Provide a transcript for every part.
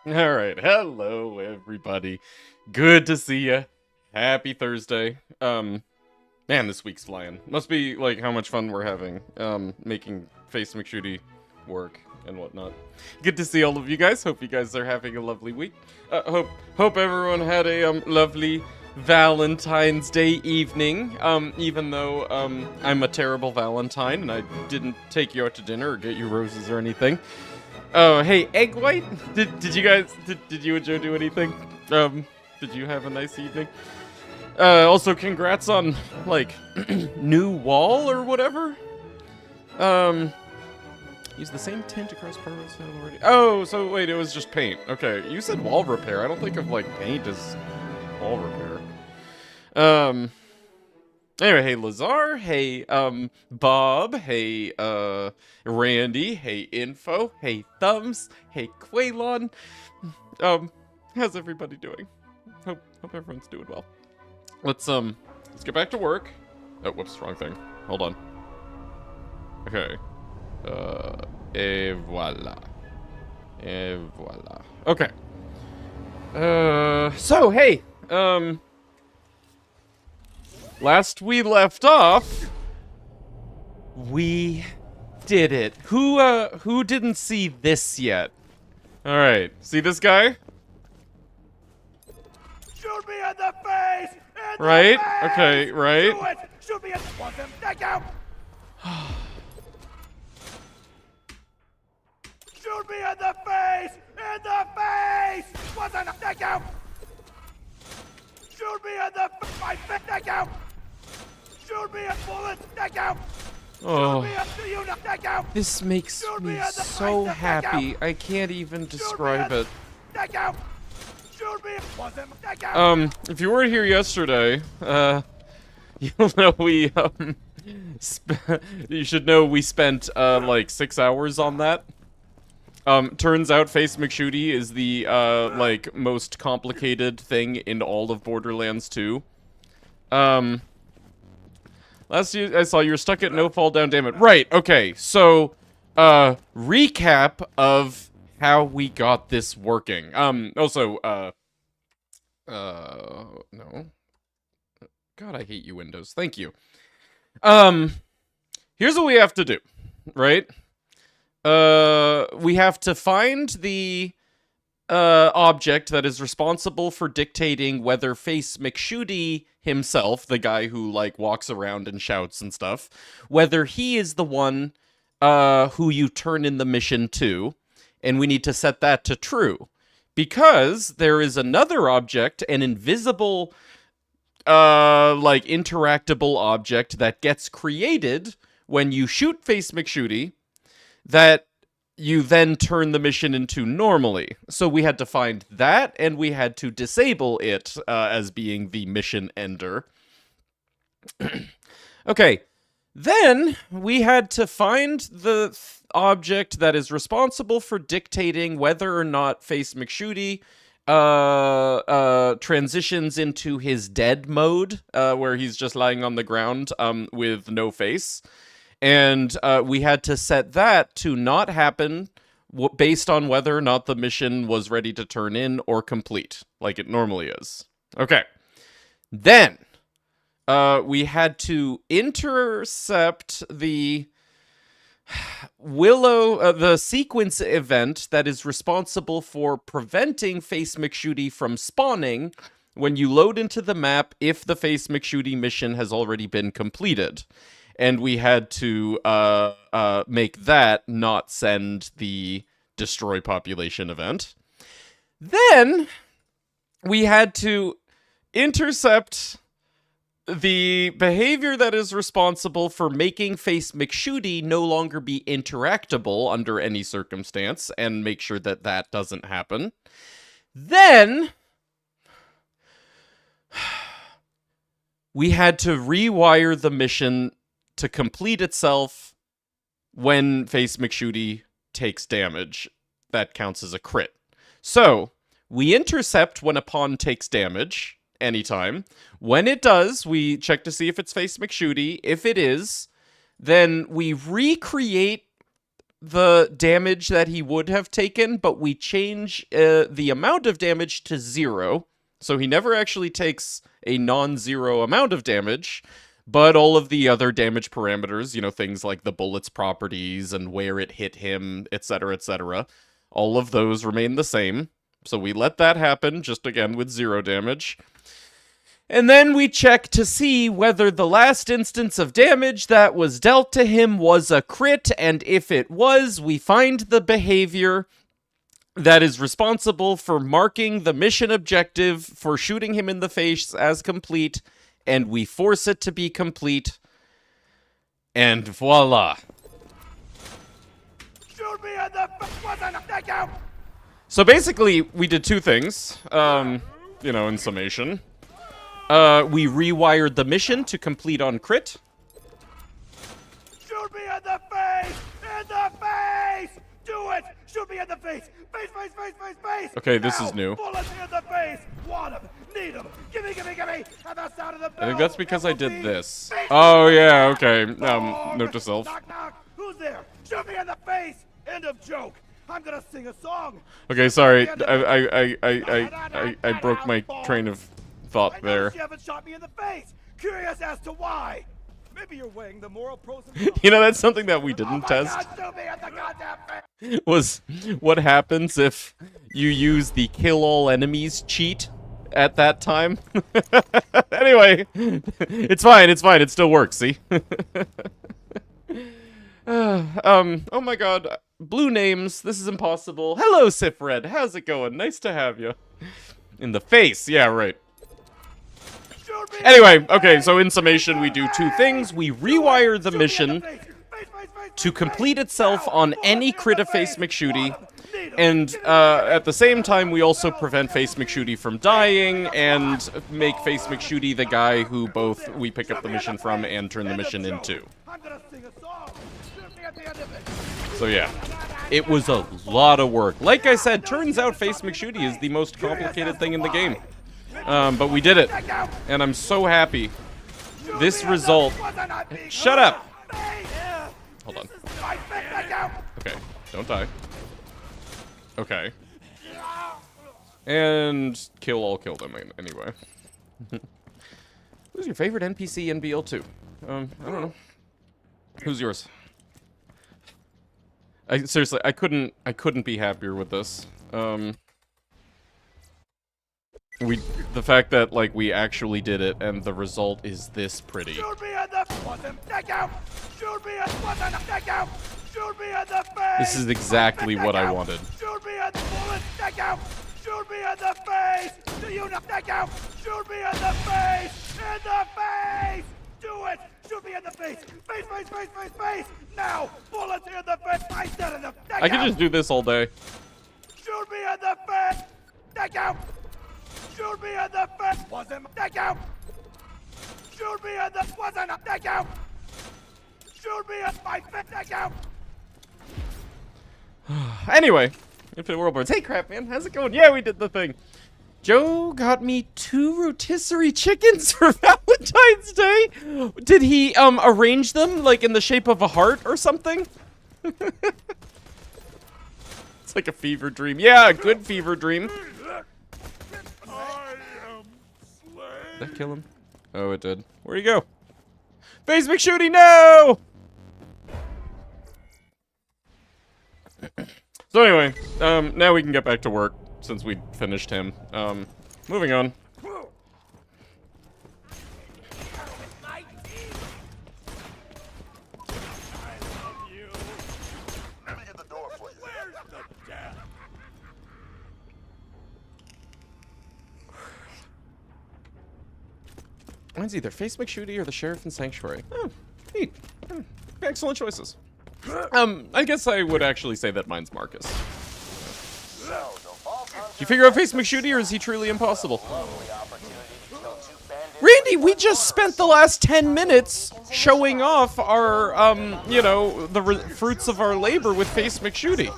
Alright, hello everybody. Good to see ya. Happy Thursday. Man, this week's flying. Must be, like, how much fun we're having, making Face McShooty work and whatnot. Good to see all of you guys. Hope you guys are having a lovely week. Hope everyone had a, lovely Valentine's Day evening, even though, I'm a terrible Valentine and I didn't take you out to dinner or get you roses or anything. Oh, hey, Egg White? Did you guys, did you and Joe do anything? Did you have a nice evening? Also, congrats on, like, new wall or whatever? Use the same tint across part of the cell already. Oh, so wait, it was just paint. Okay, you said wall repair. I don't think of, like, paint as wall repair. Anyway, hey Lazar, hey Bob, hey Randy, hey Info, hey Thumbs, hey Quaylon. How's everybody doing? Hope everyone's doing well. Let's get back to work. Oh, whoops, wrong thing. Hold on. Okay. Et voila. Et voila. Okay. So hey, last we left off, we did it. Who didn't see this yet? All right, see this guy? Shoot me in the face! In Right? the face! Okay, right. Do it! Shoot me in the want them. Take out! Shoot me in the face! In the face! Want them. Take out! Shoot me in the my face! Take out! Shoot me in bullets! Take out! Oh, Shoot me in the unit! Take out! this makes Shoot me me in the so face, happy. I can't even describe it. Take out! Shoot me! Want them. Take out! If you weren't here yesterday, you'll know we, you should know we spent, like 6 hours on that. Turns out Face McShooty is the, like, most complicated thing in all of Borderlands 2. Last year I saw you were stuck at no fall down, damn it. Right, okay, so, recap of how we got this working. Also, no. God, I hate you, Windows. Thank you. Here's what we have to do, right? We have to find the, object that is responsible for dictating whether Face McShooty himself, the guy who, like, walks around and shouts and stuff, whether he is the one, who you turn in the mission to, and we need to set that to true. Because there is another object, an invisible, like, interactable object that gets created when you shoot Face McShooty that you then turn the mission into normally. So we had to find that, and we had to disable it as being the mission ender. Okay, then we had to find the object that is responsible for dictating whether or not Face McShooty transitions into his dead mode, where he's just lying on the ground with no face. And we had to set that to not happen based on whether or not the mission was ready to turn in or complete, like it normally is. Okay. Then, we had to intercept the the sequence event that is responsible for preventing Face McShooty from spawning when you load into the map if the Face McShooty mission has already been completed. And we had to make that not send the destroy population event. Then we had to intercept the behavior that is responsible for making Face McShooty no longer be interactable under any circumstance and make sure that that doesn't happen. Then we had to rewire the mission to complete itself when Face McShooty takes damage. That counts as a crit. So, we intercept when a pawn takes damage, anytime. When it does, we check to see if it's Face McShooty. If it is, then we recreate the damage that he would have taken, but we change the amount of damage to 0. So he never actually takes a non-zero amount of damage, but all of the other damage parameters, you know, things like the bullet's properties and where it hit him, etc., all of those remain the same. So we let that happen, just again with 0 damage. And then we check to see whether the last instance of damage that was dealt to him was a crit, and if it was, we find the behavior that is responsible for marking the mission objective for shooting him in the face as complete, and we force it to be complete, and voila. Shoot me in the face! Wasn't a thank you! So basically, we did 2 things, you know, in summation. We rewired the mission to complete on crit. Shoot me in the face! In the face! Do it! Shoot me in the face! Face, face, face, face, face! Okay, this Now, is new. Bullets in the face! Want them! Need them! Gimme, gimme, gimme! And the sound of the bell! I think that's because I did FOB. this. Face Oh, me. yeah, okay. Oh, Note to self. Knock, knock! Who's there? Shoot me in the face! End of joke! I'm gonna sing a song! Okay, sorry. I broke my train of thought I there. noticed you haven't shot me in the face! Curious as to why! Maybe you're weighing the moral pros and cons. You know, that's something that we Oh didn't my test. God, shoot me in the goddamn face! Was what happens if you use the kill all enemies cheat at that time. Anyway, it's fine, it still works, see? Oh my god, blue names, this is impossible. Hello, Sifred, how's it going? Nice to have you. In the face, yeah, right. Shoot me Anyway, in the okay, face! so in summation, we do 2 things. We rewire the Shoot me in mission face! Face, face, face, to face, complete face! itself Now, on bullets any in crit the of Face face! McShooty, Want 'em, need 'em, and gimme, gimme, at the same time, we also prevent Face McShooty from dying, and make Face McShooty the guy who both we pick up the mission from and turn the mission into. I'm gonna sing a song. Shoot me at the end of it. So yeah, it was a lot of work. Like I said, turns out Face McShooty is the most complicated thing in the game. But we did it, and I'm so happy. This result... Shut up! Hold on. Okay, don't die. Okay. And I'll kill them anyway. Who's your favorite NPC in BL2? I don't know. Who's yours? Seriously, I couldn't be happier with this. The fact that, like, we actually did it, and the result is this pretty. Shoot me in the Shoot me in Shoot me in the face! This is exactly what I wanted. Shoot me in the bullet! Shoot me in the face! Do you not Shoot me in the face! In the face! Do it! Shoot me in the face! Face, face, face, face, face! Now! Bullets in the face! I said in the I could just do this all day. Shoot me in the face! Shoot me in the face! Wasn't Shoot me in the wasn't Shoot me in my face! Anyway, Infinite World Boards. Hey, crap, man. How's it going? Yeah, we did the thing. Joe got me 2 rotisserie chickens for Valentine's Day. Did he, arrange them, like, in the shape of a heart or something? It's like a fever dream. Yeah, a good fever dream. I am slain. Did that kill him? Oh, it did. Where'd he go? Face McShooty, no! So anyway, now we can get back to work, since we finished him. Moving on. Mine's either Face McShooty or the Sheriff in Sanctuary. Oh, neat. Excellent choices. I guess I would actually say that mine's Marcus. Did you figure out Face McShooty, or is he truly impossible? Randy, we just spent the last 10 minutes showing off our, you know, the fruits of our labor with Face McShooty.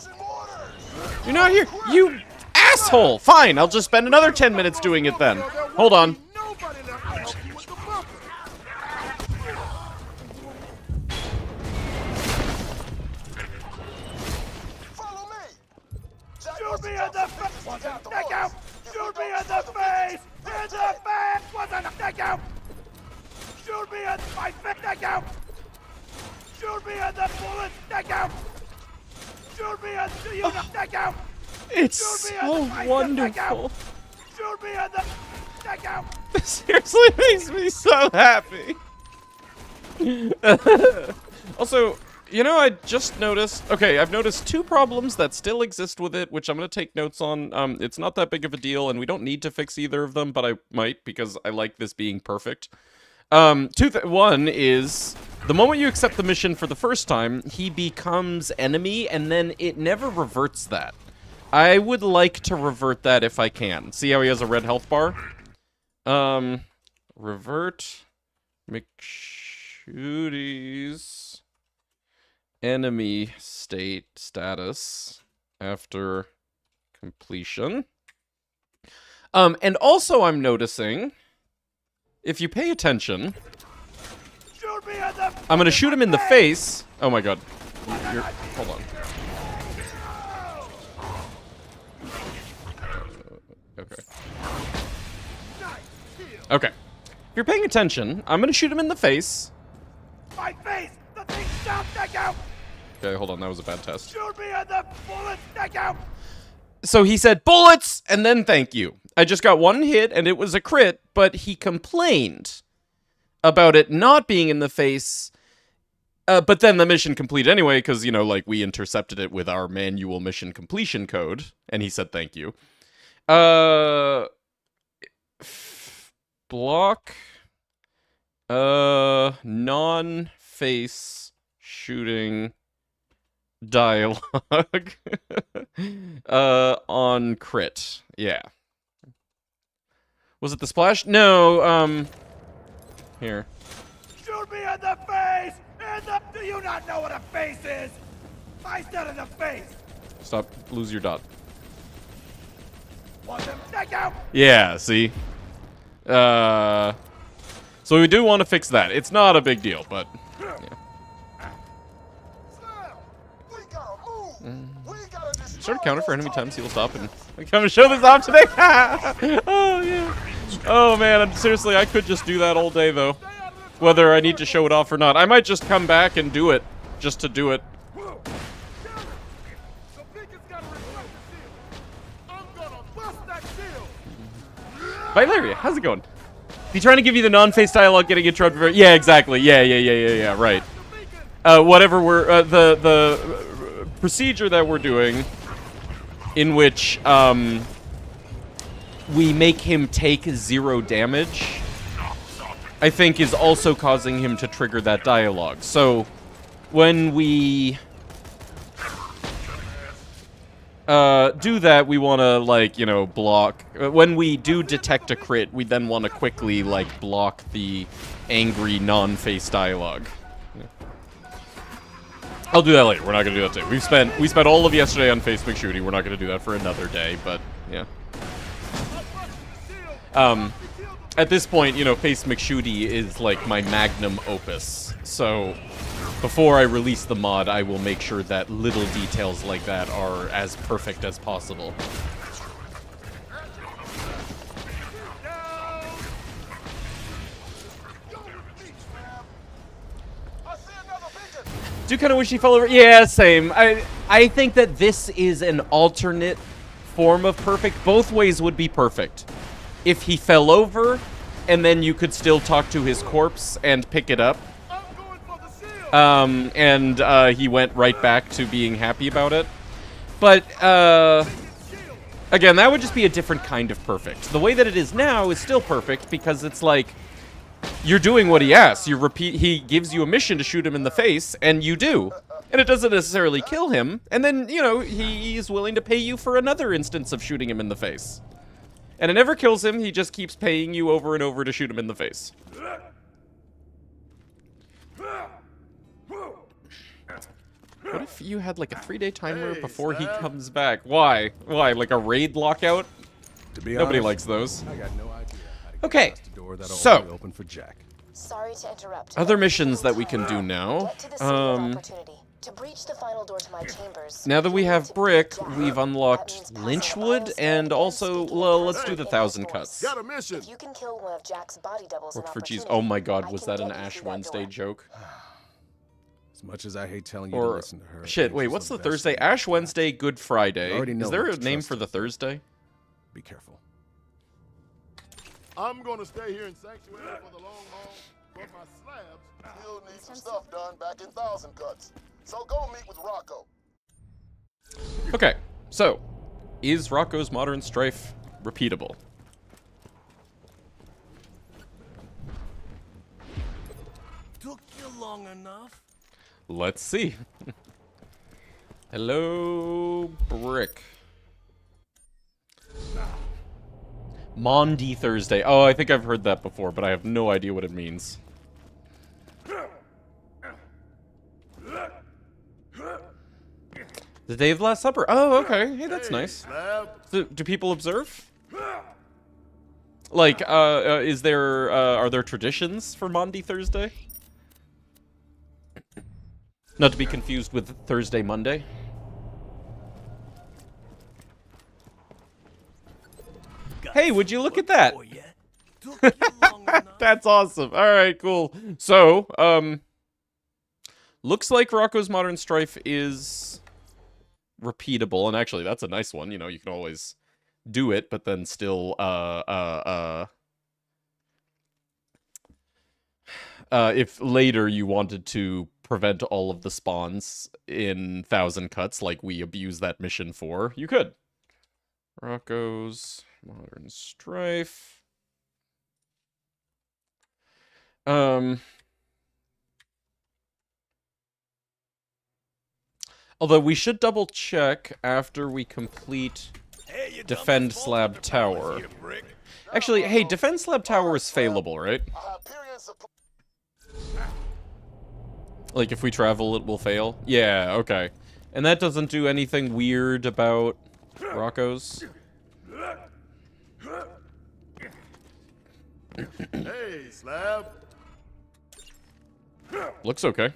You're not here. You asshole! Fine, I'll just spend another 10 minutes doing it then. Hold on. Nobody that can help you with the bumper. me in the face! In the face! Wasn't a thank you! Shoot me in my face! Thank you! Shoot me in the bullets! Thank you! Shoot me in the you thank you! It's Shoot me so in the face! wonderful. Shoot me in the thank you! This seriously makes me so happy. Also, you know, I just noticed... Okay, I've noticed two problems that still exist with it, which I'm going to take notes on. It's not that big of a deal, and we don't need to fix either of them, but I might, because I like this being perfect. One is, the moment you accept the mission for the first time, he becomes enemy, and then it never reverts that. I would like to revert that if I can. See how he has a red health bar? Revert McShooty's enemy status after completion. And also I'm noticing, if you pay attention, I'm gonna shoot him in the face. Oh my god. Hold on. Okay. Okay. If you're paying attention, I'm gonna shoot him in the face. My face! The thing stopped! Thank you! Okay, hold on, that was a bad test. Shoot me in the bullets! Thank you! So he said bullets, and then thank you. I just got one hit, and it was a crit, but he complained about it not being in the face. But then the mission completed anyway, because, you know, like, we intercepted it with our manual mission completion code, and he said thank you. Block non-face shooting dialogue on crit. Yeah. Was it the splash? No, here. Shoot me in the face! Do you not know what a face is? I said in the face! Stop, lose your dot. Want them? Thank you! Yeah, see? So we do want to fix that. It's not a big deal, but... Yeah. Start a counter for enemy times he will stop and come and show this off today. Oh, yeah. Oh, man, seriously, I could just do that all day, though. Whether I need to show it off or not. I might just come back and do it, just to do it. Valeria, how's it going? Be trying to give you the non-face dialogue, getting interrupted. Yeah, exactly. Yeah. Right. Whatever we're the procedure that we're doing, in which we make him take 0 damage, I think is also causing him to trigger that dialogue. So when we do that, we want to, like, you know, block. When we do detect a crit, we then want to quickly, like, block the angry non-face dialogue. Yeah. I'll do that later. We're not going to do that today. We spent all of yesterday on Face McShooty. We're not going to do that for another day, but, yeah. At this point, you know, Face McShooty is, like, my magnum opus. So before I release the mod, I will make sure that little details like that are as perfect as possible. Do kind of wish he fell over. Yeah, same. I think that this is an alternate form of perfect. Both ways would be perfect. If he fell over, and then you could still talk to his corpse and pick it up. He went right back to being happy about it. But, again, that would just be a different kind of perfect. The way that it is now is still perfect because it's like, you're doing what he asks. He gives you a mission to shoot him in the face, and you do. And it doesn't necessarily kill him, and then, you know, he is willing to pay you for another instance of shooting him in the face. And it never kills him, he just keeps paying you over and over to shoot him in the face. What if you had like a 3-day timer before he comes back? Why? Why? Like a raid lockout? Nobody likes those. I got no idea how to get Okay, past the door that'll so only open for Jack. Sorry to interrupt. other missions that we can do now. Get to the scene of opportunity. To breach the final door to my chambers. Now that we have Brick, Jack. we've That unlocked means passing Lynchwood, the and biome also, speaking well, in let's do the Phantom 1,000 voice. cuts. Got a mission. If you can kill one of Jack's body doubles in Work for cheese. opportunity, Oh my god, I was can that an get you Ash through that Wednesday door. joke? As much as I hate telling you to Or, listen to her. shit, wait, Angel's what's the best Thursday? friend. Ash Wednesday, Good Friday. I already know Is there a not to name trust for her. the Thursday? Be careful. I'm gonna stay here in Sanctuary for the long haul, but my slabs still need some stuff done back in 1,000 Cuts. So go meet with Rocco. Okay, so, is Rocco's Modern Strife repeatable? Took you long enough. Let's see. Hello, Brick. Maundy Thursday. Oh, I think I've heard that before, but I have no idea what it means. The day of the Last Supper. Oh, okay. Hey, that's nice. Slab, Do people observe? Like, is there, are there traditions for Maundy Thursday? Not to be confused with Thursday Monday. Hey, would you look at that? Oh, yeah? Took you long enough. That's awesome. All right, cool. So, looks like Rocco's Modern Strife is repeatable, and actually, that's a nice one. You know, you can always do it, but then still, if later you wanted to prevent all of the spawns in 1,000 Cuts, like we abuse that mission for, you could. Rocco's Modern Strife. Although we should double check after we complete Hey, you Defend dumbass Slab Vault Hunter Tower. palace here, Brick. Actually, hey, Defend Slab Tower is failable, right? Hyperion supply. Like, if we travel, it will fail? Yeah, okay. And that doesn't do anything weird about Rocco's? Hey, Slab. Looks okay.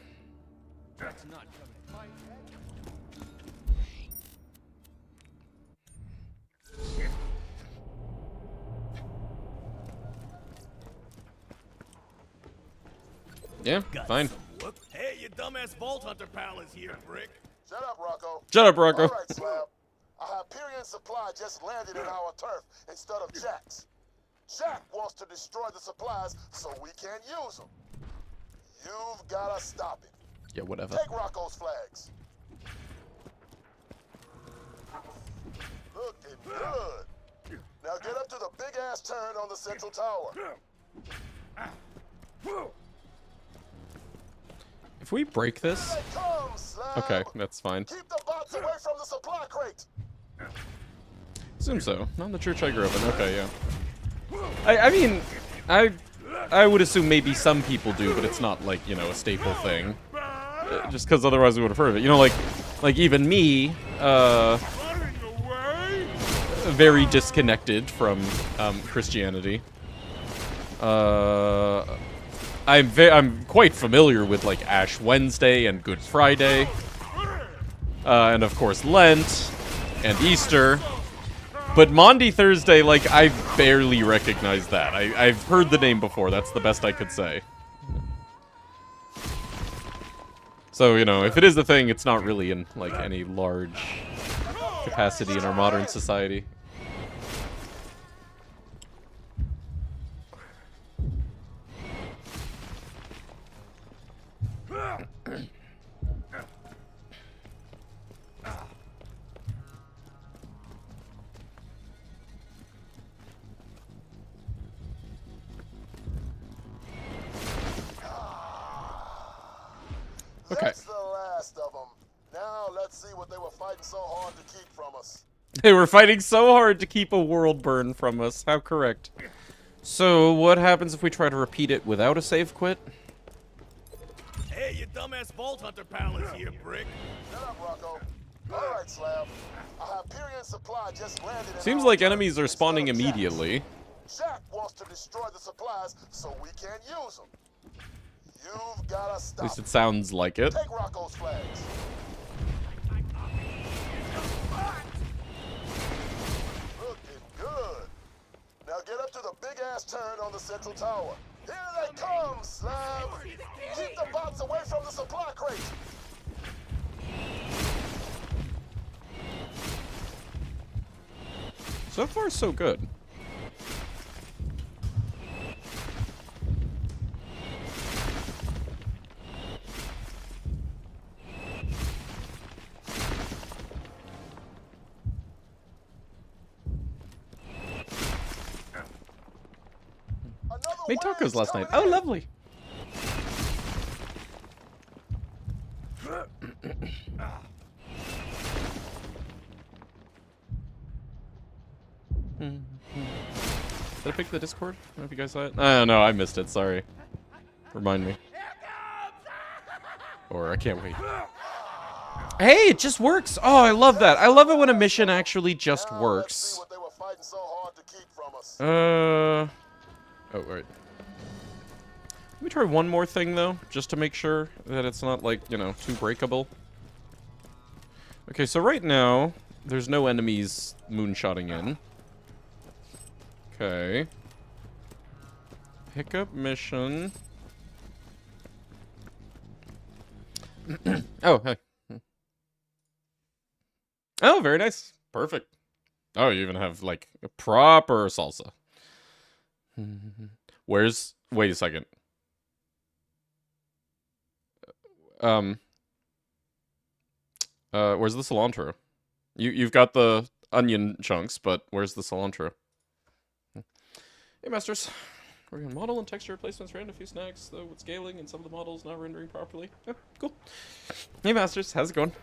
Yeah, Got fine. some work. Hey, you dumbass Vault Hunter palace here, Brick. Shut up, Rocco. Shut up, Rocco. All right, Slab. A Hyperion supply just landed in our turf instead of Jack's. Jack wants to destroy the supplies so we can't use them. You've gotta stop it. Yeah, whatever. Take Rocco's flags. Looking good. Now get up to the big ass turn on the central tower. If we break this... Here they come, Slab. Okay, that's fine. Keep the bots away from the supply crate. Assume so. Not in the church I grew up in. Okay, yeah. I mean, I would assume maybe some people do, but it's not like, you know, a staple thing. Just because otherwise we would have heard of it. You know, like even me, very disconnected from Christianity. I'm quite familiar with like Ash Wednesday and Good Friday, and of course Lent and Easter. But Maundy Thursday, like, I barely recognize that. I've heard the name before. That's the best I could say. So, you know, if it is a thing, it's not really in, like, any large capacity in our modern society. Okay. That's the last of them. Now let's see what they were fighting so hard to keep from us. They were fighting so hard to keep a world burn from us. How correct. So, what happens if we try to repeat it without a save quit? Hey, you dumbass Vault Hunter palace here, Brick. Shut up, Rocco. All right, Slab. A Hyperion supply just landed in Seems our like turf enemies are instead spawning of Jack's. immediately. Jack wants to destroy the supplies so we can't use them. You've gotta At stop least it sounds like it. Take Rocco's flags. Looking good. Now get up to the big ass turret on the central tower. Here they come, slime. Keep the bots away from the supply crate. So far, so good. Made tacos last night. Oh, lovely. Did I pick the Discord? I don't know if you guys saw it. I don't know. I missed it. Sorry. Remind me. Or I can't wait. Hey, it just works. Oh, I love that. I love it when a mission actually just works. What they were fighting so hard to keep from us. Oh, right. Let me try one more thing, though, just to make sure that it's not, like, you know, too breakable. Okay, so right now, there's no enemies moonshotting in. Okay. Pickup mission. Oh, hey. Oh, very nice. Perfect. Oh, you even have, like, a proper salsa. Where's... Wait a second. Where's the cilantro? You've got the onion chunks, but where's the cilantro? Hey, masters. We're gonna model and texture replacements ran a few snags, though with scaling and some of the models not rendering properly. Oh, cool. Hey, masters. How's it going?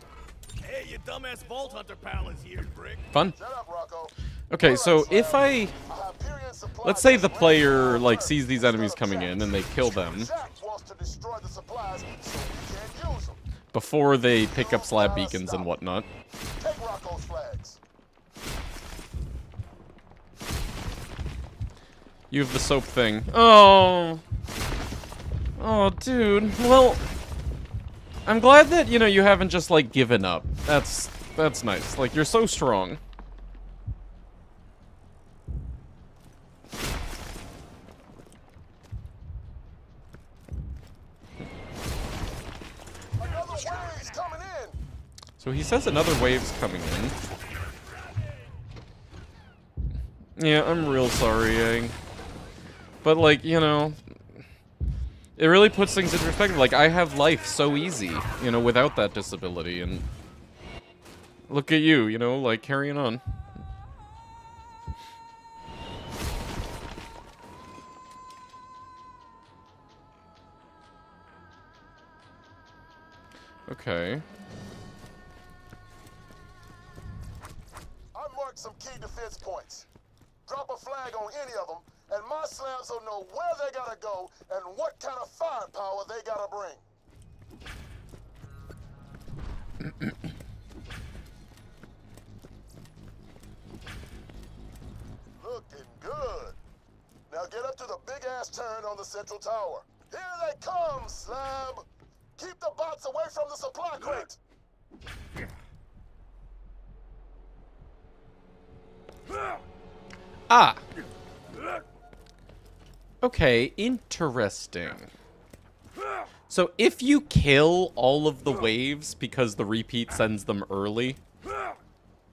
Hey, you dumbass Vault Hunter pal is here, Brick. Fun. Shut up, Rocco. Okay, so if I... Hyperion supply Let's say the just player, ran like, out. sees these enemies coming Jack. in and they kill them Jack wants to destroy the supplies so we can't use them. before they pick up slab beacons and whatnot. Take Rocco's flags. You have the soap thing. Oh. Oh, dude. Well, I'm glad that, you know, you haven't just, like, given up. That's nice. Like, you're so strong. Another wave's coming in. So he says another wave's coming in. Yeah, I'm real sorry, Yang. But, like, you know, it really puts things into perspective. Like, I have life so easy, you know, without that disability, and look at you, you know, like, carrying on. Okay. I marked some key defense points. Drop a flag on any of them, and my slams will know where they gotta go and what kind of firepower they gotta bring. Looking good. Now get up to the big ass turret on the central tower. Here they come, slab. Keep the bots away from the supply crate. Ah! Okay, interesting. So if you kill all of the waves because the repeat sends them early,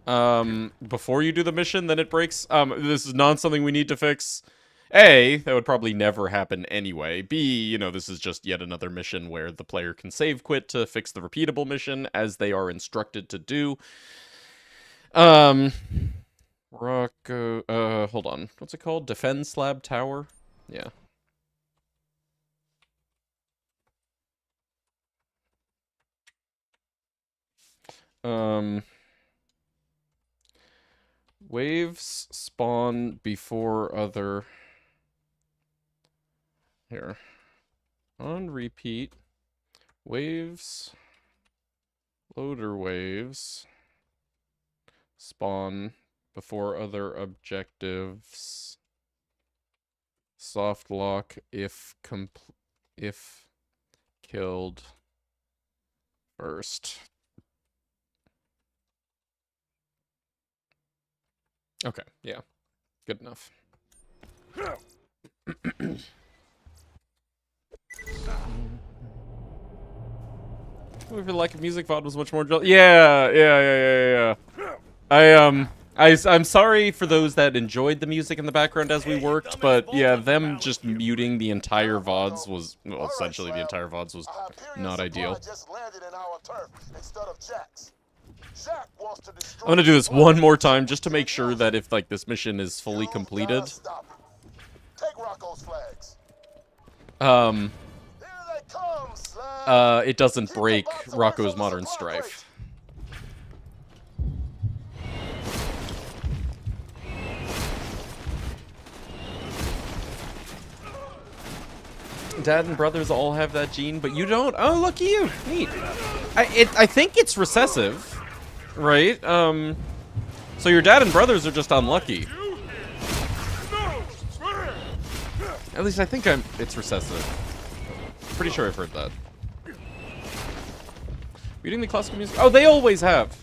before you do the mission, then it breaks. This is not something we need to fix. A, that would probably never happen anyway. B, you know, this is just yet another mission where the player can save quit to fix the repeatable mission as they are instructed to do. Rocco, hold on. What's it called? Defend Slab Tower? Yeah. Waves spawn before other... Here. On repeat. Waves... Loader waves... Spawn before other objectives. Soft lock if killed first. Okay, yeah. Good enough. I feel like a music VOD was much more yeah. I'm sorry for those that enjoyed the music in the background as we worked, but yeah, them just muting the entire VODs was, well, essentially the entire VODs was not ideal. I'm gonna do this one more time just to make sure that if, like, this mission is fully completed, it doesn't break Rocco's Modern Strife. Dad and brothers all have that gene, but you don't? Oh, lucky you. Neat. I think it's recessive, right? So your dad and brothers are just unlucky. At least I think it's recessive. Pretty sure I've heard that. Reading the classical music? Oh, they always have.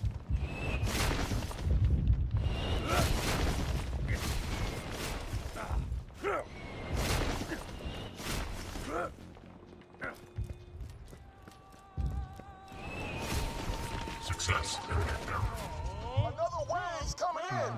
Success. Another wave's coming in.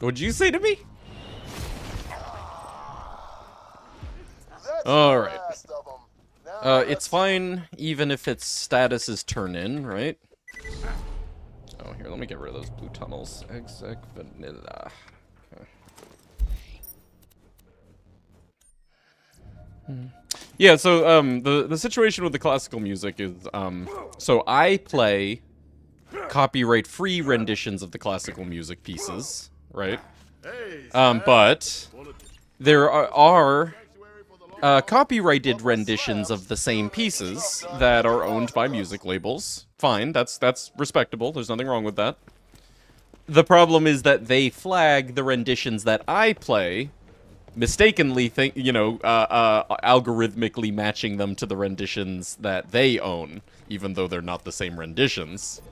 What'd you say to me? All right. It's fine even if its status is turn in, right? Oh, here, let me get rid of those blue tunnels. Exec vanilla. Okay. Yeah, so the situation with the classical music is so I play copyright-free renditions of the classical music pieces, right? But there are copyrighted renditions of the same pieces that are owned by music labels. Fine, that's respectable. There's nothing wrong with that. The problem is that they flag the renditions that I play, mistakenly algorithmically matching them to the renditions that they own, even though they're not the same renditions.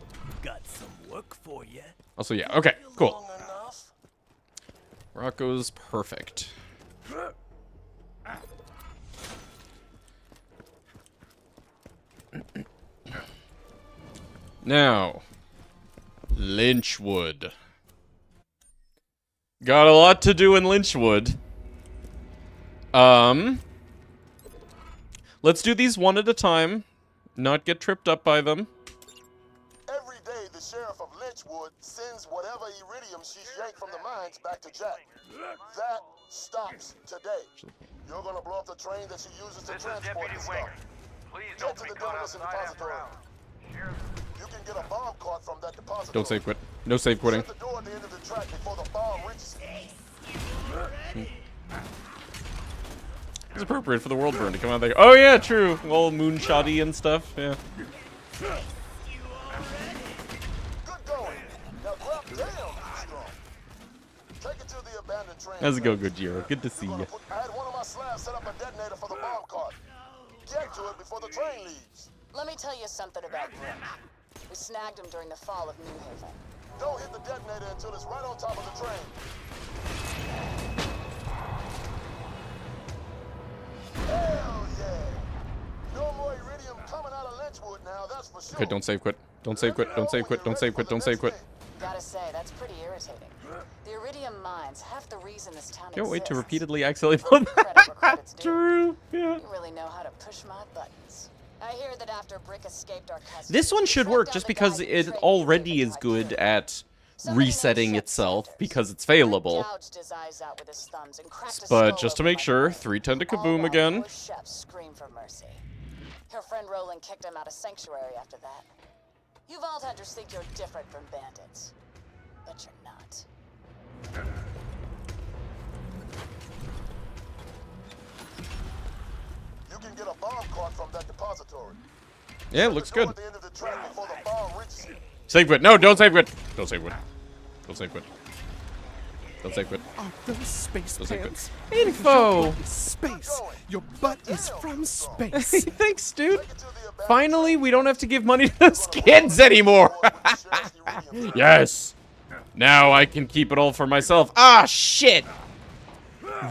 Got some work for you. Also, yeah, okay, cool. Rocco's perfect. Now, Lynchwood. Got a lot to do in Lynchwood. Let's do these one at a time. Not get tripped up by them. Every day, the sheriff of Lynchwood sends whatever iridium she's yanked from the mines back to Jack. That stops today. You're gonna blow up the train that she uses to transport the stuff. Get to the demolition depository. You can get a bomb cart from that depository. Don't save quit. No save quitting. Shut the door at the end of the track before the bomb reaches it. It's appropriate for the world burn to come out there. Oh yeah, true. All moonshotty and stuff. Yeah. Good going. Now grab damn strong. Take it to the abandoned train. How's it go, Gojiro? Good to see you. I had one of my slabs set up a detonator for the bomb cart. Get to it before the train leaves. Let me tell you something about Grim. We snagged him during the fall of New Haven. Don't hit the detonator until it's right on top of the train. Hell yeah! No more iridium coming out of Lynchwood now, that's for sure. Okay, don't save quit. Don't save quit. Don't save quit. Don't save quit. Don't save quit. Gotta say, that's pretty irritating. The iridium mines, half the reason this town Can't wait to exists. repeatedly accidentally pull that. True. Yeah. You really know how to push my buttons. I hear that after Brick escaped our custody, This one should work just because it already is good at resetting itself because it's failable. But just to make sure, 310 to kaboom again. For mercy. Her friend Roland kicked him out of Sanctuary after that. You Vault-Hunters think you're different from bandits, but you're not. cart from that depository. Yeah, it looks Shut the good. door at the end of the track before the bomb reaches it. Save quit. No, don't save quit. Don't save quit. Don't save quit. Don't save quit. Oh, those space Those are good. pants. Info! Space. Your butt is from space. Thanks, dude. Take it to the abandoned Finally, we don't have to give money to those kids anymore. with the sheriff's uranium. Yes. Now I can keep it all for myself. Ah, shit.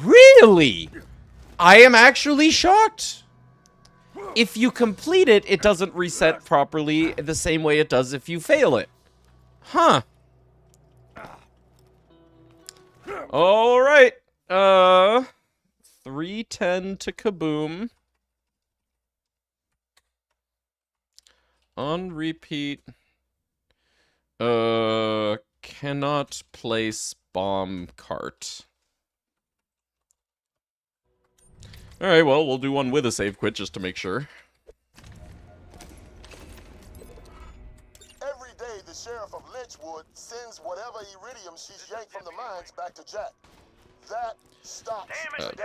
Really? I am actually shocked. If you complete it, it doesn't reset properly the same way it does if you fail it. Huh. All right. 310 to Kaboom. On repeat. Cannot place bomb cart. Alright, well, we'll do one with a save quit just to make sure. Every day, the sheriff of Lynchwood sends whatever iridium she's yanked from the mines back to Jack. That stops today.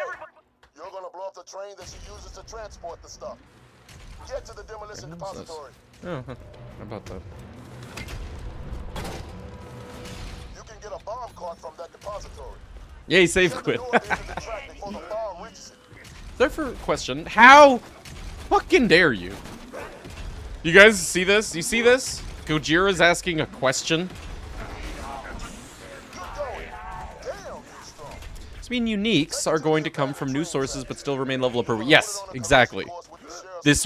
You're gonna blow up the train that she uses to transport the stuff. Get to the demolition depository. Oh, huh. How about that? You can get a bomb cart from that depository. Yay, save Shut the quit. door at the end of the track before the bomb reaches it. Therefore, question: how fucking dare you? You guys see this? You see this? Gojira's asking a question. Keep going. Damn, you're strong. This mean uniques are going to come from new sources, but still remain level appropriate. Yes, exactly. This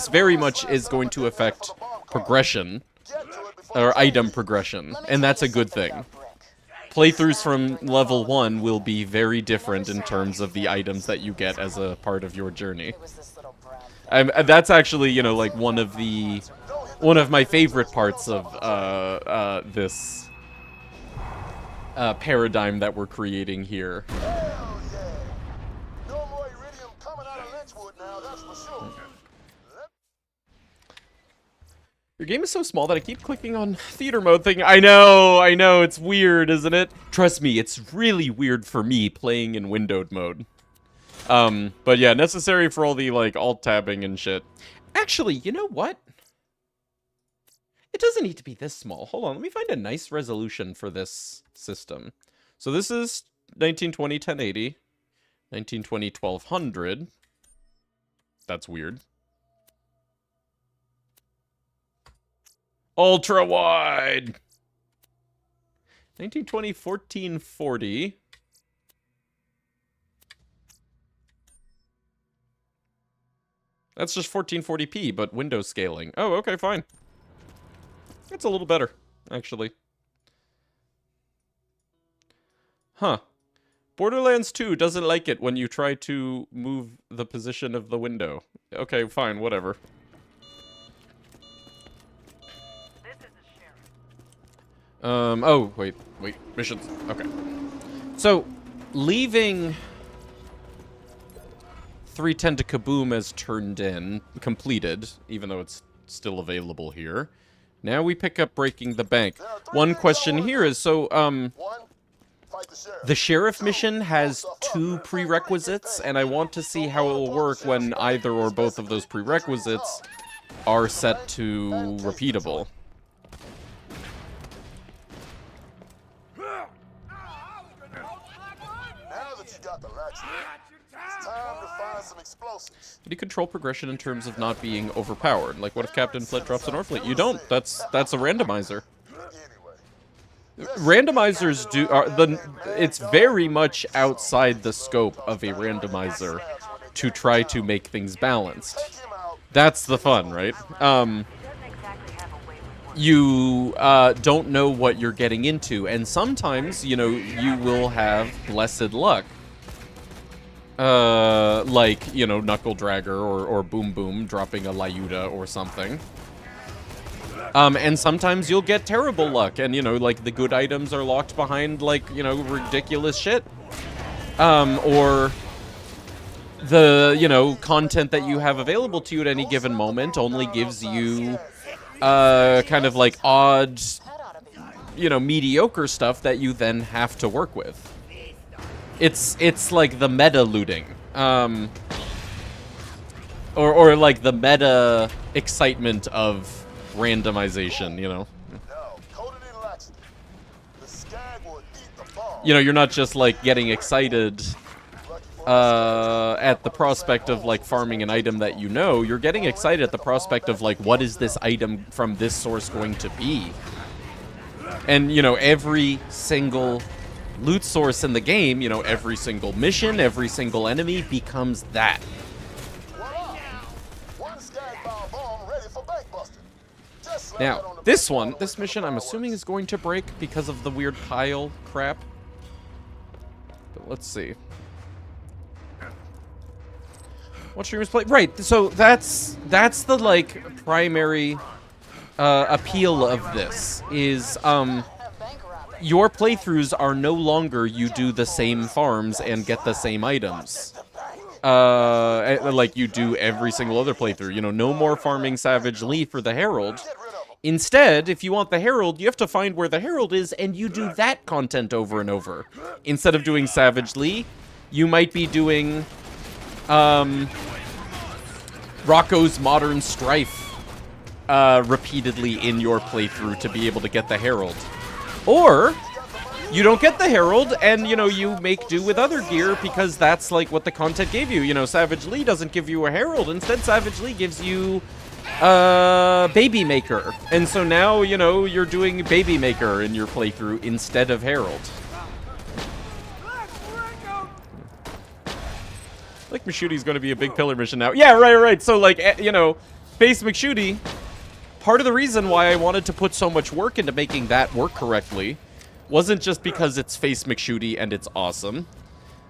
very much is going to affect progression or item progression, and that's a good thing. Playthroughs from level 1 will be very different in terms of the items that you get as a part of your journey. It was this little brown thing. That's actually, you know, like one of my favorite parts of this paradigm that we're creating here. Hell yeah. No more iridium coming out of Lynchwood now, that's for sure. Your game is so small that I keep clicking on theater mode thing. I know, it's weird, isn't it? Trust me, it's really weird for me playing in windowed mode. But yeah, necessary for all the, like, alt-tabbing and shit. Actually, you know what? It doesn't need to be this small. Hold on, let me find a nice resolution for this system. So this is 1920 1080, 1920 1200. That's weird. Ultra wide. 1920 1440. That's just 1440p, but window scaling. Oh, okay, fine. It's a little better, actually. Huh. Borderlands 2 doesn't like it when you try to move the position of the window. Okay, fine, whatever. Oh, wait, missions. Okay. So, leaving 310 to Kaboom as turned in, completed, even though it's still available here. Now we pick up Breaking the Bank. One question here is, so, One, fight the sheriff. the sheriff mission has 2 prerequisites, and I want to see how it will work when either or both of those prerequisites are set to repeatable. Now that you got the latch, it's time to find some explosives. How do you control progression in terms of not being overpowered? Like, what if Captain Flint drops an Orphalete? You don't. That's a randomizer. Anyway, Randomizers do it's very much outside the scope of a randomizer to try to make things balanced. take him out. That's the fun, right? You don't know what you're getting into, and sometimes, you know, you will have blessed luck. Like, you know, Knuckle Dragger or Boom Boom dropping a Lyuda or something. And sometimes you'll get terrible luck, and, you know, like, the good items are locked behind, like, you know, ridiculous shit. Or the, you know, content that you have available to you at any given moment only gives you, kind of, like, odd, That ought to be. you know, mediocre stuff that you then have to work with. It's like the meta looting. Or like the meta excitement of randomization, you know? No, coated in laxative. The skag will eat the bomb. You know, you're not just like getting excited at the prospect of like farming an item that you know. You're getting excited at the prospect of like, what is this item from this source going to be? And, you know, every single loot source in the game, you know, every single mission, every single enemy becomes that. Voila! One skag bound bomb ready for bank busting. Just slap it Now, on the this bank one, wall this where mission, the I'm power assuming works. is going to break because of the weird pile crap. But let's see. What streamers play? Right, so that's the, like, primary appeal of this, is, Bank robbery. your playthroughs are no longer you do the same farms and get the same items. Like you do every single other playthrough. You know, no more farming Savage Leaf or the Herald. Get rid of 'em. Instead, if you want the Herald, you have to find where the Herald is, and you do that content over and over. Instead of doing Savage Lee, you might be doing, Rocco's Modern Strife, repeatedly in your playthrough to be able to get the Herald. Or, you don't get the Herald, and, you know, you make do with other gear because that's, like, what the content gave you. You know, Savage Lee doesn't give you a Herald. Instead, Savage Lee gives you, Baby Maker. And so now, you know, you're doing Baby Maker in your playthrough instead of Herald. Like, Mashuti's going to be a big pillar mission now. Yeah, right. So, like, you know, Face McShuti, part of the reason why I wanted to put so much work into making that work correctly wasn't just because it's Face McShuti and it's awesome,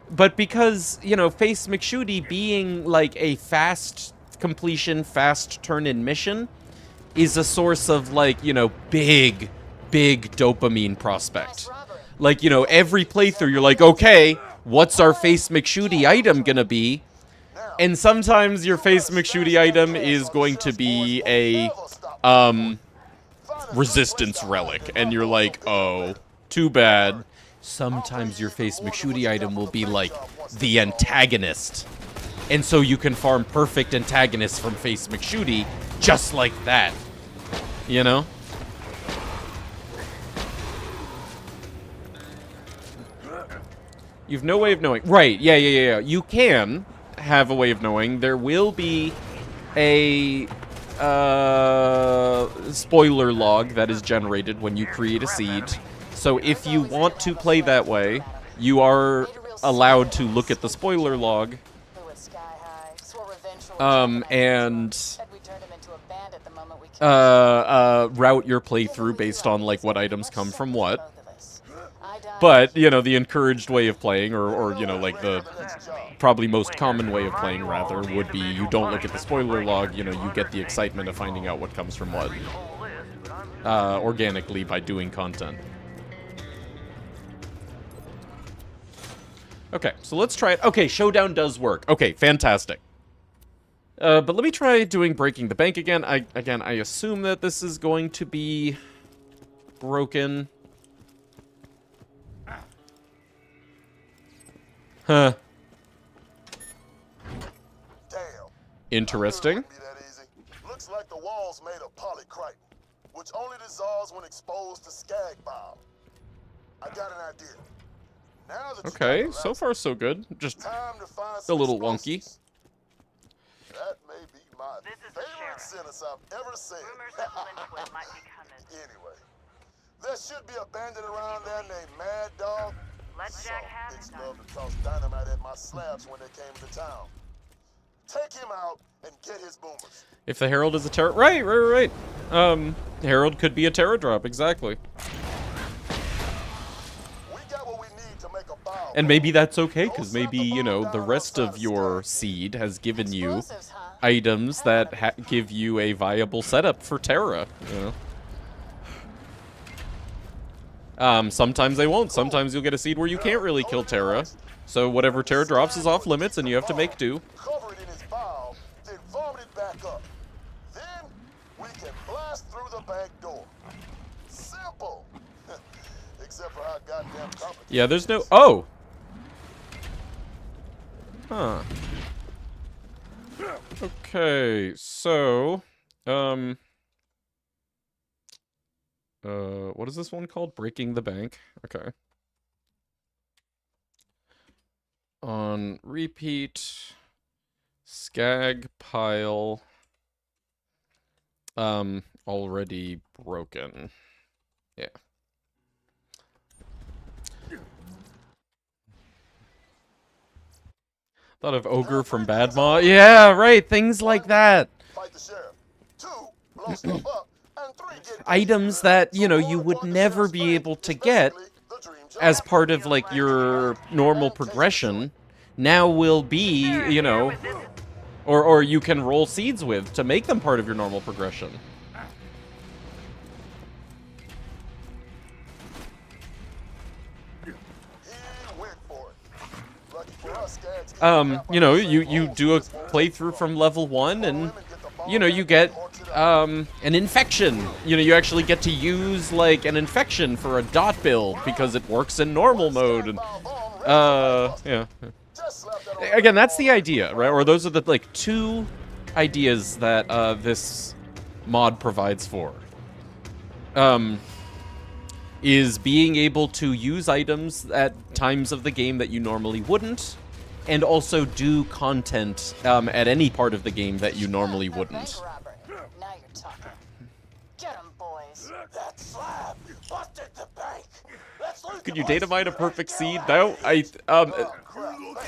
but because, you know, Face McShuti being, like, a fast completion, fast turn-in mission is a source of, like, you know, big dopamine prospect. Like, you know, every playthrough you're like, okay, what's our Face McShuti item gonna be? And sometimes your Face McShuti item is going to be a, resistance relic. And you're like, oh, too bad. Sometimes your Face McShuti item will be like the antagonist. And so you can farm perfect antagonists from Face McShuti just like that. You know? You've no way of knowing. Right, yeah. You can have a way of knowing. There will be a spoiler log that is generated when you create a seed. So if you want to play that way, you are allowed to look at the spoiler log, Blew it sky high. Swore revenge for what and Said we turned him into a bandit the moment we killed route your playthrough based on, like, what items come from what. both of us. I died. But, you know, the encouraged way of playing, or you know, like, the probably most common way of playing, rather, would be you don't look at the spoiler log, you know, you get the excitement of finding out what comes from what, organically by doing content. Okay, so let's try it. Okay, Showdown does work. Okay, fantastic. But let me try doing Breaking the Bank again. I assume that this is going to be broken. Huh. Damn. Interesting. Wouldn't be that easy. Looks like the wall's made of polycritin, which only dissolves when exposed to skag bomb. I got an idea. Now that you Okay, got the so rest, far so good. Just time to find a some little wonky. explosives. That may be my This is the favorite sheriff. sentence I've ever said. Rumors of Lynchwood might be coming. Anyway, there should be a bandit around there named Mad Dog. Let Jack have Bitch it. love to toss dynamite at my slabs when they came to town. Take him out and get his boomers. If the Herald is a Terra... Right. Herald could be a Terra drop, exactly. We got what we need to make a bow. And maybe that's okay, because maybe, you know, the rest of your seed has given you Explosives, huh? items that give you a viable setup for Terra, you know? Sometimes they won't. Sometimes you'll get a seed where you can't really kill Terra. So whatever Terra drops is off limits, and you have to make do. Cover it in his bow, then vomit it back up. Then we can blast through the back door. Simple. Except for how goddamn complicated. Yeah, there's no... Oh! Huh. Okay, so, what is this one called? Breaking the Bank. Okay. On repeat, skag pile, already broken. Yeah. Thought of ogre from Badma. Yeah, right, things like that. Fight the sheriff. 2, blow stuff up. And 3, get Items that, you know, you would never be able to get as part of, like, your normal progression, now will be, you know, or you can roll seeds with to make them part of your normal progression. You know, you do a playthrough from level 1 and, you know, you get, an infection. You know, you actually get to use, like, an infection for a dot build because it works in normal mode and, yeah. Again, that's the idea, right? Or those are the, like, 2 ideas that, this mod provides for. Is being able to use items at times of the game that you normally wouldn't, and also do content at any part of the game that you normally wouldn't. Now you're talking. Get 'em, boys. That slab busted the bank. Could you data mine a perfect seed? No,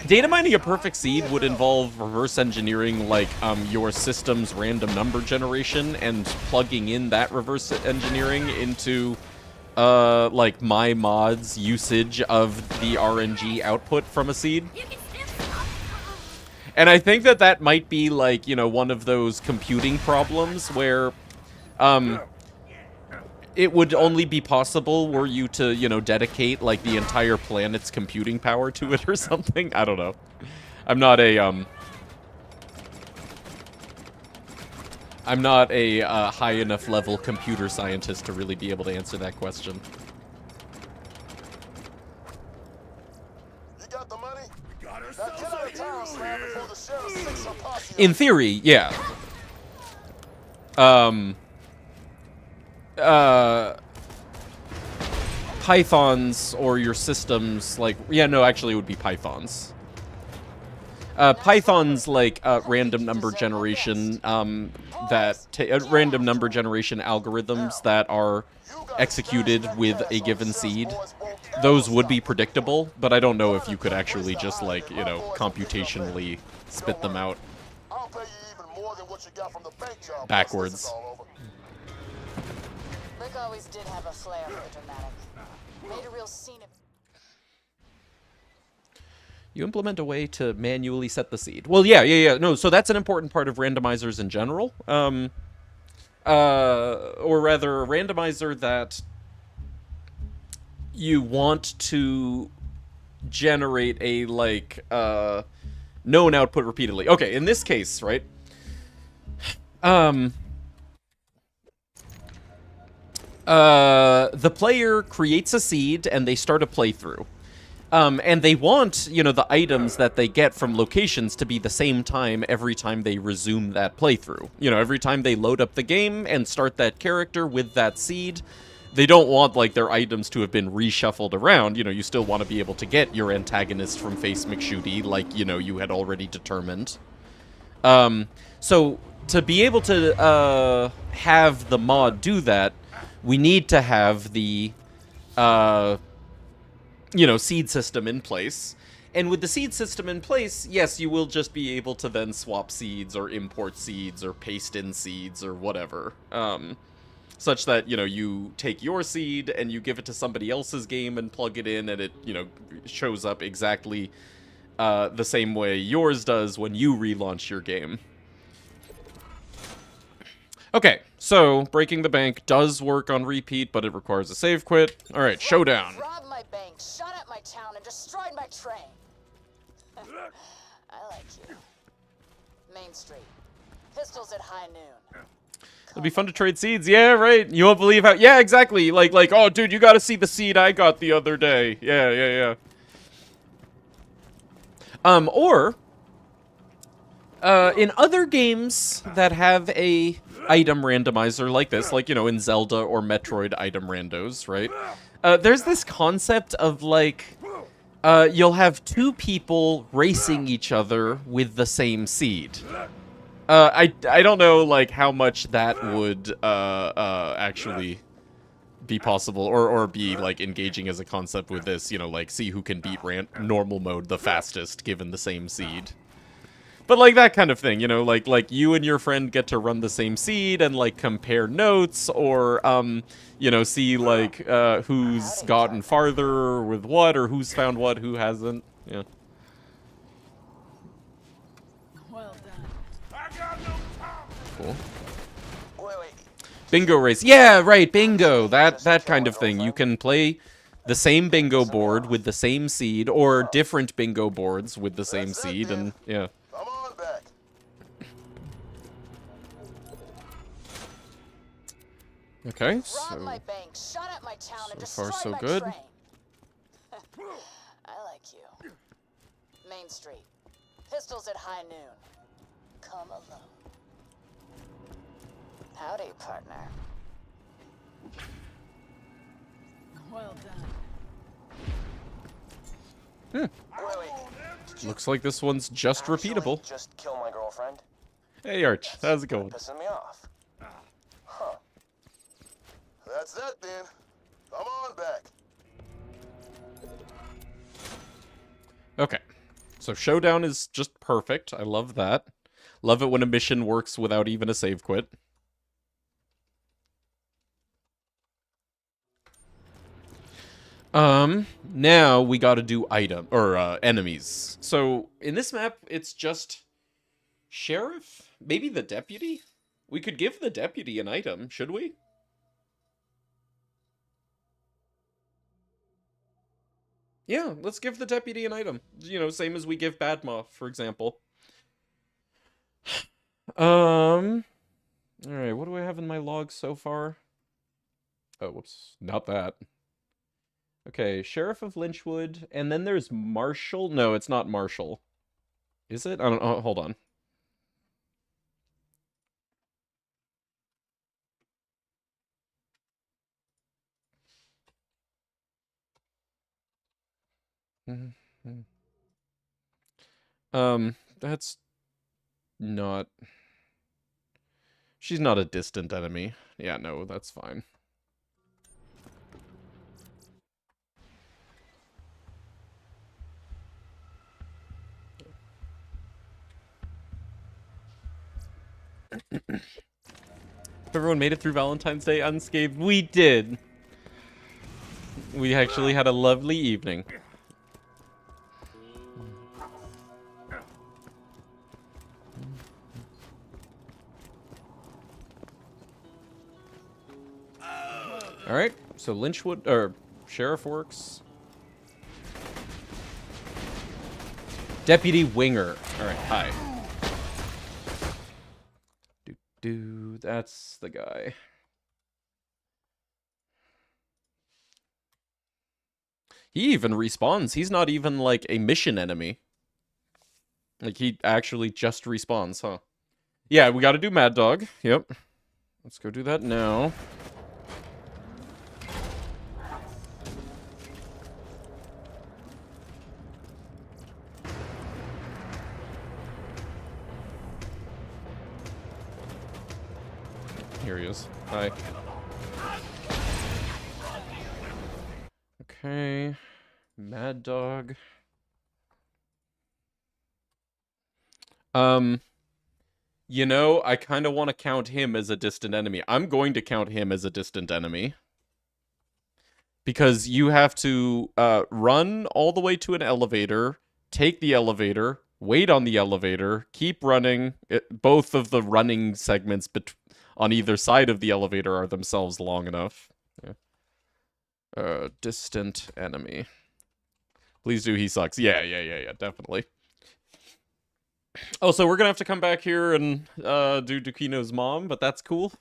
data mining a perfect seed would involve reverse engineering, like, your system's random number generation and plugging in that reverse engineering into, like, my mod's usage of the RNG output from a seed. And I think that that might be, like, you know, one of those computing problems where, it would only be possible were you to, you know, dedicate, like, the entire planet's computing power to it or something. I don't know. I'm not a high enough level computer scientist to really be able to answer that question. You got the money? Now get out of town, slab, before the sheriff sticks her posse In theory, yeah. Pythons or your systems, like, yeah, no, actually it would be Pythons. Python's like random number generation, random number generation algorithms that are executed with a given seed. Those would be predictable, but I don't know if you could actually just, like, you know, computationally spit them out I'll pay you even more than what you got from the bank job. backwards. Rick always did have a flair for the dramatic. Made a real scene of. You implement a way to manually set the seed. Well, yeah. No, so that's an important part of randomizers in general. Or rather, a randomizer that you want to generate a, like, known output repeatedly. Okay, in this case, right? The player creates a seed and they start a playthrough. And they want, you know, the items that they get from locations to be the same time every time they resume that playthrough. You know, every time they load up the game and start that character with that seed, they don't want, like, their items to have been reshuffled around. You know, you still want to be able to get your antagonist from Face McShooty, like, you know, you had already determined. So, to be able to, have the mod do that, we need to have the, you know, seed system in place. And with the seed system in place, yes, you will just be able to then swap seeds or import seeds or paste in seeds or whatever. Such that, you know, you take your seed and you give it to somebody else's game and plug it in and it, you know, shows up exactly the same way yours does when you relaunch your game. Okay, so Breaking the Bank does work on repeat, but it requires a save quit. Alright, showdown. Robbed my bank, shot at my town, and destroyed my train. I like you. Main Street. Pistols at high noon. It'll be fun to trade seeds. Yeah, right. You won't believe how... Yeah, exactly. Like, oh, dude, you gotta see the seed I got the other day. Yeah. Or... In other games that have a item randomizer like this, like, you know, in Zelda or Metroid item randos, right? There's this concept of, like, you'll have two people racing each other with the same seed. I don't know, like, how much that would, actually be possible, or be, like, engaging as a concept with this, you know, like, see who can beat normal mode the fastest given the same seed. But, like, that kind of thing, you know, like you and your friend get to run the same seed and, like, compare notes, or, you know, see, like, who's gotten farther with what, or who's found what, who hasn't, yeah. Well done. I got no time. Cool. Wait. Bingo race. Yeah, right, bingo. That kind of thing. You can play the same bingo board with the same seed, or different bingo boards with the same That's it, seed, then. and, yeah. Come on back. Okay, Robbed so... my bank, shot at my town, and so far, destroyed so my good. train. I like you. Main Street. Pistols at high noon. Come alone. Howdy, partner. Well done. Wait. Looks like this one's just repeatable. Just kill my girlfriend? Hey, Arch, how's it going? Pissing me off. Huh. That's it then. Come on back. Okay, so Showdown is just perfect. I love that. Love it when a mission works without even a save quit. Now we gotta do enemies. So, in this map, it's just Sheriff? Maybe the Deputy? We could give the Deputy an item, should we? Yeah, let's give the Deputy an item. You know, same as we give Badma, for example. Alright, what do I have in my logs so far? Oh, whoops, not that. Okay, Sheriff of Lynchwood, and then there's Marshall. No, it's not Marshall. Is it? I don't know. Hold on. That's not... She's not a distant enemy. Yeah, no, that's fine. Everyone made it through Valentine's Day unscathed. We did. We actually had a lovely evening. Alright, so Lynchwood, or Sheriff works. Deputy Winger. Alright, hi. That's the guy. He even respawns. He's not even, like, a mission enemy. Like, he actually just respawns, huh? Yeah, we gotta do Mad Dog. Yep. Let's go do that now. Here he is. Hi. Okay. Mad Dog. You know, I kind of want to count him as a distant enemy. I'm going to count him as a distant enemy. Because you have to run all the way to an elevator, take the elevator, wait on the elevator, keep running. Both of the running segments on either side of the elevator are themselves long enough. Yeah. Distant enemy. Please do, he sucks. Yeah, definitely. Oh, so we're gonna have to come back here and do Dukino's mom, but that's cool.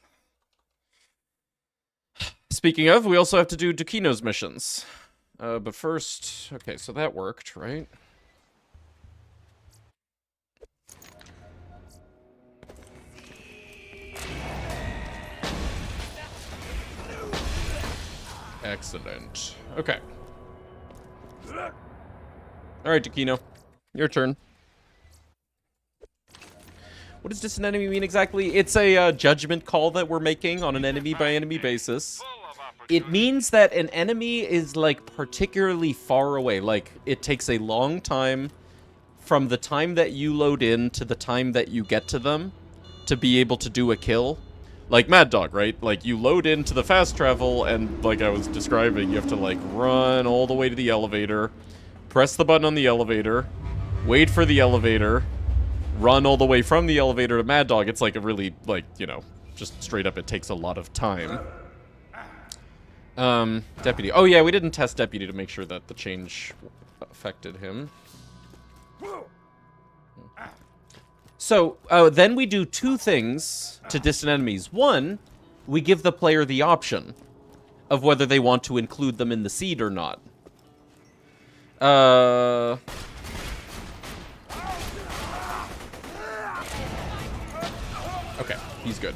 Speaking of, we also have to do Dukino's missions. But first... Okay, so that worked, right? Excellent. Okay. Alright, Takino. Your turn. What does distant enemy mean exactly? It's a judgment call that we're making on an enemy-by-enemy basis. It means that an enemy is, like, particularly far away. Like, it takes a long time from the time that you load in to the time that you get to them to be able to do a kill. Like Mad Dog, right? Like, you load into the fast travel, and like I was describing, you have to, like, run all the way to the elevator, press the button on the elevator, wait for the elevator, run all the way from the elevator to Mad Dog. It's like a really, like, you know, just straight up, it takes a lot of time. Deputy. Oh yeah, we didn't test Deputy to make sure that the change affected him. So, then we do two things to distant enemies. One, we give the player the option of whether they want to include them in the seed or not. Okay, he's good.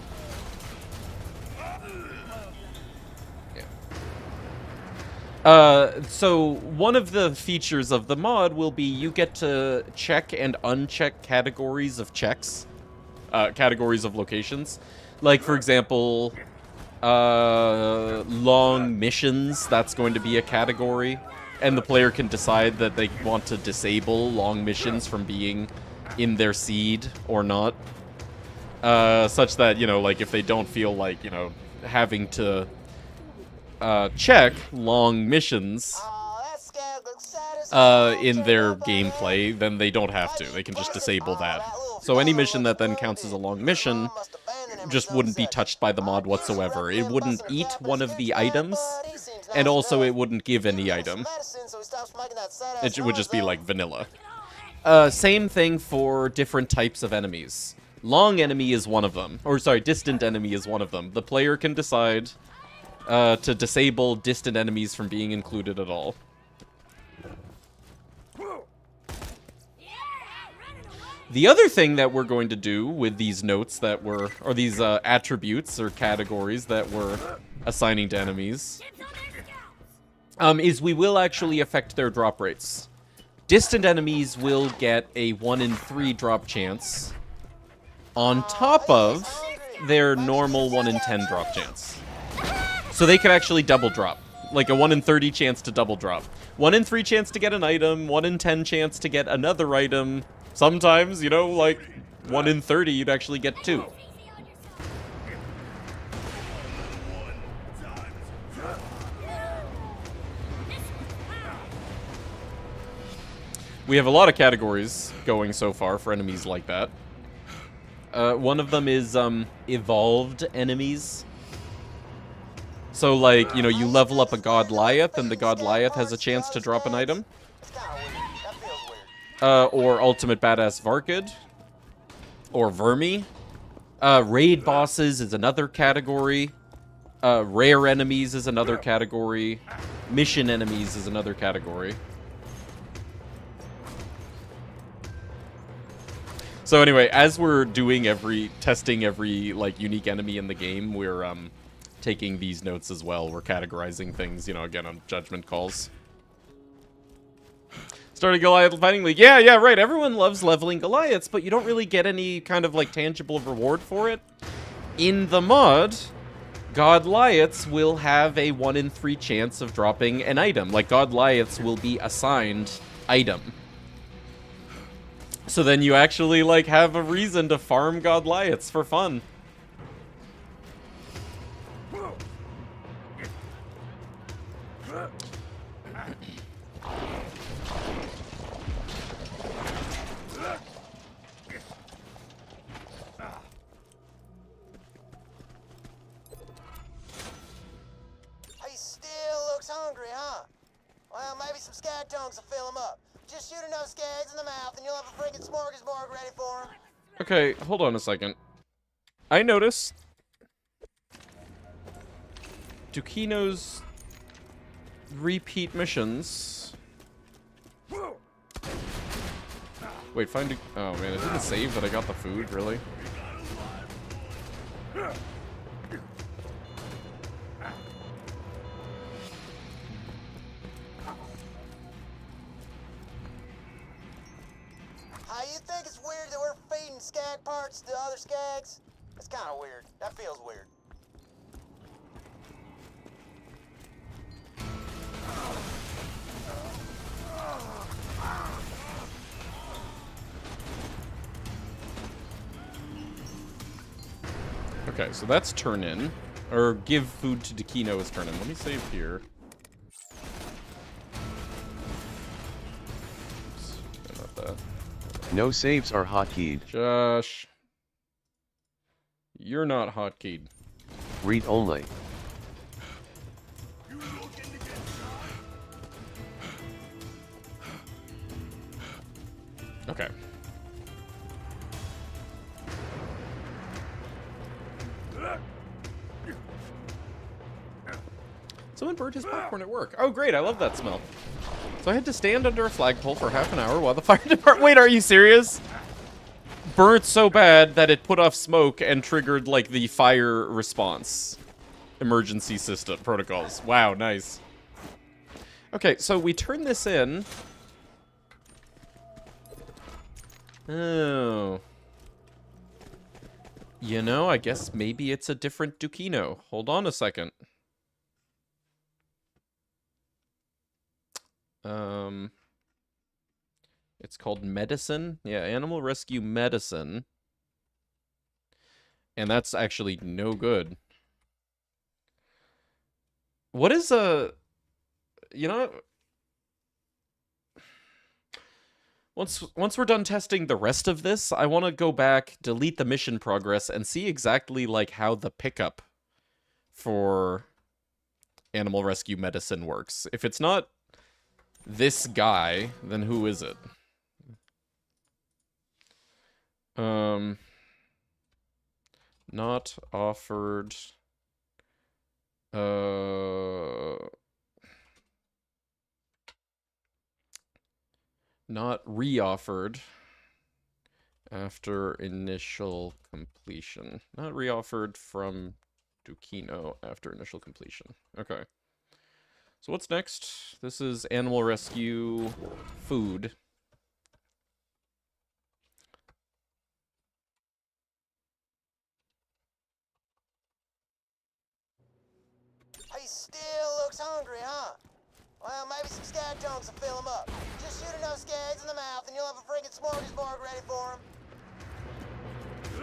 So one of the features of the mod will be you get to check and uncheck categories of checks, categories of locations. Like, for example, long missions, that's going to be a category. And the player can decide that they want to disable long missions from being in their seed or not. Such that, you know, like, if they don't feel like, you know, having to check long missions in their gameplay, then they don't have to. They can just disable that. So any mission that then counts as a long mission just wouldn't be touched by the mod whatsoever. It wouldn't eat one of the items, and also it wouldn't give any item. It would just be like vanilla. Same thing for different types of enemies. Long enemy is one of them. Or sorry, distant enemy is one of them. The player can decide to disable distant enemies from being included at all. The other thing that we're going to do with these notes that we're, or these attributes or categories that we're assigning to enemies, is we will actually affect their drop rates. Distant enemies will get a 1 in 3 drop chance on top of their normal 1 in 10 drop chance. So they could actually double drop. Like a 1 in 30 chance to double drop. 1 in 3 chance to get an item, 1 in 10 chance to get another item. Sometimes, you know, like 1 in 30 you'd actually get 2. We have a lot of categories going so far for enemies like that. One of them is evolved enemies. So, like, you know, you level up a Godliath, and the Godliath has a chance to drop an item. Or Ultimate Badass Varkid. Or Vermi. Raid bosses is another category. Rare enemies is another category. Mission enemies is another category. So anyway, as we're doing testing every, like, unique enemy in the game, we're, taking these notes as well. We're categorizing things, you know, again, on judgment calls. Starting Goliath Fighting League. Yeah, right. Everyone loves leveling Goliaths, but you don't really get any kind of, like, tangible reward for it. In the mod, Godliaths will have a 1 in 3 chance of dropping an item. Like, Godliaths will be assigned item. So then you actually, like, have a reason to farm Godliaths for fun. Hungry, huh? Well, maybe some skag tongues will fill him up. Just shoot enough skags in the mouth and you'll have a freaking smorgasbord ready for him. Okay, hold on a second. I noticed Dukino's repeat missions. Wait, find oh man, it didn't save that I got the food, really? You think it's weird that we're feeding skag parts to other skags? It's kind of weird. That feels weird. Okay, so that's turn in. Or give food to Dakino is turn in. Let me save here. Oops, not that. No saves are hotkeyed. Josh. You're not hotkeyed. Read only. Okay. Someone burned his popcorn at work. Oh, great. I love that smell. So I had to stand under a flagpole for half an hour while the fire department... Wait, are you serious? Burnt so bad that it put off smoke and triggered, like, the fire response. Emergency system protocols. Wow, nice. Okay, so we turn this in. Oh. You know, I guess maybe it's a different Dakino. Hold on a second. It's called medicine. Yeah, animal rescue medicine. And that's actually no good. What is a... You know... Once we're done testing the rest of this, I want to go back, delete the mission progress, and see exactly, like, how the pickup for animal rescue medicine works. If it's not this guy, then who is it? Not offered. Not reoffered after initial completion. Not reoffered from Dakino after initial completion. Okay. So what's next? This is animal rescue food. He still looks hungry, huh? Well, maybe some skag tongues will fill him up. Just shoot enough skags in the mouth and you'll have a friggin' smorgasbord ready for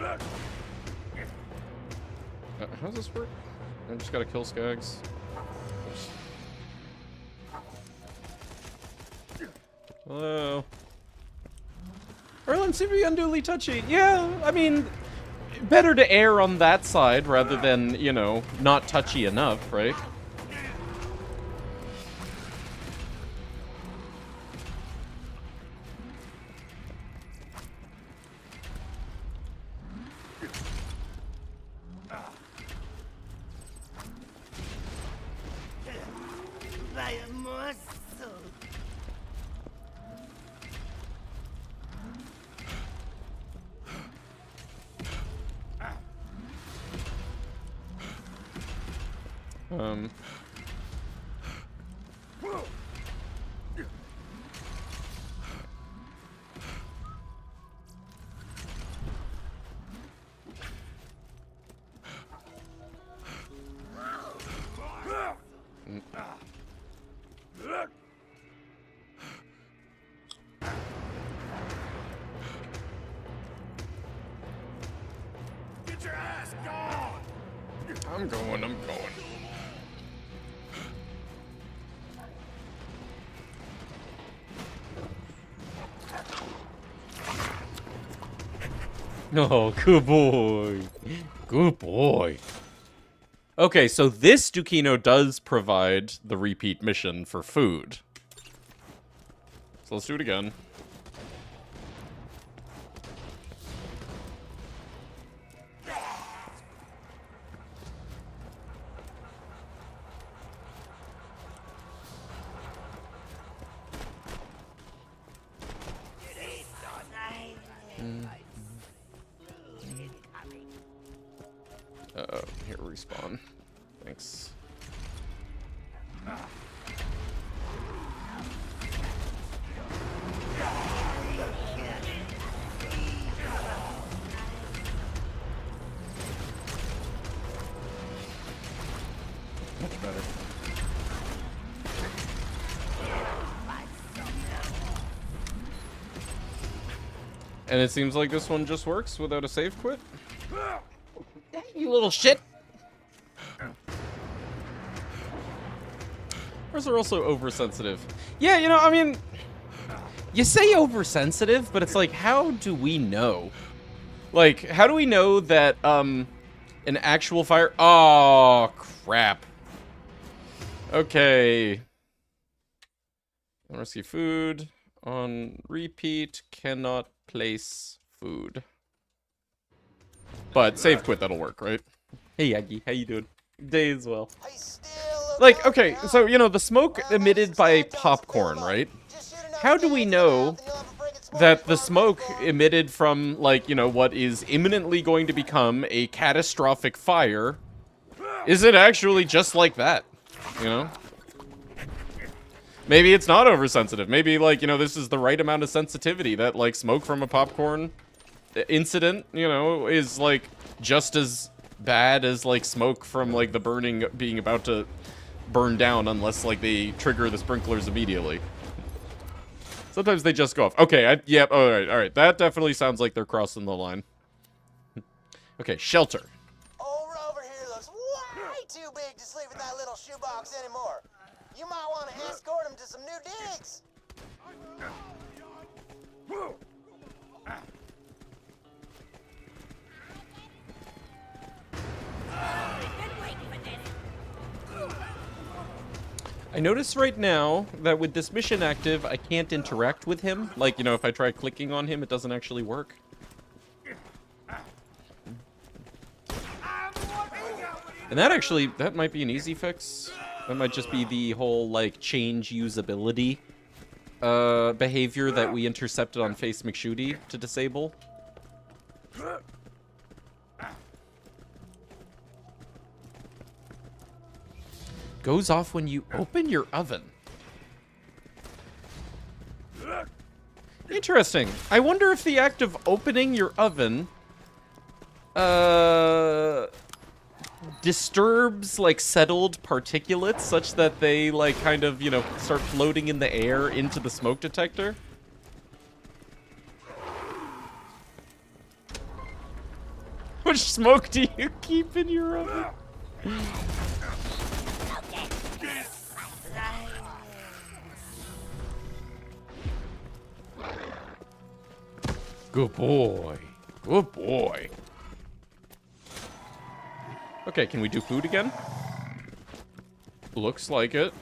him. How does this work? I just gotta kill skags. Oops. Hello. Erlen seem to be unduly touchy. Yeah, I mean, better to err on that side rather than, you know, not touchy enough, right? Get your ass gone! I'm going. Oh, good boy. Good boy. Okay, so this Dakino does provide the repeat mission for food. So let's do it again. Here, respawn. Thanks. And it seems like this one just works without a save quit. You little shit! Or is there also oversensitive? Yeah, you know, I mean, you say oversensitive, but it's like, how do we know? Like, how do we know that, an actual fire... Oh, crap. Okay. Rescue food. On repeat, cannot place food. But save quit, that'll work, right? Hey, Aggie, how you doing? Day as well. He still looks Like, hungry, okay, huh? so, you know, the smoke Well, emitted maybe by some scab don'ts will fill popcorn, 'em up. right? Just shoot enough How do we scads in the know mouth and you'll have a friggin' that the smorgasbord smoke ready for 'em. emitted from, like, you know, what is imminently going to become a catastrophic fire isn't actually just like that, you know? Maybe it's not oversensitive. Maybe, like, you know, this is the right amount of sensitivity that, like, smoke from a popcorn incident, you know, is, like, just as bad as, like, smoke from, like, the burning being about to burn down unless, like, they trigger the sprinklers immediately. Sometimes they just go off. Okay, yep, alright. That definitely sounds like they're crossing the line. Okay, shelter. Old Rover here looks way too big to sleep in that little shoebox anymore. You might want to escort him to some new digs. I notice right now that with this mission active, I can't interact with him. Like, you know, if I try clicking on him, it doesn't actually work. And that might be an easy fix. That might just be the whole, like, change usability behavior that we intercepted on Face McShooty to disable. Goes off when you open your oven. Interesting. I wonder if the act of opening your oven disturbs, like, settled particulates such that they, like, kind of, you know, start floating in the air into the smoke detector. How much smoke do you keep in your oven? Good boy. Good boy. Okay, can we do food again? Looks like it.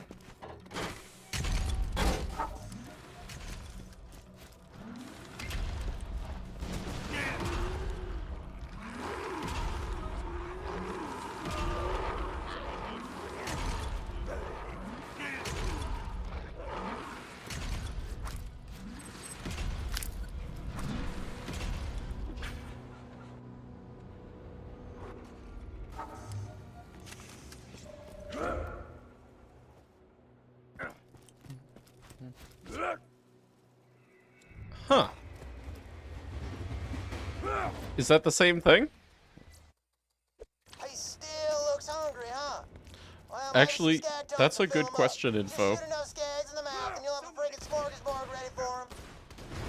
Huh. Is that the same thing? He still looks hungry, huh? Well, maybe Actually, some scab don'ts that's will a fill good 'em up. question, Just info. shoot enough scads in the mouth and you'll have a friggin' smorgasbord ready for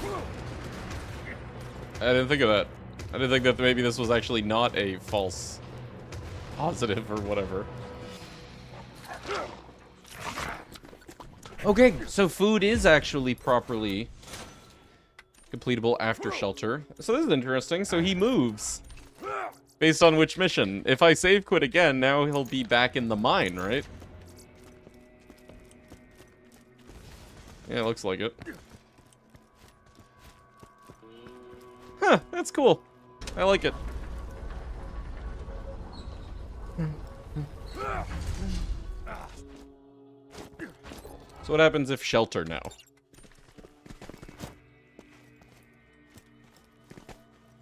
him. I didn't think of that. I didn't think that maybe this was actually not a false positive or whatever. Okay, so food is actually properly completable after shelter. So this is interesting. So he moves based on which mission. If I save quit again, now he'll be back in the mine, right? Yeah, looks like it. Huh, that's cool. I like it. So what happens if shelter now?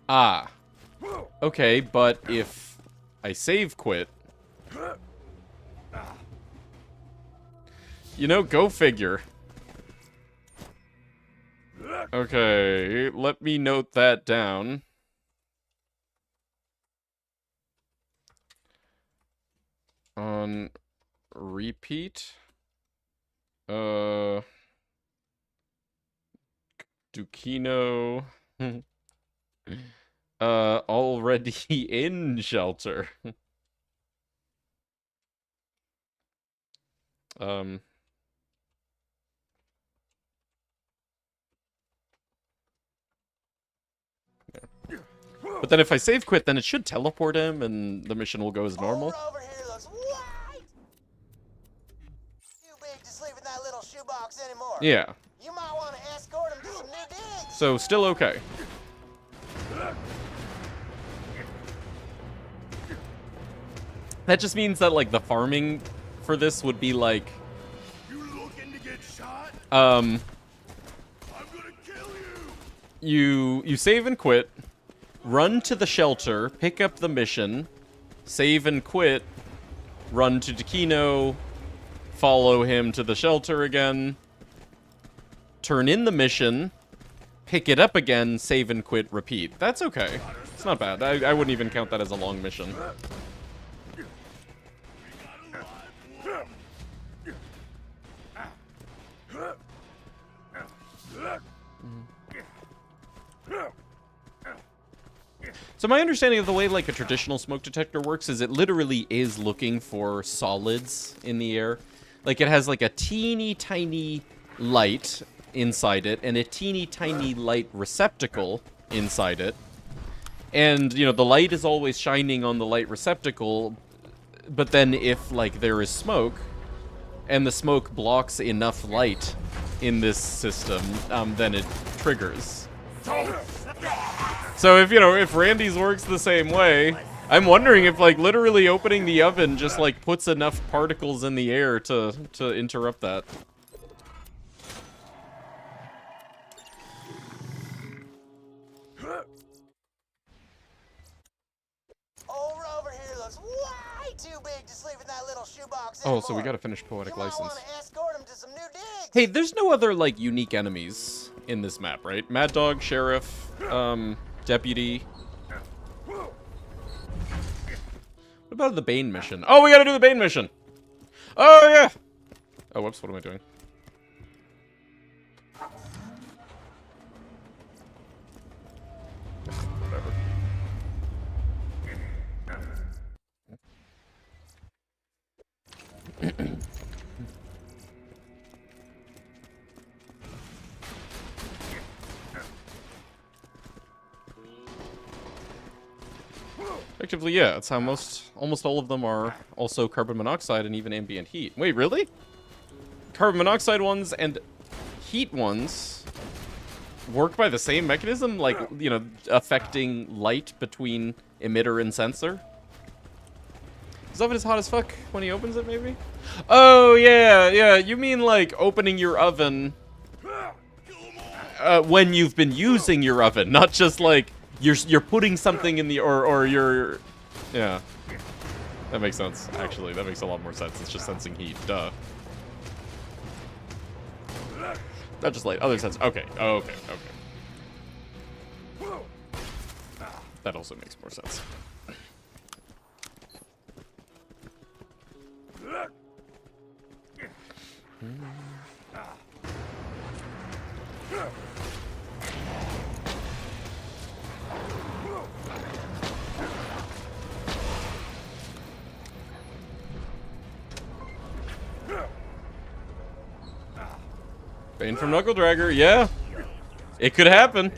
Ah. Okay, but if I save quit... You know, go figure. Okay, let me note that down. On repeat. Dukino. Already in shelter. Um. But then if I save quit, then it should teleport him, and the mission will go as normal. Over here looks white. Too big to sleep in that little shoebox anymore. Yeah. You might want to escort him to some new digs. So still okay. That just means that like the farming for this would be like You looking to get shot? um I'm gonna kill you. you save and quit, run to the shelter, pick up the mission, save and quit, run to Takino, follow him to the shelter again, turn in the mission, pick it up again, save and quit, repeat. That's okay. It's not bad. I wouldn't even count that as a long mission. So my understanding of the way like a traditional smoke detector works is it literally is looking for solids in the air. Like it has like a teeny tiny light inside it and a teeny tiny light receptacle inside it. And, you know, the light is always shining on the light receptacle, but then if like there is smoke and the smoke blocks enough light in this system, then it triggers. So if, you know, if Randy's works the same way, I'm wondering if, like, literally opening the oven just, like, puts enough particles in the air to interrupt that. Over here looks way too big to sleep in that little shoebox Oh, anymore. so we gotta finish Poetic You might License. want to escort him to some new digs. Hey, there's no other, like, unique enemies in this map, right? Mad Dog, Sheriff, Deputy. What about the Bane mission? Oh, we gotta do the Bane mission! Oh, yeah! Oh, whoops, what am I doing? Whatever. Effectively, yeah, that's how almost all of them are also carbon monoxide and even ambient heat. Wait, really? Carbon monoxide ones and heat ones work by the same mechanism? Like, you know, affecting light between emitter and sensor? His oven is hot as fuck when he opens it, maybe? Oh, yeah, you mean like opening your oven when you've been using your oven, not just like you're putting something in the or you're, yeah. That makes sense, actually. That makes a lot more sense. It's just sensing heat, duh. Not just light, other sense. Okay, okay. That also makes more sense. Bane from Knuckle Dragger, yeah. It could happen.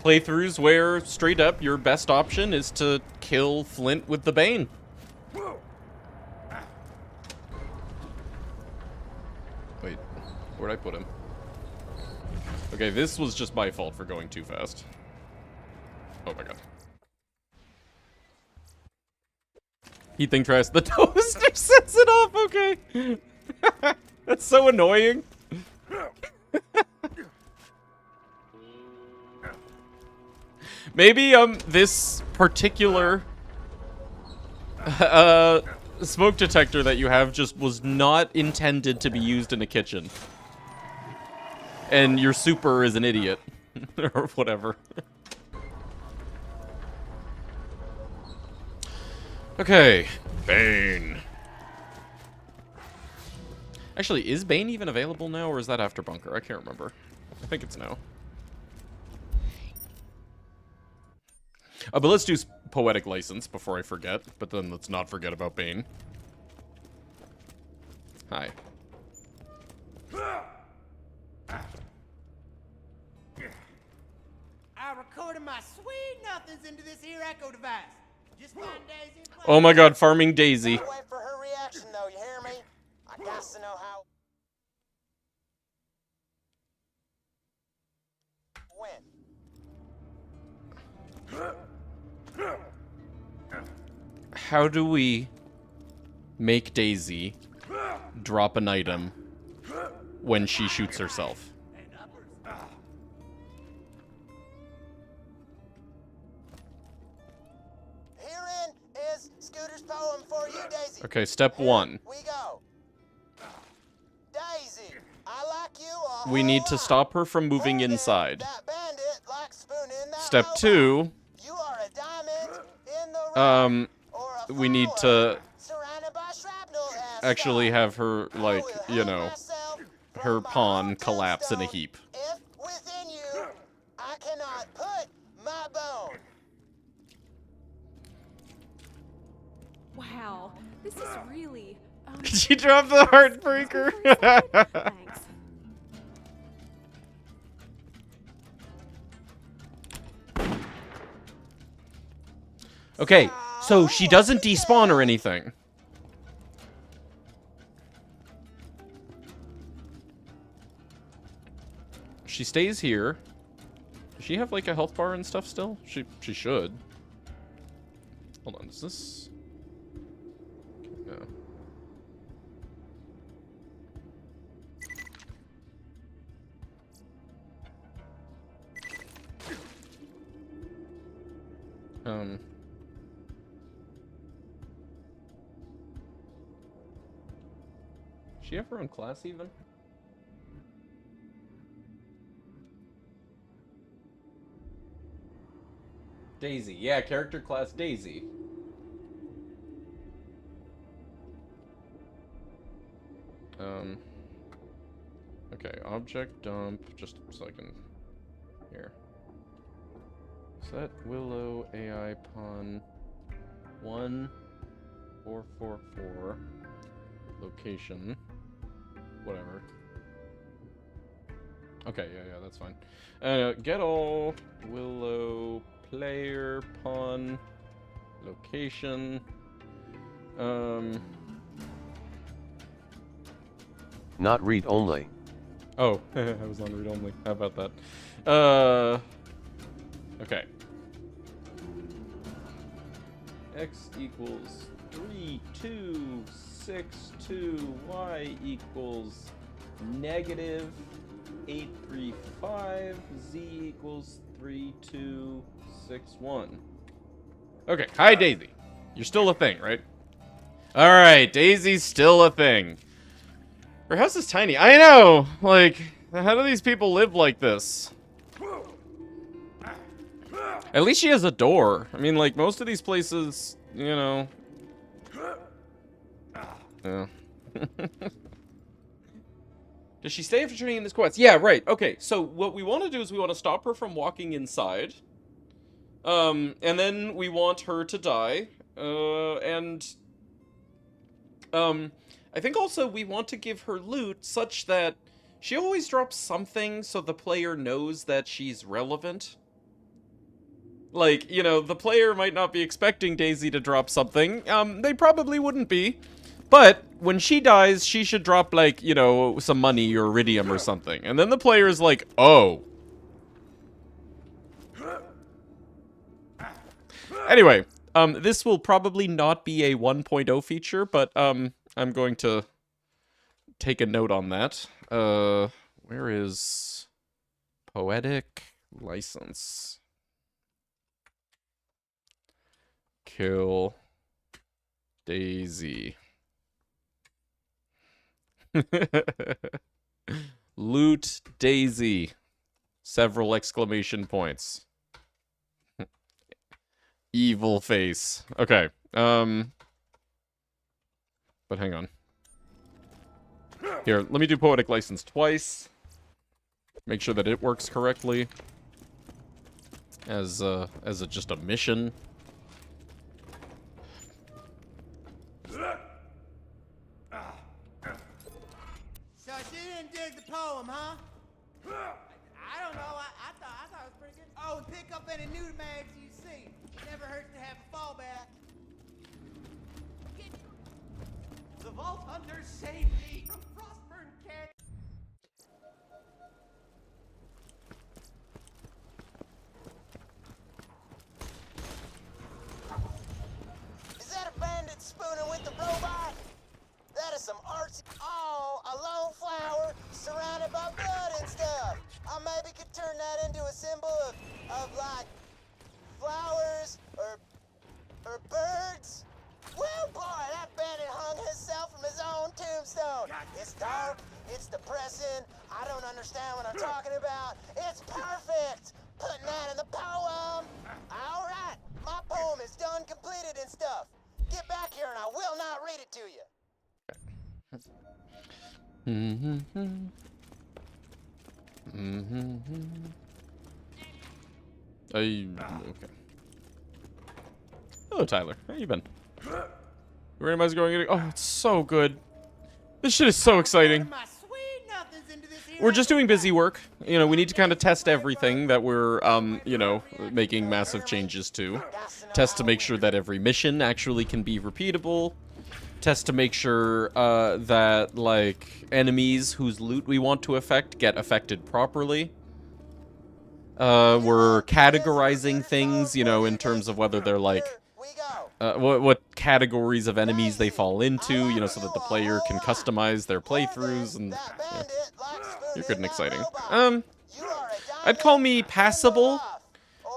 Playthroughs where, straight up, your best option is to kill Flint with the Bane. Wait, where'd I put him? Okay, this was just my fault for going too fast. Oh my god. Heat thing tries the toaster sets it off, okay. That's so annoying. Maybe this particular smoke detector that you have just was not intended to be used in a kitchen. And your super is an idiot. Or whatever. Okay. Bane. Actually, is Bane even available now, or is that after Bunker? I can't remember. I think it's now. But let's do poetic license before I forget. But then let's not forget about Bane. Hi. I recorded my sweet nothings into this here echo device. Just find Daisy and play. Oh my god, farming Daisy. Gotta wait for her reaction, though, you hear me? I got to know how... When? How do we make Daisy drop an item when she shoots herself? Herein is Scooter's poem for you, Daisy. Okay, step 1. We go. Daisy, I like you a We need whole to lot. stop her from moving More than inside. that bandit likes spooning that Step robot. 2, You are a diamond in the rough, or a we need flower to surrounded by shrapnel and actually stuff. have her, I like, will you hang know, myself from her my pawn own collapse in a tombstone heap. If within you I cannot put my bone. Wow, this is really. She dropped the heartbreaker. Thanks. Okay, so she doesn't despawn or anything. She stays here. Does she have like a health bar and stuff still? She should. Hold on, is this? No. Does she have her own class even? Daisy. Yeah, character class Daisy. Okay, object dump, just so I can... Here. Set Willow AI pawn 1444. Location. Whatever. Okay, yeah, that's fine. Get all Willow player pawn location. Not read only. Oh, I was on read only. How about that? Okay. X equals 3262. Y equals negative 835. Z equals 3261. Okay. Hi, Daisy. You're still a thing, right? All right. Daisy's still a thing. Her house is tiny. I know! Like, how do these people live like this? At least she has a door. I mean, like, most of these places, you know... Yeah. Does she stay after turning in this quest? Yeah, right. Okay, so what we want to do is we want to stop her from walking inside. And then we want her to die. I think also we want to give her loot such that she always drops something so the player knows that she's relevant. Like, you know, the player might not be expecting Daisy to drop something. They probably wouldn't be. But when she dies, she should drop, like, you know, some money or iridium or something. And then the player's like, oh. Anyway, this will probably not be a 1.0 feature, but, I'm going to take a note on that. Where is poetic license? Kill Daisy. Loot Daisy. Several exclamation points. Evil face. Okay. But hang on. Here, let me do poetic license twice. Make sure that it works correctly. as just a mission. So you didn't dig the poem, huh? I don't know. I thought it was pretty good. Oh, and pick up any new mags you see. Never hurts to have a fallback. The Vault Hunters saved me from Frostburn Cat. Is that a bandit spooning with the robot? That is some artsy. Oh, a lone flower surrounded by blood and stuff. I maybe could turn that into a symbol of like flowers or birds. Well, boy, that bandit hung himself from his own tombstone. It's dark, it's depressing. I don't understand what I'm talking about. It's perfect. Putting that in the poem. All right, my poem is done, completed and stuff. Get back here and I will not read it to you. Okay. Hello, Tyler. How you been? Randomizer going. Oh, it's so good. This shit is so exciting. My sweet nothings into this here. We're just doing busy work. You know, we need to kind of test everything that we're, you know, making massive changes to. Test to make sure that every mission actually can be repeatable. Test to make sure that, like, enemies whose loot we want to affect get affected properly. We're categorizing things, you know, in terms of whether they're, like, what categories of enemies they fall into, you know, so that the player can customize their playthroughs, and yeah. You're good and exciting. I'd call me passable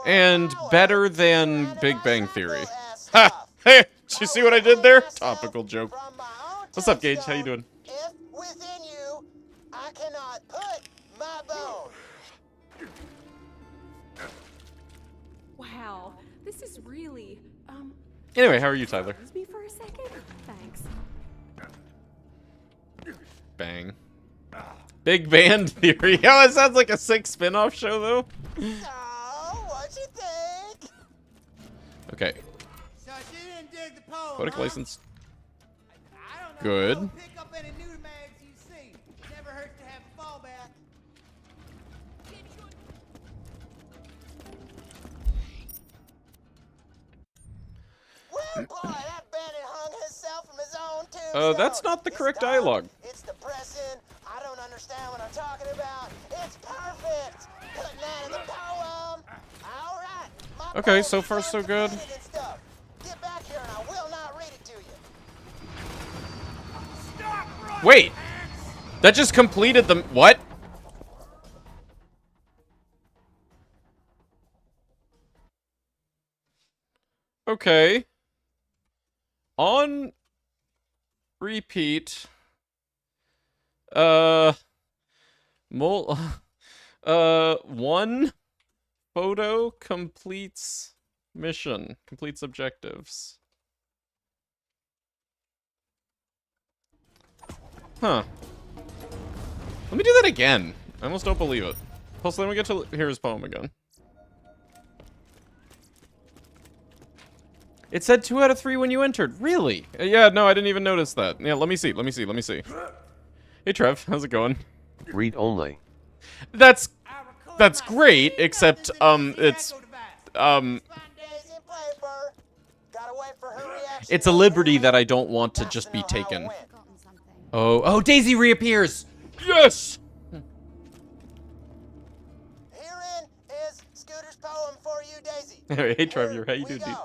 and better than Big Bang Theory. Ha! Hey, did you see what I did there? Topical joke. What's up, Gage? How you doing? If within you, I cannot put my bone. Wow, this is really, Anyway, how are you, Tyler? excuse me for a second? Thanks. Bang. Big Band Theory. Oh, it sounds like a sick spin-off show, though. So, what you think? Okay. So you didn't dig the poem, Poetic huh? license. I don't know. Good. Go pick up any new mags you see. Never hurts to have a fallback. Well, boy, that bandit hung himself from his own tombstone. That's not the It's correct dark, dialogue. It's depressing. I don't understand what I'm talking about. It's perfect. Putting that in the poem. All right. My Okay, poem so is far so good. uncompleted and stuff. Get back here and I will not read it to you. Stop running! Wait! That just completed the... What? Okay. On repeat. One photo completes mission. Completes objectives. Huh. Let me do that again. I almost don't believe it. Plus, then we get to hear his poem again. It said 2 out of 3 when you entered. Really? Yeah, no, I didn't even notice that. Yeah, let me see. Hey, Trev, how's it going? Read only. That's great, except, it's a liberty that I don't want to just be taken. Oh, Daisy reappears! Yes! Herein is Scooter's poem for you, Daisy. Hey, Trevor, how you doing, dude?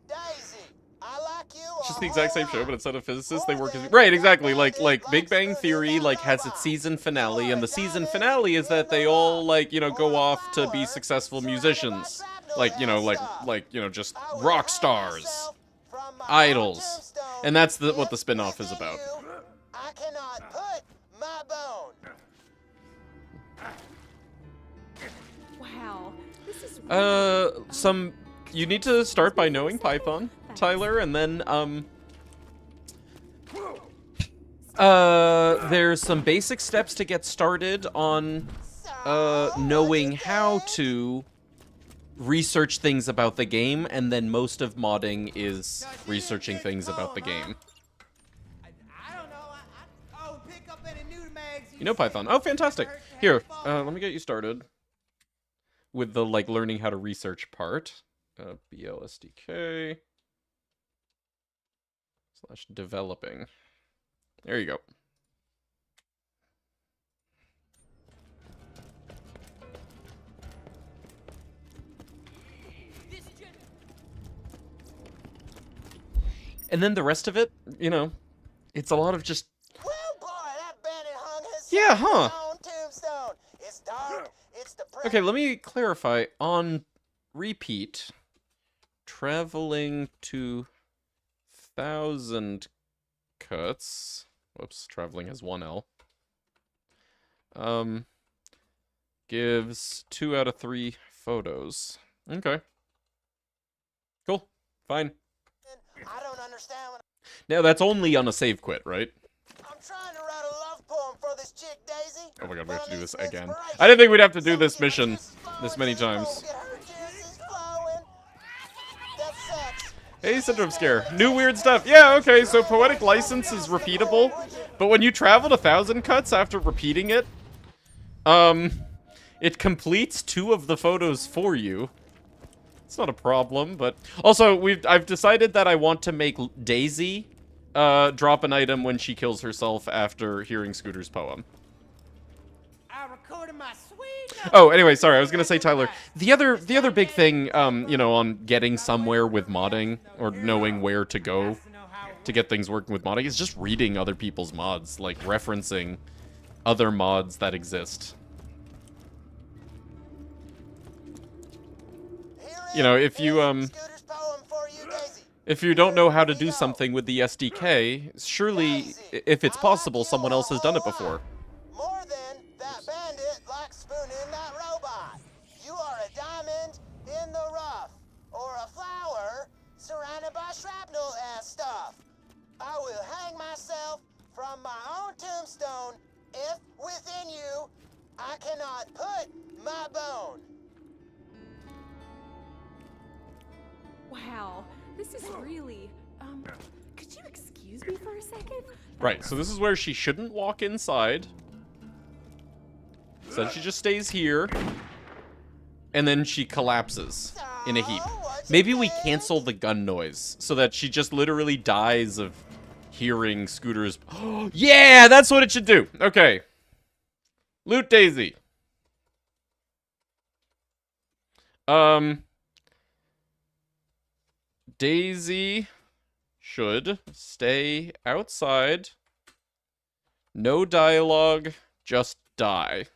Daisy, I like you. It's just the exact same show, but instead of physicists, they work as... Right, exactly. Like Big Bang Theory, like, has its season finale, and the season finale is that they all, like, you know, go off to be successful musicians. Like, you know, just rock stars. Idols. And that's what the spin-off is about. I cannot put my bone. Wow, this is really, You need to start by knowing Python, Tyler, and then, there's some basic steps to get started on knowing how to research things about the game, and then most of modding is researching things about the game. I don't know. Oh, pick up any new mags. You know Python. Oh, fantastic. Here, let me get you started with the, like, learning how to research part. BLSDK / developing. There you go. And then the rest of it, you know, it's a lot of just... Well, boy, that bandit hung his Yeah, huh. own tombstone. It's dark. It's the Okay, let me clarify. On repeat, traveling to 1,000 cuts. Whoops, traveling has 1 L. Gives 2 out of 3 photos. Okay. Cool. Fine. I don't understand what Now, that's only on a save quit, right? I'm trying to write a love poem for this chick, Daisy. Oh my god, we but have to I do need this some again. inspiration. I didn't think we'd have to do So this get her mission juices this flowing, many then go times. get her juices flowing. That sucks. Hey, Syndrome Scare. New weird stuff. Yeah, okay, so Poetic License is repeatable, but when you travel 1,000 cuts after repeating it, it completes 2 of the photos for you. It's not a problem, but... Also, I've decided that I want to make Daisy drop an item when she kills herself after hearing Scooter's poem. I recorded my sweet. Oh, anyway, sorry, I was gonna say, Tyler, the other big thing, you know, on getting somewhere with modding, or knowing where to go to get things working with modding, is just reading other people's mods, like, referencing other mods that exist. You know, if you don't know how to do something with the SDK, surely, if it's possible, someone else has done it before. More than that bandit like spooning that robot. You are a diamond in the rough, or a flower surrounded by shrapnel and stuff. I will hang myself from my own tombstone if within you I cannot put my bone. Wow, this is really, could you excuse me for a second? Right, so this is where she shouldn't walk inside. So she just stays here. And then she collapses in a heap. Maybe we cancel the gun noise so that she just literally dies of hearing Scooter's... Yeah, that's what it should do. Okay. Loot Daisy. Daisy should stay outside. No dialogue, just die.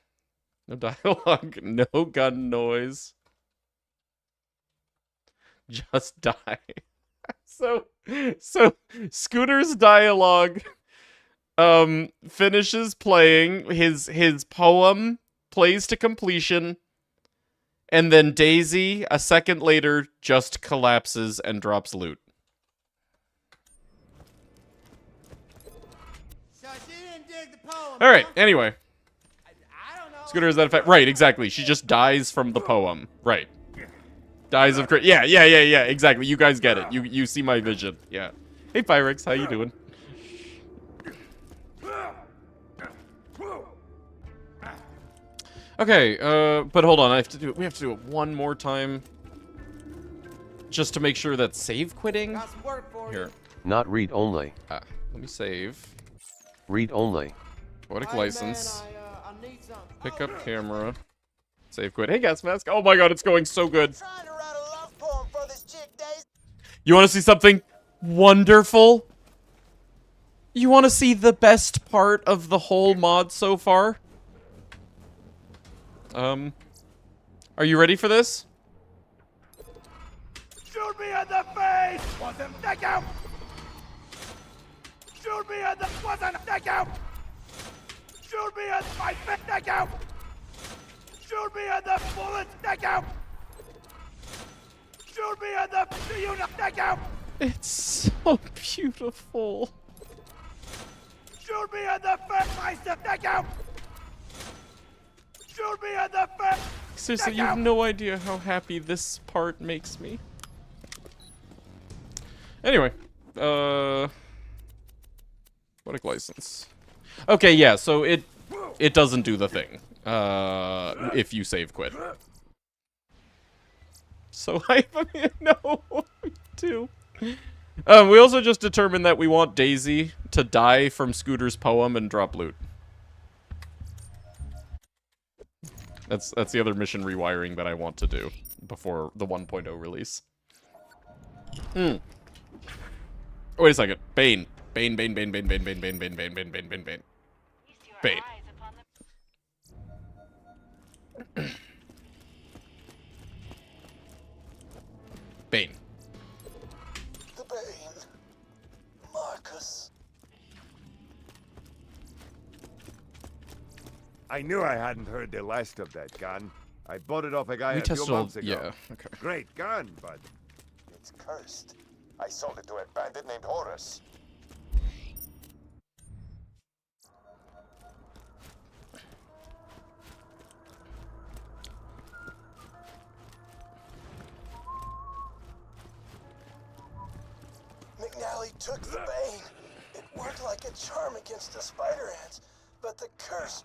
No dialogue, no gun noise. Just die. So Scooter's dialogue finishes playing, his poem plays to completion, and then Daisy, a second later, just collapses and drops loot. So she didn't dig the poem. All right, anyway. I don't know. Scooter has that effect. Right, exactly. She just dies from the poem. Right. Dies of... Yeah, exactly. You guys get it. You see my vision. Yeah. Hey, Pyrex, how you doing? Okay, but hold on. We have to do it one more time. Just to make sure that save quitting... Got some work for you. Here. Not read only. Let me save. Read only. Poetic Hey, license. man, I need something. Pick up camera. Save quit. Hey, Gas Mask. Oh my god, it's going so good. Trying to write a love poem for this chick, Daisy. You want to see something wonderful? You want to see the best part of the whole mod so far? Are you ready for this? Shoot me in the face! Wasn't take out! Shoot me in the wasn't take out! Shoot me in my face! Take out! Shoot me in the bullets! Take out! Shoot me in the do you not take out! It's so beautiful. Shoot me in the face! Myself! Take out! Shoot Shoot me in the face! Seriously, you have no idea how happy this part makes me. Anyway, Poetic license. Okay, yeah, so it doesn't do the thing. If you save quit. So I no, too. We also just determined that we want Daisy to die from Scooter's poem and drop loot. That's the other mission rewiring that I want to do before the 1.0 release. Wait a second. Bane. Bane. Bane. Bane. The Bane. Marcus. I knew I hadn't heard the last of that gun. I bought it off a guy We a few tested all, months ago. yeah, okay. Great gun, bud. It's cursed. I sold it to a bandit named Horus. McNally took the Bane. It worked like a charm against the spider ants, but the curse...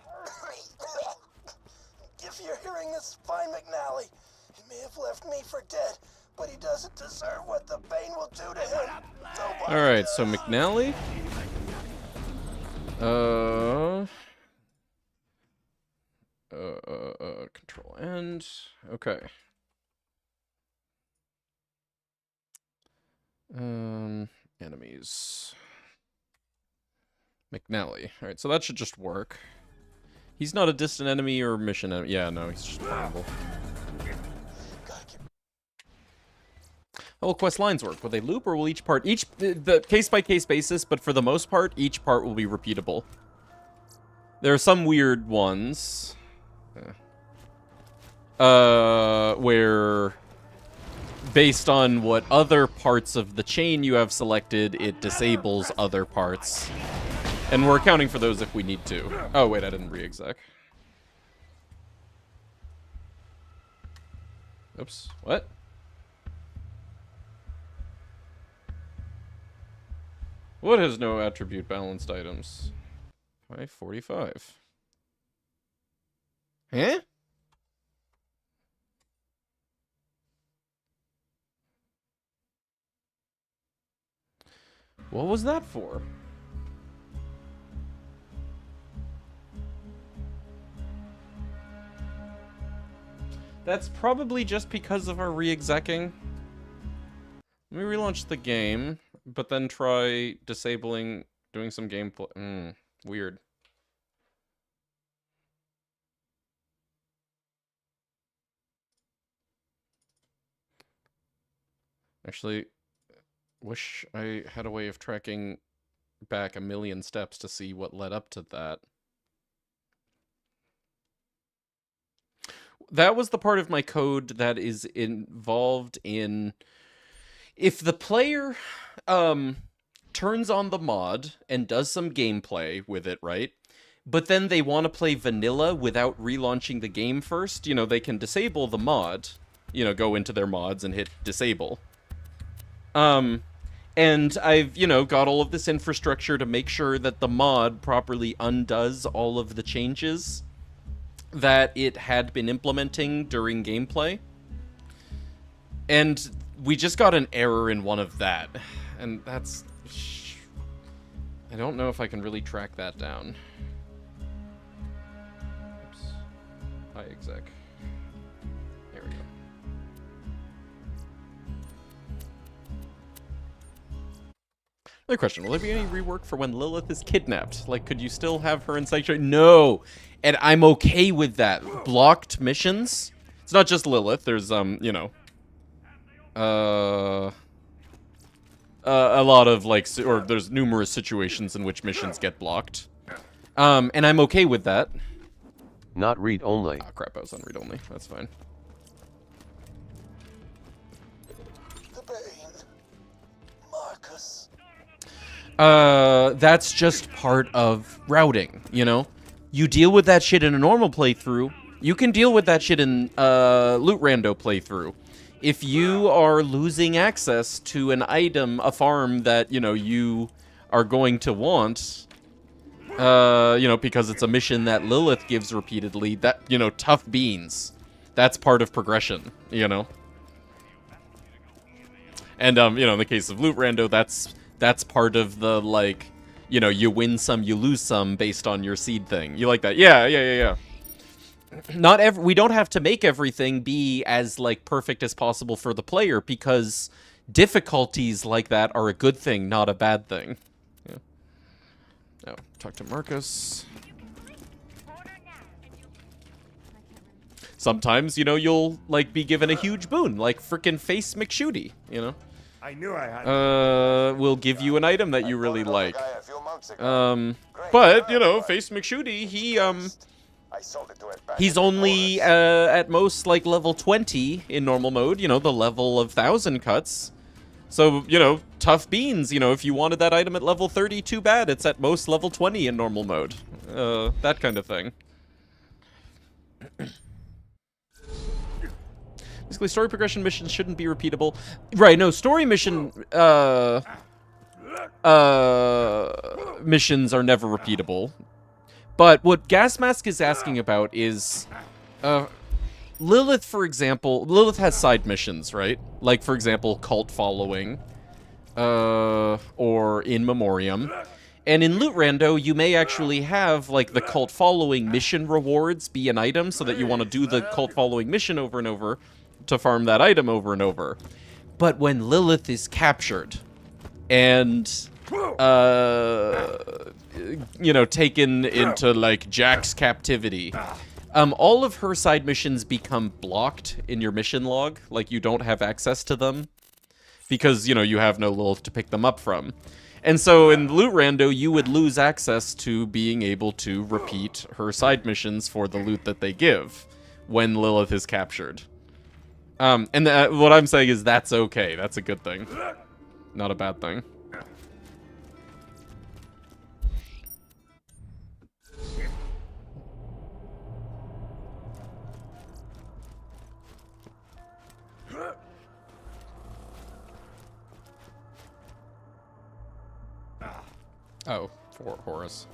If you're hearing this, find McNally. He may have left me for dead, but he doesn't deserve what the Bane will do to him. Alright, so McNally. Control end. Okay. Enemies. McNally. Alright, so that should just work. He's not a distant enemy or mission enemy. Yeah, no, he's just findable. How will quest lines work? Will they loop or will each part... the case-by-case basis, but for the most part, each part will be repeatable. There are some weird ones. Where... based on what other parts of the chain you have selected, it disables other parts. And we're accounting for those if we need to. Oh, wait, I didn't re-exec. Oops. What? What has no attribute balanced items? 545. Huh? What was that for? That's probably just because of our re-execing. Let me relaunch the game, but then try disabling, doing some gameplay. Weird. Actually, wish I had a way of tracking back 1,000,000 steps to see what led up to that. That was the part of my code that is involved in... If the player turns on the mod and does some gameplay with it, right? But then they want to play vanilla without relaunching the game first, you know, they can disable the mod. You know, go into their mods and hit disable. And I've, you know, got all of this infrastructure to make sure that the mod properly undoes all of the changes that it had been implementing during gameplay. And we just got an error in one of that. And that's... I don't know if I can really track that down. Oops. Hi, exec. There we go. Another question, will there be any rework for when Lilith is kidnapped? Like, could you still have her in Sanctuary? No! And I'm okay with that. Blocked missions? It's not just Lilith, there's, you know... a lot of, like, or there's numerous situations in which missions get blocked. And I'm okay with that. Not read only. Ah, crap, I was on read only. That's fine. The Bane. Marcus. That's just part of routing, you know? You deal with that shit in a normal playthrough, You can deal with that shit in loot rando playthrough. If you are losing access to an item, a farm that, you know, you are going to want, you know, because it's a mission that Lilith gives repeatedly, that, you know, tough beans. That's part of progression, you know? And, you know, in the case of loot rando, that's part of the, like, you know, you win some, you lose some based on your seed thing. You like that? Yeah. We don't have to make everything be as, like, perfect as possible for the player, because difficulties like that are a good thing, not a bad thing. Yeah. Oh, talk to Marcus. Sometimes, you know, you'll, like, be given a huge boon, like frickin' Face McShooty, you know? I knew I had. Will give you an item that you really like. But, you know, Face McShooty, he's only, at most, like, level 20 in normal mode, you know, the level of 1,000 cuts. So, you know, tough beans, you know, if you wanted that item at level 30, too bad, it's at most level 20 in normal mode. That kind of thing. Basically, story progression missions shouldn't be repeatable. Right, no, story mission, missions are never repeatable. But what Gas Mask is asking about is, Lilith, for example, Lilith has side missions, right? Like, for example, Cult Following, or In Memoriam. And in Loot Rando, you may actually have, like, the Cult Following mission rewards be an item, so that you want to do the Cult Following mission over and over to farm that item over and over. But when Lilith is captured and, you know, taken into, like, Jack's captivity, all of her side missions become blocked in your mission log. Like, you don't have access to them because, you know, you have no Lilith to pick them up from. And so in Loot Rando, you would lose access to being able to repeat her side missions for the loot that they give when Lilith is captured. And what I'm saying is that's okay. That's a good thing. Not a bad thing. Oh, for Horus.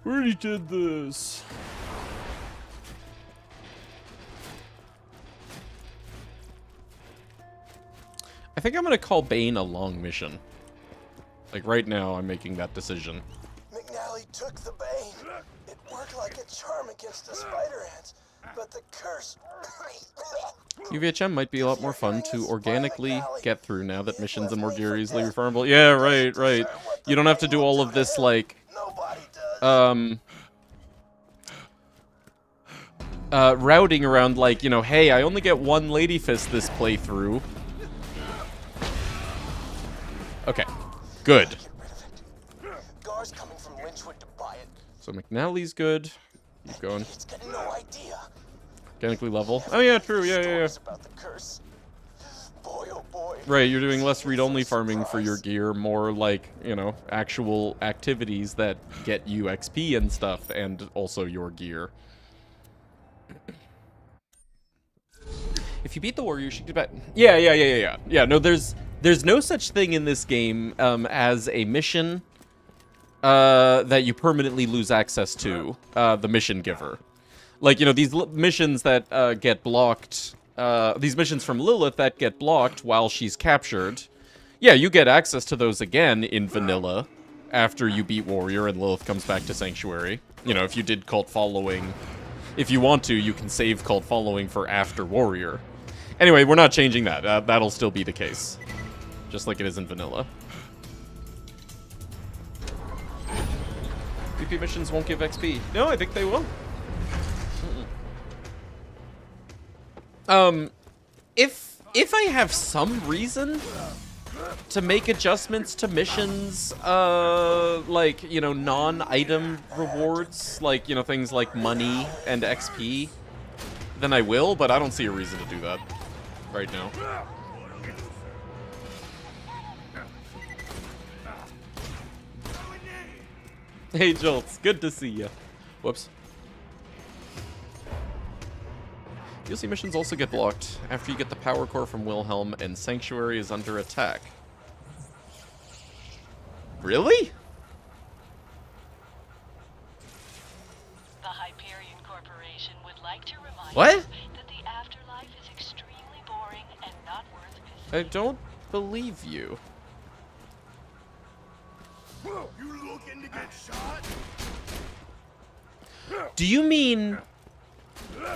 We already did this. I think I'm gonna call Bane a long mission. Like, right now, I'm making that decision. McNally took the Bane. It worked like a charm against the spider ants, but the curse... UVHM might be a lot more fun to organically get through now that missions and more gear are easily reformable. Yeah, right. You don't have to do all of this, like, routing around, like, you know, hey, I only get one Lady Fist this playthrough. Okay, good. So McNally's good. Keep going. Organically level. Oh yeah, true. Yeah. Right, you're doing less read-only farming for your gear, more like, you know, actual activities that get you XP and stuff, and also your gear. If you beat the warrior, you should get back. Yeah. No, there's no such thing in this game as a mission that you permanently lose access to, the mission giver. Like, you know, these missions that get blocked, these missions from Lilith that get blocked while she's captured, yeah, you get access to those again in vanilla after you beat Warrior and Lilith comes back to Sanctuary. You know, if you did Cult Following, if you want to, you can save Cult Following for after Warrior. Anyway, we're not changing that. That'll still be the case. Just like it is in vanilla. PP missions won't give XP. No, I think they will. If I have some reason to make adjustments to missions, like, you know, non-item rewards, like, you know, things like money and XP, then I will, but I don't see a reason to do that right now. Hey, Jolts, good to see you. Whoops. DLC missions also get blocked after you get the power core from Wilhelm and Sanctuary is under attack. Really? The Hyperion Corporation would like to remind What? you that the afterlife is extremely boring and not worth visiting. I don't believe you. You looking to get shot? Do you mean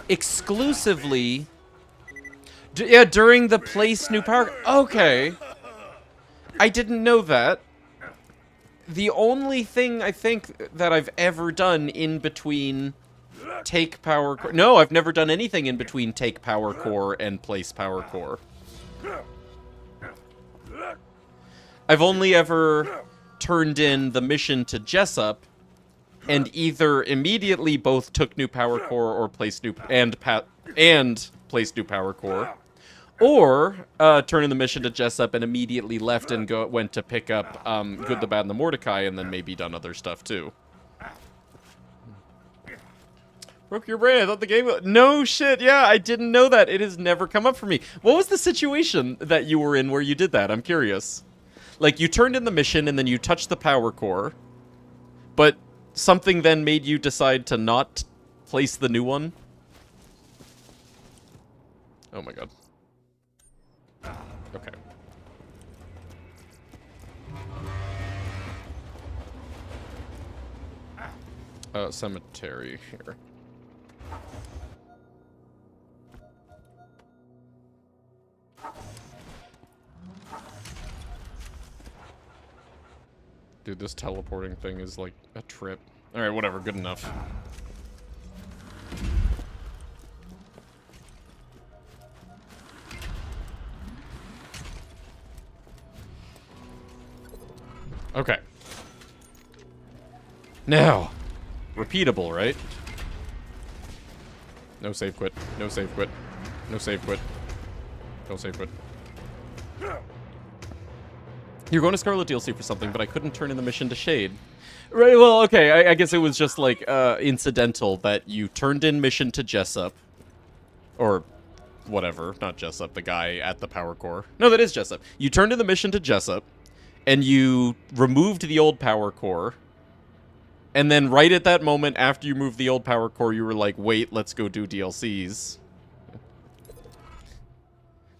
exclusively? Yeah, during the place new power. Okay. I didn't know that. The only thing I think that I've ever done in between take power core. No, I've never done anything in between take power core and place power core. I've only ever turned in the mission to Jessup and either immediately both took new power core or placed new placed new power core, or turn in the mission to Jessup and immediately left and went to pick up Good, the Bad, and the Mordecai, and then maybe done other stuff too. Broke your brain. I thought the game. No shit. Yeah, I didn't know that. It has never come up for me. What was the situation that you were in where you did that? I'm curious. Like, you turned in the mission and then you touched the power core, but something then made you decide to not place the new one? Oh my god. Okay. Cemetery here. Dude, this teleporting thing is like a trip. Alright, whatever, good enough. Okay. Now, repeatable, right? No save quit. No save quit. No save quit. No save quit. You're going to Scarlet DLC for something, but I couldn't turn in the mission to Shade. Right, well, okay, I guess it was just, like, incidental that you turned in mission to Jessup. Or whatever, not Jessup, the guy at the power core. No, that is Jessup. You turned in the mission to Jessup, and you removed the old power core. And then right at that moment, after you moved the old power core, you were like, wait, let's go do DLCs.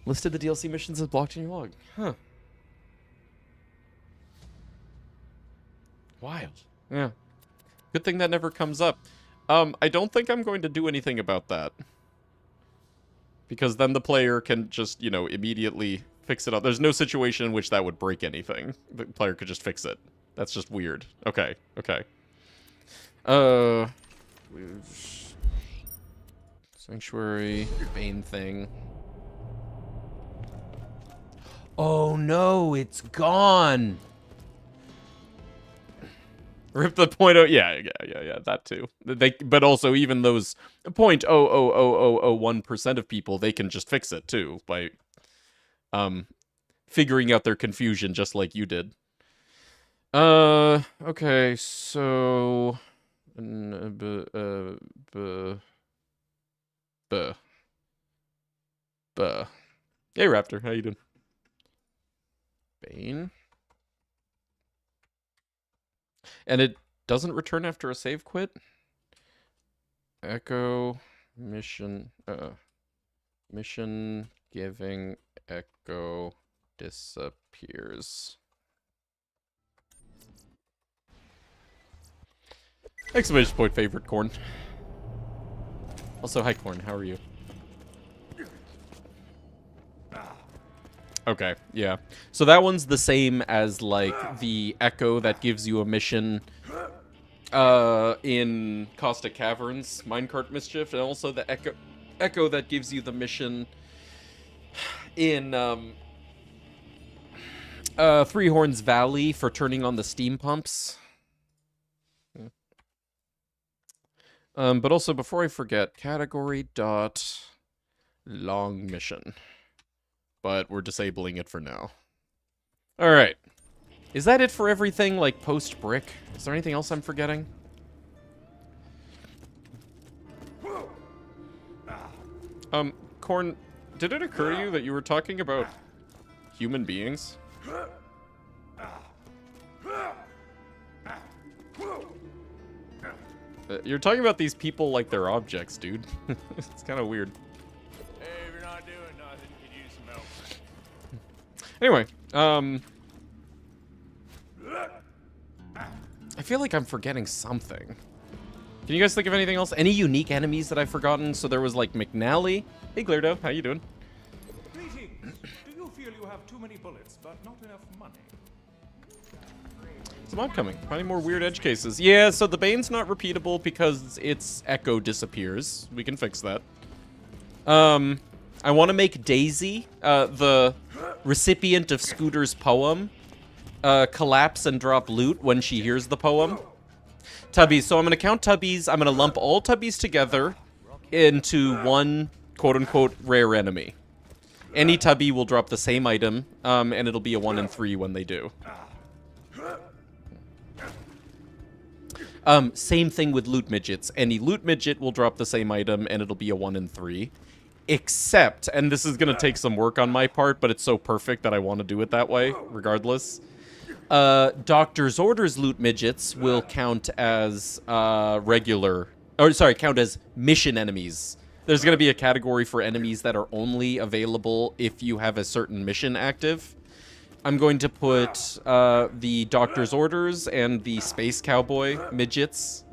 Listed the DLC missions as blocked in your log. Huh. Wild. Yeah. Good thing that never comes up. I don't think I'm going to do anything about that. Because then the player can just, you know, immediately fix it up. There's no situation in which that would break anything. The player could just fix it. That's just weird. Okay, okay. Sanctuary, main thing. Oh no, it's gone! Rip the .0, yeah, that too. But also even those 0.00001% of people, they can just fix it too by figuring out their confusion just like you did. Okay, so Hey Raptor, how you doing? Bane. And it doesn't return after a save quit? Echo mission mission giving echo disappears. Exclamation point favorite Corn. Also, hi Corn, how are you? Okay, yeah. So that one's the same as, like, the echo that gives you a mission in Caustic Caverns, Minecart Mischief, and also the echo that gives you the mission in Three Horns Valley for turning on the steam pumps. But also, before I forget, category dot long mission. But we're disabling it for now. Alright. Is that it for everything, like, post-brick? Is there anything else I'm forgetting? Corn, did it occur to you that you were talking about human beings? You're talking about these people like they're objects, dude. It's kind of weird. Hey, if you're not doing nothing, could use some help. Anyway, I feel like I'm forgetting something. Can you guys think of anything else? Any unique enemies that I've forgotten? So there was like McNally. Hey, Glirdo, how you doing? Greetings. Do you feel you have too many bullets, but not enough money? Some upcoming. Finding more weird edge cases. Yeah, so the Bane's not repeatable because its echo disappears. We can fix that. I want to make Daisy, the recipient of Scooter's poem, collapse and drop loot when she hears the poem. Tubbies. So I'm going to count Tubbies. I'm going to lump all Tubbies together into one quote-unquote rare enemy. Any Tubby will drop the same item, and it'll be a 1 in 3 when they do. Same thing with loot midgets. Any loot midget will drop the same item, and it'll be a 1 in 3. Except, and this is going to take some work on my part, but it's so perfect that I want to do it that way, regardless. Doctor's Orders loot midgets will count as count as mission enemies. There's going to be a category for enemies that are only available if you have a certain mission active. I'm going to put the Doctor's Orders and the Space Cowboy midgets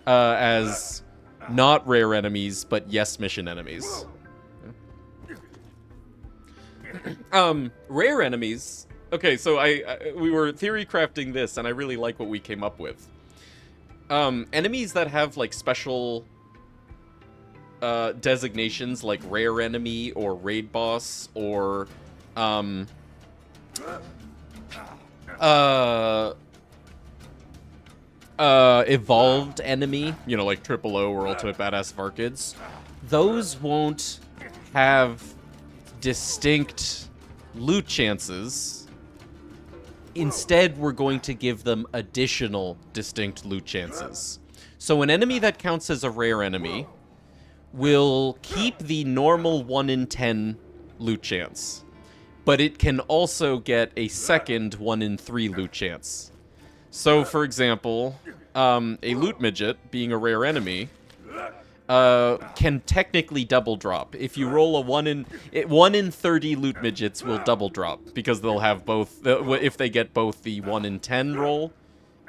as not rare enemies, but yes mission enemies. Rare enemies. Okay, so we were theory crafting this, and I really like what we came up with. Enemies that have like special designations, like rare enemy or raid boss or evolved enemy, you know, like Triple O or Ultimate Badass Varkids. Those won't have distinct loot chances. Instead, we're going to give them additional distinct loot chances. So an enemy that counts as a rare enemy will keep the normal 1 in 10 loot chance, but it can also get a second 1 in 3 loot chance. So, for example, a loot midget, being a rare enemy, can technically double drop. If you roll a 1 in 30 loot midgets will double drop because they'll have both, if they get both the 1 in 10 roll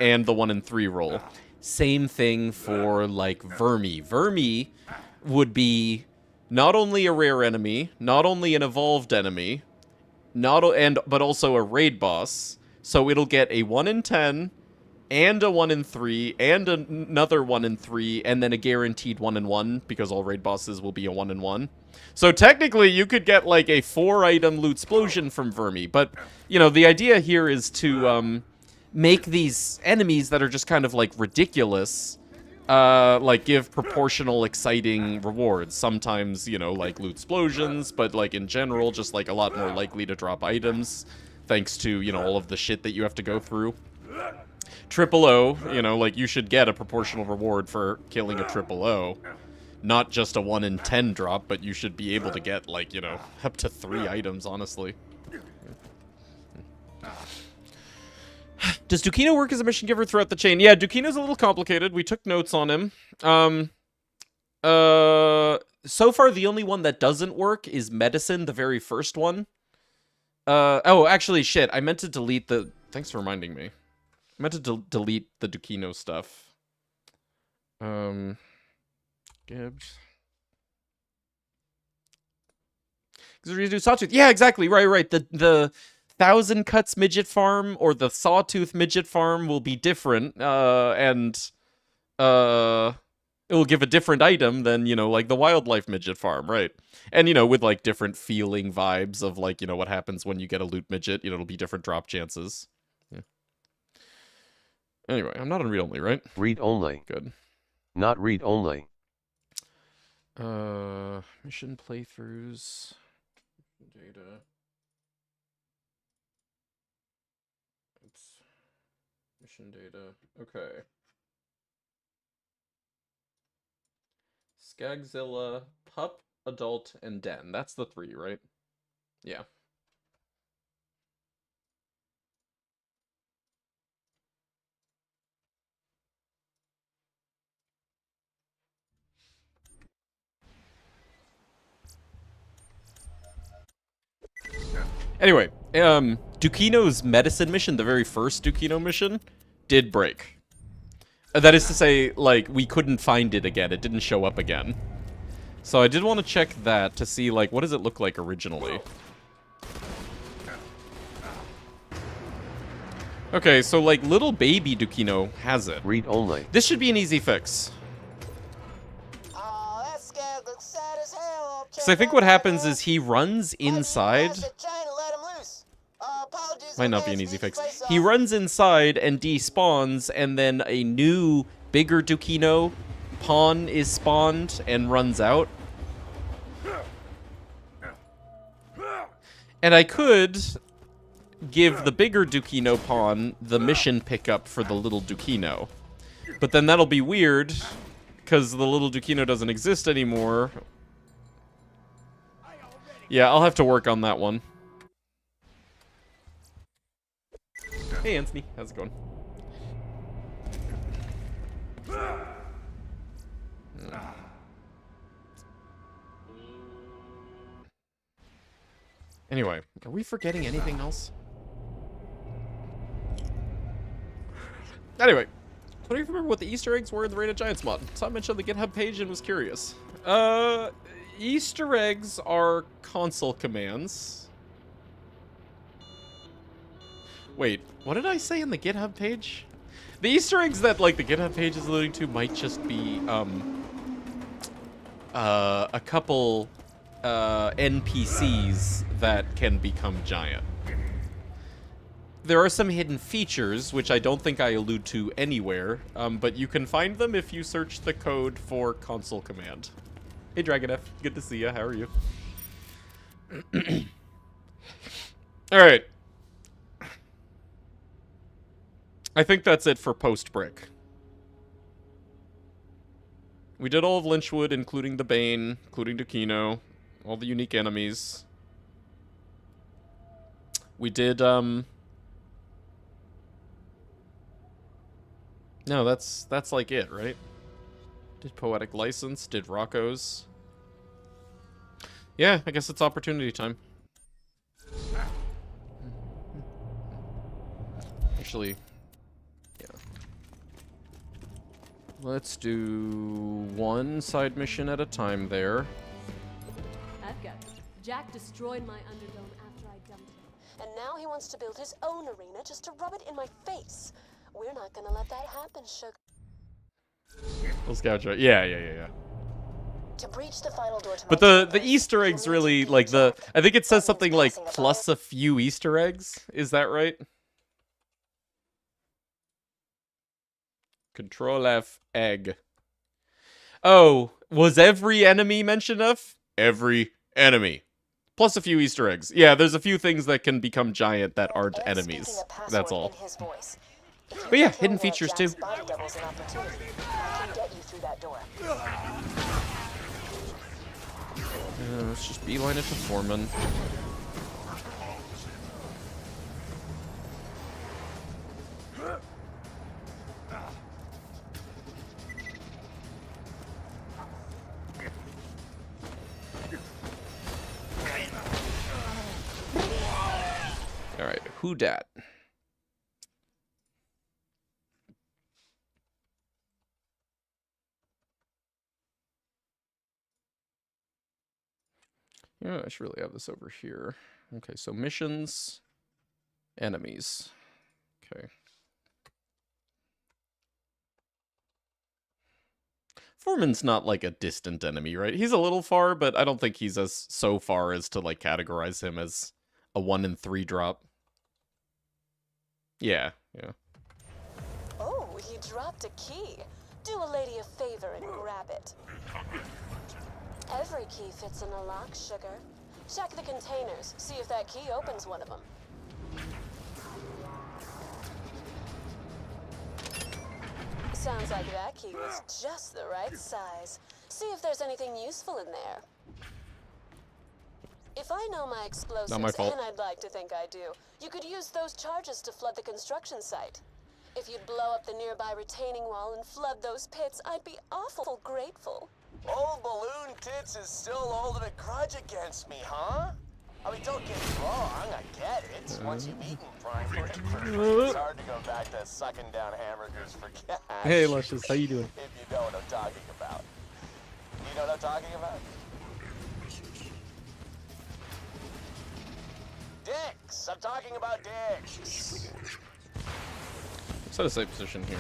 and the 1 in 3 roll. Same thing for like Vermi. Vermi would be not only a rare enemy, not only an evolved enemy, but also a raid boss. So it'll get a 1 in 10 and a 1 in 3, and another 1 in 3, and then a guaranteed 1 in 1, because all raid bosses will be a 1 in 1. So technically, you could get, like, a 4-item loot explosion from Vermi, but, you know, the idea here is to, make these enemies that are just kind of, like, ridiculous, like, give proportional, exciting rewards. Sometimes, you know, like, loot explosions, but, like, in general, just, like, a lot more likely to drop items, thanks to, you know, all of the shit that you have to go through. Triple O, you know, like, you should get a proportional reward for killing a Triple O. Not just a 1 in 10 drop, but you should be able to get, like, you know, up to 3 items, honestly. Does Dukino work as a mission giver throughout the chain? Yeah, Dukino's a little complicated. We took notes on him. So far, the only one that doesn't work is Medicine, the very first one. Oh, actually, shit. I meant to delete the... Thanks for reminding me. I meant to delete the Dukino stuff. Gibbs. Because we're gonna do Sawtooth. Yeah, exactly. Right. The 1,000 Cuts midget farm or the Sawtooth midget farm will be different. It will give a different item than, you know, like the wildlife midget farm, right? And, you know, with, like, different feeling vibes of, like, you know, what happens when you get a loot midget. You know, it'll be different drop chances. Yeah. Anyway, I'm not on read-only, right? Read-only. Good. Not read-only. Mission playthroughs. Data. Oops. Mission data. Okay. Skagzilla, Pup adult, and den. That's the 3, right? Yeah. Anyway, Dukino's medicine mission, the very first Dukino mission, did break. That is to say, like, we couldn't find it again. It didn't show up again. So I did want to check that to see, like, what does it look like originally? Okay, so, like, little baby Dukino has it. Read only. This should be an easy fix. Oh, that scab looks sad as hell. So I think what happens is he runs inside. Might not be an easy fix. He runs inside and despawns, and then a new, bigger Dukino pawn is spawned and runs out. And I could give the bigger Dukino pawn the mission pickup for the little Dukino. But then that'll be weird, because the little Dukino doesn't exist anymore. Yeah, I'll have to work on that one. Hey, Anthony. How's it going? Anyway, are we forgetting anything else? Anyway, I don't even remember what the Easter eggs were in the Raid of Giants mod. So I mentioned the GitHub page and was curious. Easter eggs are console commands. Wait, what did I say in the GitHub page? The Easter eggs that, like, the GitHub page is alluding to might just be, a couple, NPCs that can become giant. There are some hidden features, which I don't think I allude to anywhere, but you can find them if you search the code for console command. Hey, Dragon F, good to see you. How are you? Alright. I think that's it for post-brick. We did all of Lynchwood, including the Bane, including Dukino, all the unique enemies. We did, No, that's like it, right? Did Poetic License, did Rocco's. Yeah, I guess it's opportunity time. Actually, yeah. Let's do one side mission at a time there. I've got it. Jack destroyed my Underdome after I dumped him. And now he wants to build his own arena just to rub it in my face. We're not gonna let that happen, sugar. Let's gouge right. Yeah. To breach the final door to But my the Easter eggs really, like, I think it says something like plus a few Easter eggs. Is that right? Control F, egg. Oh, was every enemy mentioned enough? Every enemy. Plus a few Easter eggs. Yeah, there's a few things that can become giant that aren't enemies. That's all. But yeah, hidden features too. Let's just beeline it to Foreman. Alright, who dat? Yeah, I should really have this over here. Okay, so missions, enemies. Okay. Foreman's not like a distant enemy, right? He's a little far, but I don't think he's as so far as to like categorize him as a 1 in 3 drop. Yeah. Oh, he dropped a key. Do a lady a favor and grab it. Every key fits in a lock, sugar. Check the containers, see if that key opens one of them. Sounds like that key was just the right size. See if there's anything useful in there. If I know my explosives, Not my fault. and I'd like to think I do, you could use those charges to flood the construction site. If you'd blow up the nearby retaining wall and flood those pits, I'd be awful grateful. Old Balloon Tits is still holding a grudge against me, huh? I mean, don't get me wrong, I get it. Once you've eaten prime rib, it's hard to go back to sucking down hamburgers for cash. Hey, Luscious, how you doing? If you know what I'm talking about. You know what I'm talking about? Dicks! I'm talking about dicks! Set a safe position here.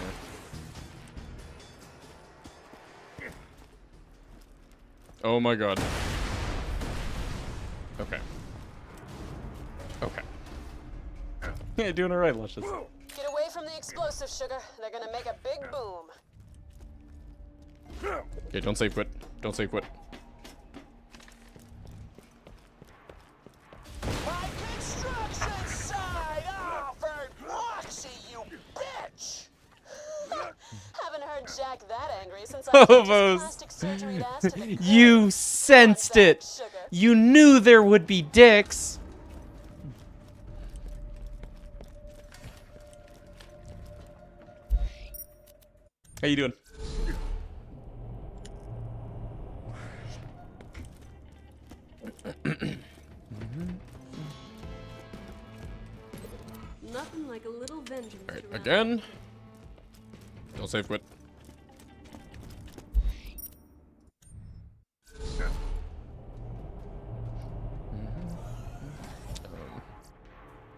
Oh my god. Okay. Okay. Yeah, doing alright, Luscious. Get away from the explosive, sugar. They're gonna make a big boom. Okay, don't save quit. Don't save quit. My construction site! Oh, for Roxy, you bitch! Haven't heard Jack that angry since I kicked his plastic surgery ass to the curb. You sensed it! Sugar. You knew there would be dicks! How you doing? Nothing like a little vengeance. Alright, around. again. Don't save quit.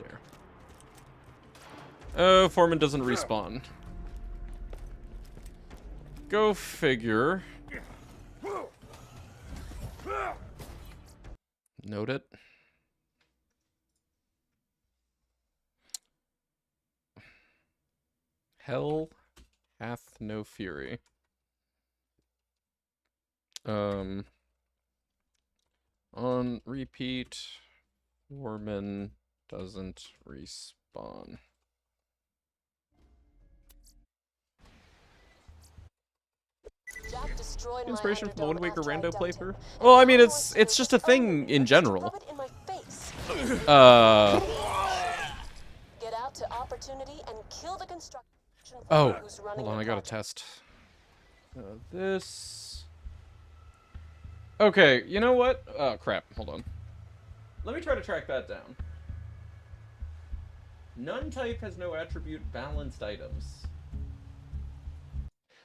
There. Oh, Foreman doesn't respawn. Go figure. Note it. Hell hath no fury. On repeat, Foreman doesn't respawn. Jack destroyed my Inspiration from the Wind Underdome Waker after I rando dumped him. playthrough? And Well, I now mean, he it's wants to just a thing in general. rub it in my face. Get out to opportunity and kill the construction Oh, firm who's running hold on, the I gotta project. test. This. Okay, you know what? Oh, crap, hold on. Let me try to track that down. None type has no attribute balanced items.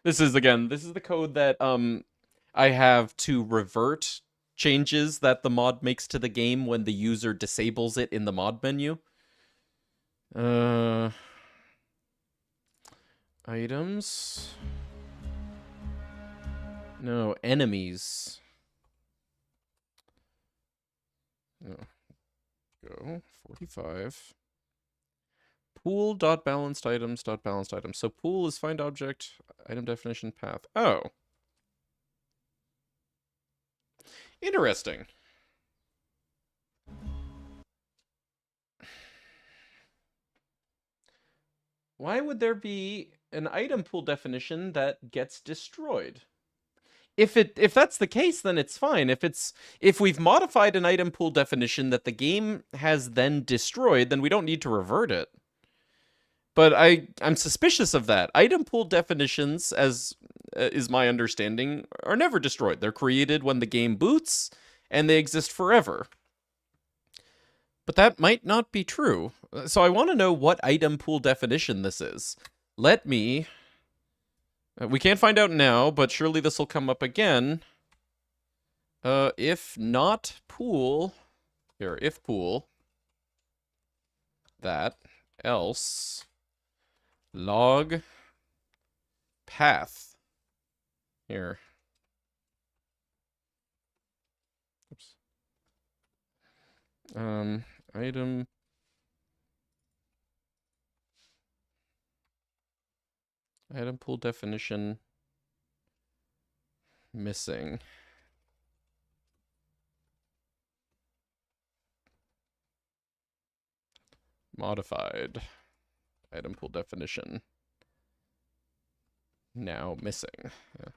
This is the code that, I have to revert changes that the mod makes to the game when the user disables it in the mod menu. Items. No, enemies. No. Go 45. Pool dot balanced items dot balanced items. So pool is find object, item definition, path. Oh. Interesting. Why would there be an item pool definition that gets destroyed? If that's the case, then it's fine. If we've modified an item pool definition that the game has then destroyed, then we don't need to revert it. But I'm suspicious of that. Item pool definitions, as is my understanding, are never destroyed. They're created when the game boots, and they exist forever. But that might not be true. So I want to know what item pool definition this is. Let me... we can't find out now, but surely this will come up again. If not pool... Here, if pool... That, else... Log... Path. Here. Oops. Item... Item pool definition... Missing. Modified. Item pool definition. Now missing. Yeah.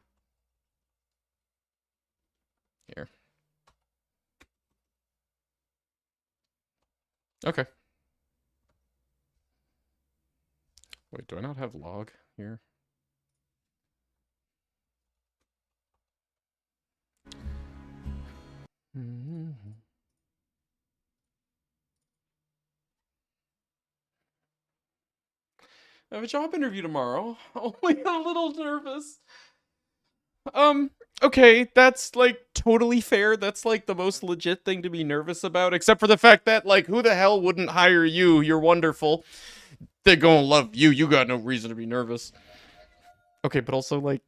Here. Okay. Wait, do I not have log here? I have a job interview tomorrow. Only a little nervous. Okay, that's like totally fair. That's like the most legit thing to be nervous about, except for the fact that like who the hell wouldn't hire you? You're wonderful. They're gonna love you. You got no reason to be nervous. Okay, but also like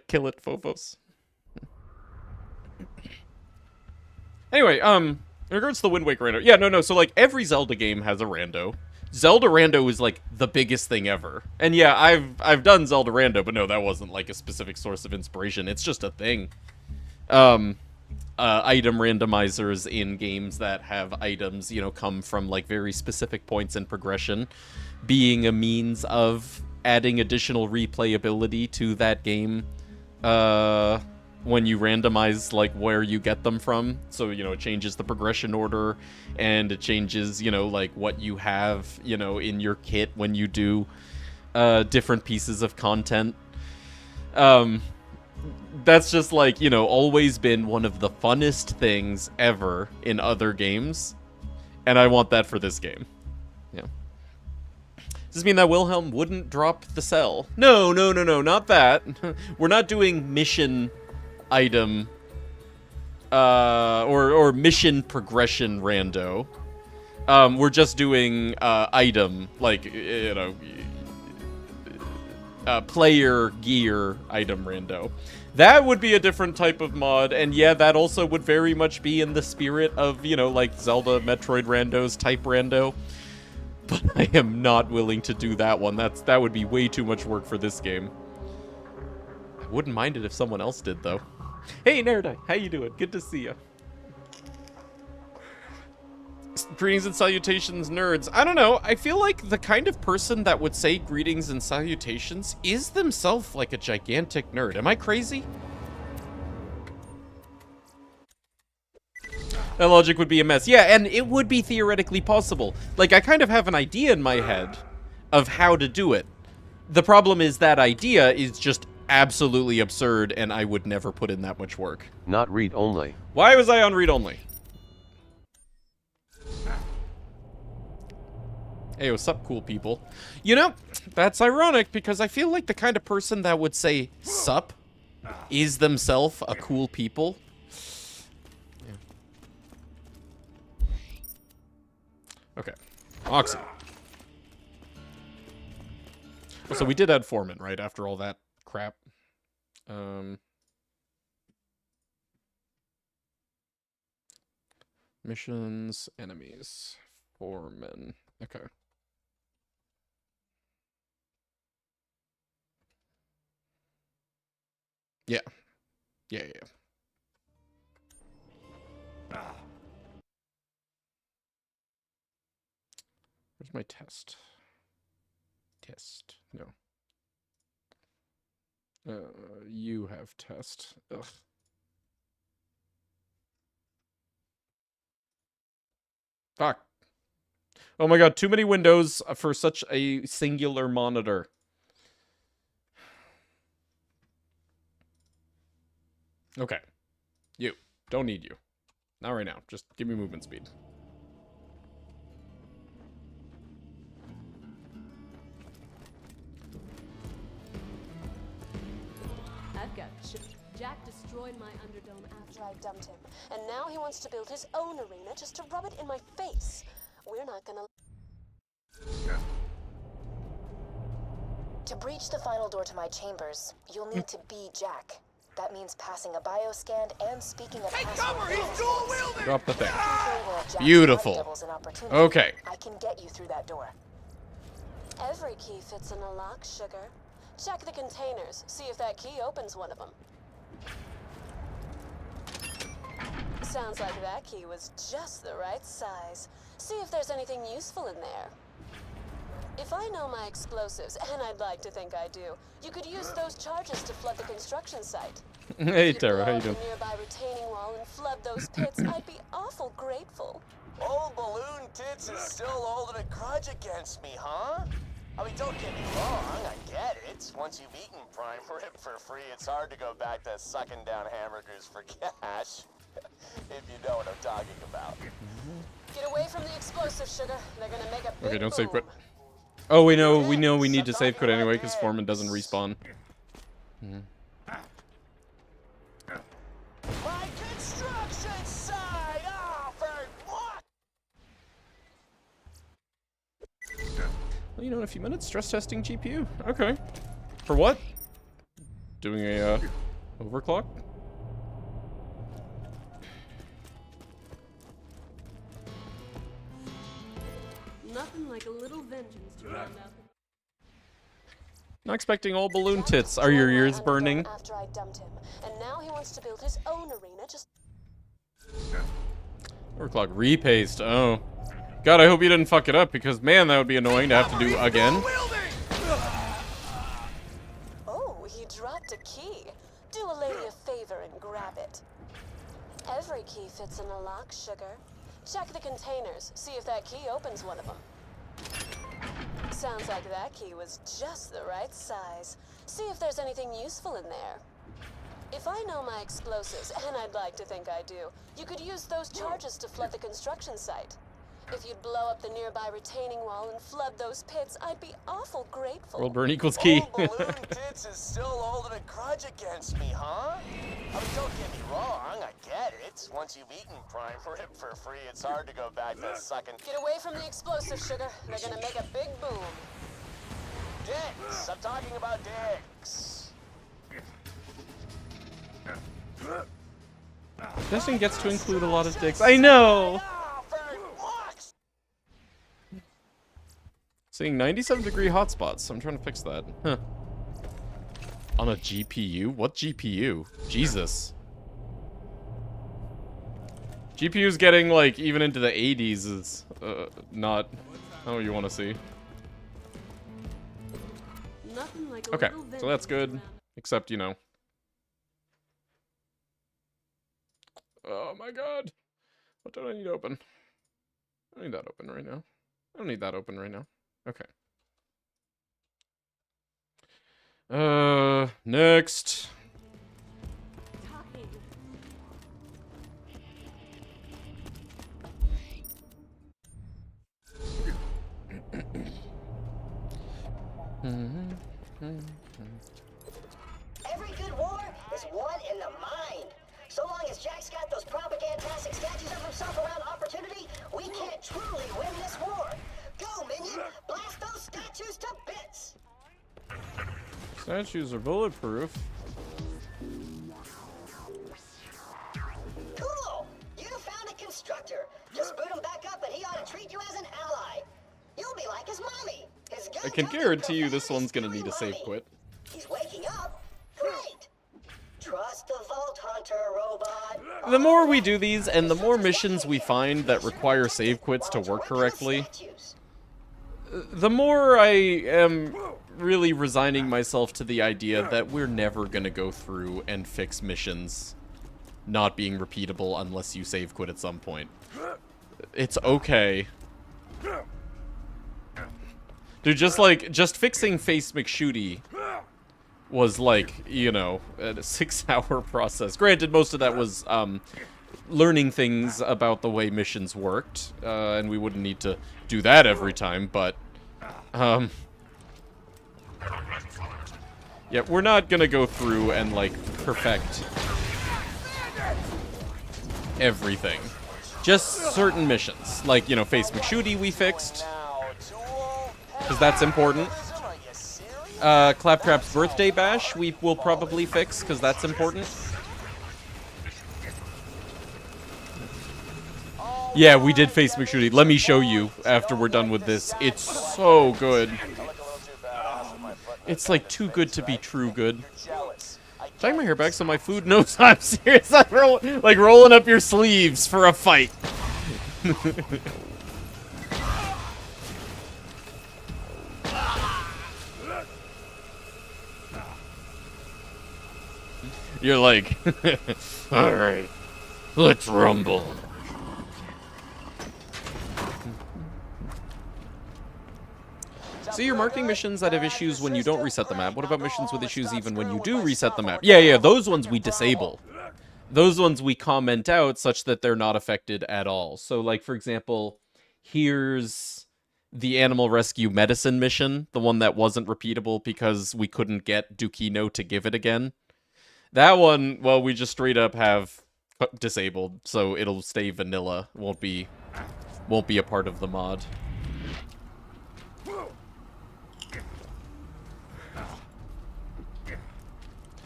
kill it, Fofos. Anyway, in regards to the Wind Waker rando, yeah, no. So like every Zelda game has a rando. Zelda rando is like the biggest thing ever. And yeah, I've done Zelda rando, but no, that wasn't like a specific source of inspiration. It's just a thing. Item randomizers in games that have items, you know, come from like very specific points in progression, being a means of adding additional replayability to that game. When you randomize like where you get them from, so you know it changes the progression order, and it changes, you know, like what you have, you know, in your kit when you do different pieces of content. That's just like, you know, always been one of the funnest things ever in other games, and I want that for this game. Yeah. Does this mean that Wilhelm wouldn't drop the cell? No, not that. We're not doing mission item or mission progression rando. We're just doing item, like, you know, player gear item rando. That would be a different type of mod, and yeah, that also would very much be in the spirit of, you know, like Zelda, Metroid randos type rando. But I am not willing to do that one. That would be way too much work for this game. I wouldn't mind it if someone else did, though. Hey, Nerdeye, how you doing? Good to see you. Greetings and salutations, nerds. I don't know, I feel like the kind of person that would say greetings and salutations is themselves like a gigantic nerd. Am I crazy? That logic would be a mess. Yeah, and it would be theoretically possible. Like, I kind of have an idea in my head of how to do it. The problem is that idea is just absolutely absurd, and I would never put in that much work. Not read only. Why was I on read only? Hey, what's up, cool people? You know, that's ironic, because I feel like the kind of person that would say sup is themselves a cool people. Yeah. Okay. Oxy. Oh, so we did add Foreman, right, after all that crap. Missions, enemies, Foreman. Okay. Yeah. Yeah. Where's my test? Test. No. You have test. Ugh. Fuck. Oh my god, too many windows for such a singular monitor. Okay. You. Don't need you. Not right now. Just give me movement speed. I've got Jack destroyed my Underdome after I dumped him, and now he wants to build his own arena just to rub it in my face. We're not gonna... To breach the final door to my chambers, you'll need to be Jack. That means passing a bioscan and speaking a password. He's dual wielding! Drop the thing. Beautiful. Okay. I can get you through that door. Every key fits in a lock, sugar. Check the containers. See if that key opens one of them. Sounds like that key was just the right size. See if there's anything useful in there. If I know my explosives, and I'd like to think I do, you could use those charges to flood the construction site. Hey, Tara, how you doing? If you blow up the nearby retaining wall and flood those pits, I'd be awful grateful. Old balloon tits is still holding a grudge against me, huh? I mean, don't get me wrong, I get it. Once you've eaten prime rib for free, it's hard to go back to sucking down hamburgers for cash. If you know what I'm talking about. Get away from the explosive, sugar. They're gonna make a big Okay, don't save boom. quit. Oh, we know we need to save quit anyway because Foreman doesn't respawn. My construction site! Oh, for what? Well, you know, in a few minutes, stress testing GPU. Okay. For what? Doing a overclock? Nothing like a little vengeance to round up. Not expecting all balloon tits. Are your ears burning? After I dumped him, and now he wants to build his own arena just... Overclock repaste. Oh. God, I hope you didn't fuck it up because, man, that would be annoying to have to do again. Oh, he dropped a key. Do a lady a favor and grab it. Every key fits in a lock, sugar. Check the containers, see if that key opens one of them. Sounds like that key was just the right size. See if there's anything useful in there. If I know my explosives, and I'd like to think I do, you could use those charges to flood the construction site. If you'd blow up the nearby retaining wall and flood those pits, I'd be awful grateful. World burn equals key. Old balloon tits is still holding a grudge against me, huh? I mean, don't get me wrong, I get it. Once you've eaten prime rib for free, it's hard to go back to sucking. Get away from the explosive, sugar. They're gonna make a big boom. Dicks! I'm talking about dicks. Testing gets to include a lot of dicks. I know! Oh, for what? Seeing 97-degree hotspots. I'm trying to fix that. Huh. On a GPU? What GPU? Jesus. GPU's getting, like, even into the 80s is not how you want to see. Nothing like a Okay, little so that's vengeance good. around. Except, you know. Oh my god. What do I need open? I don't need that open right now. I don't need that open right now. Okay. Next. Talking. Every good war is won in the mind. So long as Jack's got those propagandastic statues of himself around opportunity, we can't truly win this war. Go, minion! Blast those statues to bits! Statues are bulletproof. Cool! You found a constructor. Just boot him back up and he ought to treat you as an ally. You'll be like his mommy. His I can guarantee you this one's gonna need a save mommy. quit. He's waking up. Great! Trust the Vault Hunter, robot. The more we do these, and the more missions we find that require save quits to work correctly, the more I am really resigning myself to the idea that we're never gonna go through and fix missions not being repeatable unless you save quit at some point. It's okay. Dude, just fixing Face McShooty was like, you know, a 6-hour process. Granted, most of that was learning things about the way missions worked, and we wouldn't need to do that every time, but yeah, we're not gonna go through and like perfect everything. Just certain missions, like, you know, Face McShooty we fixed, because that's important. Claptrap's birthday bash we will probably fix, because that's important. Yeah, we did Face McShooty. Let me show you after we're done with this. It's so good. It's like too good to be true good. Tying my hair back so my food knows I'm serious. I'm like rolling up your sleeves for a fight. You're like, alright, let's rumble. So you're marking missions that have issues when you don't reset the map. What about missions with issues even when you do reset the map? Yeah, those ones we disable. Those ones we comment out such that they're not affected at all. So, like, for example, here's the animal rescue medicine mission, the one that wasn't repeatable because we couldn't get Dukino to give it again. That one, well, we just straight up have disabled, so it'll stay vanilla. Won't be a part of the mod.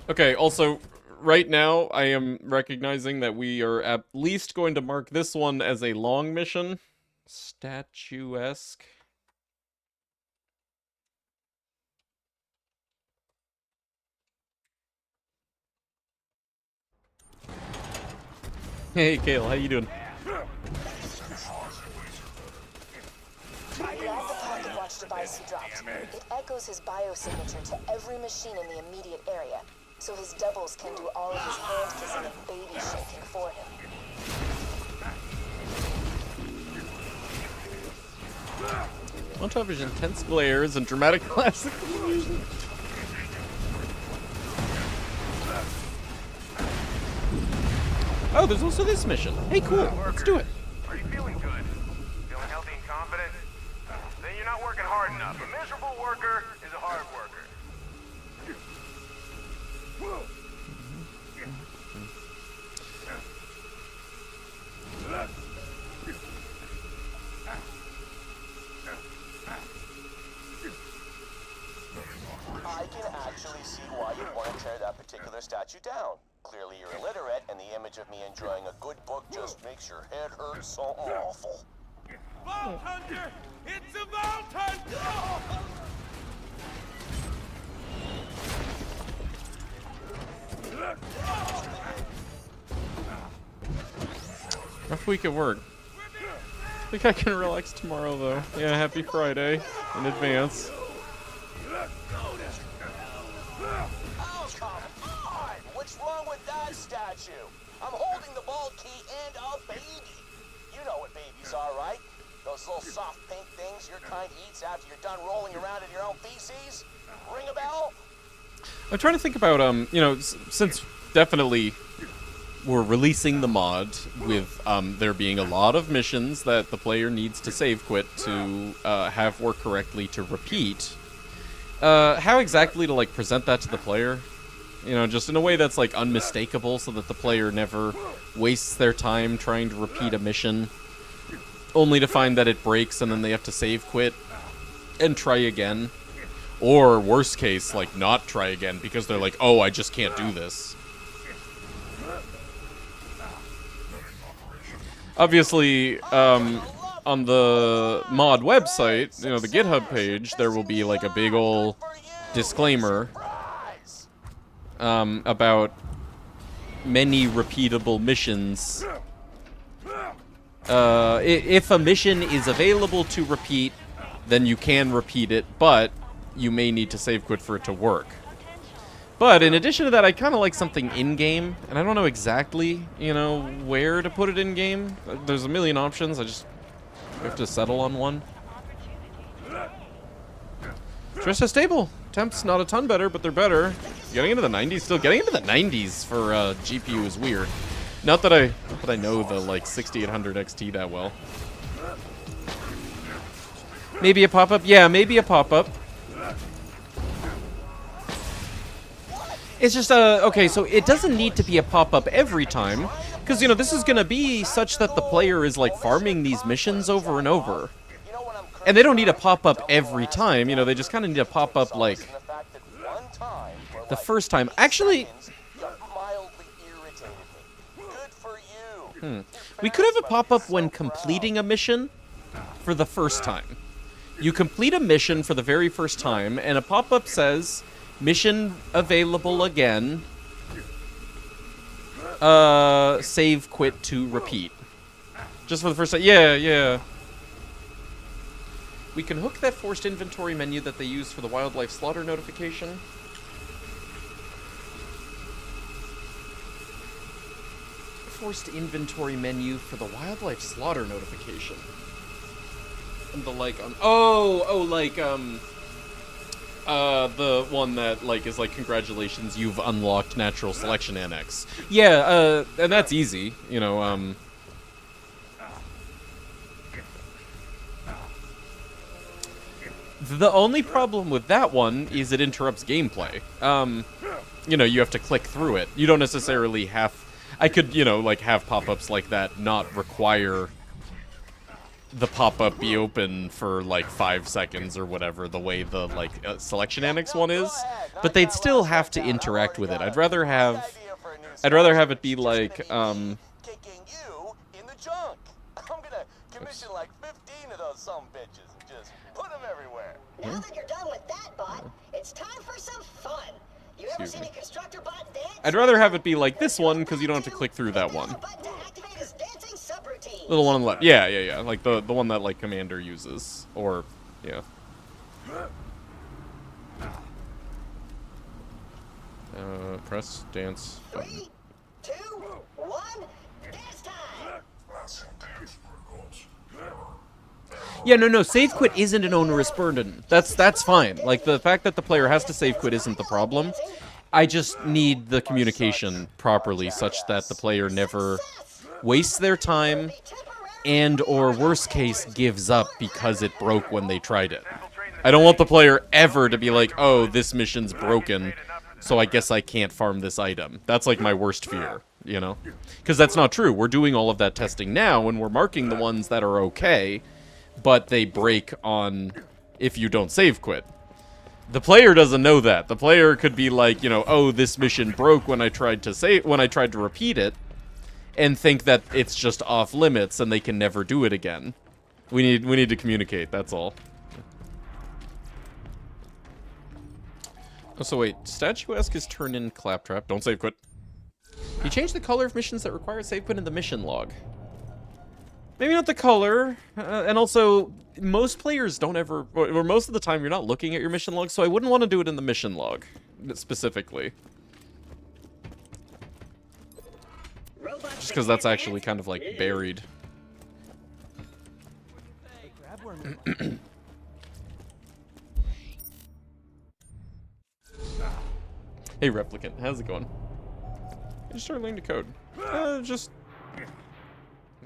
Okay, also, right now, I am recognizing that we are at least going to mark this one as a long mission. Statuesque. Hey, Kale, how you doing? I grabbed the pocket watch device he dropped. It echoes his biosignature to every machine in the immediate area, so his doubles can do all of his hand kissing and baby shaking for him. Montage intense glares and dramatic classical music. Oh, there's also this mission. Hey, cool. Let's do it. Are you feeling good? Feeling healthy and confident? Then you're not working hard enough. A miserable worker is a hard worker. I can actually see why you want to tear that particular statue down. Clearly you're illiterate, and the image of me enjoying a good book just makes your head hurt so awful. Vault Hunter! It's a Vault Hunter! Rough week at work. I think I can relax tomorrow, though. Yeah, happy Friday in advance. Oh, come on! What's wrong with that statue? I'm holding the vault key and a baby. You know what babies are, right? Those little soft pink things your kind eats after you're done rolling around in your own feces? Ring a bell? I'm trying to think about, you know, since definitely we're releasing the mod with there being a lot of missions that the player needs to save quit to have work correctly to repeat. How exactly to, like, present that to the player? You know, just in a way that's, like, unmistakable so that the player never wastes their time trying to repeat a mission, only to find that it breaks and then they have to save quit and try again. Or, worst case, like, not try again because they're like, oh, I just can't do this. Obviously, on the mod website, you know, the GitHub page, there will be, like, a big ol' disclaimer about many repeatable missions. If a mission is available to repeat, then you can repeat it, but you may need to save quit for it to work. But in addition to that, I kind of like something in-game, and I don't know exactly, you know, where to put it in-game. There's a million options, I just have to settle on one. Trista stable. Temps not a ton better, but they're better. Getting into the 90s still. Getting into the 90s for GPU is weird. Not that I know the, like, 6800 XT that well. Maybe a pop-up? Yeah, maybe a pop-up. It's just, okay, so it doesn't need to be a pop-up every time, because, you know, this is going to be such that the player is, like, farming these missions over and over. And they don't need a pop-up every time, you know, they just kind of need a pop-up, like, the first time. Actually, we could have a pop-up when completing a mission for the first time. You complete a mission for the very first time, and a pop-up says, mission available again, save quit to repeat. Just for the first time. Yeah. We can hook that forced inventory menu that they use for the wildlife slaughter notification. Forced inventory menu for the wildlife slaughter notification. And the, like, The one that, like, is like, congratulations, you've unlocked Natural Selection Annex. Yeah, and that's easy, you know, The only problem with that one is it interrupts gameplay. You know, you have to click through it. You don't necessarily have... I could, you know, like, have pop-ups like that not require the pop-up be open for, like, 5 seconds or whatever, the way the, like, Selection Annex one is. But they'd still have to interact with it. I'd rather have it be like, Kicking you in the junk. I'm gonna commission like 15 of those some bitches and just put them everywhere. Now that you're done with that bot, it's time for some fun. You ever seen a constructor bot dance? I'd rather have it be like this one, because you don't have to click through that one. The one on the left. Yeah. Like, the one that, like, Commander uses. Or, yeah. Press dance button. 3, 2, 1, dance time! Yeah, no, save quit isn't an onerous burden. That's fine. Like, the fact that the player has to save quit isn't the problem. I just need the communication properly, such that the player never wastes their time and, or worst case, gives up because it broke when they tried it. I don't want the player ever to be like, oh, this mission's broken, so I guess I can't farm this item. That's like my worst fear, you know? Because that's not true. We're doing all of that testing now, and we're marking the ones that are okay, but they break on if you don't save quit. The player doesn't know that. The player could be like, you know, oh, this mission broke when I tried to repeat it, and think that it's just off limits and they can never do it again. We need to communicate, that's all. Oh, so wait, statuesque is turned in claptrap. Don't save quit. He changed the color of missions that require save quit in the mission log. Maybe not the color, and also, most players don't ever, or most of the time you're not looking at your mission log, so I wouldn't want to do it in the mission log, specifically. Just because that's actually kind of, like, buried. Hey, Replicant, how's it going? I just started learning to code. Just...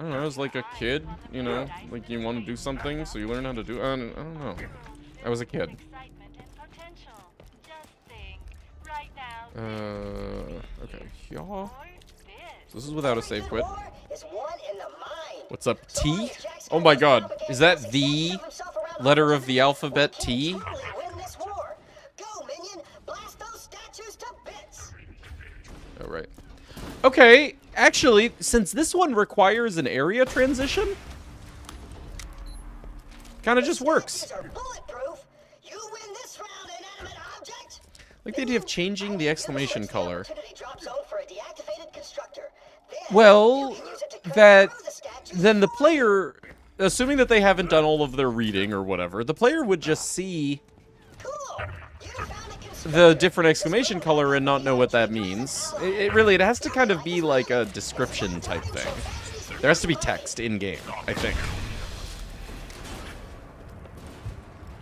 I don't know, as like a kid, you know, like you want to do something, so you learn how to do. I don't know. I was a kid. Okay, yeah. So this is without a save quit. What's up, T? Oh my God, is that the letter of the alphabet T? Oh right. Okay. Actually, since this one requires an area transition, kind of just works. Like the idea of changing the exclamation color. Well, then the player, assuming that they haven't done all of their reading or whatever, the player would just see the different exclamation color and not know what that means. It has to kind of be like a description type thing. There has to be text in game, I think.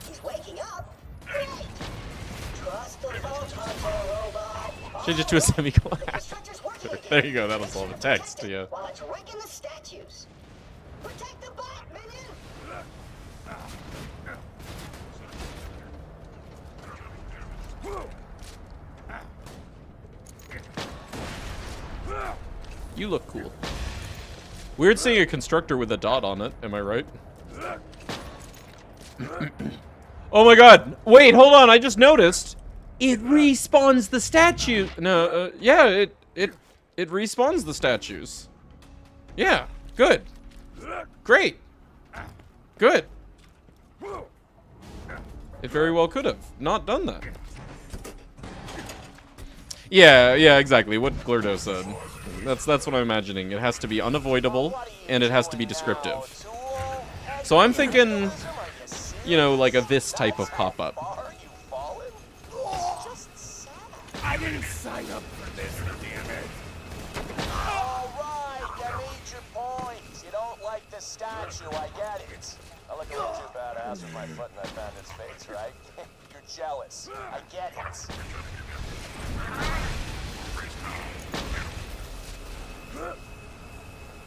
He's waking up. Change it to a semicolon. There you go, that'll solve the text, yeah. While it's wrecking the statues. Protect the bot, minion! You look cool. Weird seeing a constructor with a dot on it, am I right? Oh my God! Wait, hold on, I just noticed. It respawns the statue. No, yeah, it respawns the statues. Yeah, good. Great. Good. It very well could have not done that. Yeah, exactly. What Glurdo said. That's what I'm imagining. It has to be unavoidable, and it has to be descriptive. So I'm thinking, you know, like a this type of pop-up. I didn't sign up for this, damn it. Alright, I made your point. You don't like the statue, I get it. I look a little too badass with my foot in that bandit's face, right? You're jealous. I get it.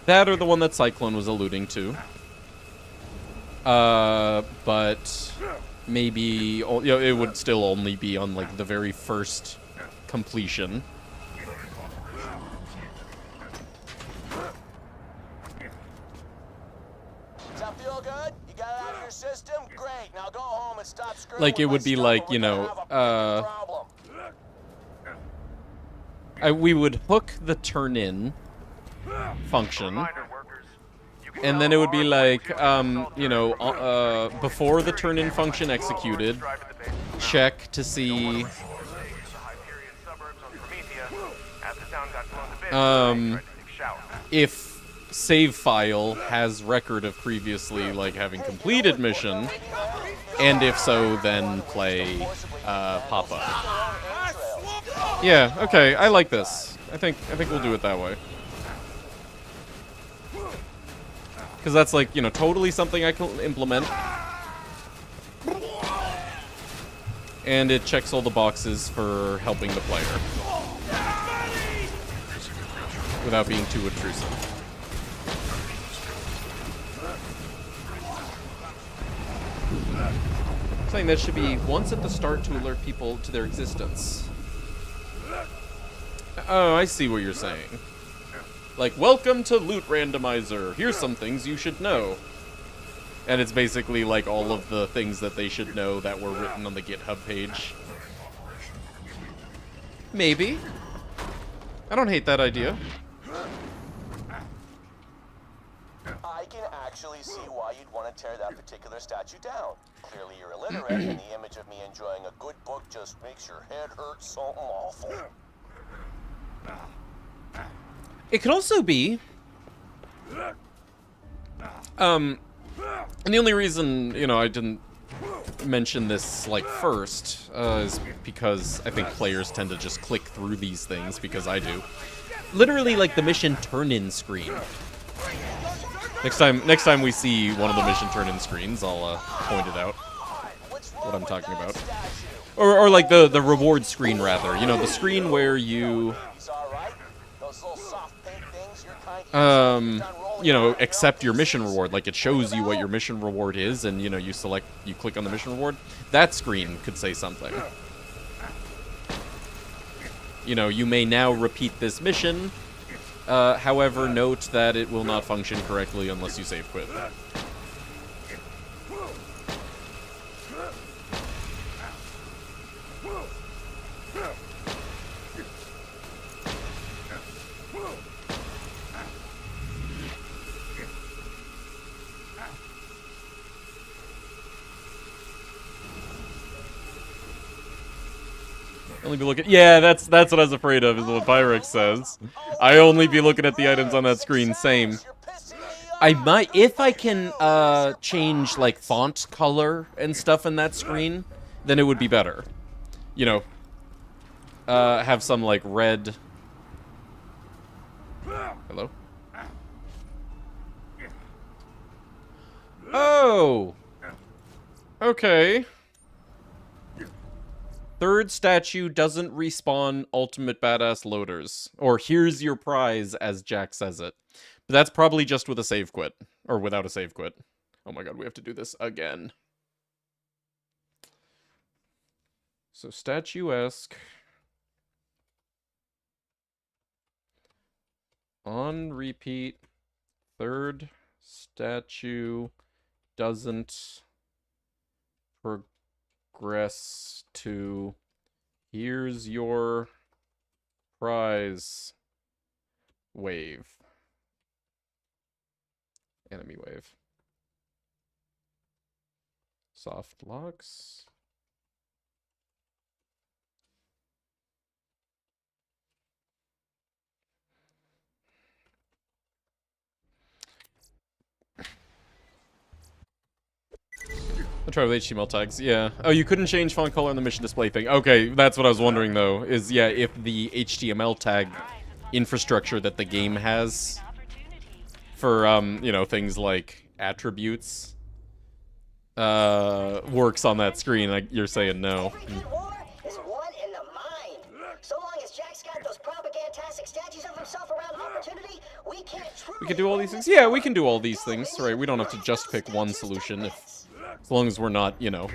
That or the one that Cyclone was alluding to. But maybe, you know, it would still only be on, like, the very first completion. Does that feel good? You got it out of your system? Great. Now go home and stop screwing Like, it with would my be stuff, like, or you we're gonna know, have a big problem. we would hook the turn-in function, and then it would be like, you know, before the turn-in function executed, check to see, if save file has record of previously, like, having completed mission, and if so, then play, pop-up. Yeah, okay, I like this. I think we'll do it that way. Because that's, like, you know, totally something I can implement. And it checks all the boxes for helping the player. Without being too intrusive. Something that should be once at the start to alert people to their existence. Oh, I see what you're saying. Like, welcome to Loot Randomizer. Here's some things you should know. And it's basically like all of the things that they should know that were written on the GitHub page. Maybe. I don't hate that idea. I can actually see why you'd want to tear that particular statue down. Clearly you're illiterate, and the image of me enjoying a good book just makes your head hurt something awful. It could also be... and the only reason, you know, I didn't mention this, like, first, is because I think players tend to just click through these things, because I do. Literally, like, the mission turn-in screen. Next time we see one of the mission turn-in screens, I'll, point it out. What I'm talking about. Or like, the reward screen, rather. You know, the screen where you... you know, accept your mission reward. Like, it shows you what your mission reward is, and, you know, you click on the mission reward. That screen could say something. You know, you may now repeat this mission, however, note that it will not function correctly unless you save quit. Only be looking. Yeah, that's what I was afraid of. Is what Pyrex says. I only be looking at the items on that screen. Same. I might, if I can change like font color and stuff in that screen, then it would be better. You know, have some like red. Hello. Oh. Okay. Third statue doesn't respawn ultimate badass loaders. Or here's your prize, as Jack says it. But that's probably just with a save quit. Or without a save quit. Oh my god, we have to do this again. So statuesque. On repeat. Third statue doesn't progress to here's your prize wave. Enemy wave. Soft locks. I'll try with HTML tags, yeah. Oh, you couldn't change font color on the mission display thing. Okay, that's what I was wondering, though, is, yeah, if the HTML tag infrastructure that the game has for, you know, things like attributes, works on that screen. Like you're saying no. Every good war is won in the mind. So long as Jack's got those propagantastic statues of himself around opportunity, we can't truly We can do all these things. Yeah, we can do all these things. Right? We don't have to just pick one solution. As long as we're not, you know,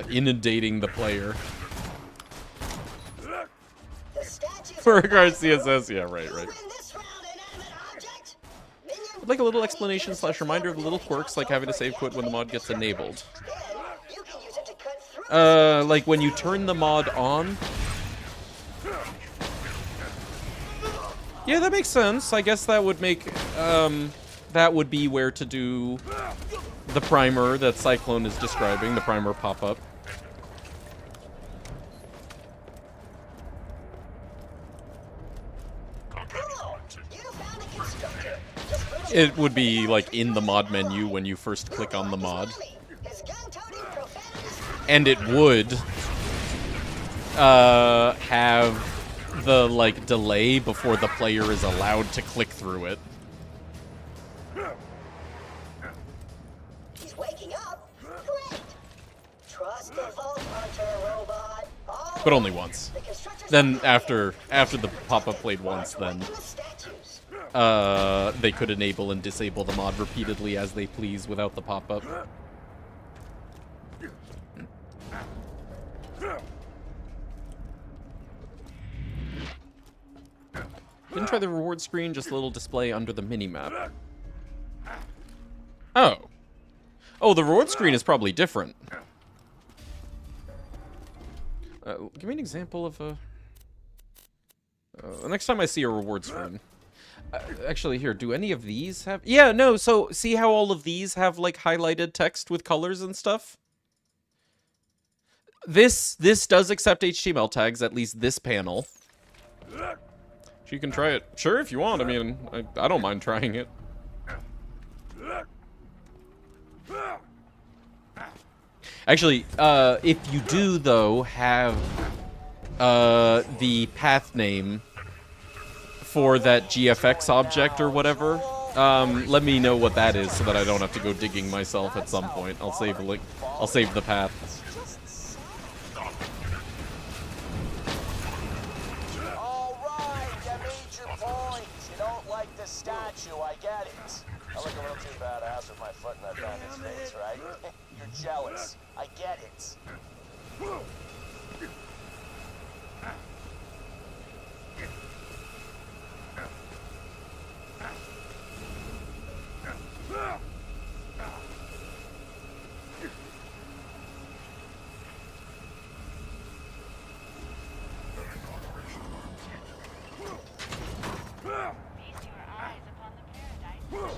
inundating the player. For regards CSS, yeah, right. I'd like a little explanation / reminder of the little quirks, like having to save quit when the mod gets enabled. Like when you turn the mod on. Yeah, that makes sense. I guess that would make, that would be where to do the primer that Cyclone is describing, the primer pop-up. It would be, like, in the mod menu when you first click on the mod. And it would have the, like, delay before the player is allowed to click through it. He's waking up. Great. Trust the Vault Hunter, robot. But only once. Then after the pop-up played once, then they could enable and disable the mod repeatedly as they please without the pop-up. Didn't try the reward screen, just a little display under the mini-map. Oh. Oh, the reward screen is probably different. Give me an example of a... the next time I see a reward screen. Actually, here, do any of these have... Yeah, no, so see how all of these have, like, highlighted text with colors and stuff? This does accept HTML tags, at least this panel. So you can try it. Sure, if you want. I mean, I don't mind trying it. Actually, if you do, though, have the path name for that GFX object or whatever, let me know what that is so that I don't have to go digging myself at some point. I'll save the path. Alright, you made your point. You don't like the statue, I get it. I look a little too badass with my foot in that bandit's face, right? You're jealous. I get it.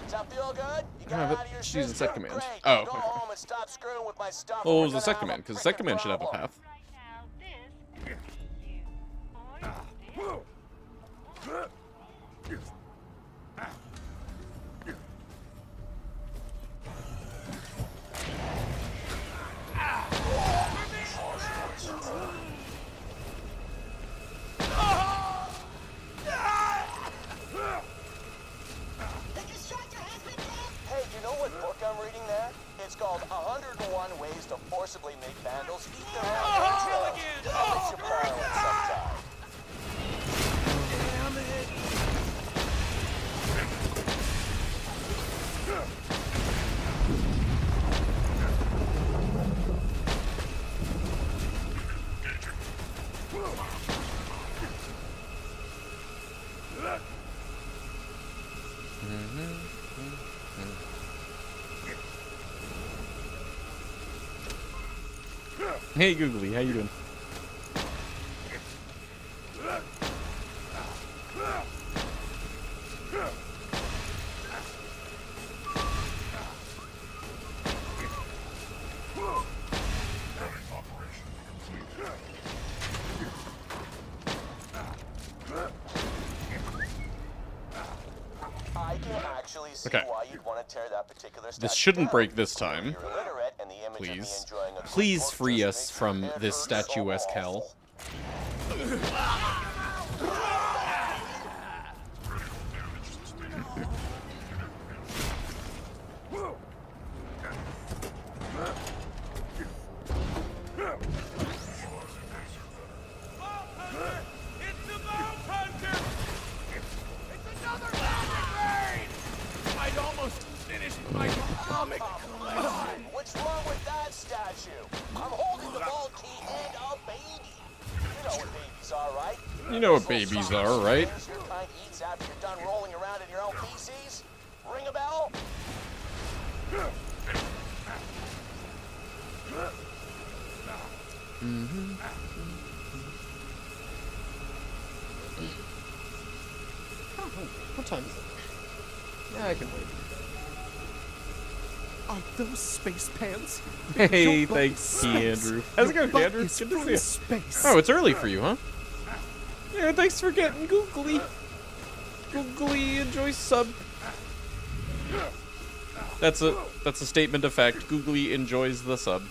Does that feel good? You got Yeah, out but of your she's in system? set command. Great. Oh, Go okay. home and stop screwing with my stuff. Oh, it We're was the gonna set have a command, because the freaking set command should have a problem. path. Hey, you know what book I'm reading there? It's called 101 Ways to Forcibly Make Vandals Eat Their Own Intro. I'll let you borrow it sometime. Hey, Googly, how you doing? I can actually see Okay. why you'd want to tear that particular This statue shouldn't down. break this time. You're illiterate, and the image of me Please. enjoying a Please book free just us makes from it this hurt statuesque so hell. awful. You know what babies are, right? Here's your kind eats after you're done rolling around in your own feces. Ring a bell? What time is it? Yeah, I can wait. Are those space pants? Hey, Your butt thanks, is Andrew. space. How's it Your going, butt Andrew? is Good to from see you. space. Oh, it's early for you, huh? Yeah, thanks for getting googly. Googly, enjoy sub. That's a statement of fact. Googly enjoys the sub.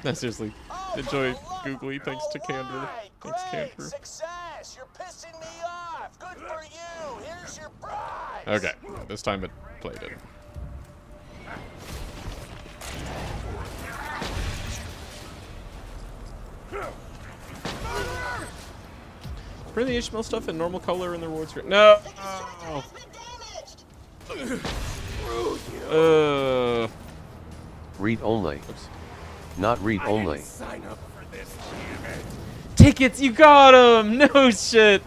No, seriously. Enjoy Googly, thanks to Candor. Thanks, Candor. Success! You're pissing me off! Good for you! Here's your prize! Okay, this time it played it. Print the HTML stuff in normal color in the rewards screen. No! Read only. Oops. Not read only. Sign up for this, damn it. Tickets, you got them! No shit!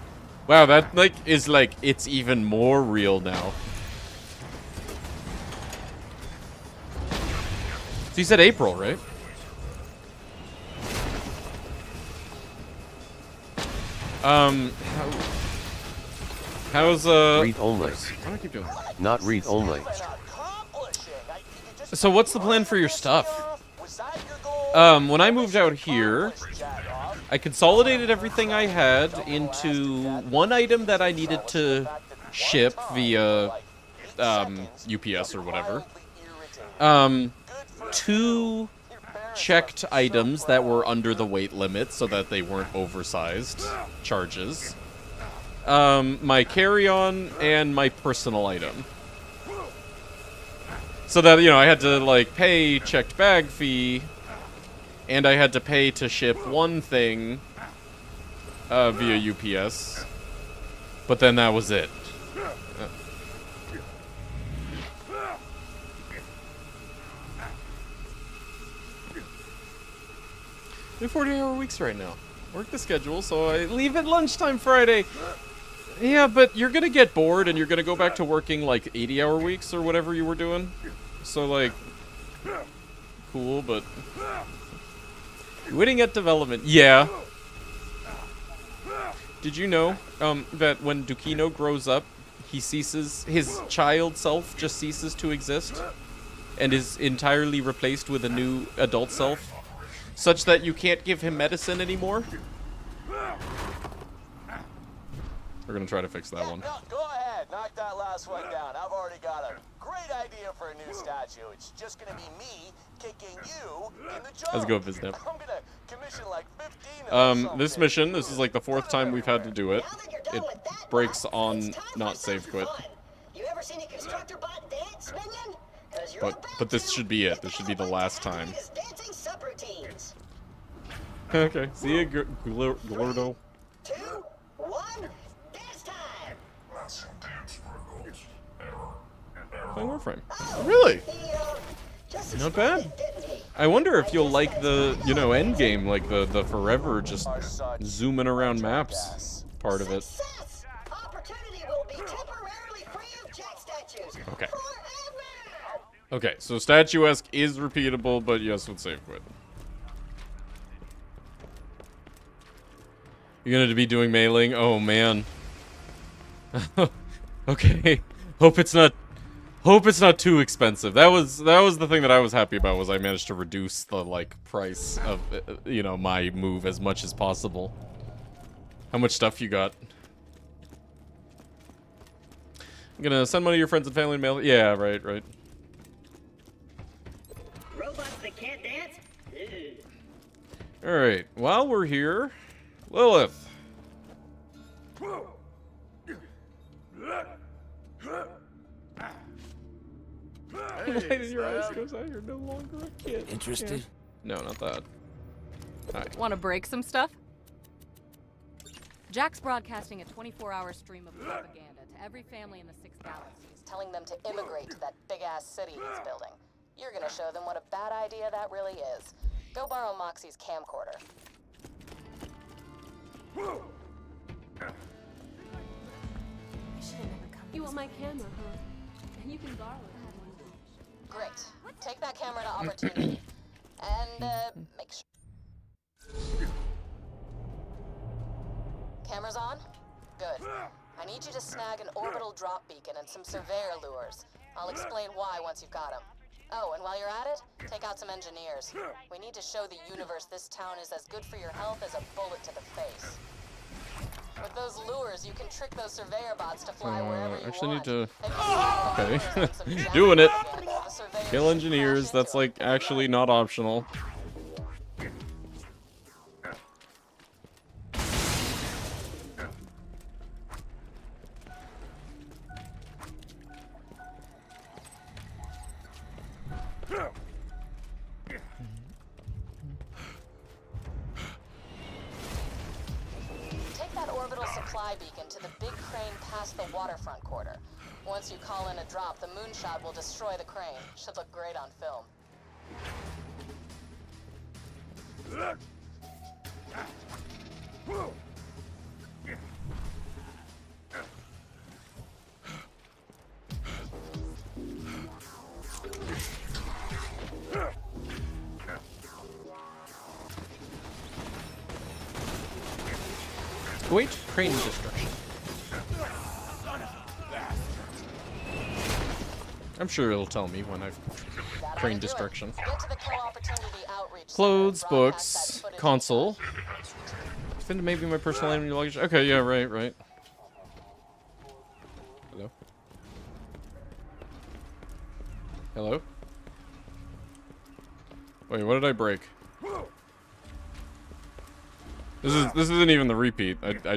Wow, that is it's even more real now. So you said April, right? How's Read only. Why do I keep doing that? Not read only. So what's the plan for your stuff? When I moved out here, I consolidated everything I had into one item that I needed to ship via UPS or whatever. Two checked items that were under the weight limit so that they weren't oversized charges. My carry-on and my personal item. So that, I had to, pay checked bag fee, and I had to pay to ship one thing via UPS. But then that was it. We're 40-hour weeks right now. Work the schedule, so I leave at lunchtime Friday. Yeah, but you're gonna get bored and you're gonna go back to working 80-hour weeks or whatever you were doing. So cool, but winning at development. Yeah. Did you know that when Dukino grows up, his child self just ceases to exist and is entirely replaced with a new adult self, such that you can't give him medicine anymore? We're gonna try to fix that one. No, go ahead, knock that last one down. I've already got a great idea for a new statue. It's just gonna be me kicking you in the jaw. Let's go, Biznap. I'm gonna commission 15 of This mission, this is the fourth time we've had to do it. It breaks on not save quit. You ever seen a constructor bot dance, minion? 'Cause you're But this should be it. This should be the last time. dancing subroutines. Okay, see ya, Gordo. 2, 1, dance time. Playing Warframe. Really? He, just Not bad. exploded, didn't he? I wonder if you'll like the, end game, the forever just zooming around maps part of it. Success! Opportunity will be temporarily free of jack statues. Okay. Forever! Okay, so statuesque is repeatable, but yes, with save quit. You're gonna be doing mailing? Oh man. Okay. Hope it's not too expensive. That was the thing that I was happy about, was I managed to reduce the price of my move as much as possible. How much stuff you got? I'm gonna send money to your friends and family in mail. Yeah, right. Robots that can't dance? Ew. All right. While we're here, Lilith. Why did your eyes go out? You're no longer a kid. Interested? No, not that. Hi. Want to break some stuff? Jack's broadcasting a 24-hour stream of propaganda to every family in the 6 galaxies. Telling them to immigrate to that big-ass city he's building. You're gonna show them what a bad idea that really is. Go borrow Moxie's camcorder. You want my camera, huh? You can borrow it. Great. Take that camera to opportunity. And, make sure. Cameras on? Good. I need you to snag an orbital drop beacon and some surveyor lures. I'll explain why once you've got them. Oh, and while you're at it, take out some engineers. We need to show the universe this town is as good for your health as a bullet to the face. With those lures, you can trick those surveyor bots to fly wherever you actually want. need to... Okay. Okay. Doing it. Kill engineers, that's like actually not optional. Take that orbital supply beacon to the big crane past the waterfront quarter. Once you call in a drop, the moonshot will destroy the crane. Should look great on film. Wait, crane destruction. I'm sure it'll tell me when I've crane destruction. Get to the co-opportunity outreach Clothes, center and broadcast books, that footage console. Fit maybe my personal item in your luggage. Okay, yeah, right. Hello? Hello? Wait, what did I break? This isn't even the repeat. I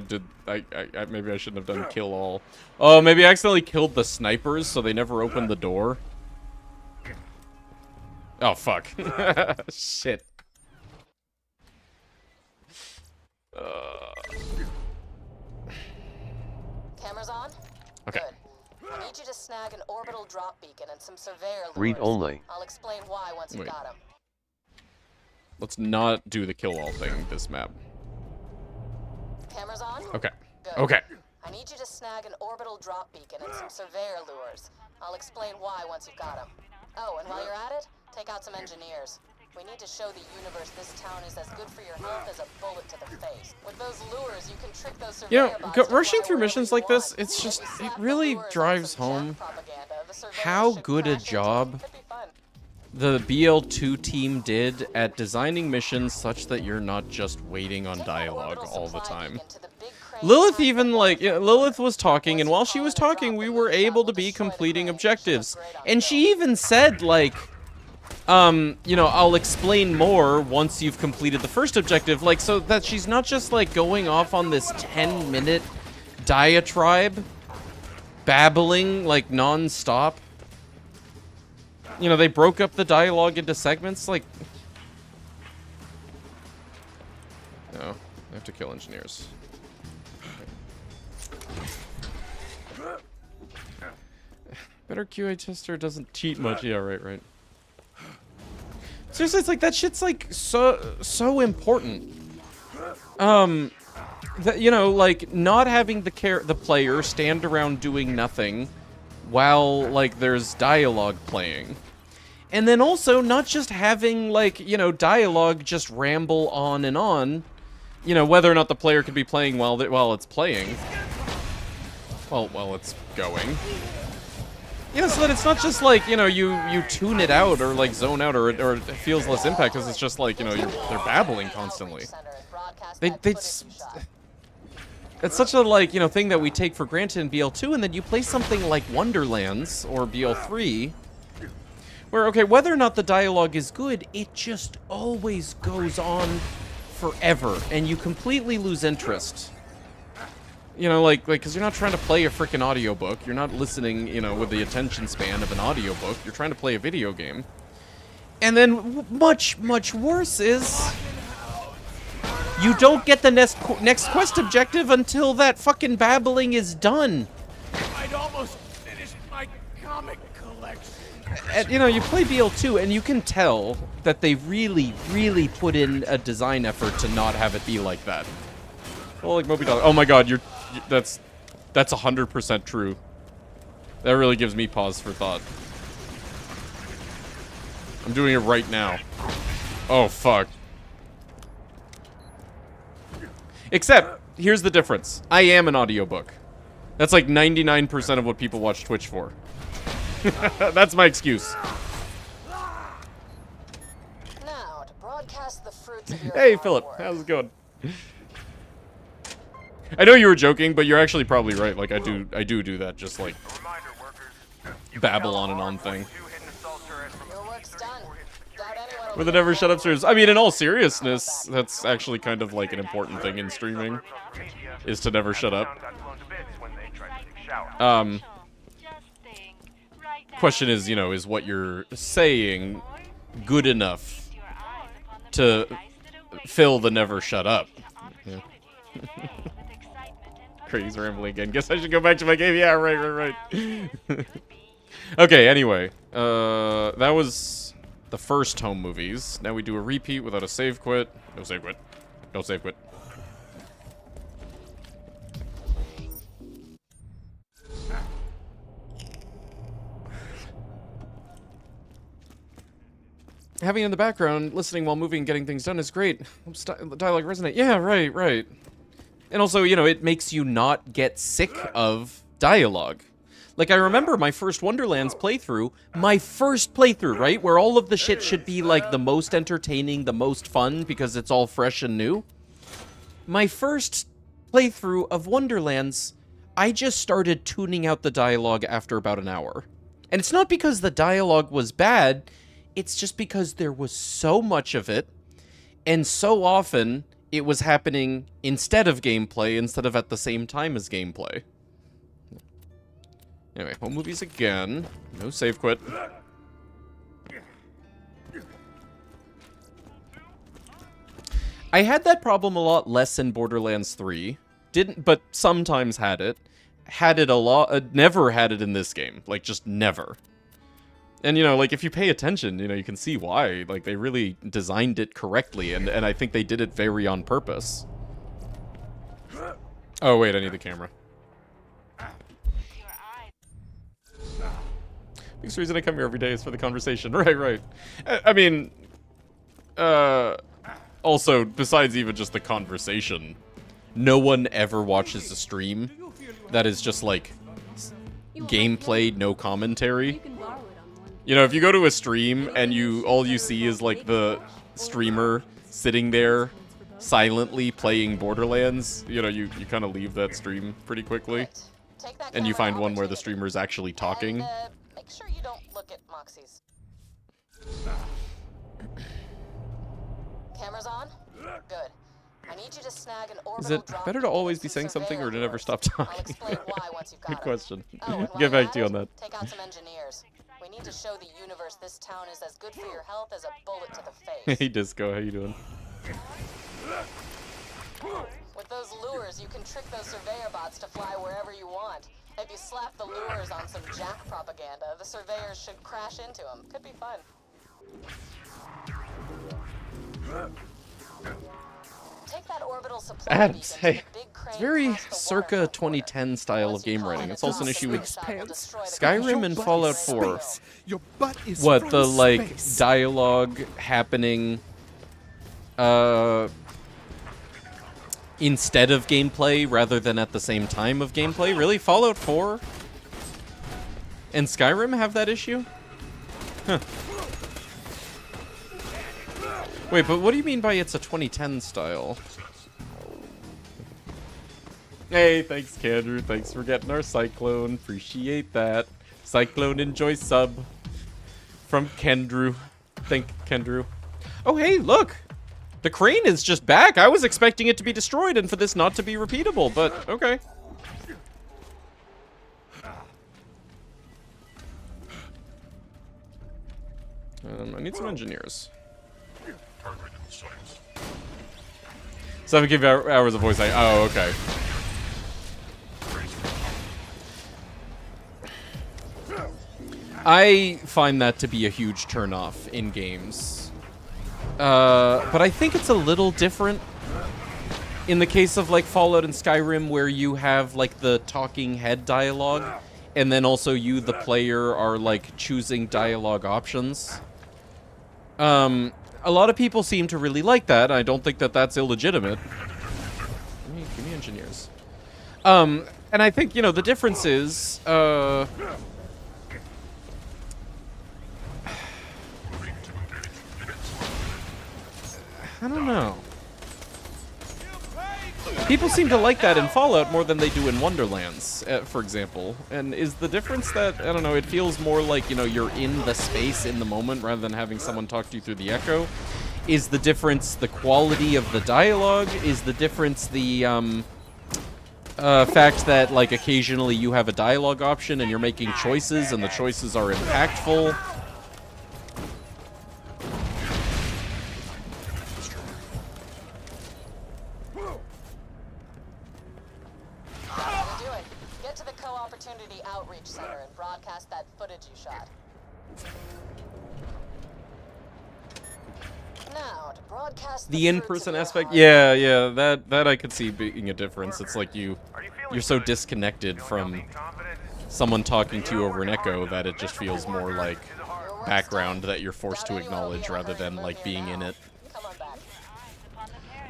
maybe I shouldn't have done kill all. Oh, maybe I accidentally killed the snipers, so they never opened the door. Oh fuck. Shit. Cameras on? Okay. Good. I need you to snag an orbital drop beacon and some surveyor lures. Read only. I'll explain why once you Wait. got them. Let's not do the kill all thing this map. Cameras on? Okay. Good. Okay. I need you to snag an orbital drop beacon and some surveyor lures. I'll explain why once you've got them. Oh, and while you're at it, take out some engineers. We need to show the universe this town is as good for your health as a bullet to the face. With those lures, you can trick those surveyor bots to rushing fly through wherever missions you like this, want. it's If just, you it slap the really lures on drives some jack home propaganda, the surveyors how should good a crash into it. job Could be fun. the BL2 team did at designing missions such that you're not just waiting on dialogue all the time. Lilith even, like, Lilith was talking, and while she was talking, we were able to be completing objectives. And she even said, like, you know, I'll explain more once you've completed the first objective, like, so that she's not just, like, going off on this 10-minute diatribe, babbling, like, non-stop. You know, they broke up the dialogue into segments, like... No, I have to kill engineers. Better QA tester doesn't cheat much. Yeah, right. Seriously, it's like, that shit's, like, so important. That, you know, like, not having the player stand around doing nothing while, like, there's dialogue playing. And then also not just having, like, you know, dialogue just ramble on and on. You know, whether or not the player could be playing while it's playing. Well, while it's going. You know, so that it's not just like, you know, you tune it out or, like, zone out or it feels less impact because it's just like, you know, they're babbling constantly. It's such a, like, you know, thing that we take for granted in BL2, and then you play something like Wonderlands or BL3, where, okay, whether or not the dialogue is good, it just always goes on forever, and you completely lose interest. You know, like, because you're not trying to play a freaking audiobook. You're not listening, you know, with the attention span of an audiobook. You're trying to play a video game. And then, much worse is... you don't get the next quest objective until that fucking babbling is done. I'd almost finished my comic collection. And, you know, you play BL2, and you can tell that they really put in a design effort to not have it be like that. Oh, like Moby Dog. Oh my god, that's 100% true. That really gives me pause for thought. I'm doing it right now. Oh, fuck. Except, here's the difference. I am an audiobook. That's like 99% of what people watch Twitch for. That's my excuse. Now, to broadcast the fruits of your Hey, hard Philip. work. How's it going? I know you were joking, but you're actually probably right. Like, I do that, just like babble on and on thing. Your work's done. Doubt anyone will With the be never shut up offended. series. I mean, in all seriousness, that's actually kind of like an important thing in streaming, is to never shut up. Question is, you know, is what you're saying good enough to fill the never shut up? Yeah. Crazy rambling again. Guess I should go back to my game. Yeah, right. Okay, anyway. That was the first home movies. Now we do a repeat without a save quit. No save quit. No save quit. Having in the background, listening while moving and getting things done is great. Dialogue resonate. Yeah, right. And also, you know, it makes you not get sick of dialogue. Like, I remember my first Wonderlands playthrough, right? Where all of the shit should be, like, the most entertaining, the most fun, because it's all fresh and new. My first playthrough of Wonderlands, I just started tuning out the dialogue after about an hour. And it's not because the dialogue was bad, it's just because there was so much of it, and so often it was happening instead of gameplay, instead of at the same time as gameplay. Anyway, home movies again. No save quit. I had that problem a lot less in Borderlands 3. Didn't, but sometimes had it. Had it a lot, never had it in this game. Like, just never. And, you know, like, if you pay attention, you know, you can see why. Like, they really designed it correctly, and I think they did it very on purpose. Oh, wait, I need the camera. Biggest reason I come here every day is for the conversation. Right. I mean, also, besides even just the conversation, no one ever watches a stream that is just, like, gameplay, no commentary. You know, if you go to a stream and all you see is, like, the streamer sitting there silently playing Borderlands, you know, you kind of leave that stream pretty quickly. And you find one where the streamer's actually talking. And, make sure you don't look at Moxie's. Cameras on? Good. I need you to snag an orbital Is it drop better to unit always and be some saying something or to surveyor never yours. stop I'll talking? explain why once you've got Good 'em. question. Oh, and while Get you're back to you at on it, that. Take out some engineers. We need to show the universe this town is as good for your health as a bullet to the face. Hey, Disco, how you doing? With those lures, you can trick those surveyor bots to fly wherever you want. If you slap the lures on some Jack propaganda, the surveyors should crash into them. Could be fun. Take that orbital supply Adams, beacon to hey. the big crane It's very across the circa waterfront 2010 style Once of you game call writing. it It's also an across issue the with map, we'll destroy the Skyrim crane. and Your Fallout butt is 4. space. Your butt is What, from the, like, space. dialogue happening, instead of gameplay rather than at the same time of gameplay? Really? Fallout 4 and Skyrim have that issue? Huh. Wait, but what do you mean by it's a 2010 style? Hey, thanks, Kendrew. Thanks for getting our Cyclone. Appreciate that. Cyclone enjoy sub from Kendrew. Thank Kendrew. Oh, hey, look. The crane is just back. I was expecting it to be destroyed and for this not to be repeatable, but okay. I need some engineers. 7 give hours of voice acting. Oh, okay. I find that to be a huge turnoff in games. But I think it's a little different in the case of like Fallout and Skyrim, where you have like the talking head dialogue, and then also you, the player, are like choosing dialogue options. A lot of people seem to really like that. I don't think that that's illegitimate. Give me engineers. And I think, you know, the difference is, I don't know. People seem to like that in Fallout more than they do in Wonderlands, for example. And is the difference that, I don't know, it feels more like, you know, you're in the space in the moment rather than having someone talk to you through the echo? Is the difference the quality of the dialogue? Is the difference the, fact that, like, occasionally you have a dialogue option and you're making choices and the choices are impactful? Outreach Center and broadcast that footage you shot. Now, to broadcast the in-person aspect, yeah, that I could see being a difference. It's like you're so disconnected from someone talking to you over an echo that it just feels more like background that you're forced to acknowledge rather than like being in it.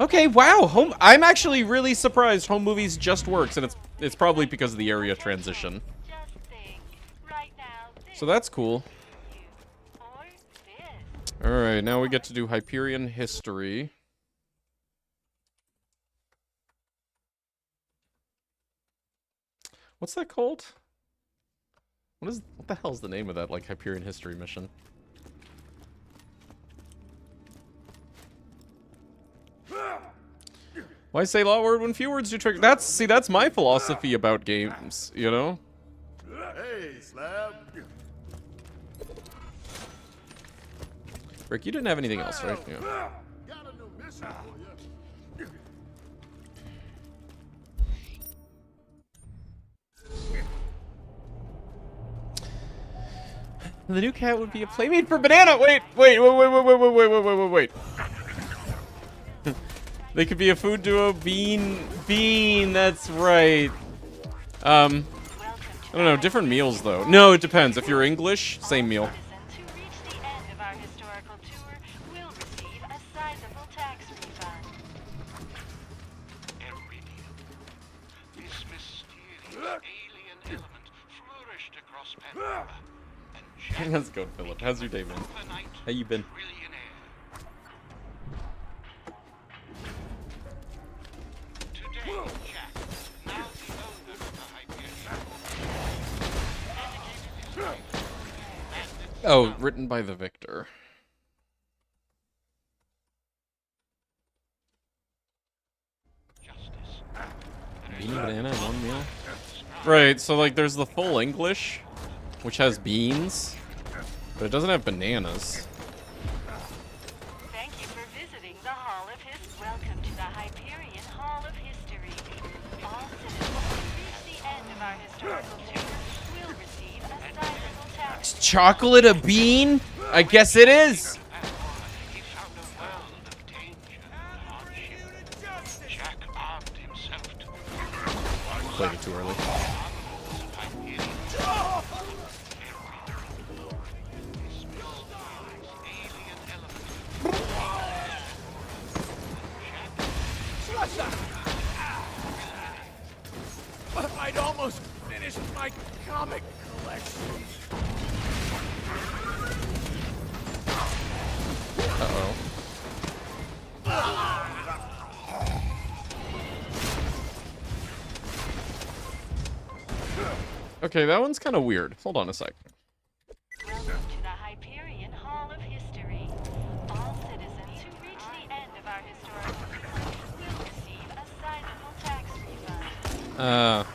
Okay, wow, I'm actually really surprised Home Movies just works, and it's probably because of the area transition. So that's cool. Alright, now we get to do Hyperion history. What's that called? What the hell's the name of that, like, Hyperion history mission? Why say a lot word when few words do trick? That's my philosophy about games, you know? Hey, Slab. Rick, you didn't have anything else, right? Yeah. Got a new mission for you. The new cat would be a playmate for Banana. Wait. They could be a food duo. Bean. That's right. I don't know. Different meals though. No, it depends. If you're English, same meal. Let's go, Philip. How's your day, man? How you been? Oh, written by the victor. Bean, banana, and one meal? Right, so like there's the full English, which has beans, but it doesn't have bananas. Thank you for visiting the Hall of History. Welcome to the Hyperion Hall of History. All citizens who reach the end of our historical tour will receive a sizable tax. Is chocolate a bean? I guess it is. Played it too early. I'd almost finished my comic collection. Uh-oh. Okay, that one's kind of weird. Hold on a sec. Welcome to the Hyperion Hall of History. All citizens who reach the end of our historical tour will receive a sizable tax refund.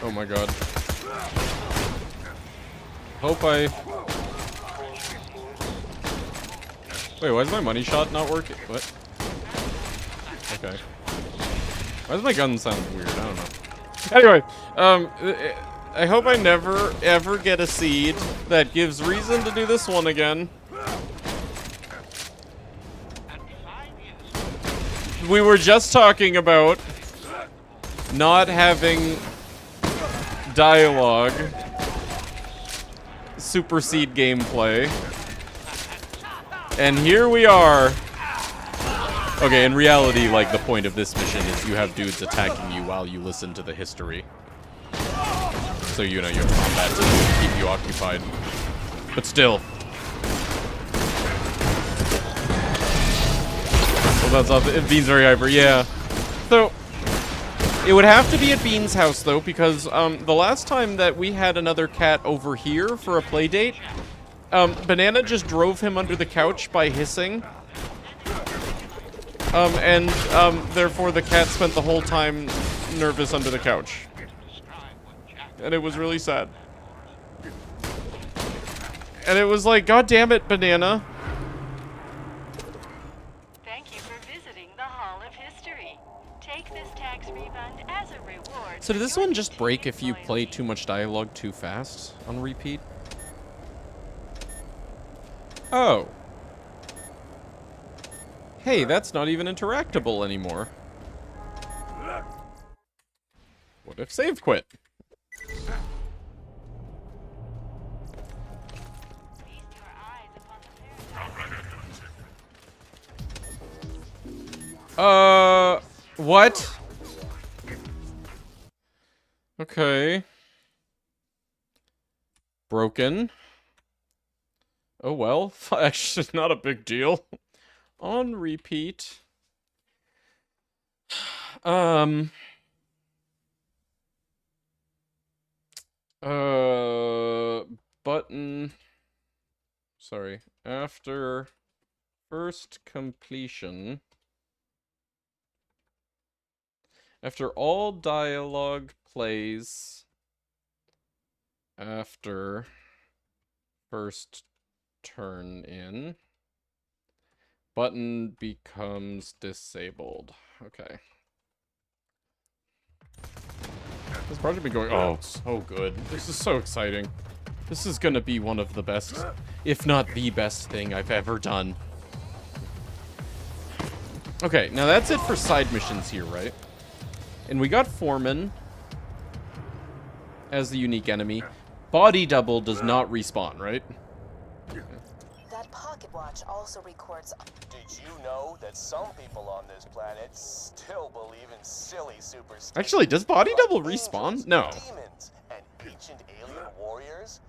Oh my god. Hope I... Wait, why is my money shot not working? What? Okay. Why does my gun sound weird? I don't know. Anyway, I hope I never, ever get a seed that gives reason to do this one again. we were just talking about not having dialogue supersede gameplay. And here we are. Okay, in reality, like, the point of this mission is you have dudes attacking you while you listen to the history. So, you know, you have combat to keep you occupied. But still. Well, that's off. Bean's very hyper, yeah. So, it would have to be at Bean's house, though, because the last time that we had another cat over here for a play date, Banana just drove him under the couch by hissing. Therefore the cat spent the whole time nervous under the couch. And it was really sad. And it was like, God damn it, Banana. Thank you for visiting the Hall of History. Take this tax refund as a reward. So did this one just break if you play too much dialogue too fast on repeat? Oh. Hey, that's not even interactable anymore. What if save quit? What? Okay. Broken. Oh well, actually not a big deal. On repeat. Button. Sorry. After first completion. After all dialogue plays. After first turn in. Button becomes disabled. Okay. This project been going, oh, so good. This is so exciting. This is gonna be one of the best, if not the best thing I've ever done. Okay, now that's it for side missions here, right? And we got Foreman as the unique enemy. Body double does not respawn, right? That pocket watch also records. Did you know that some people on this planet still believe in silly superstitions? Actually, does body double respawn? No. Demons and ancient alien warriors?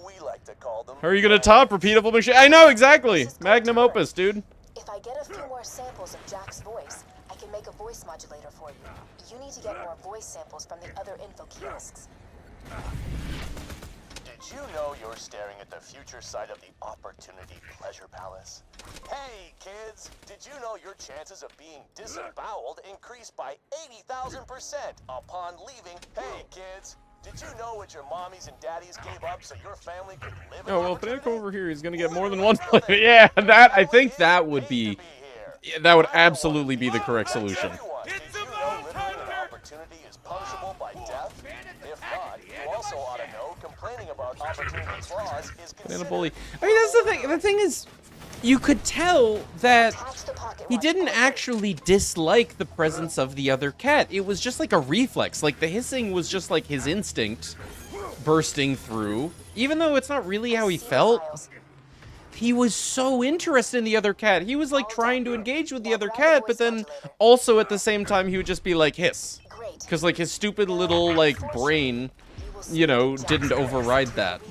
We like to call them. How are you gonna top repeatable machine? I know, exactly! Magnum opus, dude. If I get a few more samples of Jack's voice, I can make a voice modulator for you. You need to get more voice samples from the other info kiosks. Did you know you're staring at the future side of the Opportunity Pleasure Palace? Hey, kids! Did you know your chances of being disemboweled increased by 80,000% upon leaving? Hey, kids! Did you know what your mommies and daddies gave up so your family could live in Oh, well, if Banana come opportunity? over here, he's gonna get more than one. Yeah, that, I think that would be, yeah, that would absolutely be the correct solution. Did you know living in opportunity is punishable by death? If not, you also ought to know complaining about opportunity flaws is Banana considered... bully. I mean, that's the thing. The thing is, you could tell that he didn't actually dislike the presence of the other cat. It was just like a reflex. Like, the hissing was just like his instinct bursting through. Even though it's not really how he felt. He was so interested in the other cat. He was like trying to engage with the other cat, but then also at the same time he would just be like, hiss. Because like his stupid little like brain, you know, didn't override that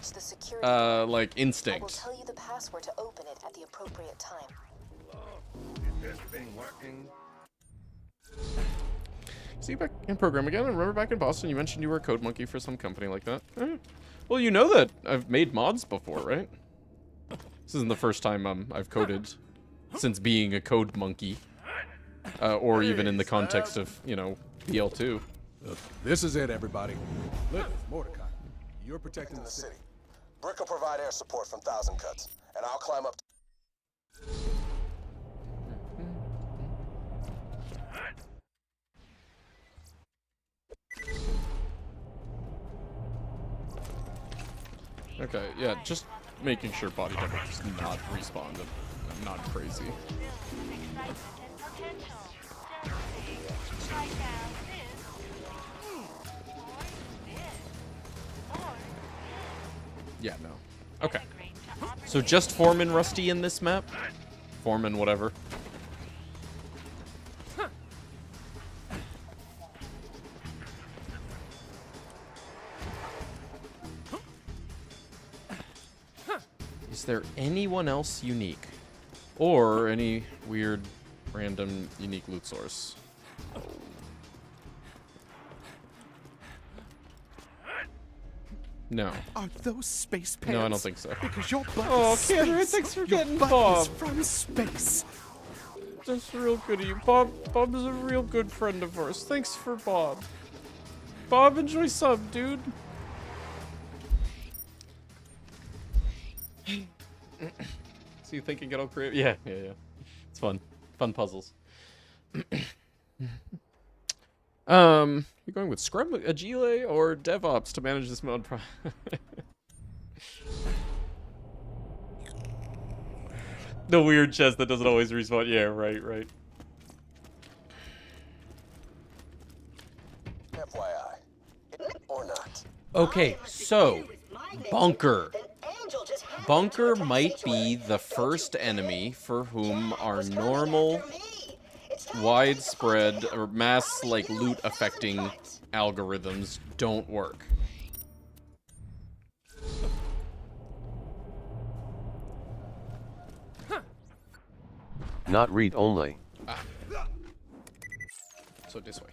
like instinct. I will tell you the password to open it at the appropriate time. See you back in program again. I remember back in Boston you mentioned you were a code monkey for some company like that. Well, you know that I've made mods before, right? This isn't the first time I've coded since being a code monkey. Or even in the context of, you know, BL2. Look, this is it, everybody. Look, Mordecai, you're protecting the city. Brick will provide air support from Thousand Cuts, and I'll climb up. Okay, yeah, just making sure body double does not respawn. I'm not crazy. So just Foreman Rusty in this map? Foreman, whatever. Is there anyone else unique? Or any weird, random, unique loot source? No. Are those space pants? No, I don't think so. Because your butt Oh, is Kendra, space. thanks for Your getting butt Bob. is from space. That's real good of you. Bob is a real good friend of ours. Thanks for Bob. Bob, enjoy sub, dude. So you think you get all creative? Yeah. It's fun. Fun puzzles. You going with Scrum, Agile, or DevOps to manage this mode? The weird chest that doesn't always respawn. Yeah, right. FYI. Or not. Okay, so Bunker. Bunker might be the first enemy for whom our normal widespread or mass like loot affecting algorithms don't work. Not read only. So this way.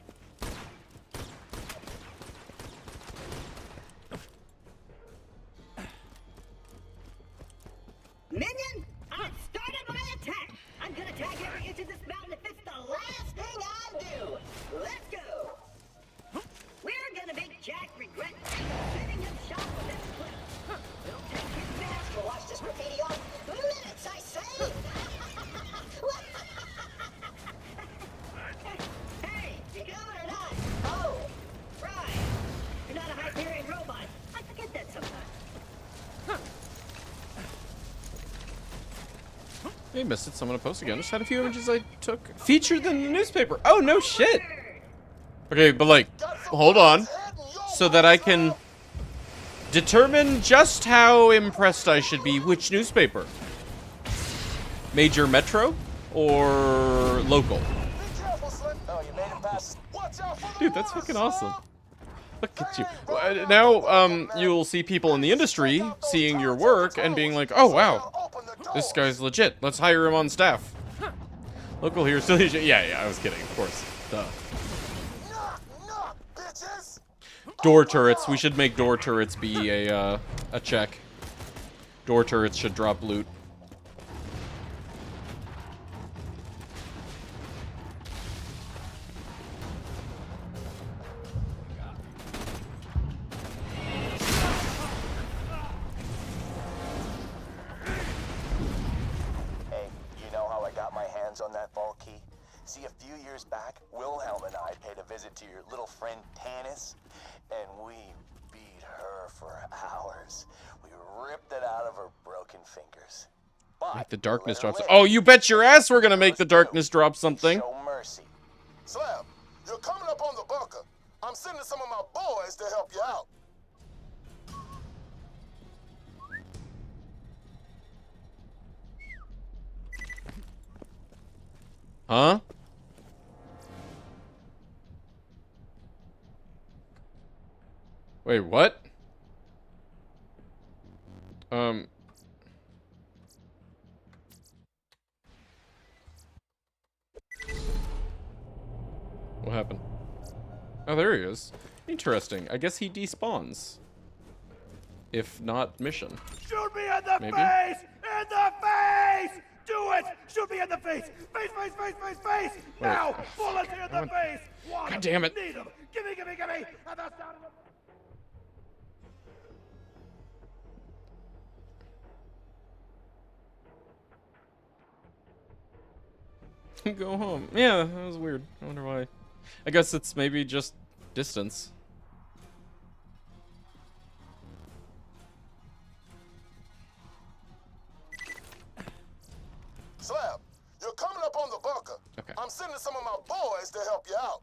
Minion, I've started my attack. I'm gonna tag every inch of this mountain if it's the last thing I do. Let's go. We're gonna make Jack regret sending him shot with this clip. It'll take his minutes to watch this graffiti off. Minutes, I say. Hey, you coming or not? Oh, right. You're not a Hyperion robot. I forget that sometimes. Hey, missed it. Someone to post again. Just had a few images I took featured in the newspaper. Oh, no shit. Okay, but like, hold on. So that I can determine just how impressed I should be. Which newspaper? Major Metro or local? Dude, that's fucking awesome. Look at you. Now, you'll see people in the industry seeing your work and being like, oh, wow. This guy's legit. Let's hire him on staff. Local here still. Yeah, I was kidding. Of course. Duh. Door turrets. We should make door turrets be a check. Door turrets should drop loot. On that vault key. See, a few years back, Wilhelm and I paid a visit to your little friend Tanis, and we beat her for hours. We ripped it out of her broken fingers. But make the darkness drop. Oh, you bet your ass we're gonna make the darkness drop something. Show mercy. Slab, you're coming up on the bunker. I'm sending some of my boys to help you out. Huh? Wait, what? What happened? Oh, there he is. Interesting. I guess he despawns. If not mission. Shoot me in the Maybe? face! In the face! Do it! Shoot me in the face! Face! Wait. Now! Bullets in the face! Want God 'em, damn it. Need 'em! Gimme! At the sound of Go home. Yeah, that was weird. I wonder why. I guess it's maybe just distance. Slab, you're coming up on the bunker. Okay. I'm sending some of my boys to help you out.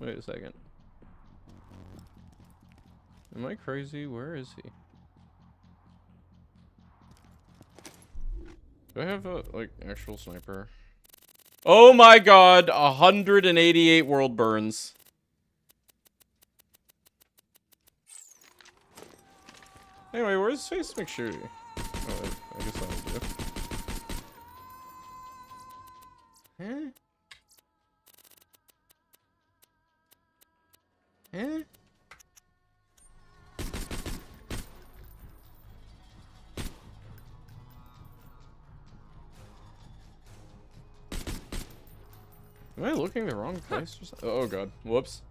Wait a second. Am I crazy? Where is he? Do I have a, like, actual sniper? Oh my god! 188 world burns. Anyway, where's Face McShooty? Oh, wait, I guess that'll do. Huh? Huh? Am I looking the wrong place or something? Oh god. Whoops.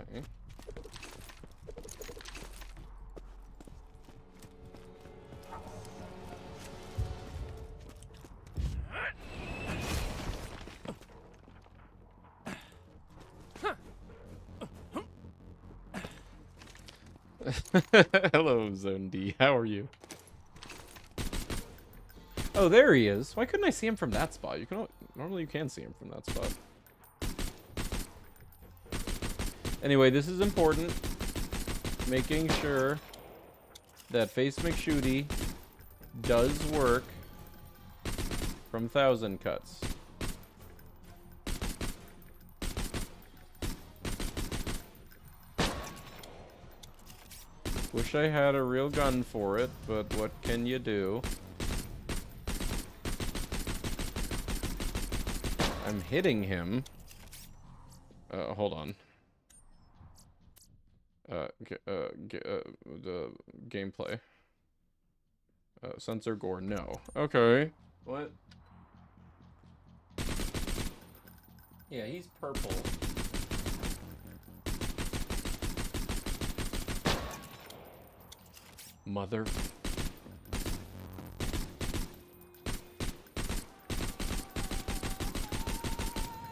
Okay. Hello, Zone D. How are you? Oh, there he is. Why couldn't I see him from that spot? You can normally you can see him from that spot. Anyway, this is important. Making sure that Face McShooty does work from 1,000 cuts. Wish I had a real gun for it, but what can you do? I'm hitting him. Hold on. The gameplay. Sensor gore, no. Okay. What? Yeah, he's purple. Mother.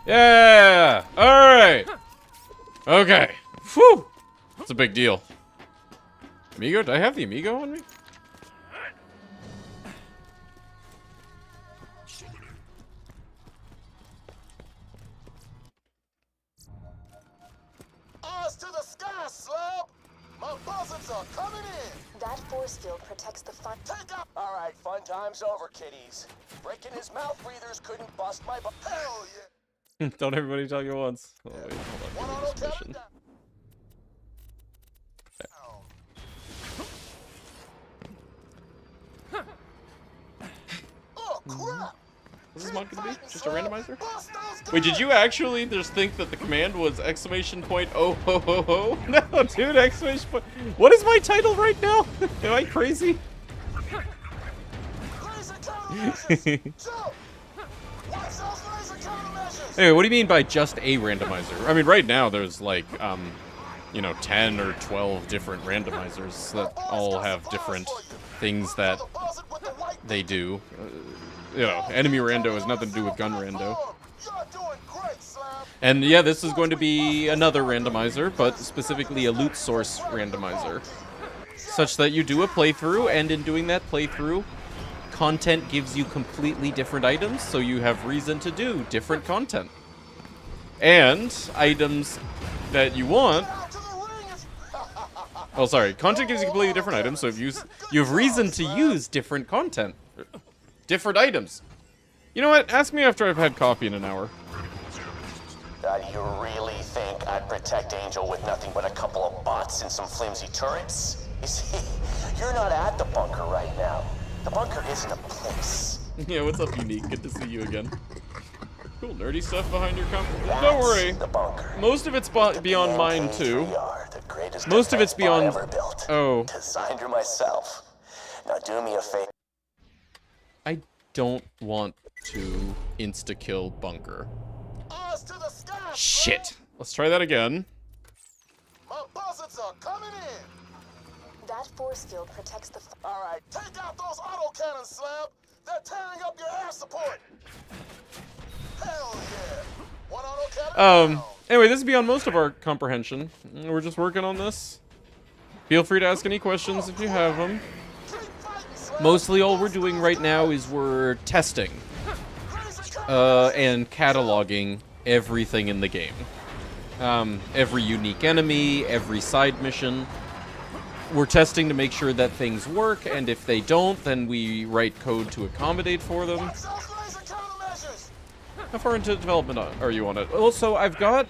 Yeah! Alright! Okay. Whew! It's a big deal. Amigo? Do I have the Amigo on me? Eyes to the sky, slub! My buzzards are coming in! That force field protects the fun. Take up! Alright, fun time's over, kiddies. Breaking his mouth breathers couldn't bust my hell yeah! Don't everybody talk at once. Oh, wait, hold on. One auto Mission. down. Oh, crap! What's this mod gonna be? Just a randomizer? Wait, did you actually just think that the command was exclamation point oh ho ho ho? No, dude, exclamation point. What is my title right now? Am I crazy? Anyway, what do you mean by just a randomizer? I mean, right now there's like, you know, 10 or 12 different randomizers that all have different things that they do. You know, enemy rando has nothing to do with gun rando. And yeah, this is going to be another randomizer, but specifically a loot source randomizer. Such that you do a playthrough, and in doing that playthrough, content gives you completely different items, so you have reason to do different content. And items that you want... Oh, sorry. Content gives you completely different items, so if you have reason to use different content. Different items. You know what? Ask me after I've had coffee in an hour. You really think I'd protect Angel with nothing but a couple of bots and some flimsy turrets? You see, you're not at the bunker right now. The bunker isn't a place. Yeah, what's up, Unique? Good to see you again. Cool, nerdy stuff behind your computer. Don't worry. The bunker. Most of it's beyond mine, too. We are the greatest Most of it's beyond... ever built. Oh. Designed her myself. Now do me a favor. I don't want to insta-kill bunker. Shit. Let's try that again. My buzzards are coming in. That force field protects the. All right, take out those autocannons, Slab. They're tearing up your air support. Hell yeah. One autocannon. Anyway, this is beyond most of our comprehension. We're just working on this. Feel free to ask any questions if you have them. Mostly all we're doing right now is we're testing and cataloging everything in the game. Every unique enemy, every side mission. We're testing to make sure that things work, and if they don't, then we write code to accommodate for them. How far into development are you on it? Also, I've got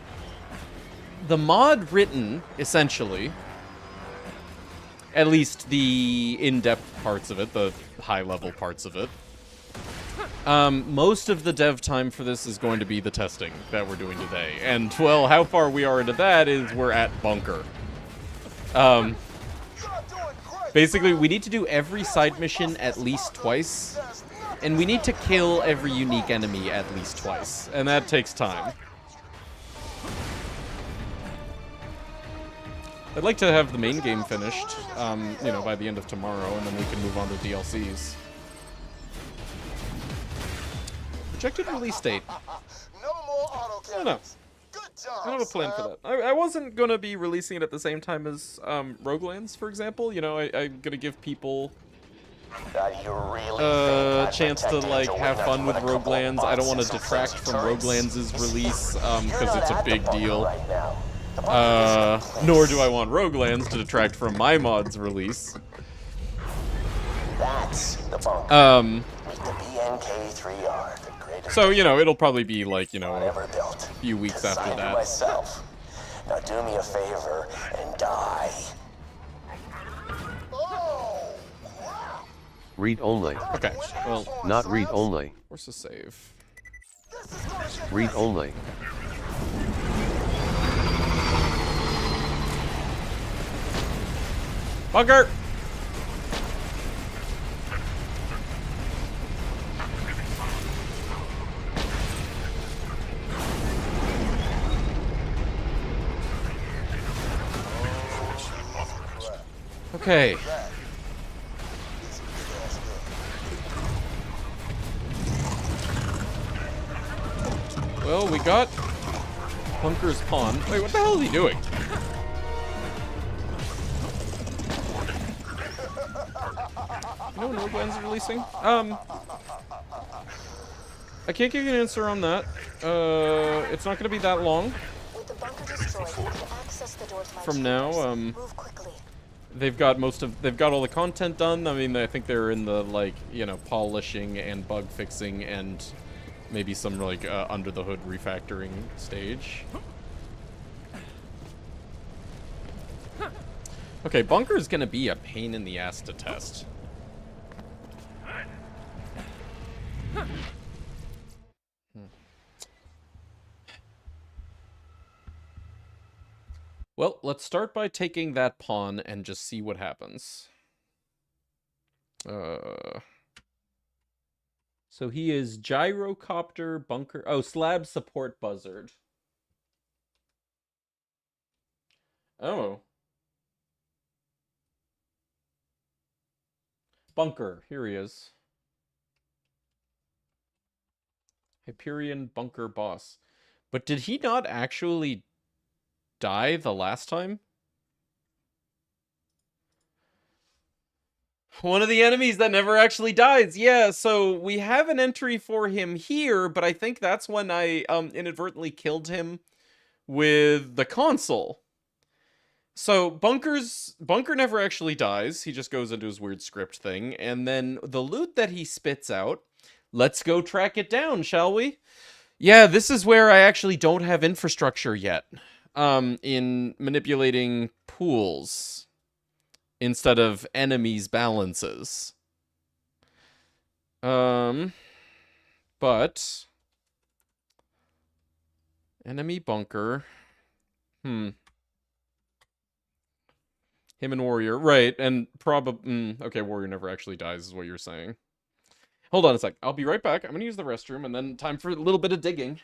the mod written, essentially. At least the in-depth parts of it, the high-level parts of it. Most of the dev time for this is going to be the testing that we're doing today. And, well, how far we are into that is we're at Bunker. Basically, we need to do every side mission at least twice. And we need to kill every unique enemy at least twice. And that takes time. I'd like to have the main game finished, you know, by the end of tomorrow, and then we can move on to DLCs. Projected release date. I don't know. I don't have a plan for that. I wasn't going to be releasing it at the same time as Roguelands, for example. You know, I'm going to give people a chance to, like, have fun with Roguelands. I don't want to detract from Roguelands' release, because it's a big deal. Nor do I want Roguelands to detract from my mod's release. That's the bunker. With the BNK3R, the greatest. So, you know, it'll probably be like, you know, ever built. a few weeks after Designed it that. myself. Now do me a favor and die. Read only. Okay, well, Not read only. force a save. Read only. Bunker! Okay. Well, we got Bunker's pawn. Wait, what the hell is he doing? You know when Roguelands is releasing? I can't give you an answer on that. It's not gonna be that long. With the bunker destroyed, you can access the doors by From now, chambers. Move quickly. they've got all the content done. I mean, I think they're in the, like, you know, polishing and bug fixing and maybe some, like, under the hood refactoring stage. Okay, Bunker's gonna be a pain in the ass to test. Well, let's start by taking that pawn and just see what happens. So he is gyrocopter, bunker... Oh, slab support buzzard. Oh. Bunker, here he is. Hyperion bunker boss. But did he not actually die the last time? One of the enemies that never actually dies. Yeah, so we have an entry for him here, but I think that's when I inadvertently killed him with the console. So Bunker never actually dies. He just goes into his weird script thing. And then the loot that he spits out, let's go track it down, shall we? Yeah, this is where I actually don't have infrastructure yet. In manipulating pools instead of enemies' balances. But enemy bunker. Him and Warrior, right? And probably okay, Warrior never actually dies, is what you're saying. Hold on a sec. I'll be right back. I'm gonna use the restroom, and then time for a little bit of digging.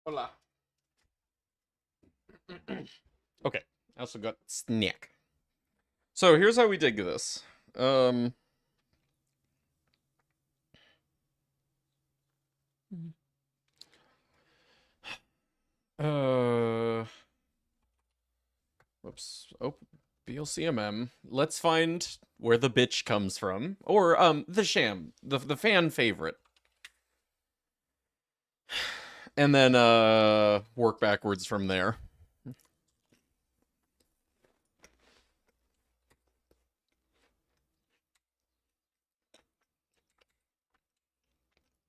Hola. Okay, I also got snack. So here's how we dig this. Uh, Whoops. Oh, BLCMM. Let's find where the bitch comes from, or the sham, the fan favorite, and then work backwards from there.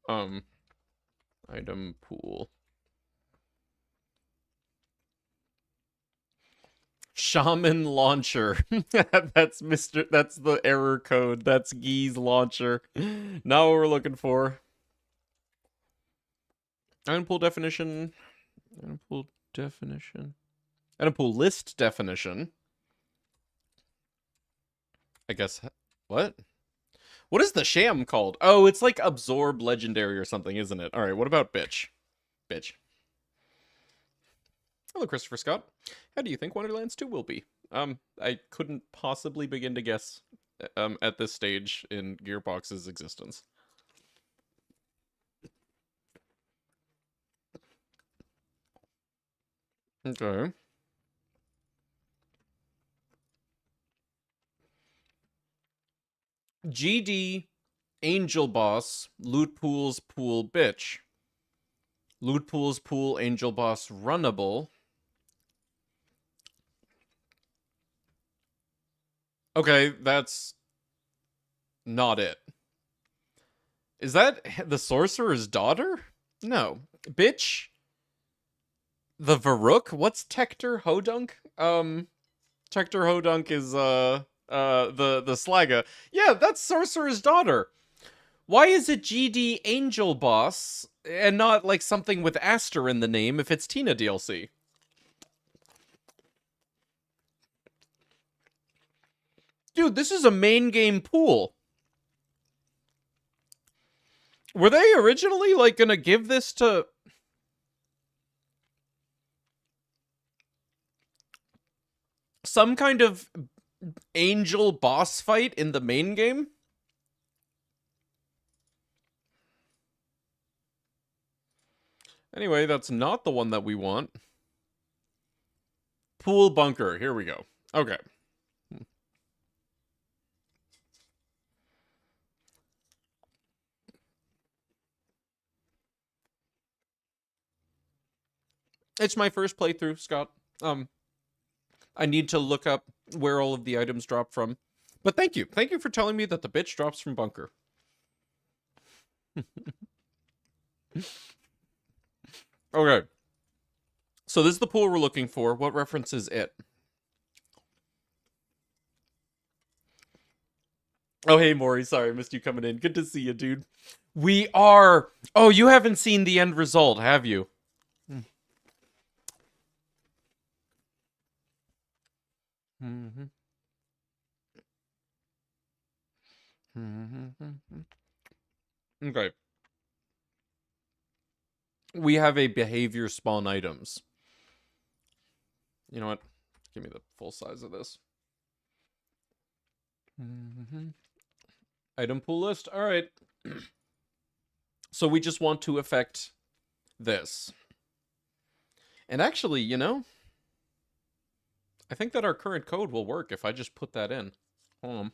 Um, Item pool. Shaman launcher. That's Mr. That's the error code. That's Gee's launcher. Not what we're looking for. Item pool definition. Item pool definition. Item pool list definition. I guess. What? What is the sham called? Oh, it's like absorb legendary or something, isn't it? All right. What about bitch? Bitch. Hello, Christopher Scott. How do you think Wonderlands 2 will be? I couldn't possibly begin to guess at this stage in Gearbox's existence. Okay. GD Angel Boss Loot Pools Pool Bitch. Loot Pools Pool Angel Boss Runnable. Okay, that's not it. Is that the sorcerer's daughter? No. Bitch? The Varuk? What's Tector Hodunk? Tector Hodunk is the Slaga. Yeah, that's Sorcerer's daughter. Why is it GD Angel Boss and not like something with Aster in the name if it's Tina DLC? Dude, this is a main game pool. Were they originally like gonna give this to some kind of angel boss fight in the main game? Anyway, that's not the one that we want. Pool bunker. Here we go. Okay. It's my first playthrough, Scott. I need to look up where all of the items drop from. But thank you. Thank you for telling me that the bitch drops from bunker. Okay. So this is the pool we're looking for. What reference is it? Oh, hey, Maury. Sorry, I missed you coming in. Good to see you, dude. We are... Oh, you haven't seen the end result, have you? Okay. We have a behavior spawn items. You know what? Give me the full size of this. Item pool list. All right. So we just want to affect this. And actually, you know, I think that our current code will work if I just put that in. Hold on.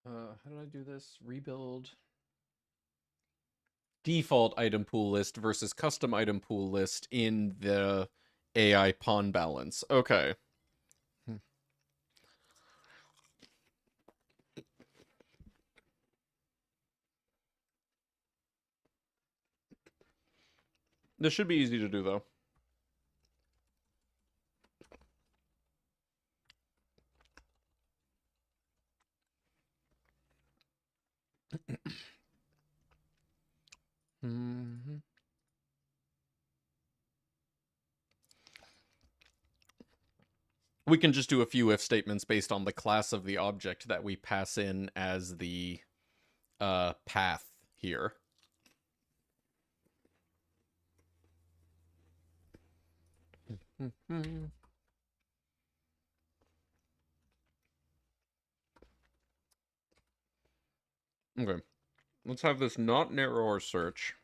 How did I do this? Rebuild. Default item pool list versus custom item pool list in the AI pawn balance. Okay. This should be easy to do, though. we can just do a few if statements based on the class of the object that we pass in as the path here. Okay, let's have this not narrower search.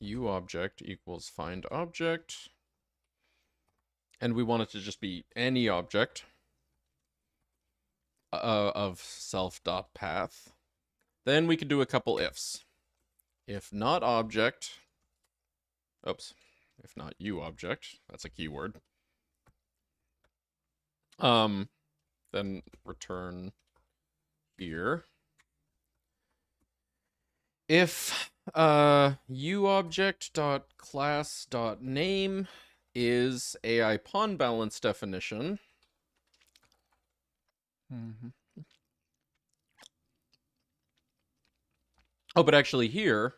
UObject equals find object. And we want it to just be any object of self.path. Then we could do a couple ifs. If not object, oops, if not UObject, that's a keyword. Then return here. If UObject.class.name is AI pawn balance definition. Oh, but actually here.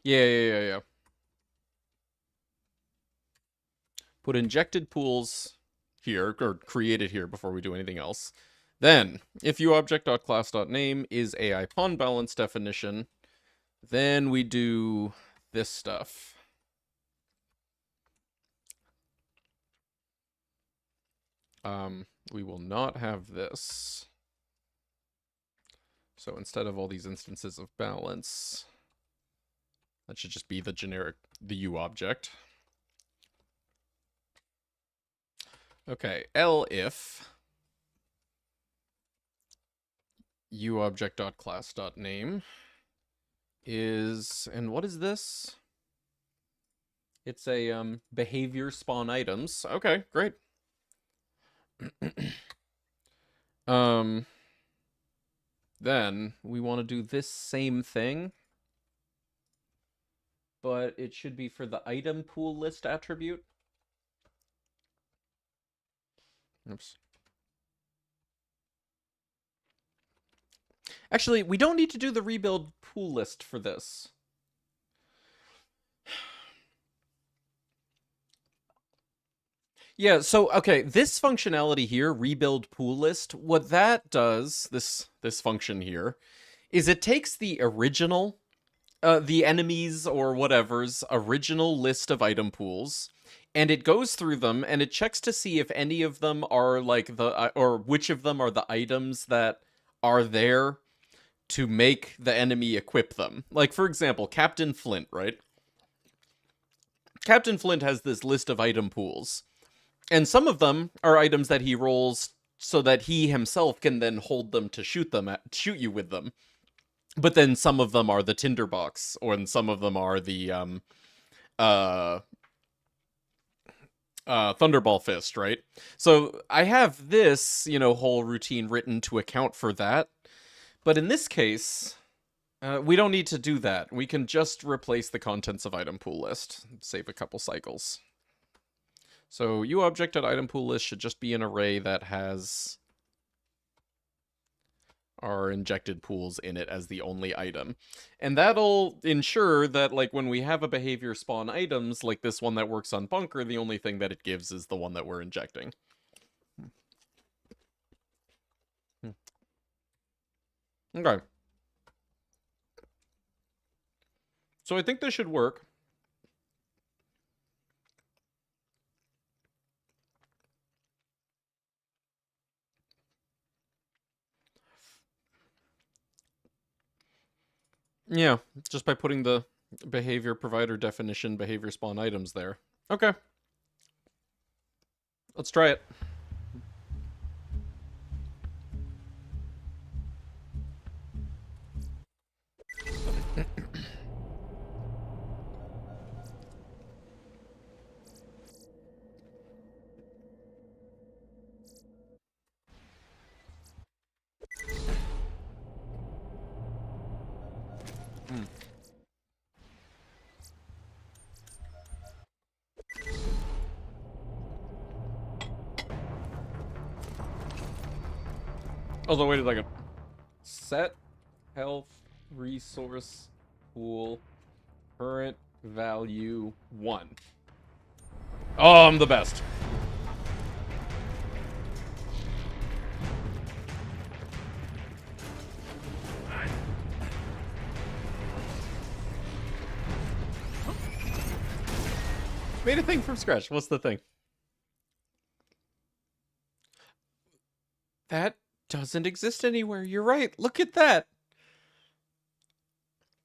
Yeah. Put injected pools here, or created here before we do anything else. Then, if UObject.class.name is AI pawn balance definition, then we do this stuff. We will not have this. So instead of all these instances of balance, that should just be the generic, the UObject. Okay, elif UObject.class.name is, and what is this? It's a behavior spawn items. Okay, great. Then we want to do this same thing, but it should be for the item pool list attribute. Oops. Actually, we don't need to do the rebuild pool list for this. Yeah, so, okay, this functionality here, rebuild pool list, what that does, this function here, is it takes the original, the enemies or whatever's original list of item pools, and it goes through them, and it checks to see if any of them are, like, or which of them are the items that are there to make the enemy equip them. Like, for example, Captain Flint, right? Captain Flint has this list of item pools. And some of them are items that he rolls so that he himself can then hold them to shoot you with them. But then some of them are the tinderbox, and some of them are the Thunderball Fist, right? So I have this, whole routine written to account for that. But in this case, we don't need to do that. We can just replace the contents of item pool list. Save a couple cycles. So UObject.item pool list should just be an array that has our injected pools in it as the only item. And that'll ensure that, like, when we have a behavior spawn items, like this one that works on Bunker, the only thing that it gives is the one that we're injecting. Okay. So I think this should work. Yeah, just by putting the behavior provider definition, behavior spawn items there. Okay. Let's try it. Also, wait a second. Set health resource pool current value 1. Oh, I'm the best. Made a thing from scratch. What's the thing? That doesn't exist anywhere. You're right. Look at that.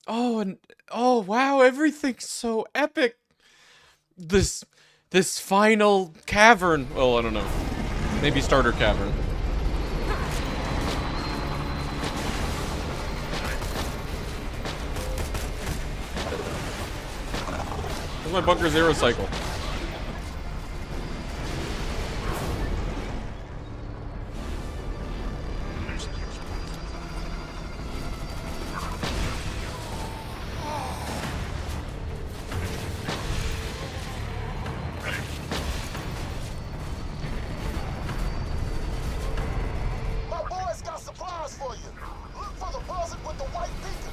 Oh, and oh wow, everything's so epic. This final cavern. Well, I don't know. Maybe starter cavern. Where's my bunker zero cycle? My boys got supplies for you. Look for the buzzard with the white beacon.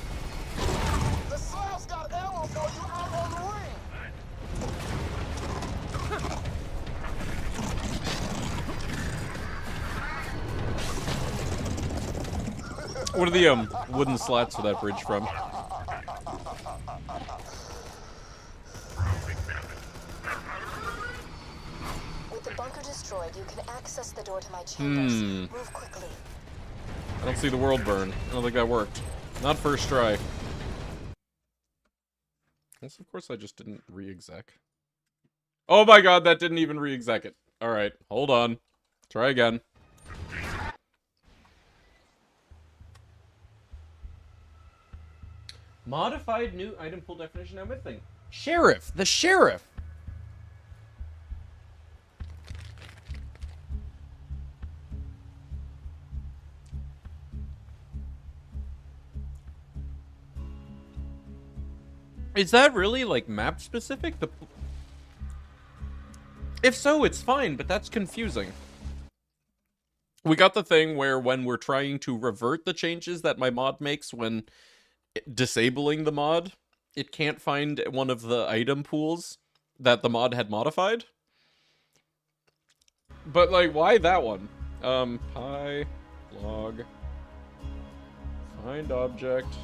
The Slavs got ammo for you out on the ring. What are the wooden slats for that bridge from? With the bunker destroyed, you can access the door to my chambers. Move quickly. I don't see the world burn. I don't think that worked. Not first try. Also, of course, I just didn't re-exec. Oh my god, that didn't even re-exec it. Alright, hold on. Try again. Modified new item pool definition now missing. Sheriff! The sheriff! Is that really, like, map specific? If so, it's fine, but that's confusing. We got the thing where when we're trying to revert the changes that my mod makes when disabling the mod, it can't find one of the item pools that the mod had modified. But, like, why that one? Pi log find object.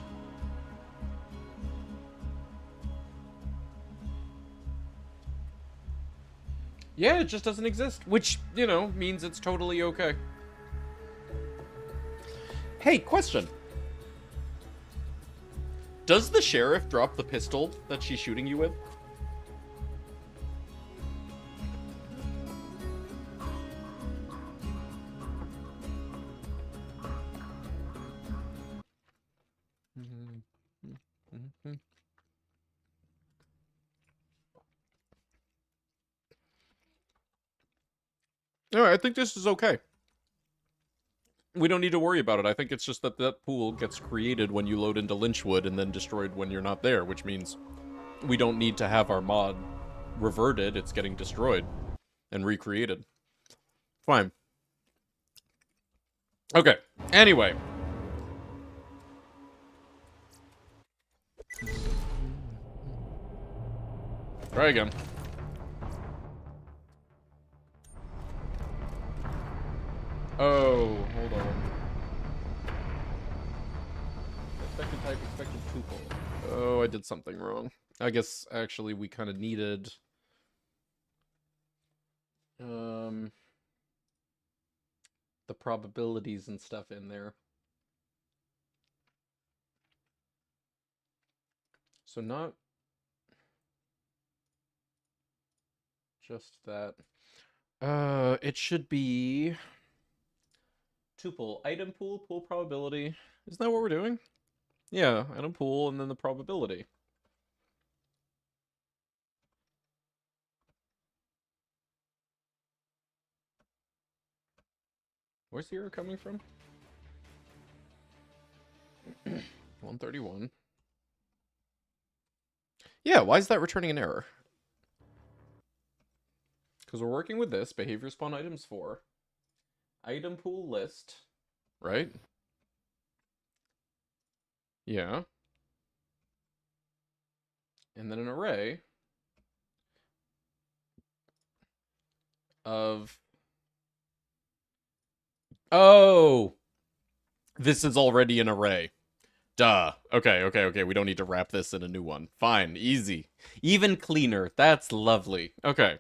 Yeah, it just doesn't exist, which, you know, means it's totally okay. Hey, question. Does the sheriff drop the pistol that she's shooting you with? Alright, I think this is okay. We don't need to worry about it. I think it's just that that pool gets created when you load into Lynchwood and then destroyed when you're not there, which means we don't need to have our mod reverted. It's getting destroyed and recreated. Fine. Okay. Anyway. Try again. Oh, hold on. Expected type, expected tuple. Oh, I did something wrong. I guess, actually, we kind of needed... the probabilities and stuff in there. So not... just that. It should be... tuple. Item pool, pool probability. Isn't that what we're doing? Yeah, item pool, and then the probability. Where's the error coming from? 131. Yeah, why is that returning an error? Because we're working with this. Behavior spawn items 4. Item pool list. Right? Yeah. And then an array of... Oh! This is already an array. Duh. Okay. We don't need to wrap this in a new one. Fine. Easy. Even cleaner. That's lovely. Okay.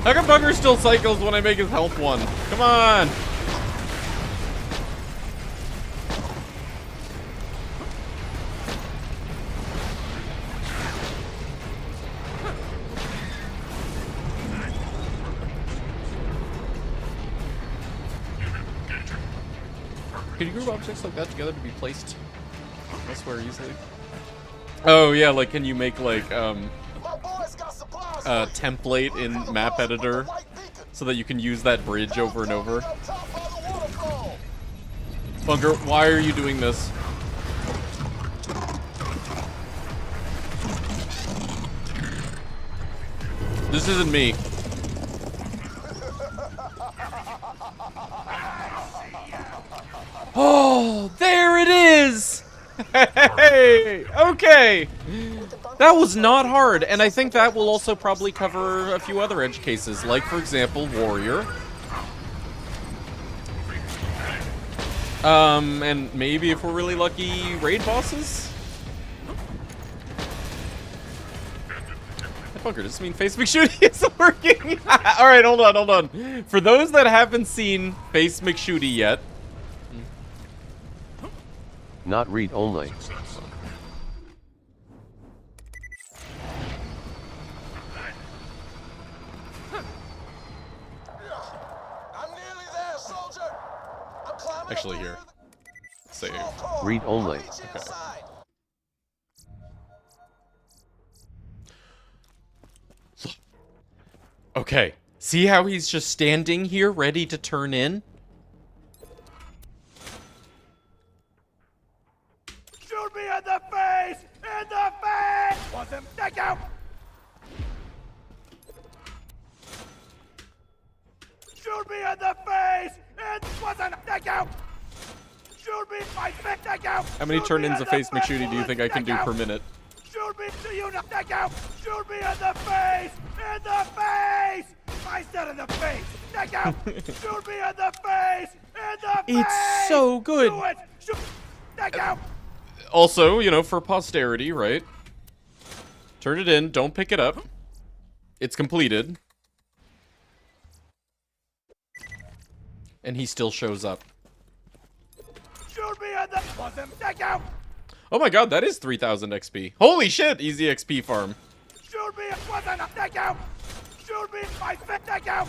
How come Bugger still cycles when I make his health one? Come on! Can you group objects like that together to be placed elsewhere easily? Oh yeah, like can you make like a template in map editor so that you can use that bridge over and over? Bunker, why are you doing this? This isn't me. Oh, there it is! Hey, okay. That was not hard, and I think that will also probably cover a few other edge cases, like, for example, Warrior. And maybe, if we're really lucky, raid bosses? Bunker, does this mean Face McShooty is working? Alright, hold on. For those that haven't seen Face McShooty yet... Not read only. Actually, here. Save. Read only. Okay. Okay. See how he's just standing here, ready to turn in? Shoot me in the face! In the face! Want him? Take out! Shoot me in the face! And wasn't take out! Shoot me in my face! Take out! How many turn-ins of Face McShooty do you think I can do per minute? Shoot me! Do you not take out? Shoot me in the face! In the face! I said in the face! Take out! Shoot me in the face! In the face! It's so good! Do it! Shoot! Take out! Also, you know, for posterity, right? Turn it in, don't pick it up. It's completed. And he still shows up. Shoot me in the... Want him? Take out! Oh my god, that is 3,000 XP. Holy shit, easy XP farm. Shoot me! Wasn't take out! Shoot me in my face! Take out!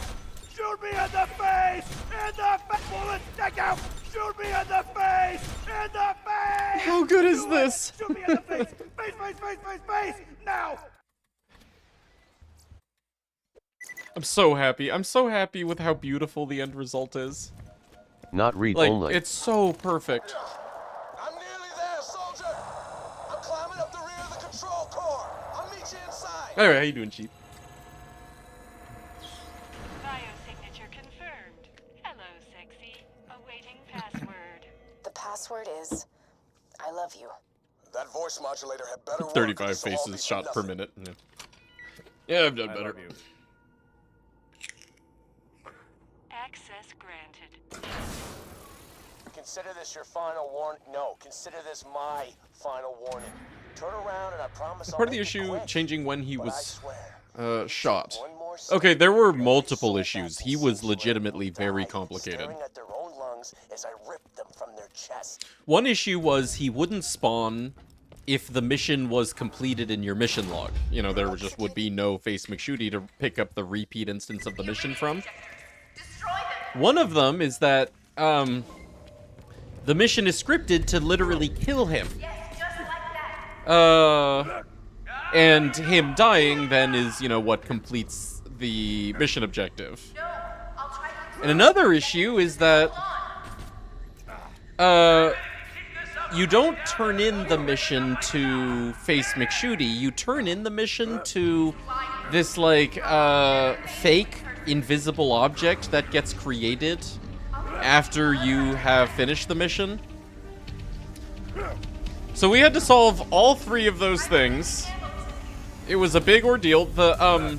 Shoot me in the face! In the face! Bullets! Take out! Shoot me in the face! In the face! How good is this? Shoot me in the face! Face! Now! I'm so happy. I'm so happy with how beautiful the end result is. Not read Like, only. it's so perfect. I'm nearly there, soldier. I'm climbing up the rear of the control core. I'll meet you inside. Alright, how you doing, Chief? Biosignature confirmed. Hello, sexy. Awaiting password. The password is, I love you. That voice modulator had better work. 35 This'll all be faces for shot per nothing. minute. Yeah, I've done better. Access granted. Consider this your final warning. No, consider this my final warning. Turn around and I promise I'll Part of the make it issue quick. changing when he But I was swear, shot. one more second, Okay, there were every multiple soul issues. He vessel was seems to legitimately die, very complicated. staring at their own lungs as I rip them from their chest. One issue was he wouldn't spawn if the mission was completed in your mission log. You know, there just would be no Face McShooty to pick up the repeat instance of the mission from. One of them is that, the mission is scripted to literally kill him. And him dying then is, you know, what completes the mission objective. And another issue is that you don't turn in the mission to face McShooty. You turn in the mission to this, like, fake invisible object that gets created after you have finished the mission. So we had to solve all 3 of those things. It was a big ordeal. The,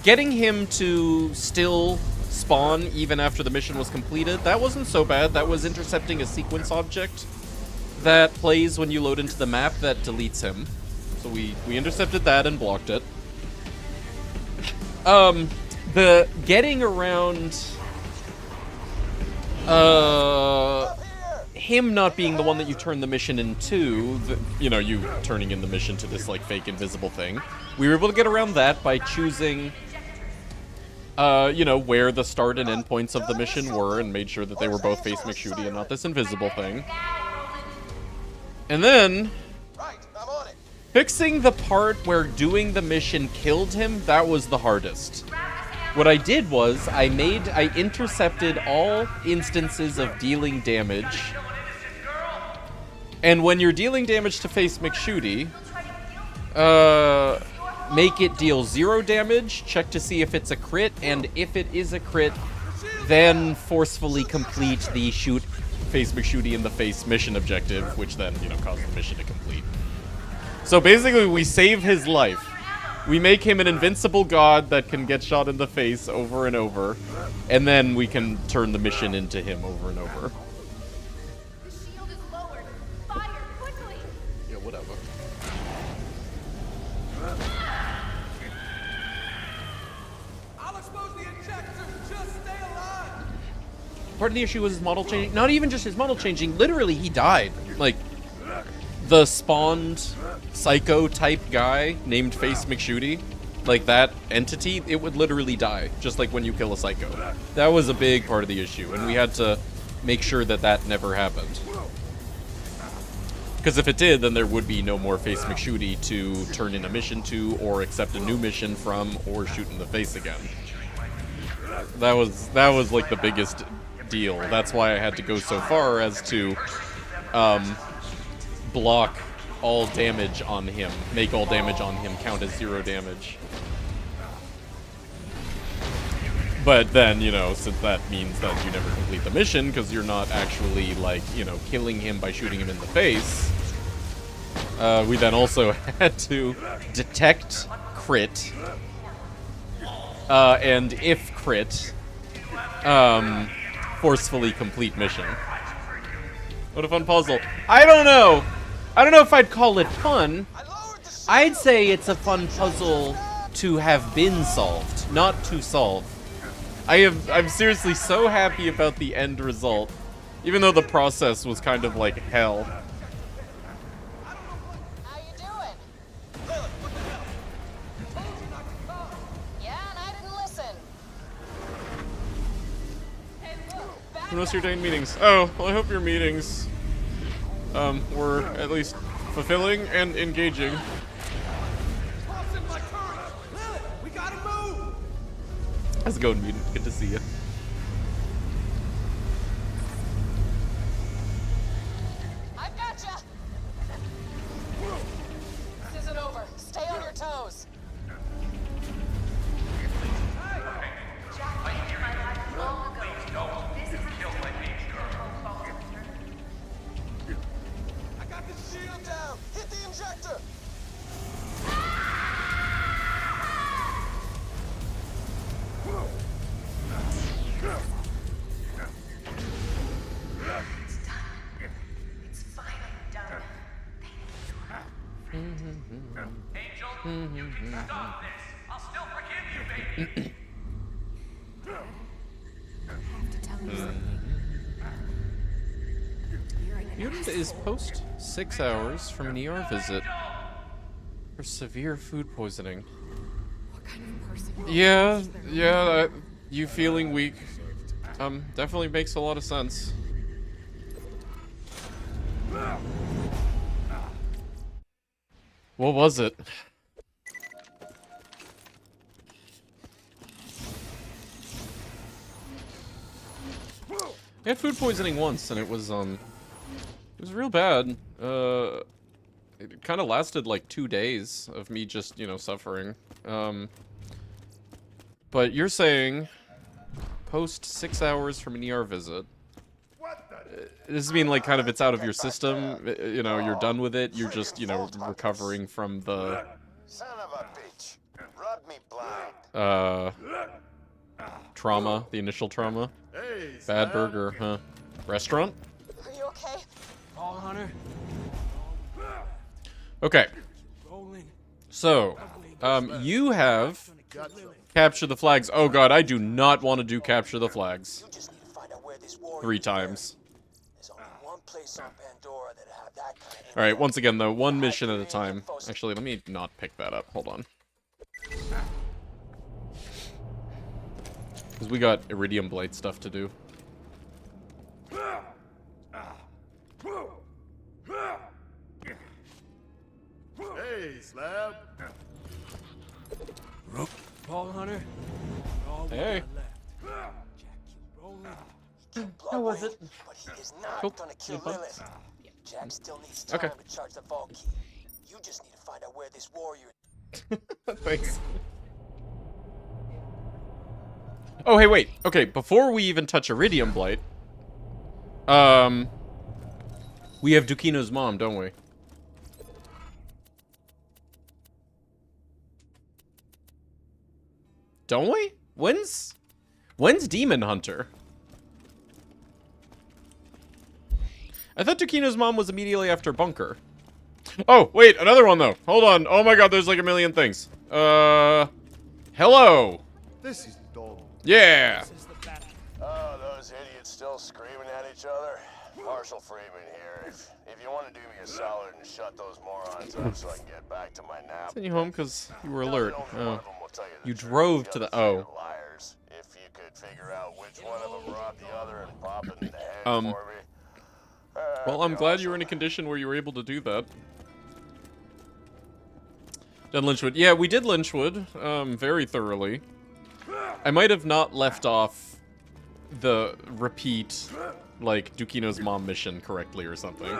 getting him to still spawn even after the mission was completed, that wasn't so bad. That was intercepting a sequence object that plays when you load into the map that deletes him. So we intercepted that and blocked it. The getting around him not being the one that you turn the mission into, you know, you turning in the mission to this, like, fake invisible thing. We were able to get around that by choosing, you know, where the start and end points of the mission were and made sure that they were both face McShooty and not this invisible thing. And then, fixing the part where doing the mission killed him, that was the hardest. What I did was, I intercepted all instances of dealing damage. And when you're dealing damage to face McShooty, make it deal 0 damage, check to see if it's a crit, and if it is a crit, then forcefully complete the shoot face McShooty in the face mission objective, which then, you know, caused the mission to complete. So basically, we save his life. We make him an invincible god that can get shot in the face over and over, and then we can turn the mission into him over and over. The shield is lowered. Fire, quickly! Yeah, whatever. I'll expose the injector. Just stay alive. Part of the issue was his model changing. Not even just his model changing. Literally, he died. Like, the spawned psycho type guy named Face McShooty, like that entity, it would literally die, just like when you kill a psycho. That was a big part of the issue, and we had to make sure that that never happened. Because if it did, then there would be no more Face McShooty to turn in a mission to, or accept a new mission from, or shoot in the face again. That was like the biggest deal. That's why I had to go so far as to block all damage on him, make all damage on him count as 0 damage. But then, you know, since that means that you never complete the mission, because you're not actually, like, you know, killing him by shooting him in the face, we then also had to detect crit, and if crit, forcefully complete mission. What a fun puzzle. I don't know if I'd call it fun. I'd say it's a fun puzzle to have been solved, not to solve. I'm seriously so happy about the end result, even though the process was kind of like hell. How you doing? Yeah, and I didn't listen. When was your day in meetings? Oh, well, I hope your meetings were at least fulfilling and engaging. We gotta move. How's it going, Mutant? Good to see you. I've gotcha! This isn't over. Stay on your toes. I got the shield down. Hit the injector. It's done. It's finally done. Angel, you can stop this. I'll still forgive you, baby. I have to tell you something. You're an Mutant is post 6 hours from an ER visit for severe food poisoning. What kind of person? Yeah, you feeling weak, definitely makes a lot of sense. What was it? I had food poisoning once, and it was real bad. It kind of lasted like 2 days of me just, you know, suffering. But you're saying post 6 hours from an ER visit. Does this mean like kind of it's out of your system? You know, you're done with it. You're just, you know, recovering from the Son of a bitch. Rub me blind. trauma, the initial trauma. Hey, Bad burger, huh? Restaurant? Are you okay? Ball hunter. Okay. Rolling. So, you have capture the flags. Oh god, I do not want to do capture the flags. You just need to find out where this warrior 3 is times. buried. There's only one place on Pandora that have that kind of Alright, info. once again though, one mission at a time. Actually, let me not pick that up. Hold on. Because we got Iridium Blade stuff to do. Hey, Slab. Ball hunter. All Hey. left. Jack, keep rolling. How was it? But he is not Cool. gonna kill Good fun. Lilith. Jack still needs time Okay. to charge the vault key. You just need to find out where this warrior Thanks. Oh, hey, wait. Okay, before we even touch Iridium Blight, we have Dukino's mom, don't we? Don't we? When's Demon Hunter? I thought Dukino's mom was immediately after Bunker. Oh, wait, another one, though. Hold on. Oh my god, there's like a million things. Hello. This is dull. Yeah. Oh, those idiots still screaming at each other? Marshal Freeman here. If you want to do me a solid and shut those morons up so I can get back to my nap. Send you home because you were alert. Only one Oh. of them will tell You the truth. drove The to the... other three Oh. are liars. If you could figure out which one of them robbed the other and pop it in the head Um, for me. Well, I'm glad you were in a condition where you were able to do that. Done Lynchwood. Yeah, we did Lynchwood, very thoroughly. I might have not left off the repeat, like, Dukino's mom mission correctly or something.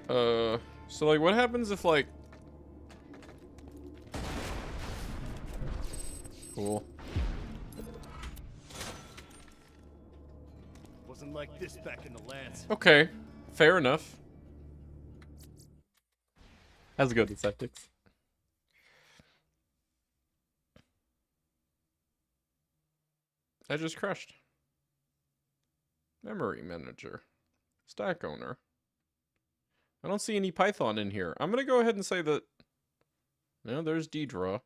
So, like, what happens if, like... Cool. Wasn't like this back in the lands. Okay, fair enough. How's it go, Deceptics? I just crushed. Memory manager. Stack owner. I don't see any Python in here. I'm gonna go ahead and say that... No, there's Deidre.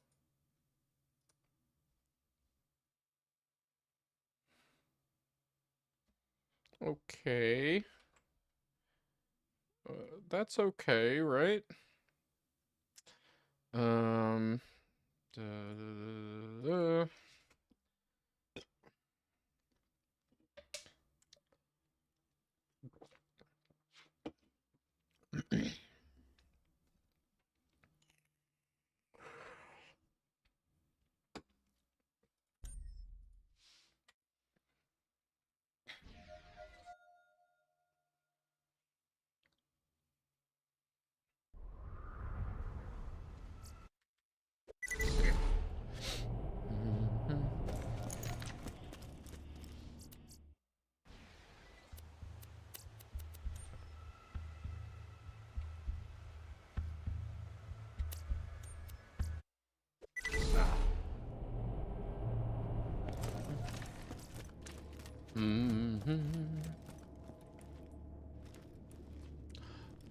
Okay. That's okay, right? Um... da, da, da, da.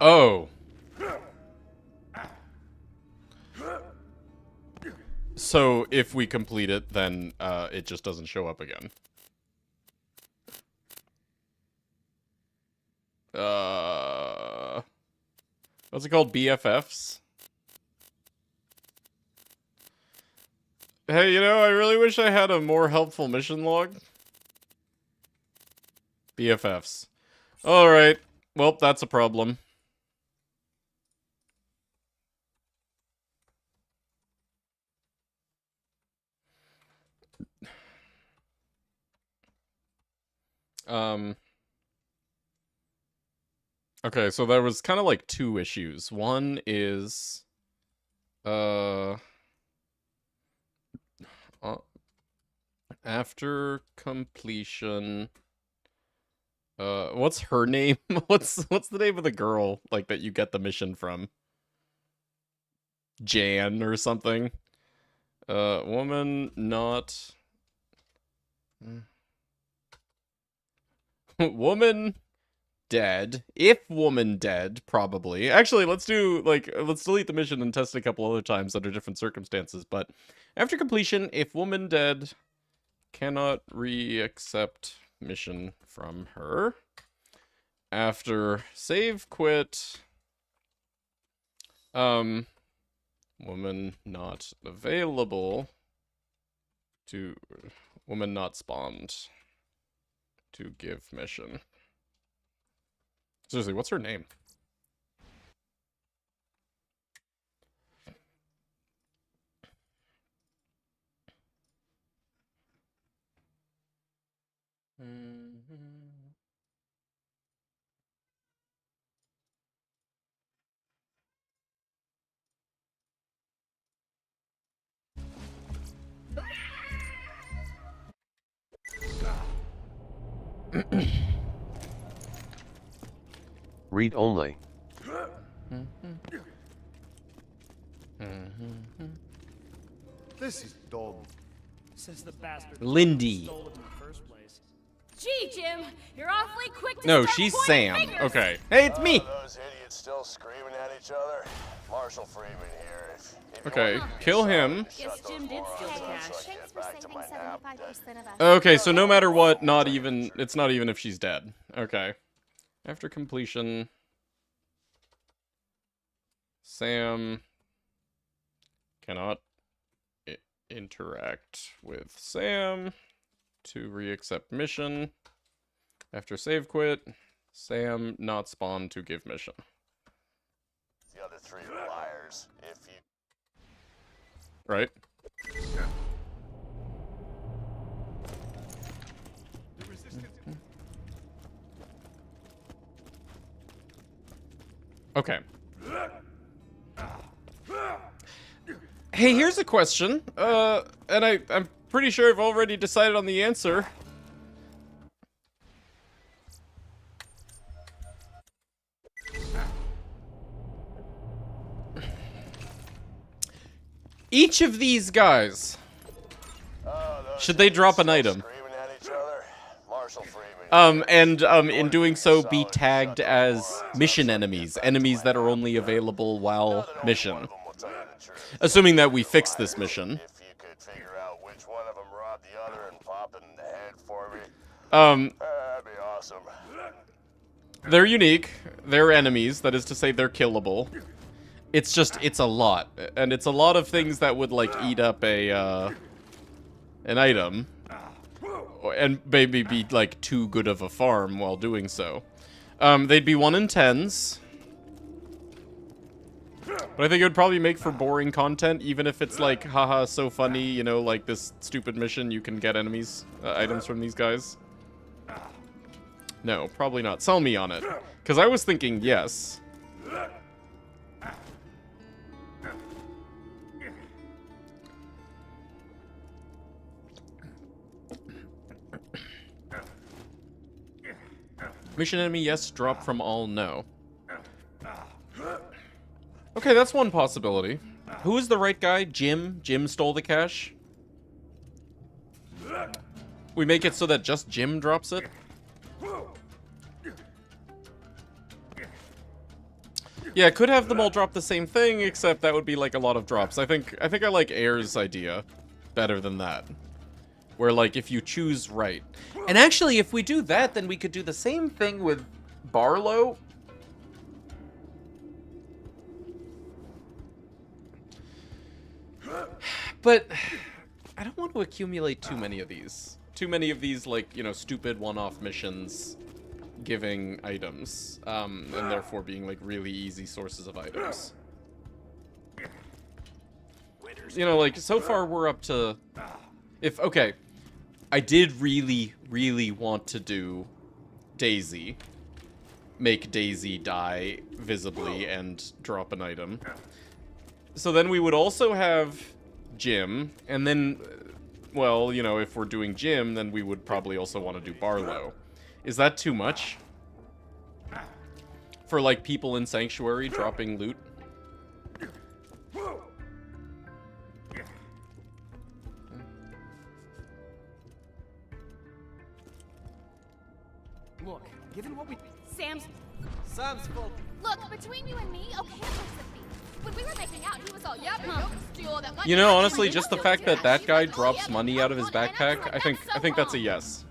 Oh. So if we complete it, then it just doesn't show up again. What's it called? BFFs? Hey, you know, I really wish I had a more helpful mission log. BFFs. Alright. Well, that's a problem. Okay, so there was kind of like two issues. One is after completion, what's her name? what's the name of the girl like that you get the mission from? Jan or something. Woman not woman dead. If woman dead, probably. Actually, let's delete the mission and test it a couple other times under different circumstances. But after completion, if woman dead, cannot re-accept mission from her. After save quit, woman not available to woman not spawned to give mission. Seriously, what's her name? Read only. This is dumb. Says the bastard. Lindy. Stole it in the first place. Gee, Jim, you're awfully quick to No, start she's pointing Sam. fingers. Okay. Hey, it's me. Those idiots still screaming at each other. Marshall Freeman here. If you Okay, want to kill be him. sorry, Guess shut those Jim did morons steal up so I cash. can get back to my nap. 75% of us. Okay, so no matter what, it's not even if she's dead. Okay. After completion, Sam cannot interact with Sam to re-accept mission. After save quit, Sam not spawn to give mission. The other three are liars. If you Right? Okay. Hey, here's a question. And I'm pretty sure I've already decided on the answer. Each of these guys, should they drop an item? screaming at each other, Marshall Freeman. In doing so, be tagged as mission enemies, enemies that are only available while mission. Assuming that we fix this mission. If you could figure out which one of them robbed the other and pop it in the head for me, that'd be awesome. They're unique. They're enemies. That is to say, they're killable. It's just, it's a lot. And it's a lot of things that would, like, eat up an item. And maybe be, like, too good of a farm while doing so. They'd be 1 in 10s. But I think it would probably make for boring content, even if it's like, haha, so funny, you know, like this stupid mission, you can get enemies, items from these guys. No, probably not. Sell me on it. Because I was thinking yes. Mission enemy, yes. Drop from all, no. Okay, that's one possibility. Who is the right guy? Jim? Jim stole the cash? We make it so that just Jim drops it? Yeah, could have them all drop the same thing, except that would be like a lot of drops. I think I like Air's idea better than that. Where, like, if you choose right. And actually, if we do that, then we could do the same thing with Barlow. But I don't want to accumulate too many of these. Too many of these, like, you know, stupid one-off missions giving items. And therefore being, like, really easy sources of items. You know, like, so far we're up to... okay. I did really, really want to do Daisy. Make Daisy die visibly and drop an item. So then we would also have Jim, and then, well, you know, if we're doing Jim, then we would probably also want to do Barlow. Is that too much? For, like, people in Sanctuary dropping loot? Look, given what we... Sam's. Sam's fault. Look, between you and me, okay, listen to me. When we were making out, he was all, yeah, but you'll steal all that money. You know, honestly, just the fact that that guy drops money out of his backpack, I think that's a yes.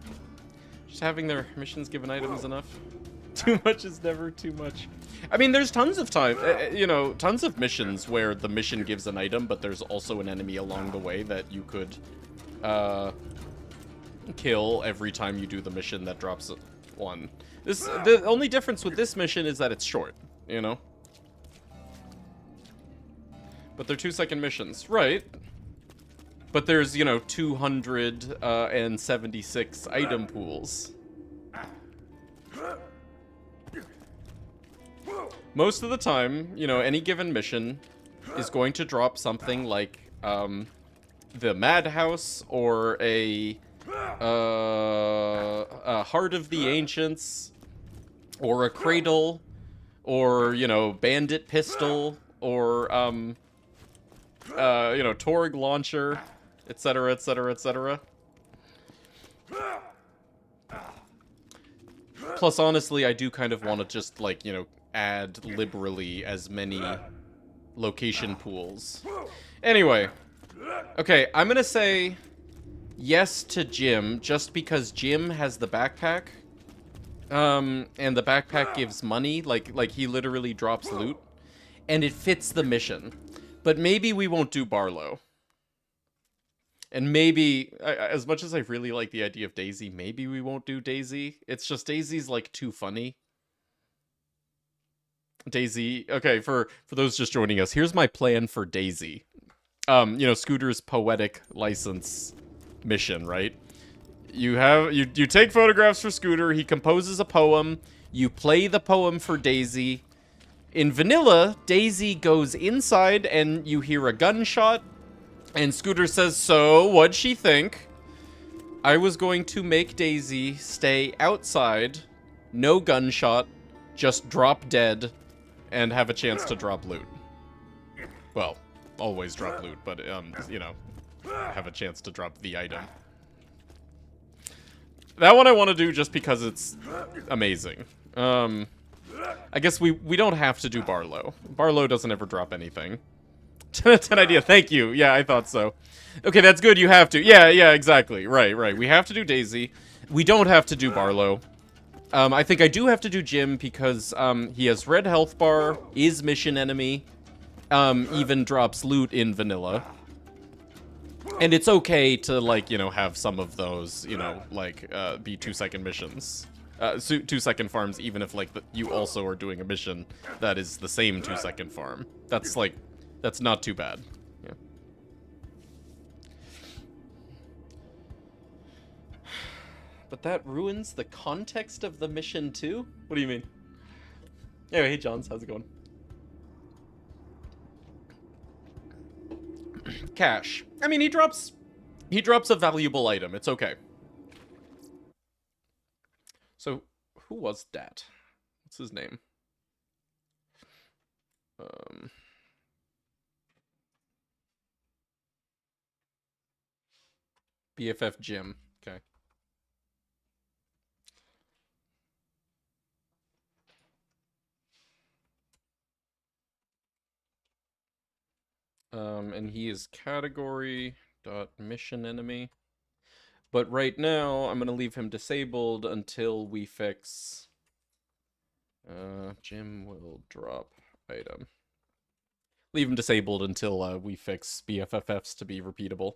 Just having their missions given items enough. Too much is never too much. I mean, there's tons of time, you know, tons of missions where the mission gives an item, but there's also an enemy along the way that you could kill every time you do the mission that drops one. The only difference with this mission is that it's short, you know? But they're 2-second missions, right? But there's, you know, 276 item pools. Most of the time, you know, any given mission is going to drop something like the Madhouse or a Heart of the Ancients or a Cradle or, you know, Bandit Pistol or you know, Torg Launcher, etc., etc., etc. Plus, honestly, I do kind of want to just, like, you know, add liberally as many location pools. Anyway. Okay, I'm gonna say yes to Jim, just because Jim has the backpack. And the backpack gives money, like he literally drops loot. And it fits the mission. But maybe we won't do Barlow. And maybe, as much as I really like the idea of Daisy, maybe we won't do Daisy. It's just Daisy's, like, too funny. Daisy, okay, for those just joining us, here's my plan for Daisy. You know, Scooter's poetic license mission, right? You take photographs for Scooter, he composes a poem, you play the poem for Daisy. In vanilla, Daisy goes inside and you hear a gunshot, and Scooter says, "So, what'd she think?" I was going to make Daisy stay outside, no gunshot, just drop dead, and have a chance to drop loot. Well, always drop loot, but, you know, have a chance to drop the item. That one I want to do just because it's amazing. I guess we don't have to do Barlow. Barlow doesn't ever drop anything. 10 out of 10 idea. Thank you. Yeah, I thought so. Okay, that's good. You have to. Yeah, exactly. Right. We have to do Daisy. We don't have to do Barlow. I think I do have to do Jim because he has red health bar, is mission enemy, even drops loot in vanilla. And it's okay to, like, you know, have some of those, you know, like, be 2-second missions. 2-second farms, even if, like, you also are doing a mission that is the same 2-second farm. That's, like, that's not too bad. Yeah. But that ruins the context of the mission, too? What do you mean? Anyway, hey, Johns, how's it going? Cash. I mean, he drops a valuable item. It's okay. So, who was that? What's his name? BFF Jim. Okay. And he is category.mission enemy. But right now, I'm going to leave him disabled until we fix... Jim will drop item. Leave him disabled until we fix BFFFs to be repeatable.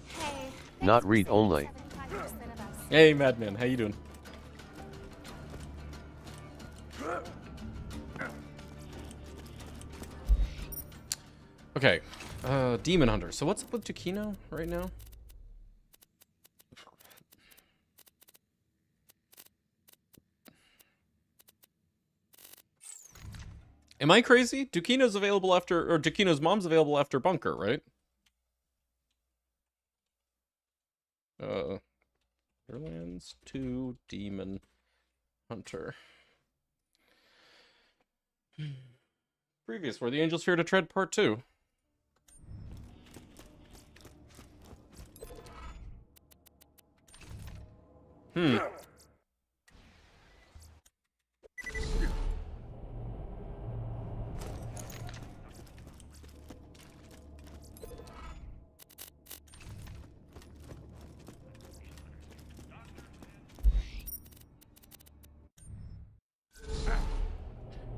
Hey. Not read only. Hey, Madman, how you doing? Okay, Demon Hunter. So what's up with Tukino right now? Am I crazy? Dukino's available after, or Dukino's mom's available after Bunker, right? Borderlands 2 Demon Hunter. Previous, Where the Angels Fear to Tread Part 2.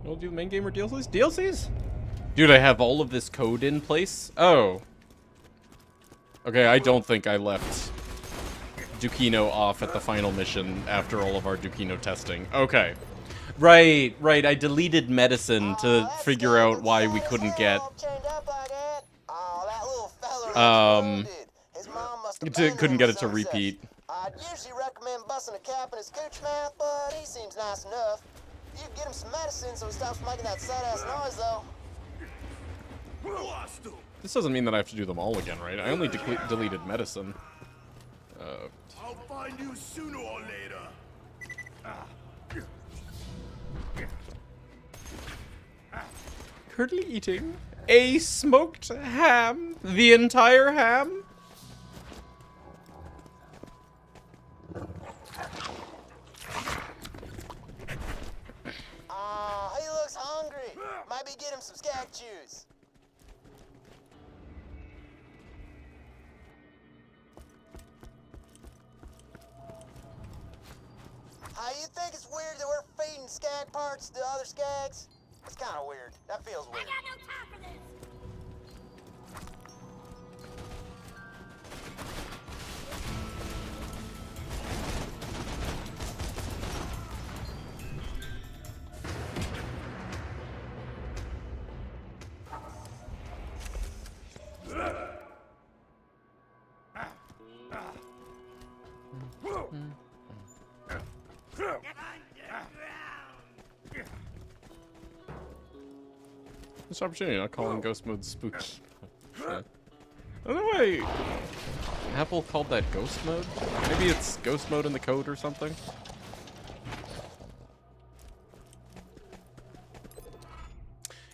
We'll do main game or DLCs? DLCs? Dude, I have all of this code in place? Oh. Okay, I don't think I left Dukino off at the final mission after all of our Dukino testing. Okay. Right. I deleted medicine to figure out why we couldn't get... couldn't get it to repeat. I'd usually recommend busting a cap in his cooch mouth, but he seems nice enough. You can get him some medicine so he stops making that sad-ass noise, though. This doesn't mean that I have to do them all again, right? I only deleted medicine. I'll find you sooner or later. Currently eating a smoked ham. The entire ham? He looks hungry. Maybe get him some skag juice. You think it's weird that we're feeding skag parts to other skags? It's kind of weird. That feels weird. I got no time for this. This opportunity, not calling ghost mode spooky. I don't know why Apple called that ghost mode. Maybe it's ghost mode in the code or something.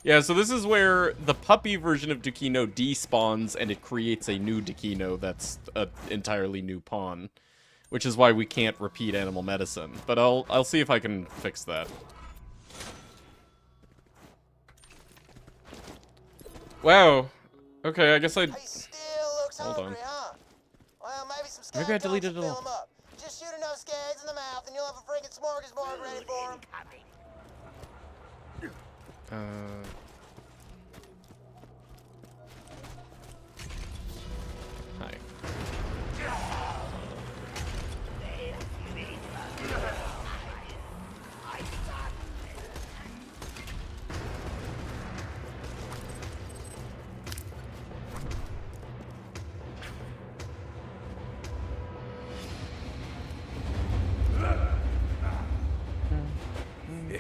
Yeah, so this is where the puppy version of Dukino despawns and it creates a new Dukino that's an entirely new pawn. Which is why we can't repeat animal medicine. But I'll see if I can fix that. Wow. Okay, I guess I... He still looks Hold hungry, on. huh? Well, maybe some skag Maybe I dogs deleted will it fill all. him up. Just shoot enough skags in the mouth and you'll have a freaking smorgasbord ready for him. Hi.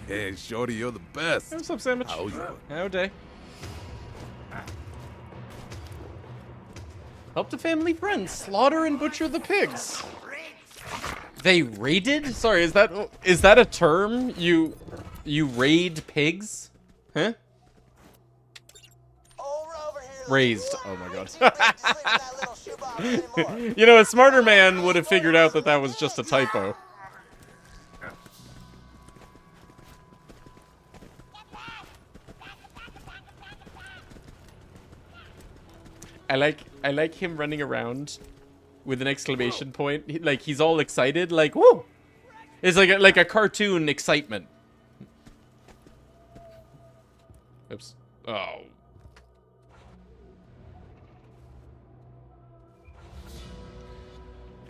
Yeah, Shorty, you're the best. Hey, what's up, Sandwich? How you? Howdy. Help the family friends slaughter and butcher the pigs. They raided? Sorry, is that a term? You raid pigs? Huh? Raised. Oh my god. You know, a smarter man would have figured out that that was just a typo. I like him running around with an exclamation point. Like he's all excited, like woo! It's like a cartoon excitement. Oops. Oh.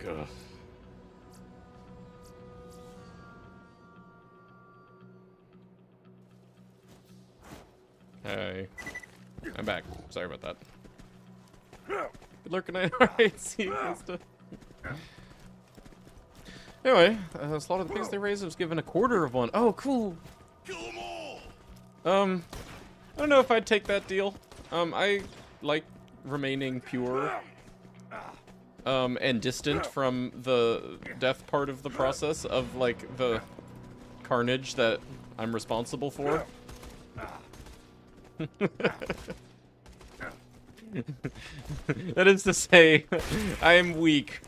Ugh. Hey. I'm back. Sorry about that. Good lurking night. Alright, see you guys. Anyway, slaughter the pigs they raised was given a quarter of one. Oh, cool. Kill them all. I don't know if I'd take that deal. I like remaining pure and distant from the death part of the process of, like, the carnage that I'm responsible for. That is to say, I am weak.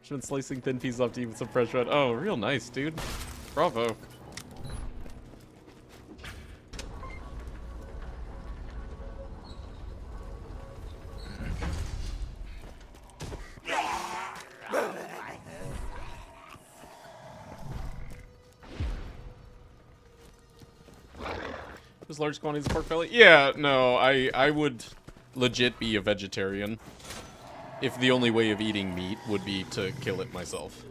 Should been slicing thin pieces off to eat with some fresh bread. Oh, real nice, dude. Bravo. There's large quantities of pork belly? Yeah, no, I would legit be a vegetarian if the only way of eating meat would be to kill it myself.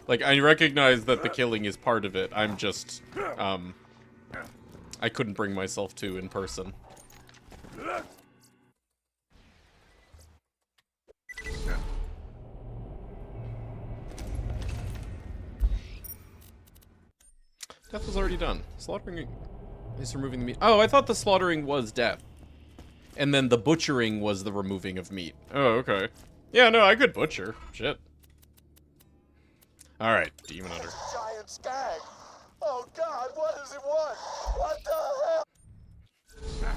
Like, I recognize that the killing is part of it. I'm just, I couldn't bring myself to in person. Death was already done. Slaughtering is removing the meat. Oh, I thought the slaughtering was death. And then the butchering was the removing of meat. Oh, okay. Yeah, no, I could butcher. Shit. Alright, Demon Hunter. Giant skag. Oh God, what does it want? What the hell?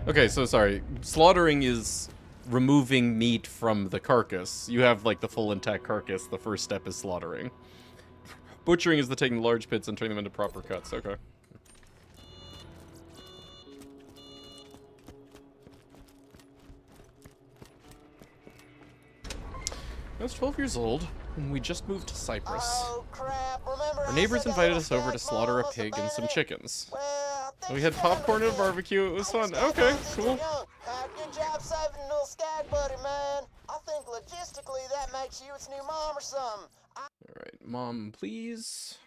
Okay, so sorry. Slaughtering is removing meat from the carcass. You have, like, the full intact carcass. The first step is slaughtering. Butchering is the taking large pits and turning them into proper cuts. Okay. I was 12 years old when we just moved to Cyprus. Oh, crap. Remember Our I neighbors said that invited little us over to skag slaughter a ball was pig and some bandit? chickens. Well, We had popcorn and a barbecue. It was fun. Okay, cool. Good job saving the little skag buddy, man. I think logistically that makes you its new mom or something. Alright, Mom, please.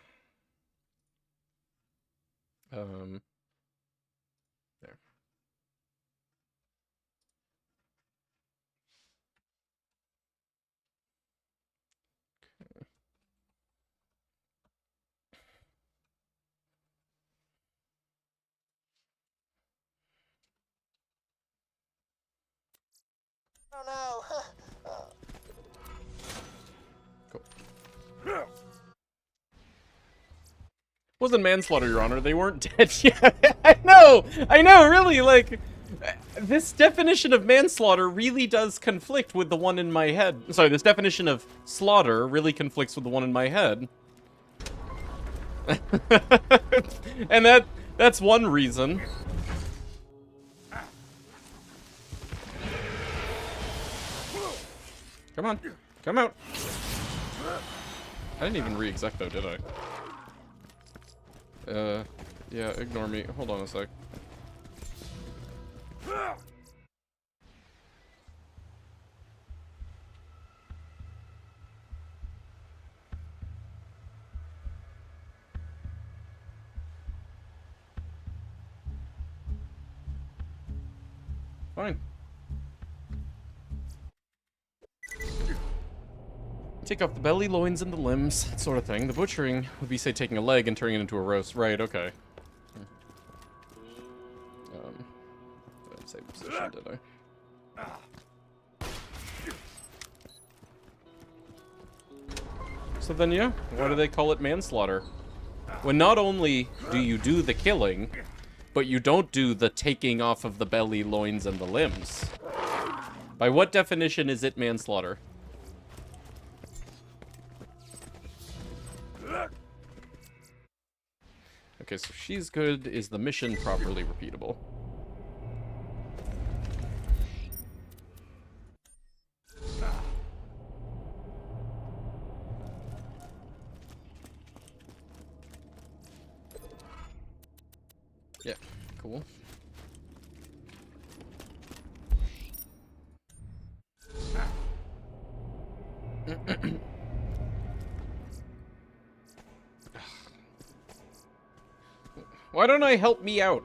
There. I don't know. Cool. Wasn't manslaughter, Your Honor. They weren't dead yet. I know, really, like, this definition of manslaughter really does conflict with the one in my head. Sorry, this definition of slaughter really conflicts with the one in my head. And that's one reason. Come on, come out. I didn't even re-exec though, did I? Yeah, ignore me. Hold on a sec. Fine. Take off the belly, loins, and the limbs, that sort of thing. The butchering would be, say, taking a leg and turning it into a roast. Right, okay. I didn't save position, did I? So then, yeah, why do they call it manslaughter? When not only do you do the killing, but you don't do the taking off of the belly, loins, and the limbs. By what definition is it manslaughter? Okay, so she's good. Is the mission properly repeatable? Yeah, cool. Why don't I help me out?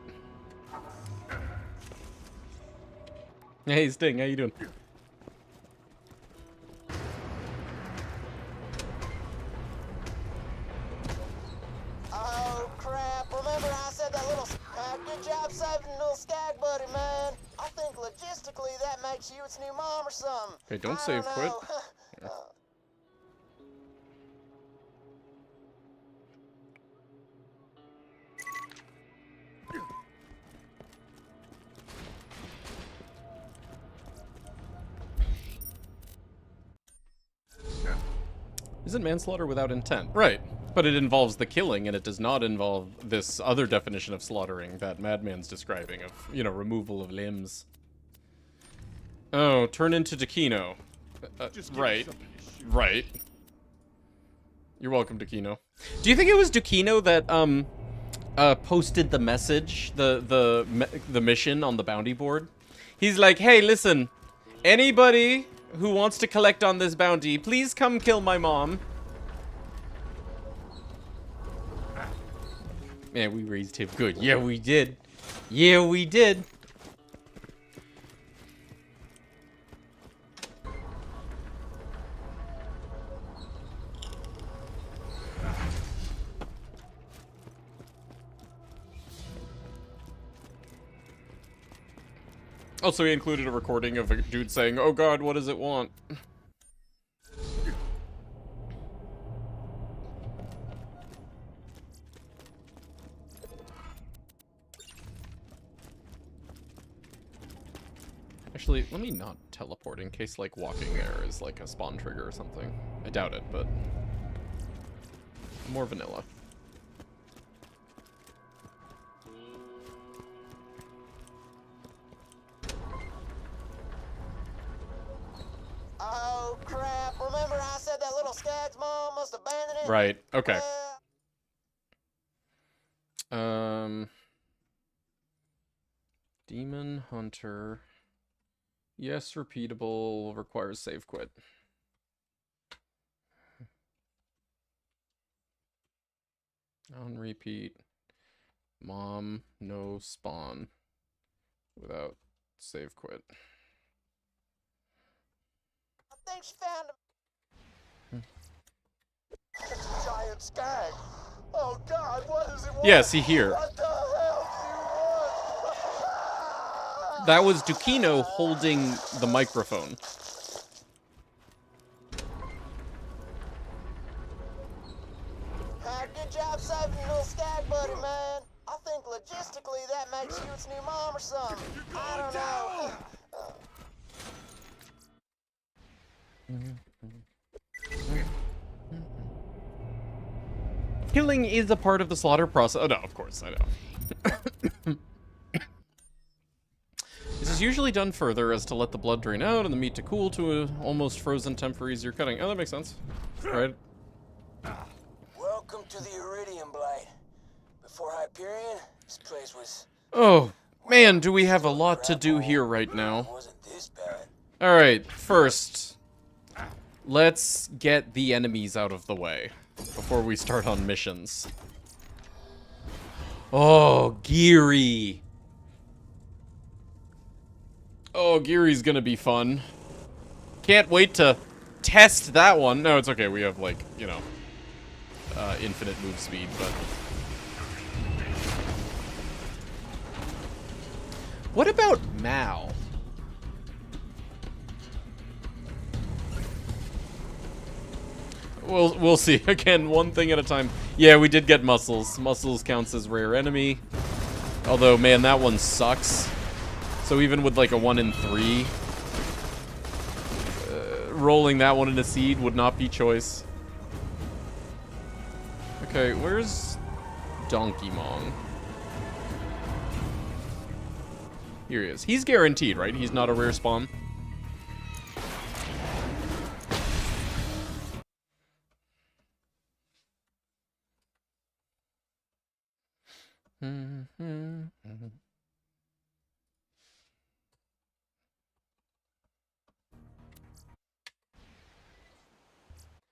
Hey, Sting, how you doing? job saving the little skag buddy, man. I think logistically that makes you its new mom or something. Okay, don't I save quit. know. Isn't manslaughter without intent? Right. But it involves the killing, and it does not involve this other definition of slaughtering that Madman's describing of, you know, removal of limbs. Oh, turn into Takino. Right. Right. You're welcome, Takino. Do you think it was Takino that, posted the message, the mission on the bounty board? He's like, hey, listen, anybody who wants to collect on this bounty, please come kill my mom. Man, we raised him good. Yeah, we did. Yeah, we did. Also, he included a recording of a dude saying, "Oh God, what does it want?" Actually, let me not teleport in case, like, walking there is, like, a spawn trigger or something. I doubt it, but more vanilla. Oh, crap. Remember I said that little skag's mom must abandon it? Right, okay. Demon Hunter. Yes, repeatable, requires save quit. On repeat. Mom, no spawn. Without save quit. I think she found him. It's a giant skag. Oh God, what does it want? Yeah, see here. What the hell do you want? That was Dukino holding the microphone. Good job saving the little skag buddy, man. I think logistically that makes you its new mom or something. I don't know. Killing is a part of the slaughter process. Oh, no, of course, I know. This is usually done further as to let the blood drain out and the meat to cool to an almost frozen temp for easier cutting. Oh, that makes sense. Right? Welcome to the Iridium Blight. Before Hyperion, this place was... Oh, man, do we have a lot to do here right now. Wasn't this bad. Alright, first, let's get the enemies out of the way before we start on missions. Oh, Geary. Oh, Geary's gonna be fun. Can't wait to test that one. No, it's okay. We have, like, you know, infinite move speed, but... What about Mao? We'll see. Again, one thing at a time. Yeah, we did get Muscles. Muscles counts as rare enemy. Although, man, that one sucks. So even with like a 1 in 3, rolling that one in a seed would not be choice. Okay, where's Donkey Mong? Here he is. He's guaranteed, right? He's not a rare spawn.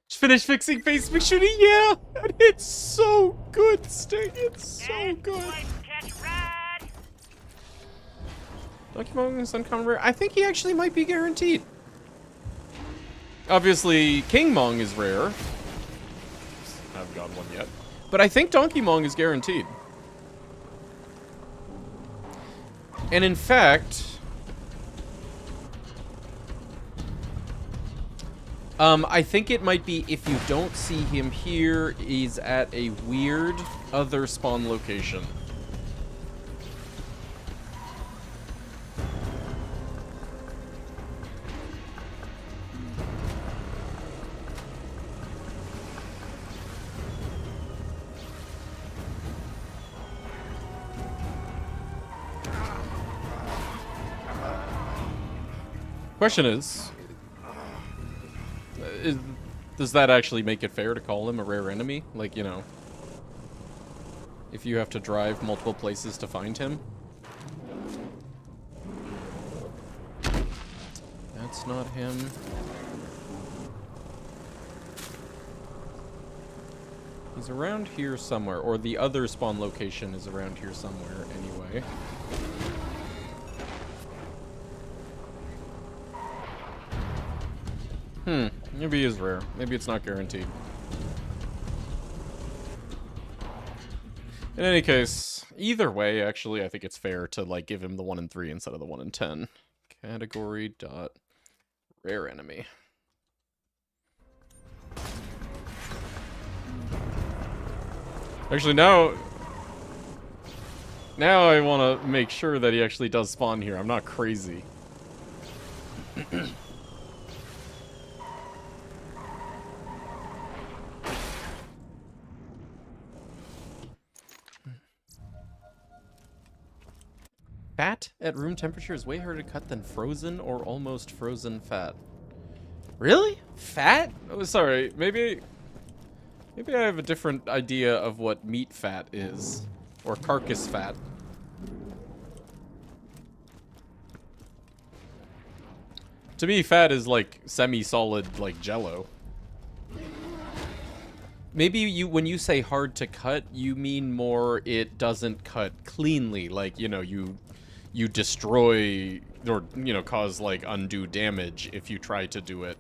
Just finished fixing face McShooty, yeah! And it's so good, Sting. It's so good. Donkey Kong is uncommon rare. I think he actually might be guaranteed. Obviously, King Mong is rare. I haven't gotten one yet. But I think Donkey Mong is guaranteed. And in fact, I think it might be if you don't see him here, he's at a weird other spawn location. Question is, does that actually make it fair to call him a rare enemy? Like, you know, if you have to drive multiple places to find him? That's not him. He's around here somewhere, or the other spawn location is around here somewhere anyway. Maybe he is rare. Maybe it's not guaranteed. In any case, either way, actually, I think it's fair to, like, give him the 1 in 3 instead of the 1 in 10. Category dot rare enemy. Actually, now I want to make sure that he actually does spawn here. I'm not crazy. Fat at room temperature is way harder to cut than frozen or almost frozen fat. Really? Fat? Oh, sorry. Maybe I have a different idea of what meat fat is. Or carcass fat. To me, fat is like semi-solid, like Jell-O. Maybe when you say hard to cut, you mean more it doesn't cut cleanly. Like, you know, you destroy or, you know, cause like undue damage if you try to do it.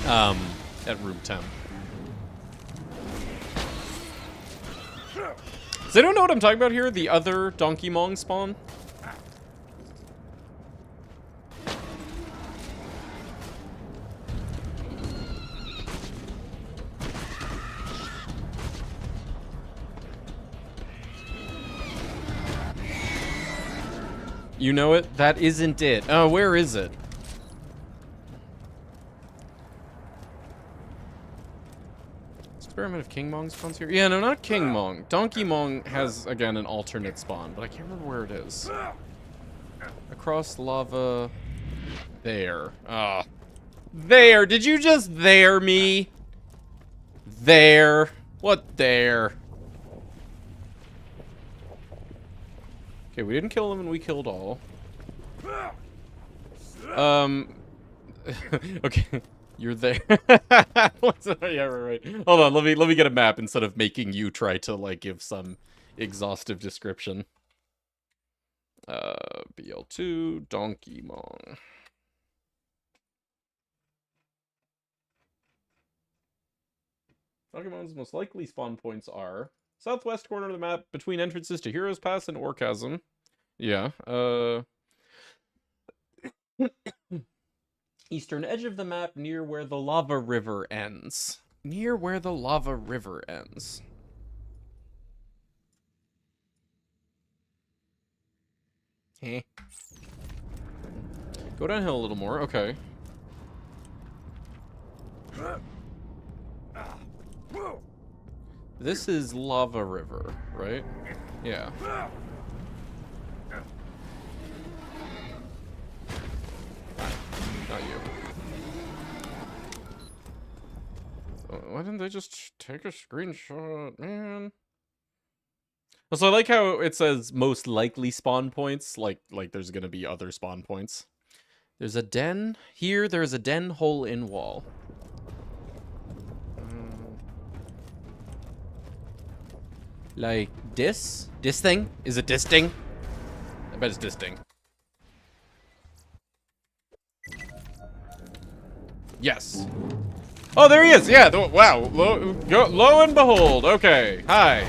At room 10. Does anyone know what I'm talking about here? The other Donkey Mong spawn? You know it? That isn't it. Oh, where is it? Experiment of King Mong spawns here? Yeah, no, not King Mong. Donkey Mong has, again, an alternate spawn, but I can't remember where it is. Across lava... There. Ah. There! Did you just there me? There. What there? Okay, we didn't kill them and we killed all. Okay. You're there. Yeah, right. Hold on, let me get a map instead of making you try to, like, give some exhaustive description. BL2, Donkey Mong. Donkey Mong's most likely spawn points are southwest corner of the map between entrances to Heroes Pass and Orchasm. Yeah, eastern edge of the map near where the lava river ends. Near where the lava river ends. Heh. Go downhill a little more, okay. This is lava river, right? Yeah. Not you. Why didn't they just take a screenshot, man? Also, I like how it says most likely spawn points, like there's gonna be other spawn points. There's a den. Here, there's a den hole in wall. Like this? This thing? Is it this thing? I bet it's this thing. Yes. Oh, there he is. Yeah. Wow. Lo and behold. Okay. Hi.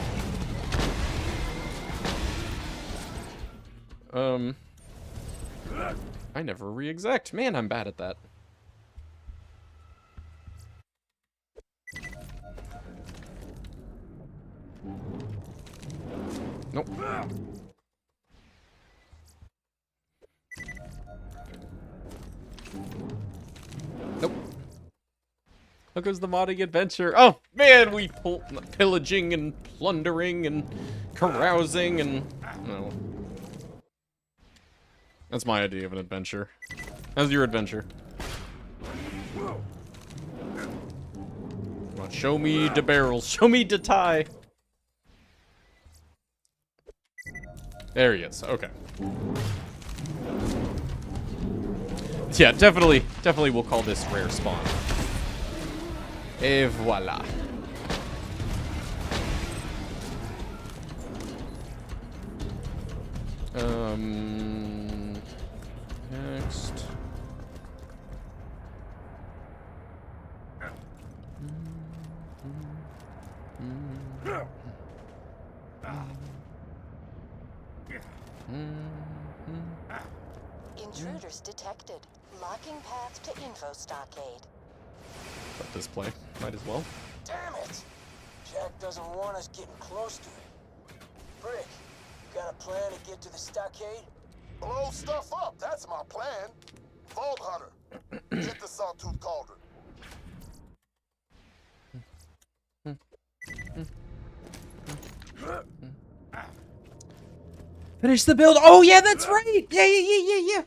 I never re-exec. Man, I'm bad at that. Nope. Nope. How goes the modding adventure? Oh, man, we pillaging and plundering and carousing and... No. That's my idea of an adventure. How's your adventure? Come on, show me the barrels. Show me the tie. There he is. Okay. Yeah, definitely we'll call this rare spawn. Et voila. Next. Intruders detected. Locking path to info stockade. Let this play. Might as well. Damn it! Jack doesn't want us getting close to it. Brick, you got a plan to get to the stockade? Blow stuff up, that's my plan. Vault Hunter, get the Sawtooth Cauldron. Finish the build. Oh, yeah, that's right. Yeah.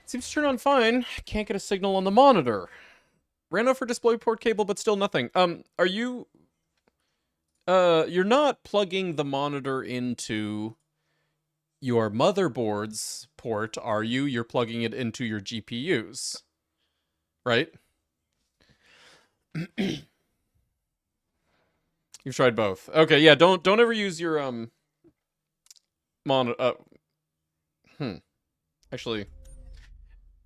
Seems to turn on fine. Can't get a signal on the monitor. Ran out for display port cable, but still nothing. Are you... you're not plugging the monitor into your motherboard's port, are you? You're plugging it into your GPUs. Right? You've tried both. Okay, yeah, don't ever use your, Actually,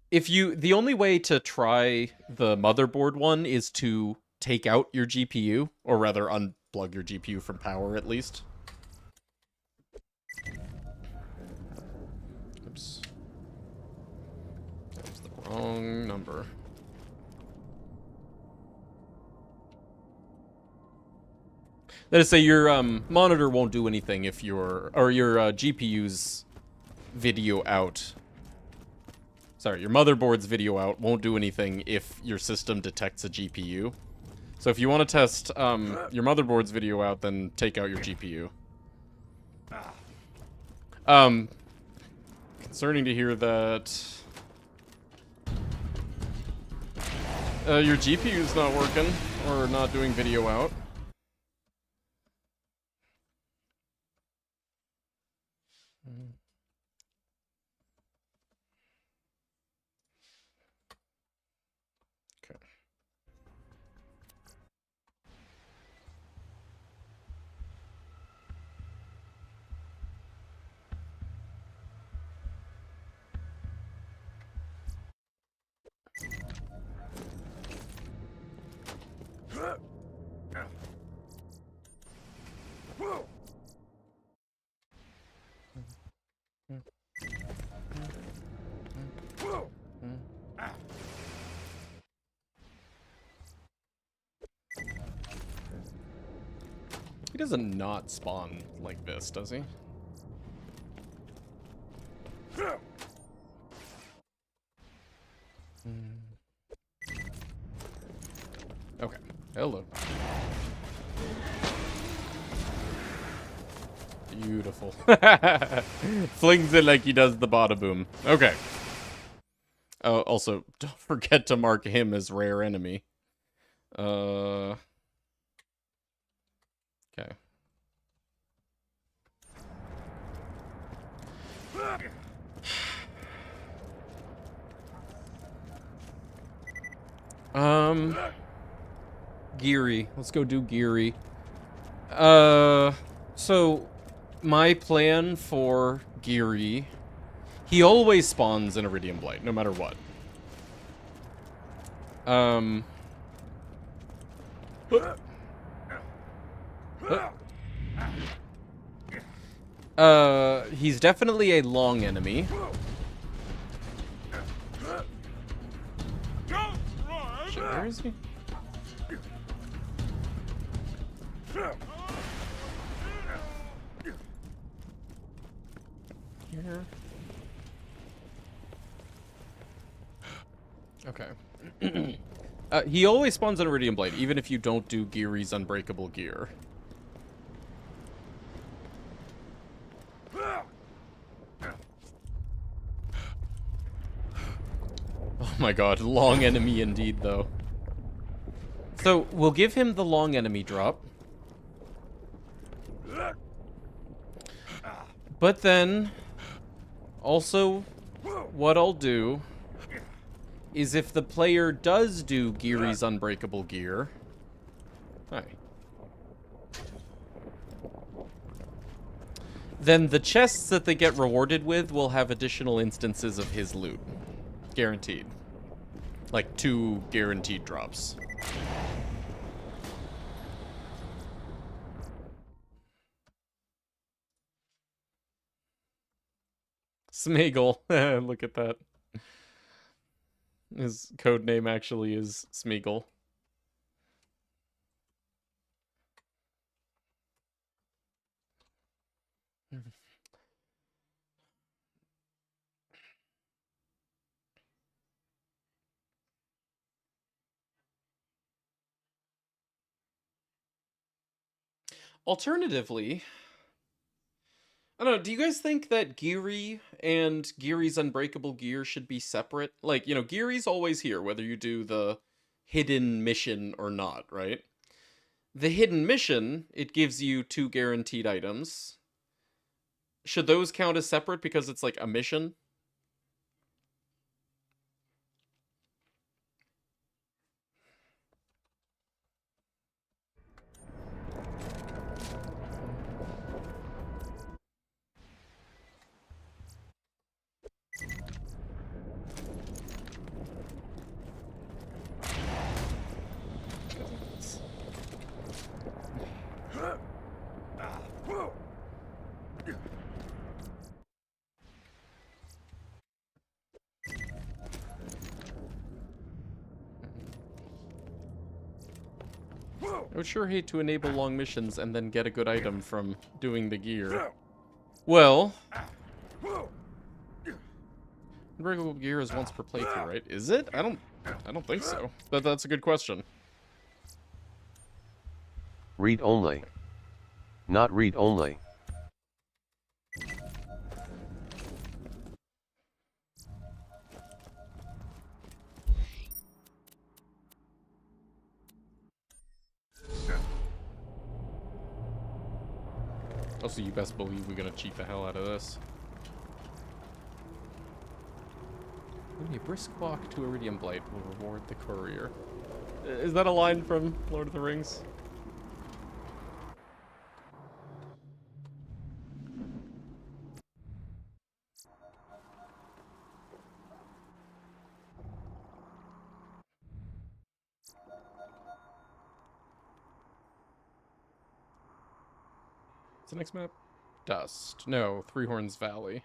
the only way to try the motherboard one is to take out your GPU, or rather unplug your GPU from power at least. Oops. That was the wrong number. That is to say, your monitor won't do anything if your GPU's video out. Sorry, your motherboard's video out won't do anything if your system detects a GPU. So if you want to test your motherboard's video out, then take out your GPU. Concerning to hear that your GPU's not working or not doing video out. He doesn't not spawn like this, does he? Okay. Hello. Beautiful. Flings it like he does the bada boom. Okay. Oh, also, don't forget to mark him as rare enemy. Okay. Geary. Let's go do Geary. So my plan for Geary, he always spawns in Iridium Blight, no matter what. He's definitely a long enemy. Shit, where is he? Here. Okay. He always spawns on Iridium Blade, even if you don't do Geary's Unbreakable Gear. Oh my god, long enemy indeed, though. So, we'll give him the long enemy drop. But then, also, what I'll do is if the player does do Geary's Unbreakable Gear... Hi. Then the chests that they get rewarded with will have additional instances of his loot. Guaranteed. Like 2 guaranteed drops. Smeagol. Look at that. His code name actually is Smeagol. Alternatively, I don't know, do you guys think that Geary and Geary's Unbreakable Gear should be separate? Like, you know, Geary's always here, whether you do the hidden mission or not, right? The hidden mission, it gives you 2 guaranteed items. Should those count as separate because it's like a mission? I would sure hate to enable long missions and then get a good item from doing the gear. Well, Unbreakable Gear is once per playthrough, right? Is it? I don't think so. But that's a good question. Read only. Not read only. Also, you best believe we're gonna cheat the hell out of this. Only a brisk walk to Iridium Blight will reward the courier. Is that a line from Lord of the Rings? What's the next map? Dust. No, Three Horns Valley.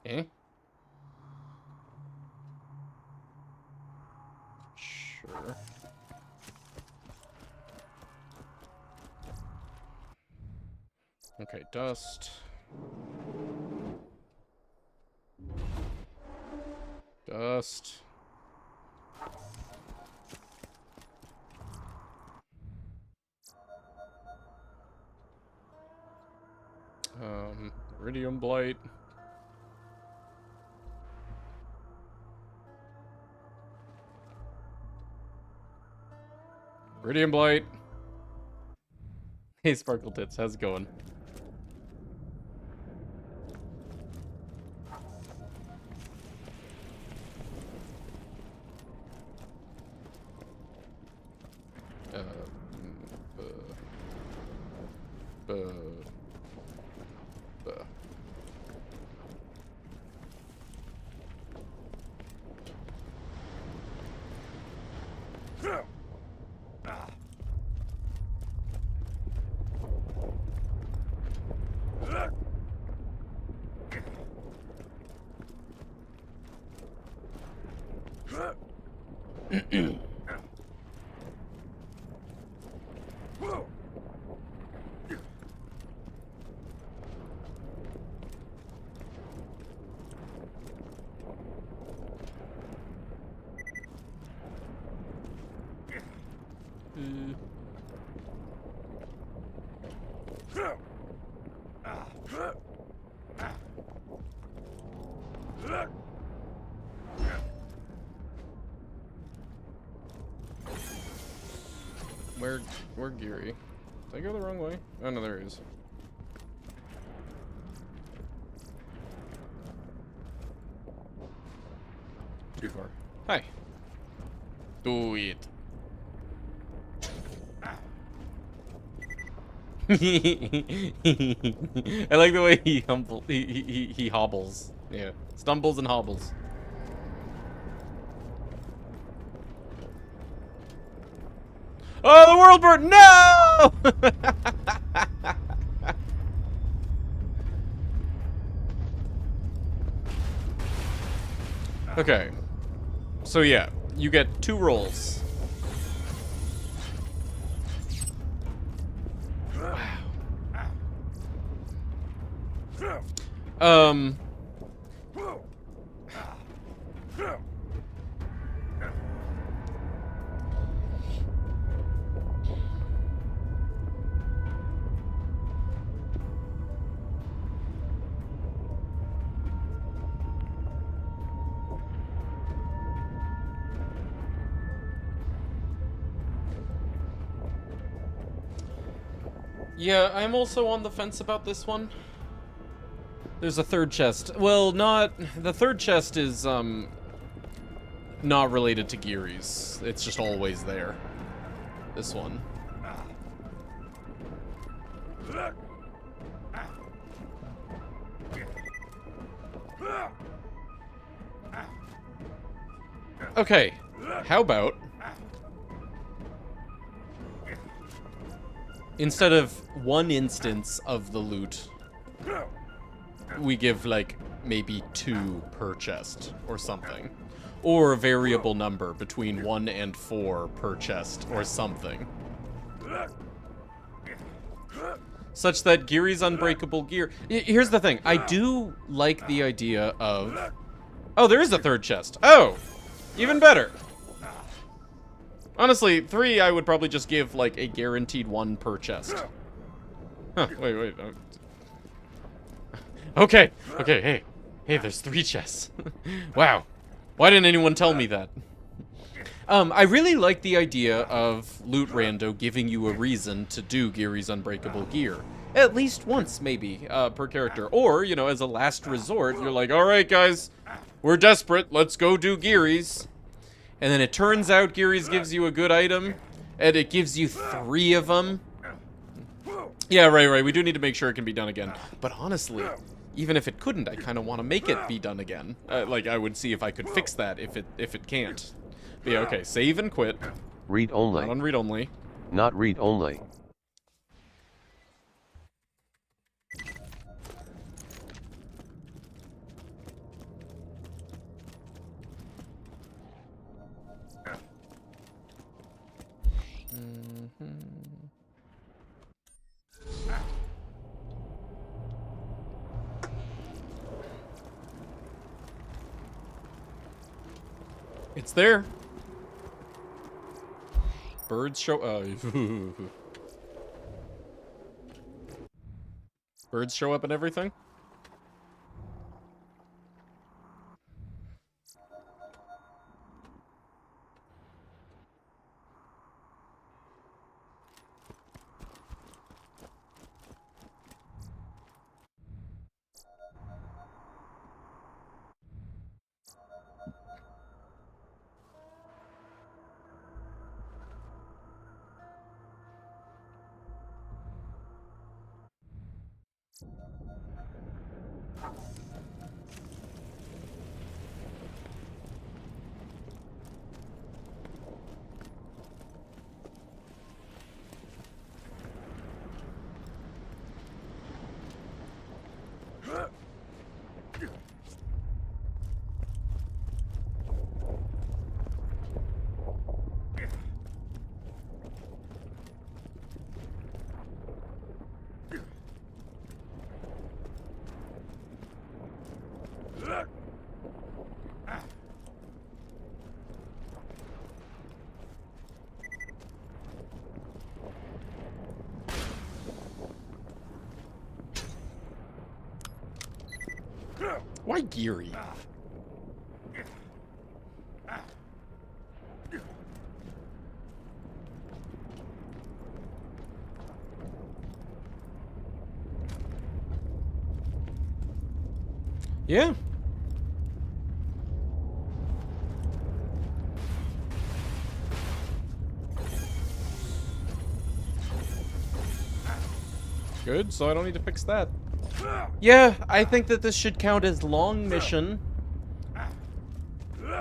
Eh? Sure. Okay, dust. Dust. Iridium Blight. Iridium Blight. Hey, Sparkle Tits, how's it going? Where Geary? Did I go the wrong way? Oh no, there he is. Too far. Hi. Do it. I like the way he hobbles. Yeah, stumbles and hobbles. Oh, the world burnt! No! Okay. So yeah, you get 2 rolls. Wow. Yeah, I'm also on the fence about this one. There's a 3rd chest. Well, not... The 3rd chest is, not related to Geary's. It's just always there. This one. Okay, how about... Instead of 1 instance of the loot, we give, like, maybe 2 per chest, or something. Or a variable number between 1 and 4 per chest, or something. Such that Geary's unbreakable gear... Here's the thing, I do like the idea of... Oh, there is a 3rd chest. Oh! Even better. Honestly, 3 I would probably just give, like, a guaranteed 1 per chest. Huh, wait. Okay, hey, there's 3 chests. Wow. Why didn't anyone tell me that? I really like the idea of Loot Rando giving you a reason to do Geary's Unbreakable Gear. At least once, maybe, per character. Or, you know, as a last resort, you're like, alright guys, we're desperate, let's go do Geary's. And then it turns out Geary's gives you a good item, and it gives you 3 of them. Yeah, right, we do need to make sure it can be done again. But honestly, even if it couldn't, I kind of want to make it be done again. Like, I would see if I could fix that if it can't. But yeah, okay, save and quit. Read only. Not on read only. Not read only. It's there. Birds show... Birds show up and everything? Why Geary? Yeah. Good, so I don't need to fix that. Yeah, I think that this should count as long mission.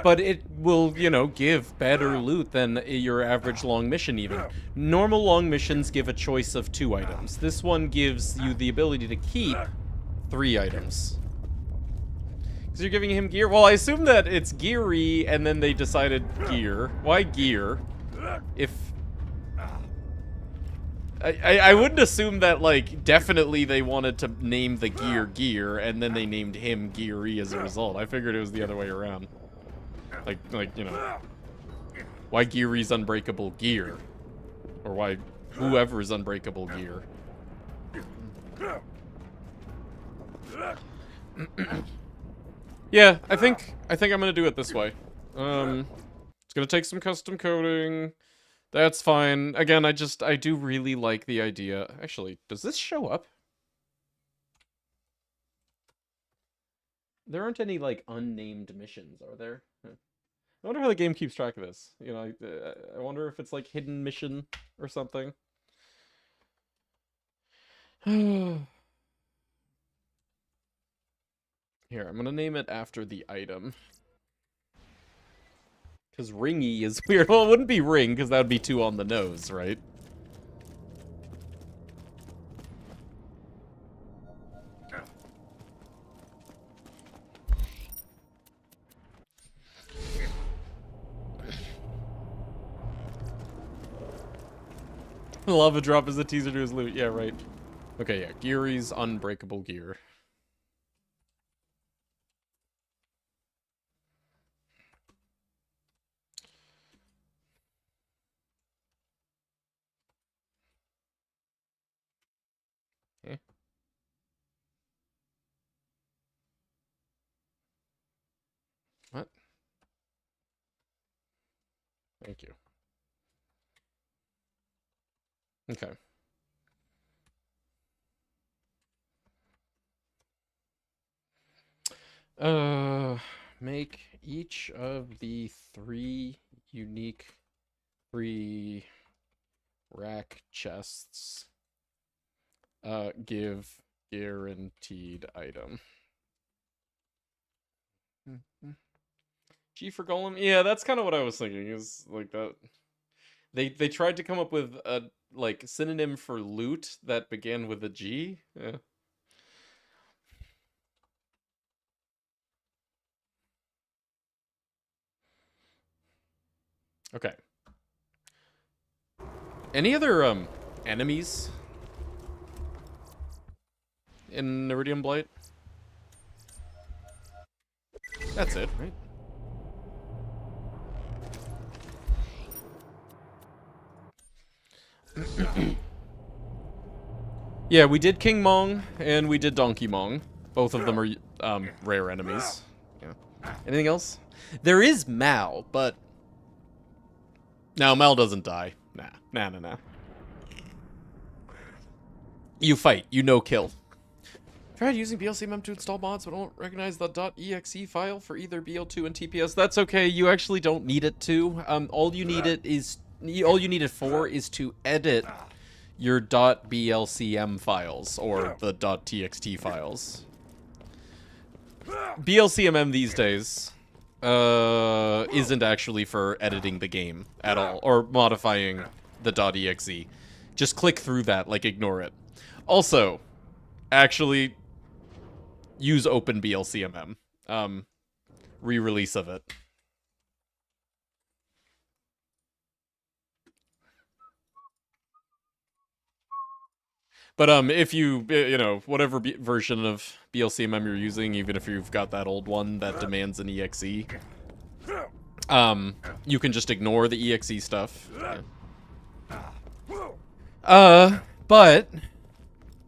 But it will, you know, give better loot than your average long mission even. Normal long missions give a choice of 2 items. This one gives you the ability to keep 3 items. Because you're giving him gear? Well, I assume that it's Geary, and then they decided gear. Why gear? If... I wouldn't assume that, like, definitely they wanted to name the gear Gear, and then they named him Geary as a result. I figured it was the other way around. Like, you know, why Geary's Unbreakable Gear? Or why whoever's Unbreakable Gear. Yeah, I think I'm gonna do it this way. It's gonna take some custom coding. That's fine. Again, I do really like the idea. Actually, does this show up? There aren't any, like, unnamed missions, are there? I wonder how the game keeps track of this. You know, I wonder if it's, like, hidden mission or something. Here, I'm gonna name it after the item. Because Ringy is weird. Well, it wouldn't be Ring, because that would be too on the nose, right? Lava drop is a teaser to his loot. Yeah, right. Okay, yeah. Geary's Unbreakable Gear. Okay. What? Thank you. Okay. Make each of the 3 unique 3 rack chests give guaranteed item. G for Golem? Yeah, that's kind of what I was thinking, is like that. They tried to come up with a, like, synonym for loot that began with a G. Yeah. Okay. Any other enemies in Iridium Blight? That's it, right? Yeah, we did King Mong and we did Donkey Mong. Both of them are rare enemies. Yeah. Anything else? There is Mal, but no, Mal doesn't die. Nah. You fight. You no kill. Tried using BLCMM to install mods, but I don't recognize the .exe file for either BL2 and TPS. That's okay. You actually don't need it to. All you need it for is to edit your .blcm files or the .txt files. BLCMM these days isn't actually for editing the game at all or modifying the .exe. Just click through that, like, ignore it. Also, actually use OpenBLCMM. Re-release of it. But if you know, whatever version of BLCMM you're using, even if you've got that old one that demands an exe, you can just ignore the exe stuff.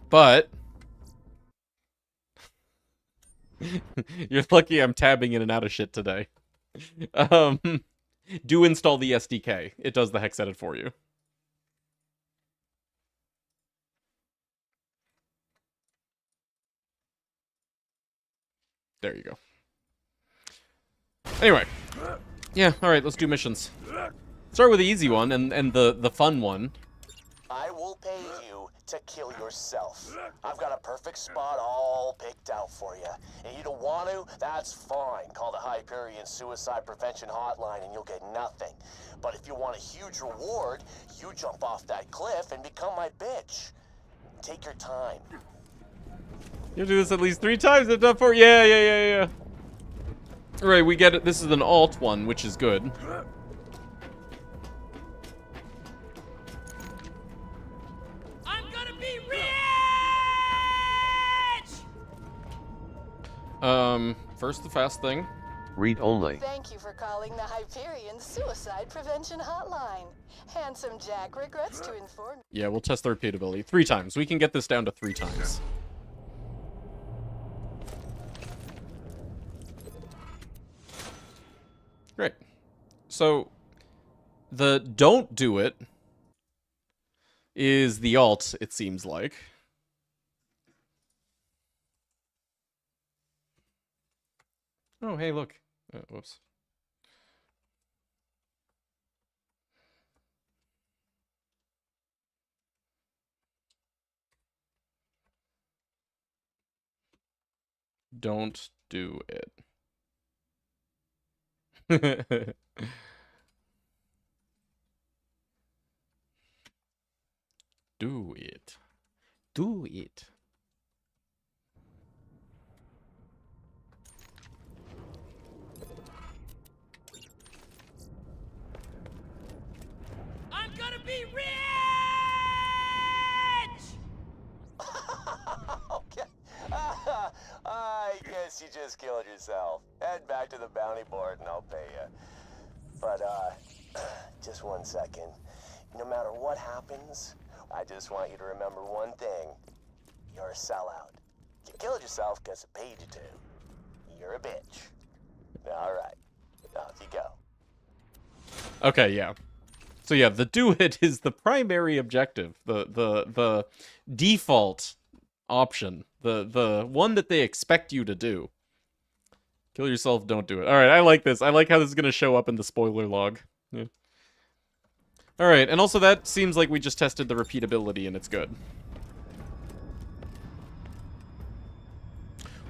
But You're lucky I'm tabbing in and out of shit today. Do install the SDK. It does the hex edit for you. There you go. Anyway. Yeah, alright, let's do missions. Start with the easy one and the fun one. I will pay you to kill yourself. I've got a perfect spot all picked out for you. And you don't want to, that's fine. Call the Hyperion Suicide Prevention Hotline and you'll get nothing. But if you want a huge reward, you jump off that cliff and become my bitch. Take your time. You do this at least 3 times, if not 4. Yeah. Right, we get it. This is an alt one, which is good. I'm gonna be rich! First the fast thing. Read only. Thank you for calling the Hyperion Suicide Prevention Hotline. Handsome Jack regrets to inform. Yeah, we'll test the repeatability 3 times. We can get this down to 3 times. Great. So, the don't do it is the alt, it seems like. Oh, hey, look. Whoops. Don't do it. Do it. Do it. I'm gonna be rich! Okay. I guess you just killed yourself. Head back to the bounty board and I'll pay you. But, just 1 second. No matter what happens, I just want you to remember one thing. You're a sellout. You killed yourself because it paid you to. You're a bitch. Alright. Off you go. Okay, yeah. So yeah, the do it is the primary objective. The default option. The one that they expect you to do. Kill yourself, don't do it. Alright, I like this. I like how this is gonna show up in the spoiler log. Yeah. Alright, and also that seems like we just tested the repeatability and it's good.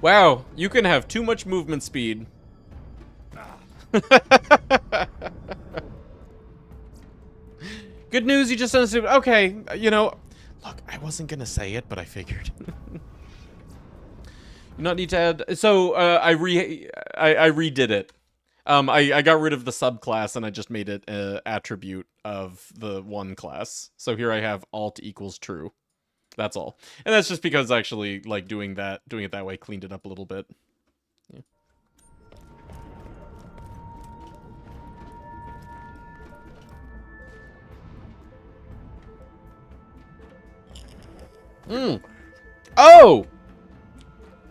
Wow, you can have too much movement speed. Good news, you just understood. Okay, you know, look, I wasn't gonna say it, but I figured. You not need to add. So I redid it. I got rid of the subclass and I just made it an attribute of the one class. So here I have alt equals true. That's all. And that's just because actually like doing it that way cleaned it up a little bit. Yeah. Oh!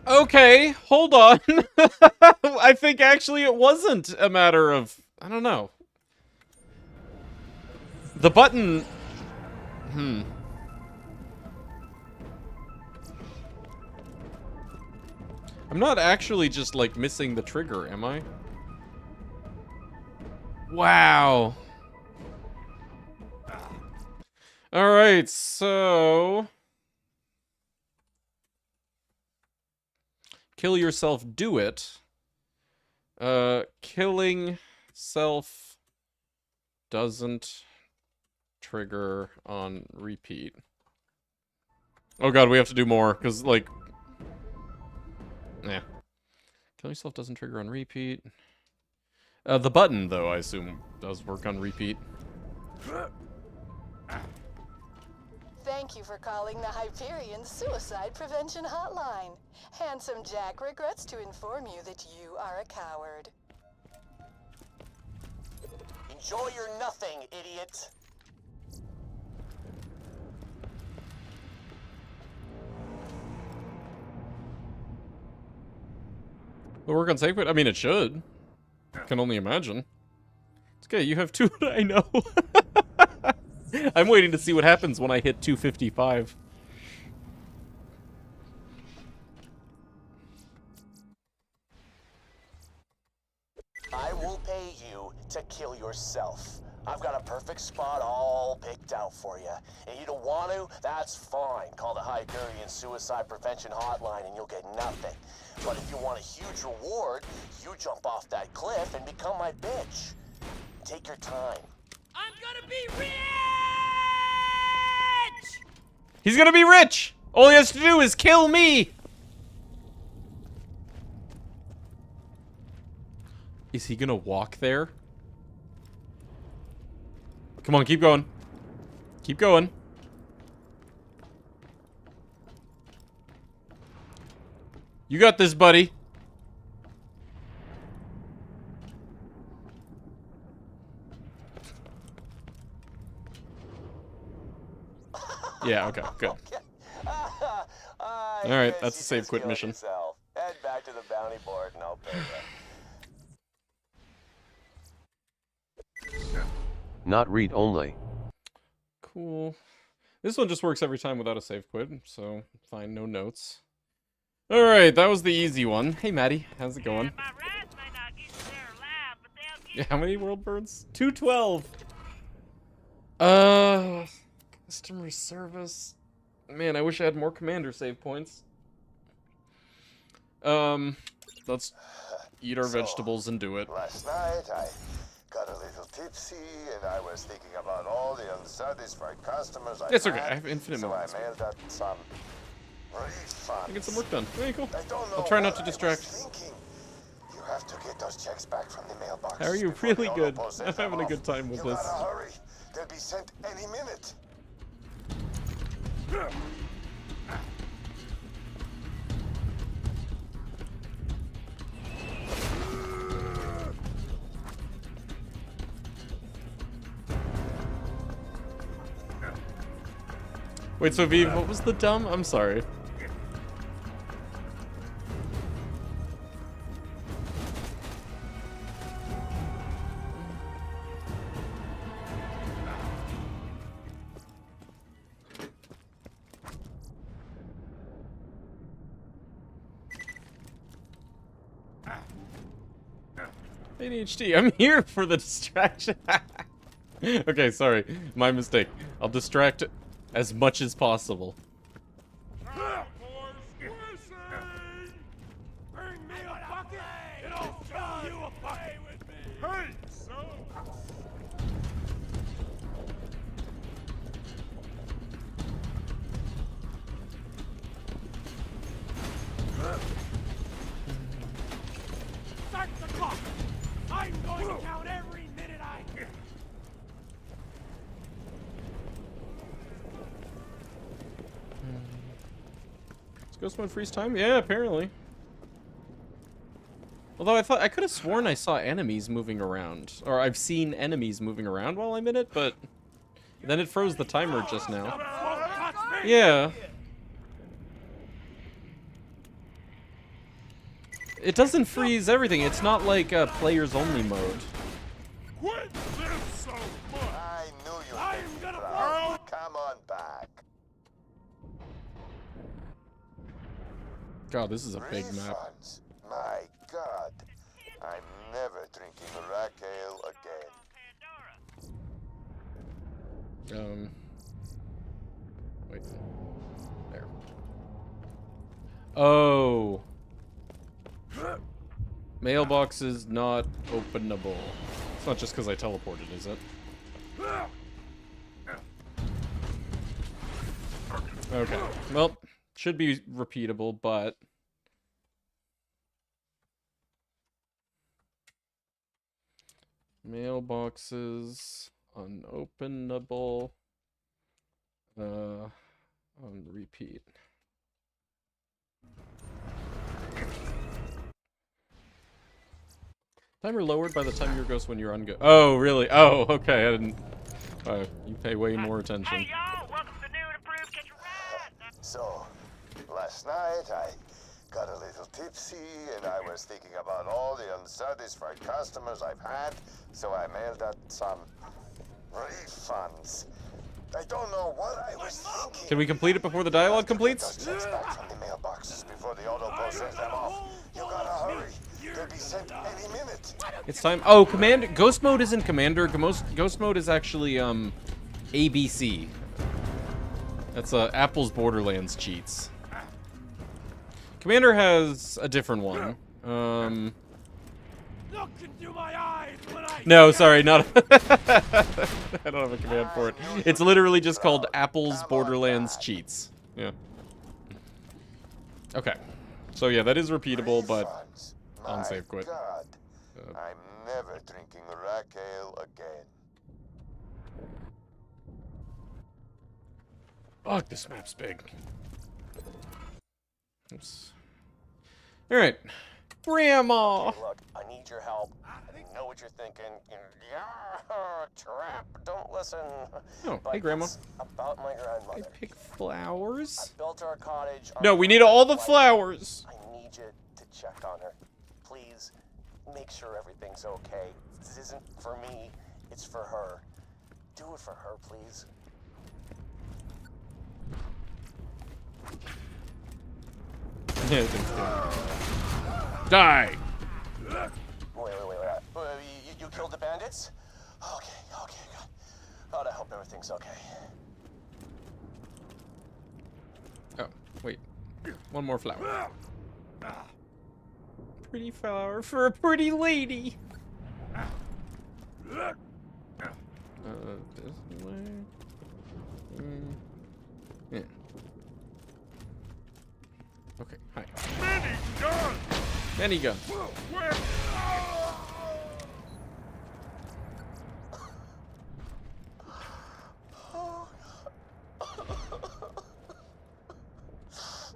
Okay, hold on. I think actually it wasn't a matter of... I don't know. The button... I'm not actually just, like, missing the trigger, am I? Wow. Alright, so... Kill yourself, do it. Killing self doesn't trigger on repeat. Oh god, we have to do more, because, like... Yeah. Kill yourself doesn't trigger on repeat. The button, though, I assume, does work on repeat. Thank you for calling the Hyperion Suicide Prevention Hotline. Handsome Jack regrets to inform you that you are a coward. Enjoy your nothing, idiot. Will it work on save quit? I mean, it should. Can only imagine. It's okay, you have 2. I know. I'm waiting to see what happens when I hit 255. I will pay you to kill yourself. I've got a perfect spot all picked out for you. And you don't want to? That's fine. Call the Hyperion Suicide Prevention Hotline and you'll get nothing. But if you want a huge reward, you jump off that cliff and become my bitch. Take your time. I'm gonna be rich! He's gonna be rich! All he has to do is kill me! Is he gonna walk there? Come on, keep going. Keep going. You got this, buddy. Yeah, okay, good. Alright, that's a save quit mission. Head back to the bounty board and I'll pay you. Not read only. Cool. This one just works every time without a save quit, so fine, no notes. Alright, that was the easy one. Hey, Maddie, how's it going? Yeah, how many world birds? 212! Customer service. Man, I wish I had more commander save points. Let's eat our vegetables and do it. Last night, I got a little tipsy, and I was thinking about all the unsatisfied customers I It's okay, had, I have infinite so moments. I mailed out some refunds. I get some work done. Very cool. I don't know I'll try not what to I was distract. thinking. You have to get those checks back from the mailbox. How are you? before Really the good. Autopo sends I'm having them a good off. time with You this. gotta hurry. They'll be sent any minute. Wait, so Viv, what was the dumb? I'm sorry. ADHD, I'm here for the distraction. Okay, sorry. My mistake. I'll distract as much as possible. Bring me a bucket, and I'll fill you a bucket with me. Hey, son. Start the clock. I'm going to count every minute I get. Is Ghost Mode freeze time? Yeah, apparently. Although I could have sworn I saw enemies moving around. Or I've seen enemies moving around while I'm in it, but then it froze the timer just now. Yeah. It doesn't freeze everything. It's not like a players only mode. Quit this so much. I knew you'd I'm be gonna proud. Come on back. God, this is a big map. Refunds. My God. I'm never drinking rack ale again. Wait. There. Oh. Mailboxes not openable. It's not just because I teleported, is it? Okay. Well, should be repeatable, but... Mailboxes unopenable. On repeat. Timer lowered by the time your ghost when you're on go. Oh, really? Oh, okay. I didn't. You pay way more attention. Hey, y'all! Welcome to New and Improved Catch a Ride! So, last night I got a little tipsy. See, and I was thinking about all the unsatisfied customers I've had, so I mailed out some refunds. I don't know what I was thinking. Can we complete it before the dialogue completes? Those checks back from the mailboxes before the autopo sends them off. You gotta hurry. They'll be sent any minute. It's time. Oh, Ghost mode isn't Commander. Ghost mode is actually ABC. That's Apple's Borderlands cheats. Commander has a different one. Look into my eyes when I No, sorry, not. I don't have a command for it. It's literally just called Apple's Borderlands cheats. Yeah. Okay. So yeah, that is repeatable, but on save quit. God. I'm never drinking Raquel again. Fuck, this map's big. Oops. All right, Grandma. Look, I need your help. I know what you're thinking. Yeah, trap. Don't listen. Oh, But hey, Grandma. it's about my I grandmother. pick flowers. I built our cottage. No, we need all the flowers. I need you to check on her. Please, make sure everything's okay. This isn't for me. It's for her. Do it for her, please. Yeah, thanks, Dan. Die. Wait. You killed the bandits? Okay, good. God, I hope everything's okay. Oh, wait. One more flower. Pretty flower for a pretty lady. This way. Yeah. Okay, hi. Many gun. Oh, Jesus.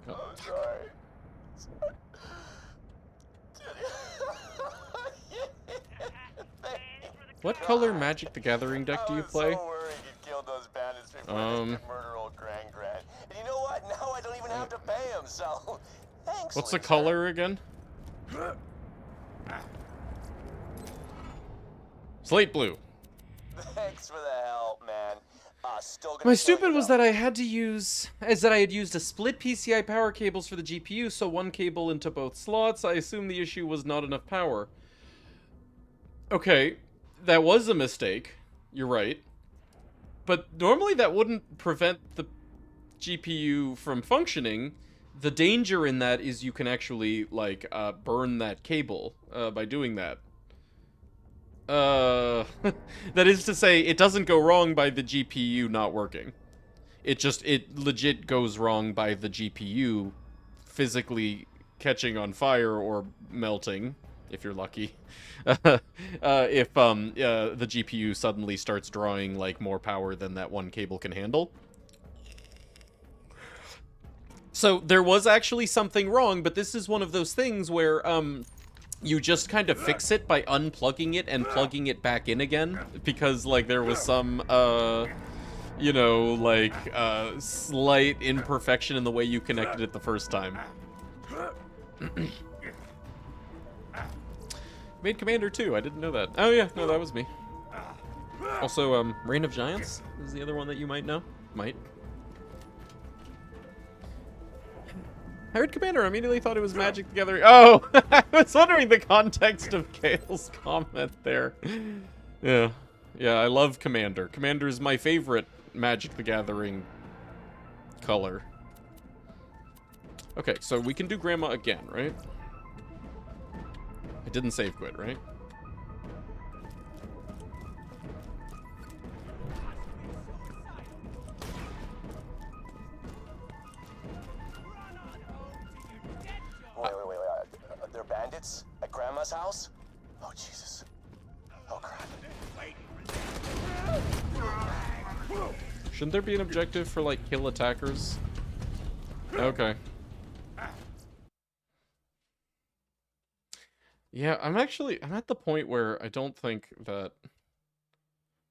I'm sorry. What color Magic the Gathering deck do you play? I was so worried you'd killed those bandits before they could murder old Gran. And you know what? Now I don't even have to pay him, so thanks. What's the Lisa. color again? Slate blue. Thanks for the help, man. Still gonna My kill stupid you, was though. that I had used a split PCI power cables for the GPU, so one cable into both slots. I assume the issue was not enough power. Okay, that was a mistake. You're right. But normally that wouldn't prevent the GPU from functioning. The danger in that is you can actually, like, burn that cable by doing that. That is to say, it doesn't go wrong by the GPU not working. It legit goes wrong by the GPU physically catching on fire or melting, if you're lucky. If the GPU suddenly starts drawing, like, more power than that one cable can handle. So there was actually something wrong, but this is one of those things where, you just kind of fix it by unplugging it and plugging it back in again, because, like, there was some, you know, like, slight imperfection in the way you connected it the first time. Made Commander too, I didn't know that. Oh yeah, no, that was me. Also, Reign of Giants is the other one that you might know. Might. I heard Commander, I immediately thought it was Magic the Gathering. Oh! I was wondering the context of Kale's comment there. Yeah. Yeah, I love Commander. Commander is my favorite Magic the Gathering color. Okay, so we can do Grandma again, right? I didn't save quit, right? Wait. They're bandits at Grandma's house? Oh, Jesus. Oh, crap. Shouldn't there be an objective for, like, kill attackers? Okay. Yeah, I'm at the point where I don't think that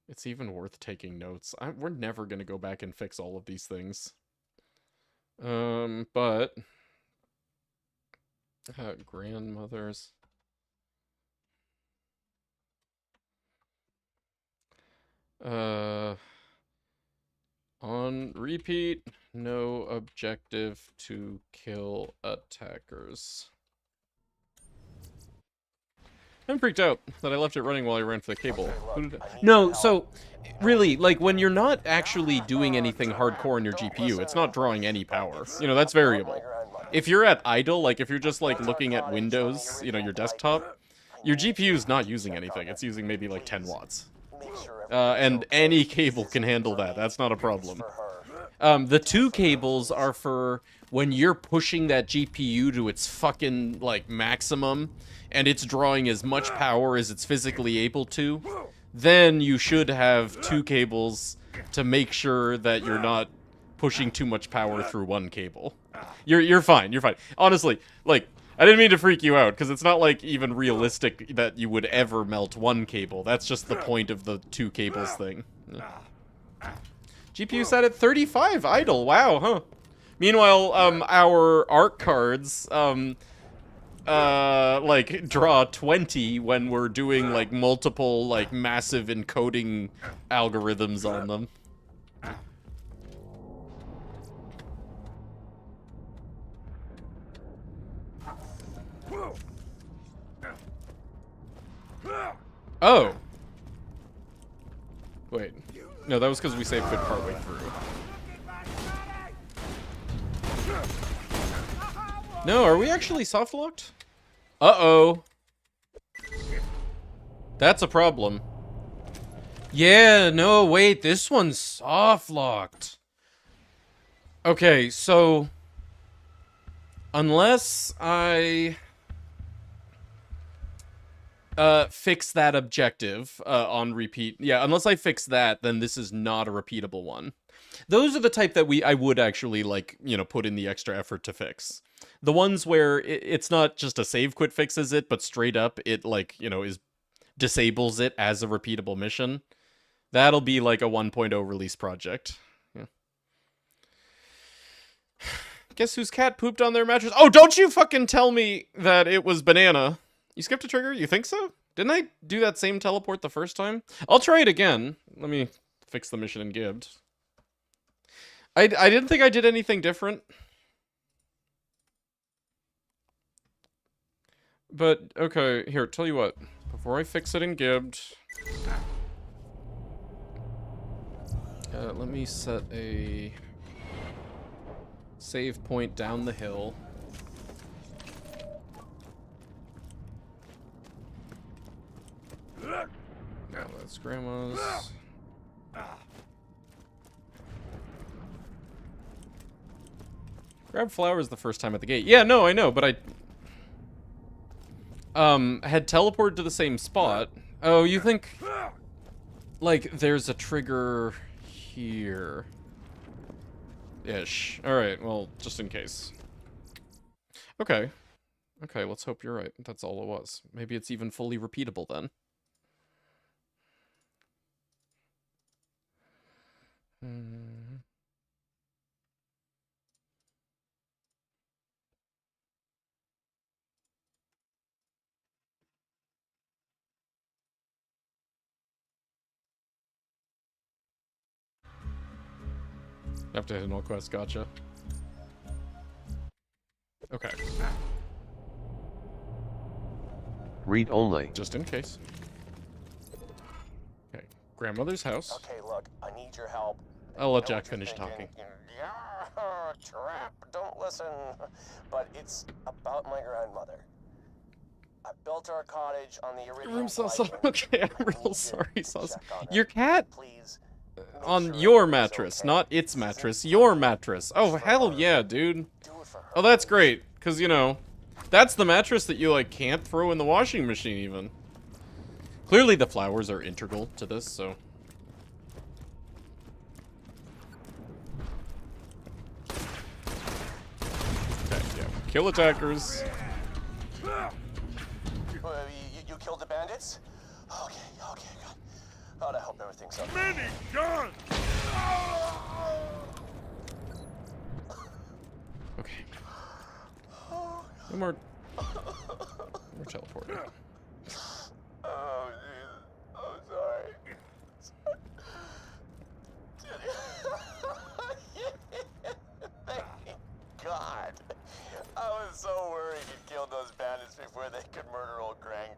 it's even worth taking notes. We're never gonna go back and fix all of these things. But Grandmothers. On repeat, no objective to kill attackers. I'm freaked out that I left it running while I ran for the cable. No, so really, like when you're not actually doing anything hardcore in your GPU, it's not drawing any power. You know, that's variable. If you're at idle, like if you're just like looking at Windows, you know, your desktop, your GPU is not using anything. It's using maybe like 10 watts. And any cable can handle that. That's not a problem. The two cables are for when you're pushing that GPU to its fucking, like, maximum, and it's drawing as much power as it's physically able to, then you should have two cables to make sure that you're not pushing too much power through one cable. You're fine, you're fine. Honestly, like, I didn't mean to freak you out, because it's not, like, even realistic that you would ever melt one cable. That's just the point of the two cables thing. Yeah. GPU set at 35 idle. Wow, huh? Meanwhile, our ARC cards, like, draw 20 when we're doing, like, multiple, like, massive encoding algorithms on them. Oh. Wait. No, that was because we saved good partway through. No, are we actually soft-locked? Uh-oh. That's a problem. Yeah, no, wait, this one's soft-locked. Okay, so... unless I... fix that objective on repeat. Yeah, unless I fix that, then this is not a repeatable one. Those are the type that I would actually, like, you know, put in the extra effort to fix. The ones where it's not just a save quit fixes it, but straight up it, like, you know, disables it as a repeatable mission. That'll be like a 1.0 release project. Yeah. Guess whose cat pooped on their mattress? Oh, don't you fucking tell me that it was Banana. You skipped a trigger? You think so? Didn't I do that same teleport the first time? I'll try it again. Let me fix the mission in Gibbed. I didn't think I did anything different. But, okay, here, tell you what. Before I fix it in Gibbed... let me set a... save point down the hill. No, that's Grandma's. Grab flowers the first time at the gate. Yeah, no, I know, but I... had teleported to the same spot. Oh, you think... like, there's a trigger here. Ish. Alright, well, just in case. Okay. Okay, let's hope you're right. That's all it was. Maybe it's even fully repeatable then. Have to hit an all quest, gotcha. Okay. Read only. Just in case. Okay. Grandmother's house. Okay, look, I need your help. I'll let Jack finish talking. Yeah, trap, don't listen. But it's about my grandmother. I built her a cottage on the original site. Okay, I'm real sorry, Sauce. Check on her. Your cat? Please. On your mattress, not its mattress. Your mattress. Oh, hell yeah, dude. Oh, that's great. Because, you know, that's the mattress that you, like, can't throw in the washing machine, even. Clearly the flowers are integral to this, so... Okay, yeah. Kill attackers. You killed the bandits? Okay, okay, God. God, I hope everything's okay. Many guns! Okay. No more We're teleporting. Oh, jeez. I'm sorry. Thank God. I was so worried you'd killed those bandits before they could murder old Gran.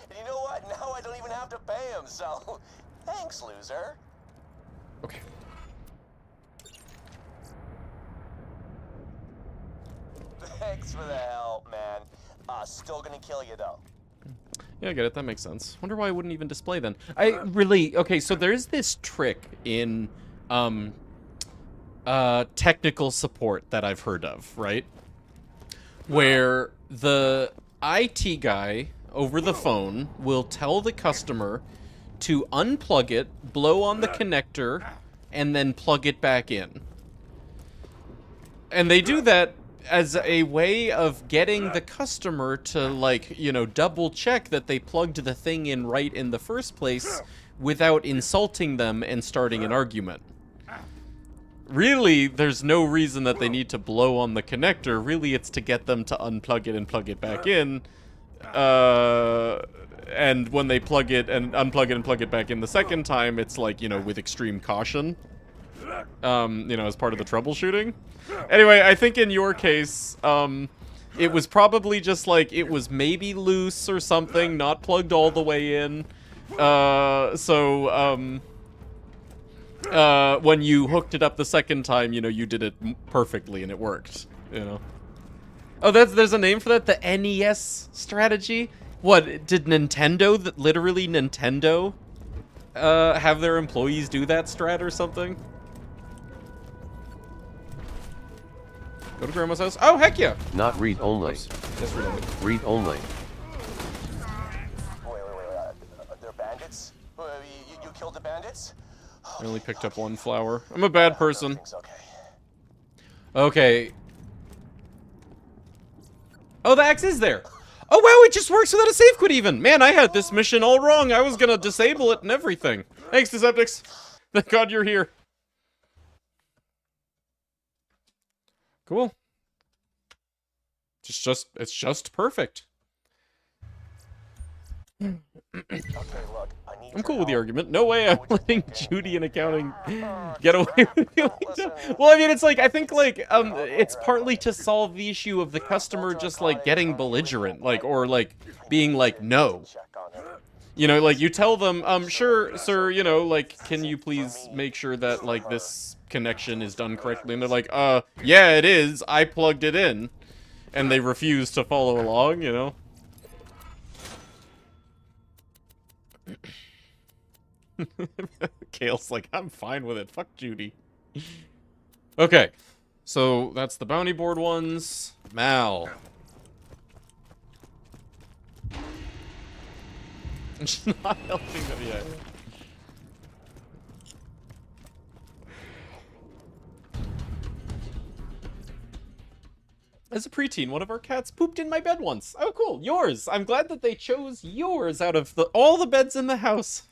And you know what? Now I don't even have to pay him, so thanks, loser. Okay. Thanks for the help, man. Still gonna kill you, though. Yeah, I get it. That makes sense. Wonder why I wouldn't even display then. I really... Okay, so there's this trick in, technical support that I've heard of, right? Where the IT guy over the phone will tell the customer to unplug it, blow on the connector, and then plug it back in. And they do that as a way of getting the customer to, like, you know, double check that they plugged the thing in right in the first place without insulting them and starting an argument. Really, there's no reason that they need to blow on the connector. Really, it's to get them to unplug it and plug it back in. And when they plug it and unplug it and plug it back in the second time, it's like, you know, with extreme caution. You know, as part of the troubleshooting. Anyway, I think in your case, it was probably just like, it was maybe loose or something, not plugged all the way in. When you hooked it up the second time, you know, you did it perfectly and it worked, you know. Oh, there's a name for that? The NES strategy? What, did Nintendo, literally Nintendo, have their employees do that strat or something? Go to Grandma's house? Oh, heck yeah! Not read only. Yes, read only. Read only. Wait. They're bandits? You killed the bandits? I only picked up one flower. I'm a bad person. Everything's okay. Okay. Oh, the axe is there. Oh, wow, it just works without a save quit even. Man, I had this mission all wrong. I was gonna disable it and everything. Thanks, Deceptix. Thank God you're here. Cool. It's just perfect. Okay, look, I need I'm cool with the help. argument. No way I'm letting Judy in accounting get away with it. Well, I mean, it's like, I think, like, it's partly to solve the issue of the customer just, like, getting belligerent, like, or, like, being like, no. You know, like, you tell them, sure, sir, you know, like, can you please make sure that, like, this connection is done correctly? And they're like, yeah, it is. I plugged it in. And they refuse to follow along, you know? Kale's like, I'm fine with it. Fuck Judy. Okay. So, that's the bounty board ones. Mal. She's not helping them yet. As a preteen, one of our cats pooped in my bed once. Oh, cool. Yours. I'm glad that they chose yours out of all the beds in the house.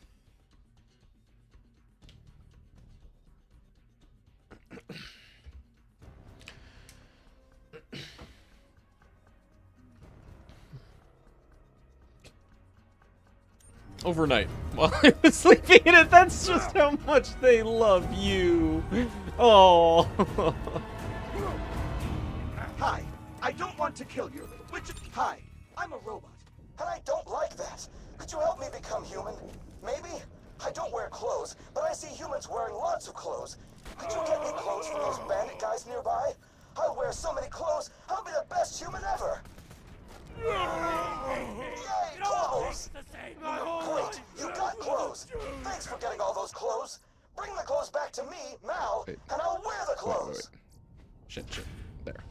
Overnight, while I was sleeping in it. That's just how much they love you. Oh. Hi, I don't want to kill you. Hi, I'm a robot. And I don't like that. Could you help me become human? Maybe? I don't wear clothes, but I see humans wearing lots of clothes. Could you get me clothes from those bandit guys nearby? I wear so many clothes, I'll be the best human ever. Yay, clothes! Great, you got clothes. Thanks for getting all those clothes. Bring the clothes back to me, Mal, and I'll wear the clothes. Shit. There.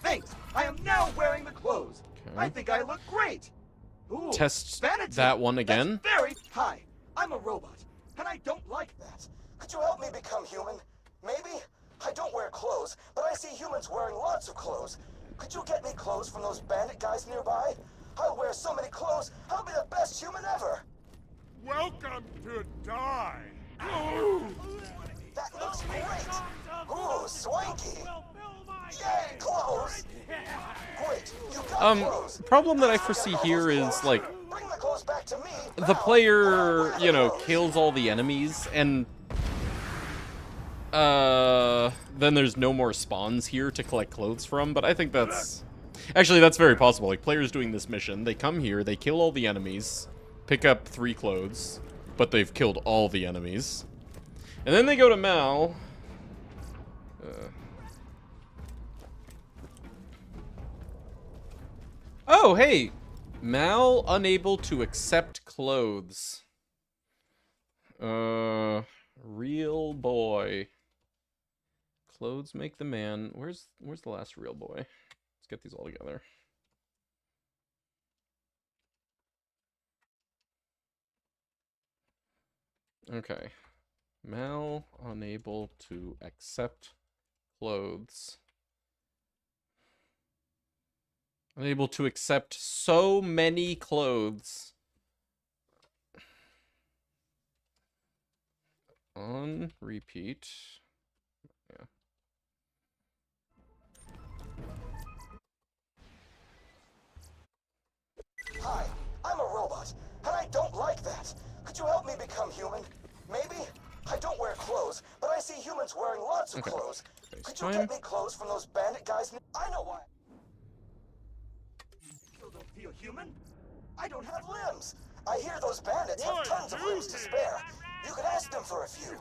Thanks, I am now wearing the clothes. Okay. I think I look great. Ooh, Test vanity. that one again. That's very... Hi, I'm a robot, and I don't like that. Could you help me become human? Maybe? I don't wear clothes, but I see humans wearing lots of clothes. Could you get me clothes from those bandit guys nearby? I wear so many clothes, I'll be the best human ever. Welcome to die. That looks great. Ooh, swanky. Yay, clothes. Great, you got Problem that I foresee here is, like, Bring the clothes back to me. the player, you know, kills all the enemies, and then there's no more spawns here to collect clothes from, but I think that's... Actually, that's very possible. Like, players doing this mission, they come here, they kill all the enemies, pick up 3 clothes, but they've killed all the enemies. And then they go to Mal. Oh, hey! Mal unable to accept clothes. Real boy. Clothes make the man. Where's the last real boy? Let's get these all together. Okay. Mal unable to accept clothes. Unable to accept so many clothes. On repeat. Yeah. Hi, I'm a robot, and I don't like that. Could you help me become human? Maybe? I don't wear clothes, but I see humans wearing lots of clothes. Could you get me clothes from those bandit guys? I know why. You don't feel human? I don't have limbs. I hear those bandits have tons of limbs to spare. You could ask them for a few.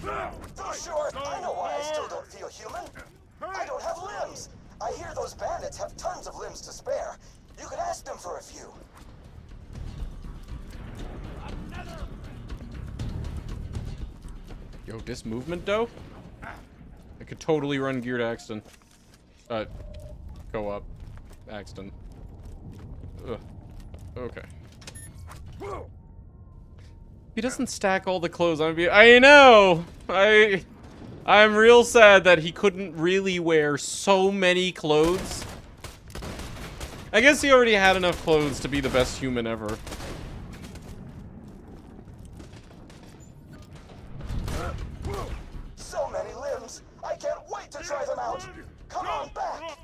For sure, I know why I still don't feel human. I don't have limbs. I hear those bandits have tons of limbs to spare. You could ask them for a few. Yo, this movement, though? I could totally run geared Axton. Go up. Axton. Ugh. Okay. He doesn't stack all the clothes on me. I know! I'm real sad that he couldn't really wear so many clothes. I guess he already had enough clothes to be the best human ever. So many limbs. I can't wait to try them out. Come on back.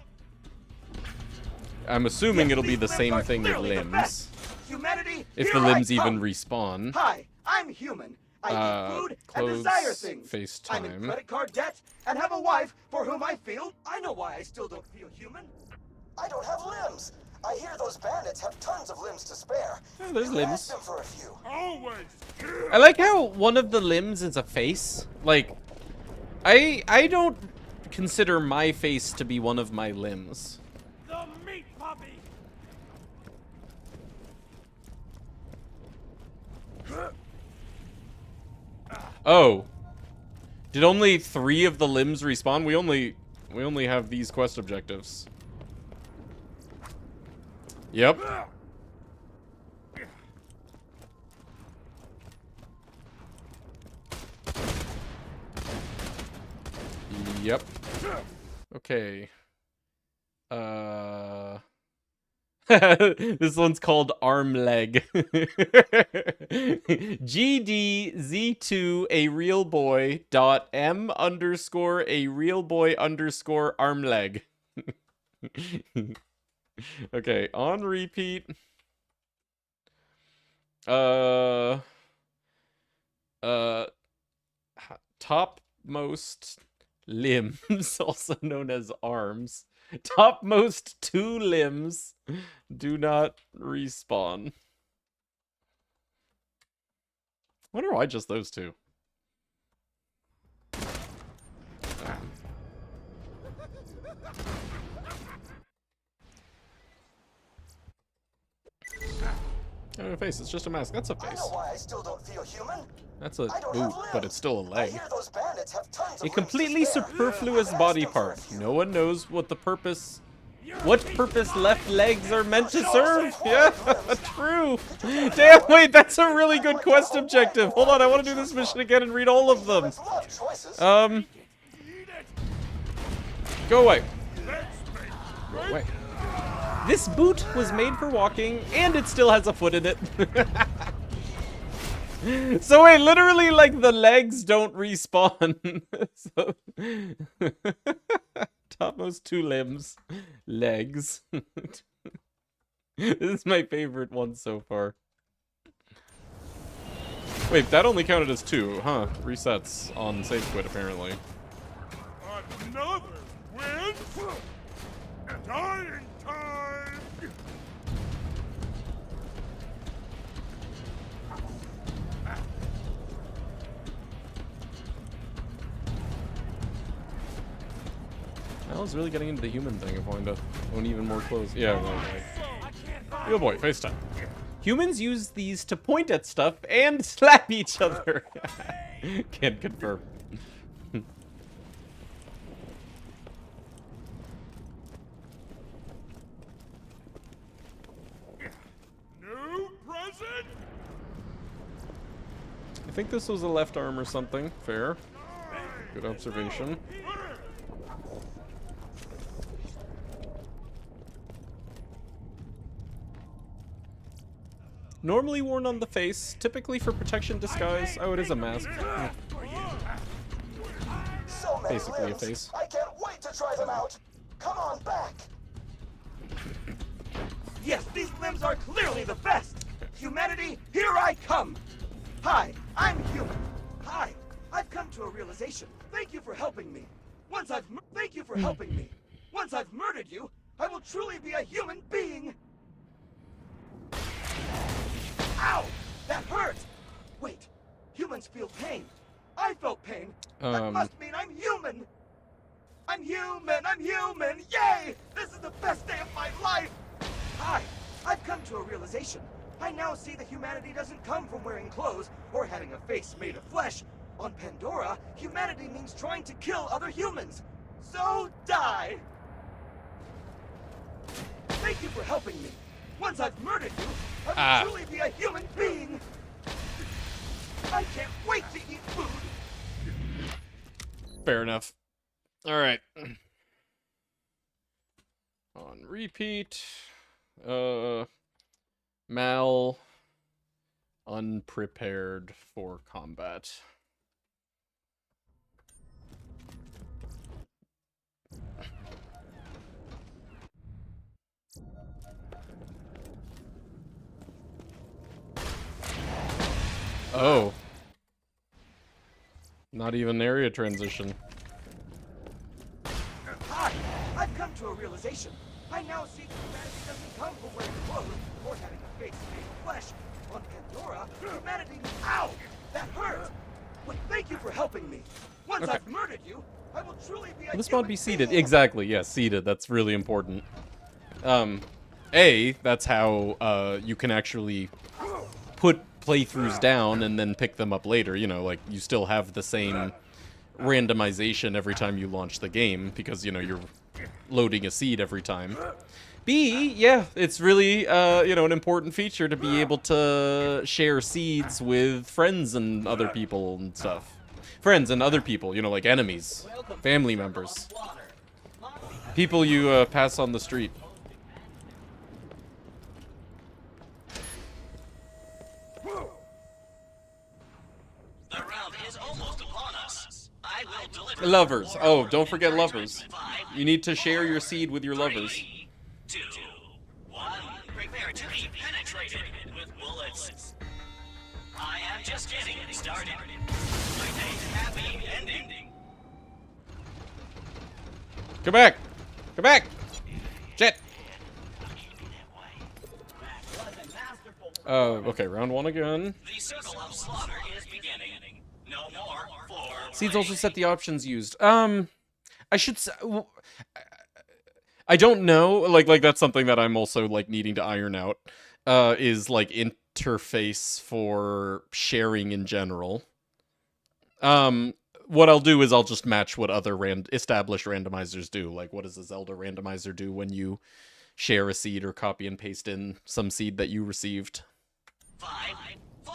I'm assuming it'll be the same thing with limbs. Humanity, If the here I limbs even come. respawn. Hi, I'm human. I eat food and clothes, desire things. FaceTime. I'm in credit card debt and have a wife for whom I feel. I know why I still don't feel human. I don't have limbs. I hear those bandits have tons of limbs to spare. Yeah, there's You could ask limbs. them for a few. I like how one of the limbs is a face. Like, I don't consider my face to be one of my limbs. The meat puppy. Oh. Did only 3 of the limbs respawn? We only have these quest objectives. Yep. Yep. Okay. This one's called arm leg. GDZ2 a real boy dot M underscore a real boy underscore arm leg. Okay, on repeat. Topmost limbs, also known as arms. Topmost 2 limbs do not respawn. Wonder why just those 2. Oh, face, it's just a mask. That's a I face. know why I still don't feel human. That's a boot, but it's still a leg. I hear those bandits have tons of A completely limbs to spare. superfluous You could body ask them for a part. few. No one knows what purpose left legs are meant to serve. Yeah, true. Damn, wait, that's a really good quest objective. Hold on, I want to do this mission again and read all of them. Humans love choices. Go away. Go away. This boot was made for walking, and it still has a foot in it. So wait, literally, like, the legs don't respawn. So... Topmost 2 limbs. Legs. This is my favorite one so far. Wait, that only counted as 2, huh? Resets on save quit, apparently. Another win? Dying time! I was really getting into the human thing. I wanted to own even more clothes. Yeah, right. Yo boy, FaceTime. Humans use these to point at stuff and slap each other. Can't confirm. New present? I think this was a left arm or something. Fair. Good observation. Normally worn on the face, typically for protection disguise. Oh, it is a mask. So many Basically a limbs. face. I can't wait to try them out. Come on back. Yes, these limbs are clearly the best! Humanity, here I come! Hi, I'm human. Hi, I've come to a realization. Thank you for helping me. Once I've murdered you, I will truly be a human being! Ow! That hurt! Wait, humans feel pain. I felt pain. That must mean I'm human! I'm human! Yay! This is the best day of my life! Hi, I've come to a realization. I now see that humanity doesn't come from wearing clothes or having a face made of flesh. On Pandora, humanity means trying to kill other humans. So die! Thank you for helping me. Once I've murdered you, I will truly be a human being! I can't wait to eat food! Fair enough. Alright. On repeat. Mal. Unprepared for combat. Oh. Not even area transition. Hi! I've come to a realization. I now see that humanity doesn't come from wearing clothes or having a face made of flesh. On Pandora, humanity... Ow! That hurt! Wait, thank you for helping me. Once I've murdered you, I will truly be a Will this mod be human seated? being. Exactly, yes, seated. That's really important. That's how you can actually put playthroughs down and then pick them up later. You know, like, you still have the same randomization every time you launch the game, because, you know, you're loading a seed every time. B, yeah, it's really, an important feature to be able to share seeds with friends and other people and stuff. Friends and other people, you know, like enemies, family members, people you pass on the street. The round is almost upon us. I will deliver. Lovers. Oh, don't forget lovers. You need to share your seed with your lovers. 3, 2, 1. Prepare to be penetrated with bullets. I am just getting started. My day's happy ending. Come back! Come back! Shit! Okay, round 1 again. The circle of slaughter is beginning. No more for... Seeds also set the options used. I should say... I don't know. Like that's something that I'm also, like, needing to iron out. Is, like, interface for sharing in general. What I'll do is I'll just match what other established randomizers do. Like, what does a Zelda randomizer do when you share a seed or copy and paste in some seed that you received? 5, 4,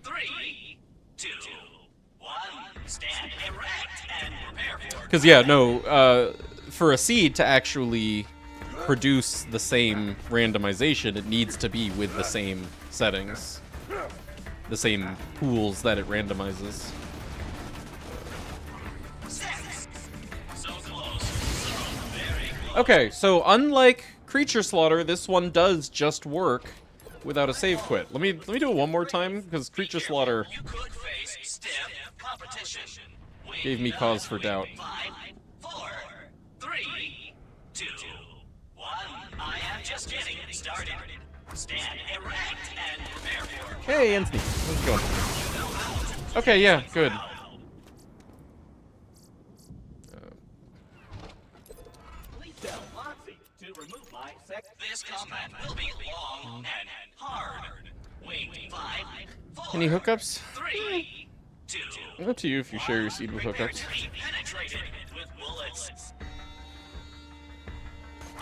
3, 2, 1. Stand erect and prepare for... Because, yeah, no, for a seed to actually produce the same randomization, it needs to be with the same settings. The same pools that it randomizes. 6. So close. So Okay, so unlike creature slaughter, this one does just work without a save quit. Let me do it one more time, because creature slaughter You could face stiff competition. gave me cause for doubt. 5, 4, 3, 2, 1. I am just getting started. Stand erect and prepare for. Hey, Anthony, how's it going? Okay, yeah, good. This combat will be long and hard. Wait, 5, 4, Any hookups? 3, 2. Up to you if you share your seed with Prepare hookups. to be penetrated with bullets.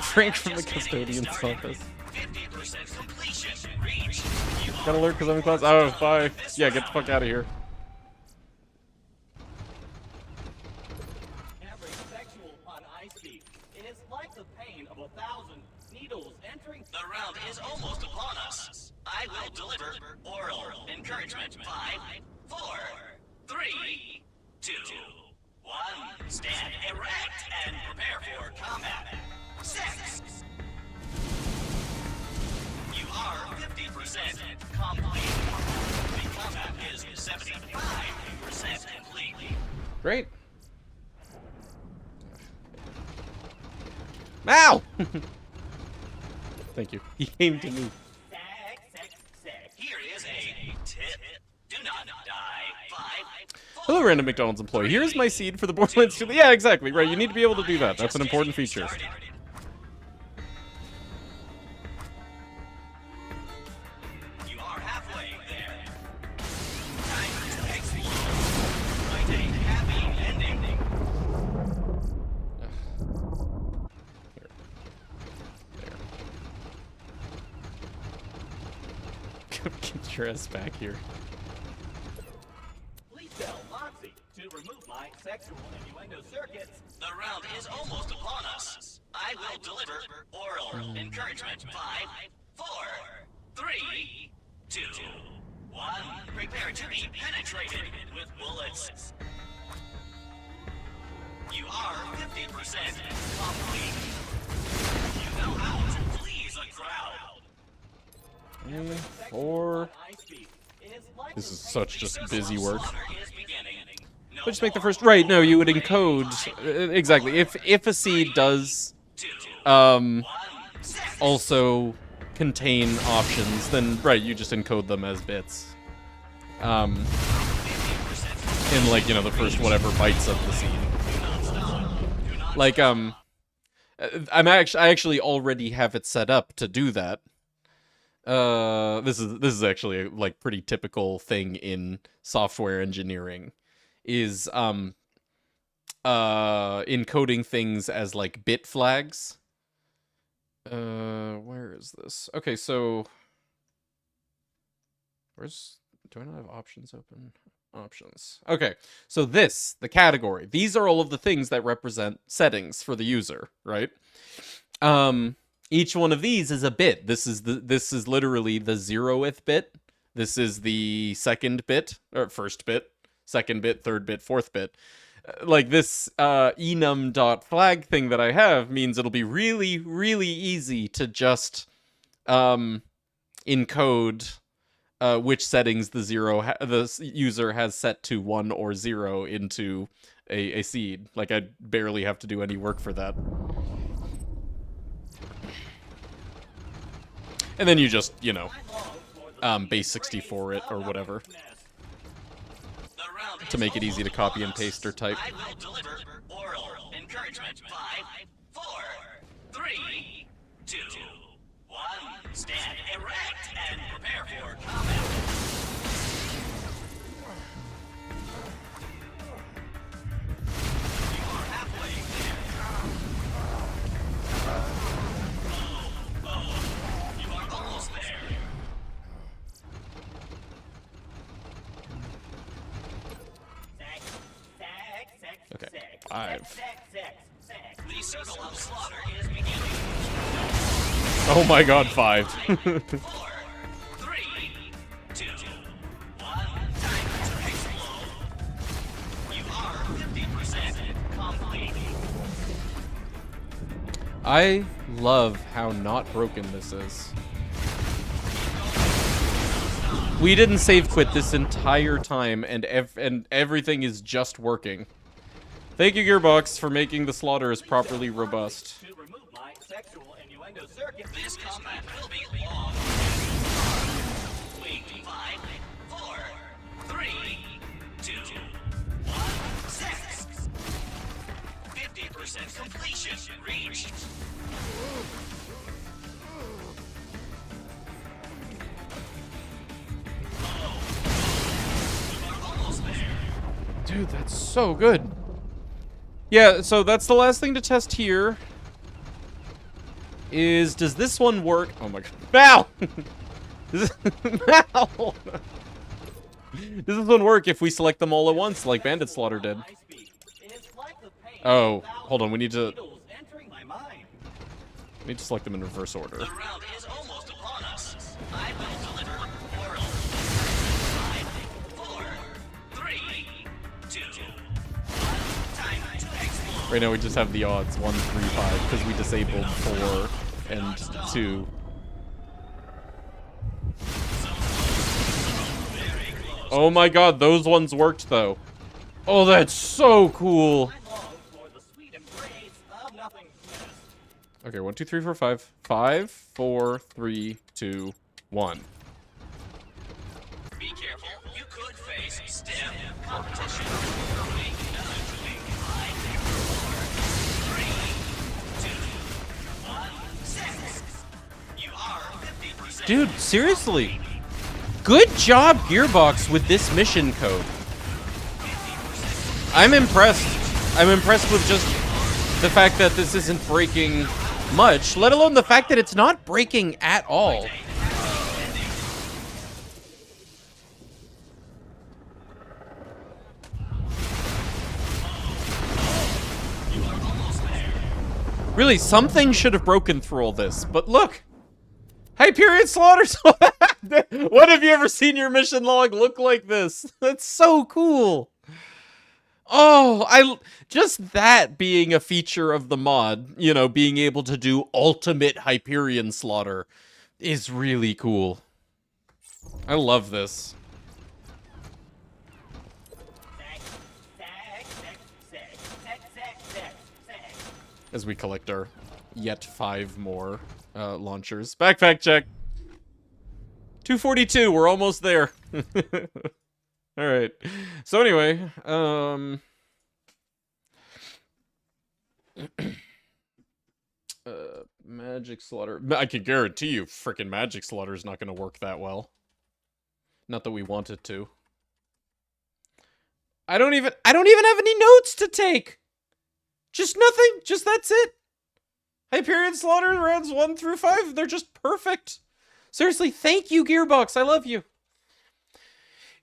Frank from the custodian's office. 50% completion. Reach. You Got alert because I'm in class. Oh, bye. Yeah, get the fuck out of here. Every sexual on ice speed. It is like the pain of 1,000 needles entering. The round is almost upon us. I will deliver oral encouragement. 5, 4, 3, 2, 1. Stand erect and prepare for combat. 6. You are 50% complete. The combat is 75% complete. Great. Ow! Thank you. He came to me. Here is a tip. Do not die. 5, 4. Hello, random McDonald's employee. Here's my seed for the Borderlands 2. Yeah, exactly. Right, you need to be able to do that. That's an important feature. You are halfway there. Time to explode. Write a happy ending. Here. There. Get your ass back here. Please tell Moxie to remove my sexual innuendo circuits. The round is almost upon us. I will deliver oral encouragement. 5, 4, 3, 2, 1. Prepare to be penetrated with bullets. You are 50% complete. You know how to please a crowd. 4. This is such just busy work. But just make the first right. No, you would encode exactly. If a seed does also contain options, then right, you just encode them as bits. In like, you know, the first whatever bytes of the seed. Like I actually already have it set up to do that. This is actually a like pretty typical thing in software engineering, is encoding things as like bit flags. Where is this? Okay, so do I not have options open? Options. Okay, so the category. These are all of the things that represent settings for the user, right? Each one of these is a bit. This is literally the 0th bit. This is the second bit, or first bit, second bit, third bit, fourth bit. Like this enum.flag thing that I have means it'll be really, really easy to just encode which settings the user has set to 1 or 0 into a seed. Like I barely have to do any work for that. And then you just, you know, base 64 it or whatever to make it easy to copy and paste or type. I will deliver oral encouragement. 5, 4, 3, 2, 1. Stand erect and prepare for combat. You are halfway there. You are almost there. Okay, 5. The circle of slaughter is beginning. Oh my god, 5. 4, 3, 2, 1. Time to explode. You are 50% complete. I love how not broken this is. We didn't save quit this entire time, and everything is just working. Thank you, Gearbox, for making the slaughters properly robust. To remove my sexual innuendo circuit, this combat will be long. Wait, 5, 4, 3, 2, 1, 6. 50% completion reached. Dude, that's so good. Yeah, so that's the last thing to test here. Does this one work? Oh my god. Val! Val! Does this one work if we select them all at once, like Bandit Slaughter did? Oh, hold on, we need to select them in reverse order. The round is almost upon us. I will deliver oral. 5, 4, 3, 2, 1. Time to explore. Right now we just have the odds 1, 3, 5 because we disabled 4 and 2. Oh my god, those ones worked though. Oh, that's so cool. Okay, 1, 2, 3, 4, 5. 5, 4, 3, 2, 1. Be careful, you could face stiff competition. 6. You are 50%. Dude, seriously. Good job, Gearbox, with this mission code. I'm impressed. I'm impressed with just the fact that this isn't breaking much, let alone the fact that it's not breaking at all. Really, something should have broken through all this, but look! Hyperion Slaughters! When have you ever seen your mission log look like this? That's so cool! Oh, just that being a feature of the mod, you know, being able to do ultimate Hyperion Slaughter is really cool. I love this. As we collect our yet 5 more launchers. Backpack check. 242, we're almost there. All right. So anyway, Magic Slaughter. I can guarantee you freaking Magic Slaughter is not going to work that well. Not that we want it to. I don't even have any notes to take. Just nothing. Just that's it. Hyperion Slaughter rounds 1 through 5. They're just perfect. Seriously, thank you, Gearbox. I love you.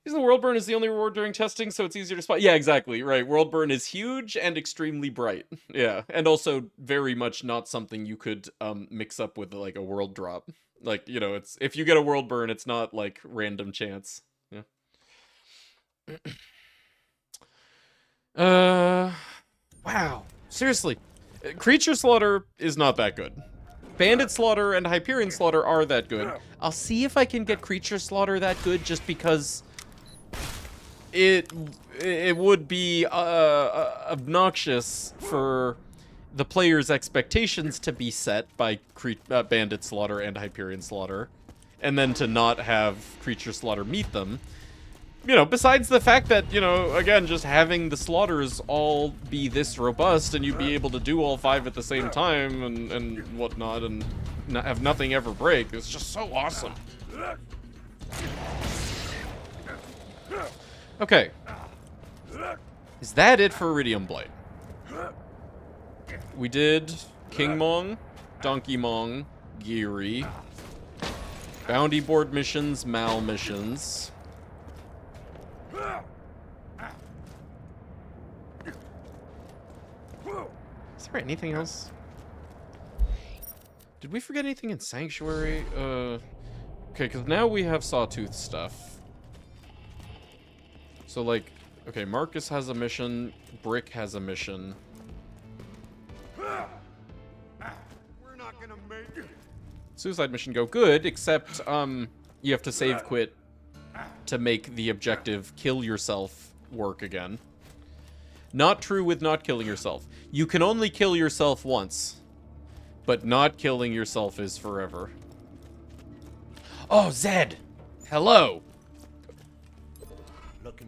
Isn't the world burn is the only reward during testing, so it's easier to spot? Yeah, exactly, right. World burn is huge and extremely bright. Yeah, and also very much not something you could mix up with like a world drop. Like, you know, it's if you get a world burn, it's not like random chance. Yeah. Wow. Seriously. Creature Slaughter is not that good. Bandit Slaughter and Hyperion Slaughter are that good. I'll see if I can get Creature Slaughter that good just because it would be obnoxious for the player's expectations to be set by Bandit Slaughter and Hyperion Slaughter, and then to not have Creature Slaughter meet them. You know, besides the fact that, you know, again, just having the slaughters all be this robust and you be able to do all 5 at the same time and whatnot and not have nothing ever break, it's just so awesome. Okay. Is that it for Iridium Blight? We did King Mong, Donkey Mong, Geary, Bounty Board missions, Mal missions. Is there anything else? Did we forget anything in Sanctuary? Okay, because now we have Sawtooth stuff. So, like, okay, Marcus has a mission, Brick has a mission. Suicide mission go good, except you have to save quit to make the objective kill yourself work again. Not true with not killing yourself. You can only kill yourself once, but not killing yourself is forever. Oh, Zed! Hello!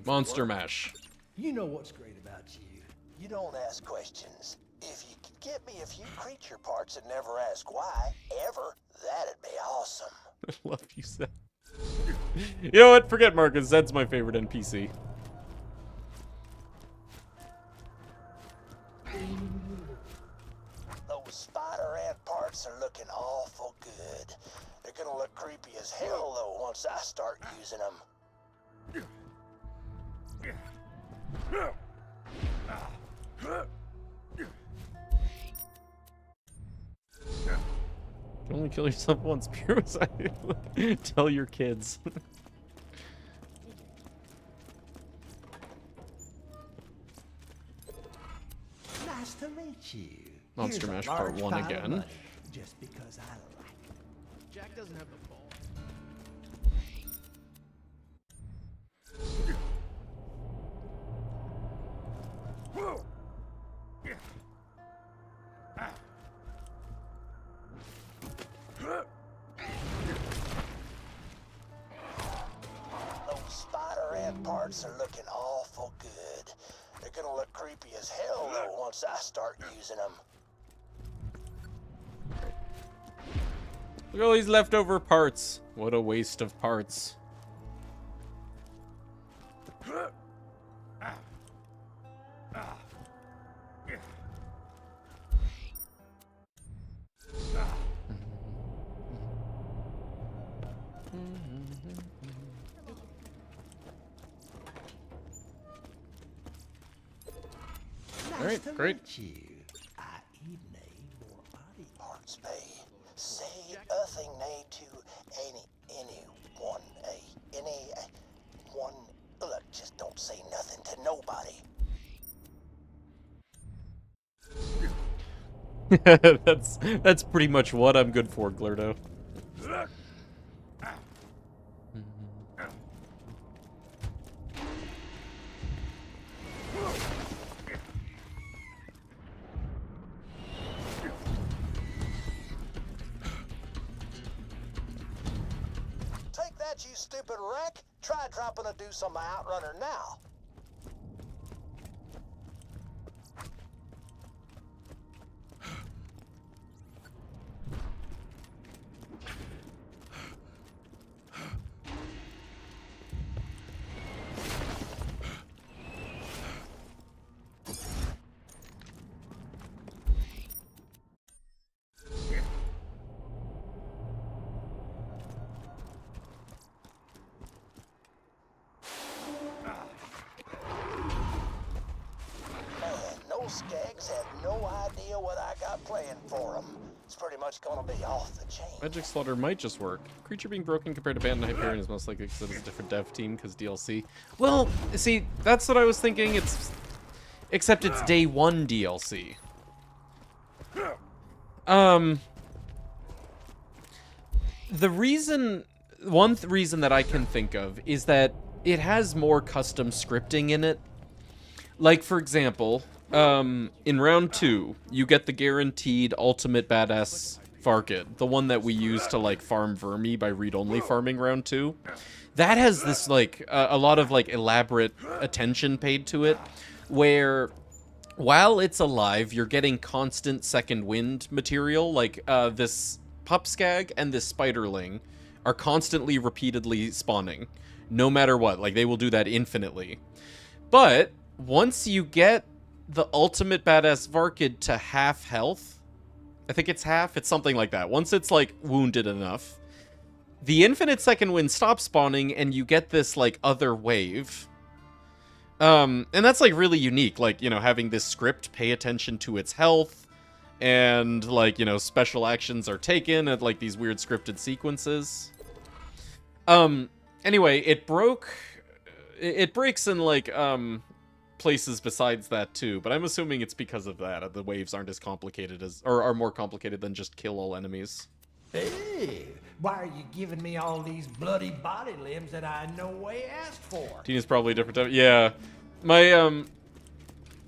Monster Mash. You know what's great about you. You don't ask questions. If you could get me a few creature parts and never ask why, ever, that'd be awesome. I love you, Zed. You know what? Forget Marcus. Zed's my favorite NPC. Those spider ant parts are looking awful good. They're gonna look creepy as hell, though, once I start using them. You can only kill yourself once. Pure side. Tell your kids. Nice to meet you. Monster Here's Mash a Part large 1 pile of again. money, just because I like it. Jack doesn't have the ball. Those spider ant parts are looking awful good. They're gonna look creepy as hell, though, once I start using them. Look at all these leftover parts. What a waste of parts. Nice Alright, great. meet you. I even need more body Parts bay. Say a thing nay to anyone, one. Look, just don't say nothing to nobody. That's pretty much what I'm good for, Glurdo. Take that, you stupid wreck. Try dropping a deuce on my outrunner now. Those skags have no idea what I got planned for them. It's pretty much gonna be off the chain. Magic Slaughter might just work. Creature being broken compared to Band and Hyperion is most likely because it's a different dev team because DLC. Well, see, that's what I was thinking. Except it's day 1 DLC. One reason that I can think of is that it has more custom scripting in it. Like, for example, in round 2, you get the guaranteed ultimate badass Varkid, the one that we use to, like, farm Vermi by read-only farming round 2. That has this, like, a lot of, like, elaborate attention paid to it, where while it's alive, you're getting constant second wind material, like, this Pupskag and this Spiderling are constantly, repeatedly spawning, no matter what. Like, they will do that infinitely. But once you get the ultimate badass Varkid to half health, I think it's half, it's something like that. Once it's, like, wounded enough, the infinite second wind stops spawning, and you get this, like, other wave. And that's, like, really unique, like, you know, having this script pay attention to its health, and, like, you know, special actions are taken at, like, these weird scripted sequences. Anyway, it breaks in, like, places besides that too, but I'm assuming it's because of that. The waves aren't as complicated as, or are more complicated than just kill all enemies. Hey, why are you giving me all these bloody body limbs that I no way asked for? Tina's probably a different type. Yeah.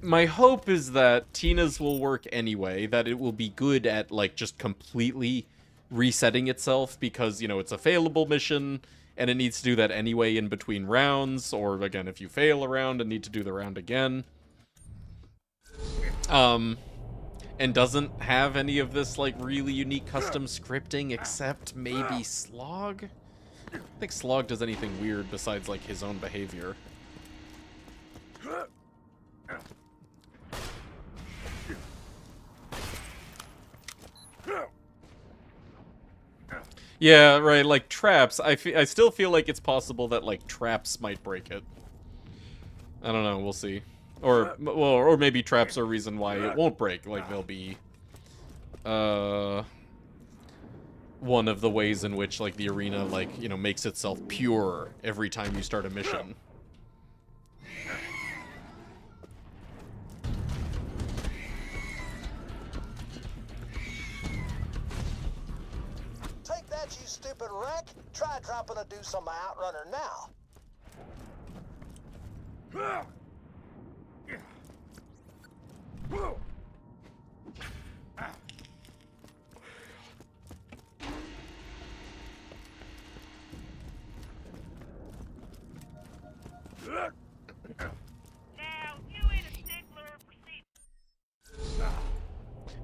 My hope is that Tina's will work anyway, that it will be good at, like, just completely resetting itself because, you know, it's a failable mission, and it needs to do that anyway in between rounds, or, again, if you fail a round and need to do the round again. And doesn't have any of this, like, really unique custom scripting, except maybe Slog? I don't think Slog does anything weird besides, like, his own behavior. Yeah, right, like, traps. I still feel like it's possible that, like, traps might break it. I don't know, we'll see. Or, well, or maybe traps are a reason why it won't break. Like, they'll be, one of the ways in which, like, the arena, like, you know, makes itself pure every time you start a mission. Take that, you stupid wreck. Try dropping a deuce on my outrunner now.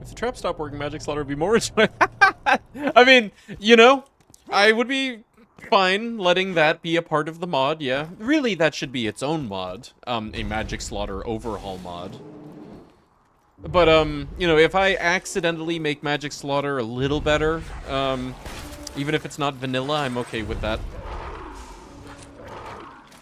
If the trap stopped working, Magic Slaughter would be more enjoyable. I mean, you know, I would be fine letting that be a part of the mod, yeah. Really, that should be its own mod. A Magic Slaughter overhaul mod. But, you know, if I accidentally make Magic Slaughter a little better, even if it's not vanilla, I'm okay with that.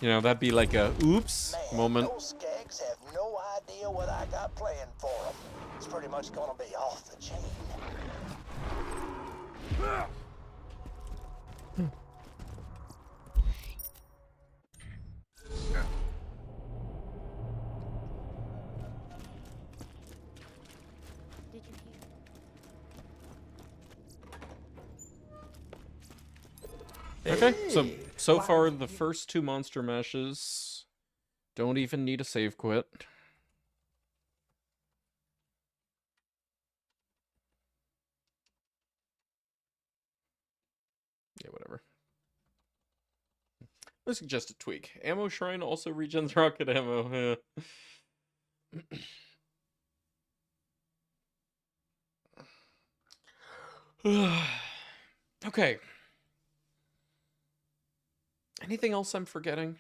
You know, that'd be like a oops moment. Those skags have no idea what I got planned for them. It's pretty much gonna be off the chain. Okay, so far the first two monster meshes don't even need a save quit. Yeah, whatever. I suggest a tweak. Ammo Shrine also regens rocket ammo. Okay. Anything else I'm forgetting?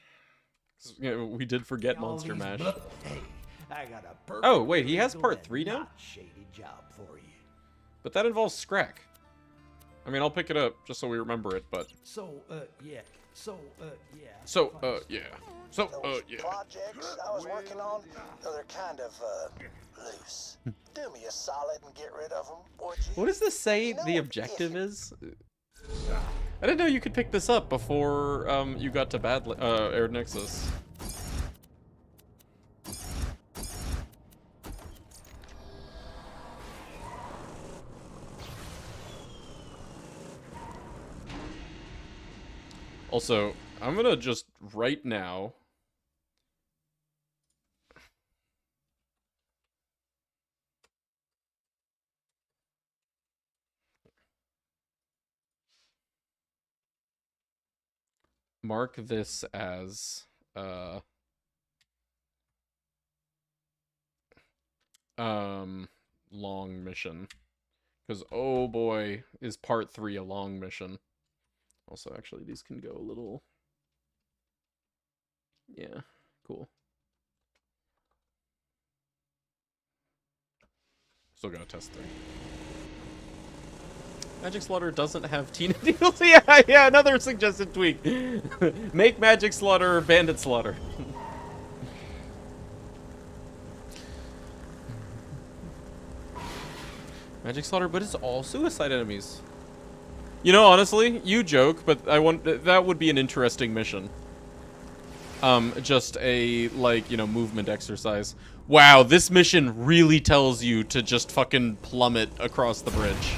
You know, we did forget Monster Mash. Hey, I got a Oh, wait, he has part 3 now? shady job for you. But that involves Scrack. I mean, I'll pick it up just so we remember it, but... So, yeah. So, yeah. So, yeah. So, Those yeah. projects I was working on, they're kind of, loose. Do me a solid and get rid of them, would you? What does this say the objective is? I didn't know you could pick this up before you got to Air Nexus. Also, I'm gonna just right now mark this as long mission, because oh boy, is part 3 a long mission. Also, actually, these can go a little, yeah, cool. Still gotta test 3. Magic Slaughter doesn't have Tina Needles. Yeah, another suggested tweak. Make Magic Slaughter Bandit Slaughter. Magic Slaughter, but it's all suicide enemies. You know, honestly, you joke, but that would be an interesting mission. Just a, like, you know, movement exercise. Wow, this mission really tells you to just fucking plummet across the bridge.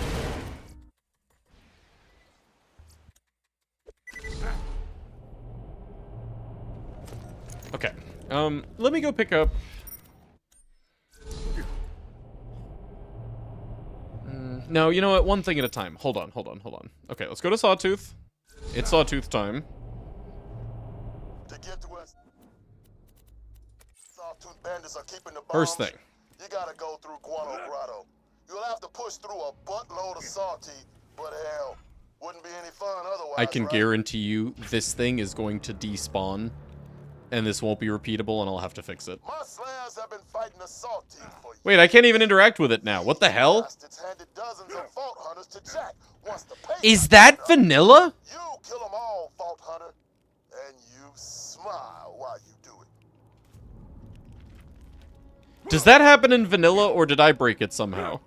Let me go pick up... No, you know what? One thing at a time. Hold on. Okay, let's go to Sawtooth. It's Sawtooth time. To get to us, Sawtooth bandits are keeping the bombs. First thing. You gotta go through Guano Grotto. You'll have to push through a buttload of salty, but hell, wouldn't be any fun otherwise. I can right? guarantee you this thing is going to despawn, and this won't be repeatable, and I'll have to fix it. My slayers have been fighting the salty for Wait, I can't even interact with it now. What the hell? bastards handed dozens of Vault Hunters to Jack. Once the pay Is that vanilla? You kill them all, Vault Hunter, and you smile while you do it. Does that happen in vanilla, or did I break it somehow?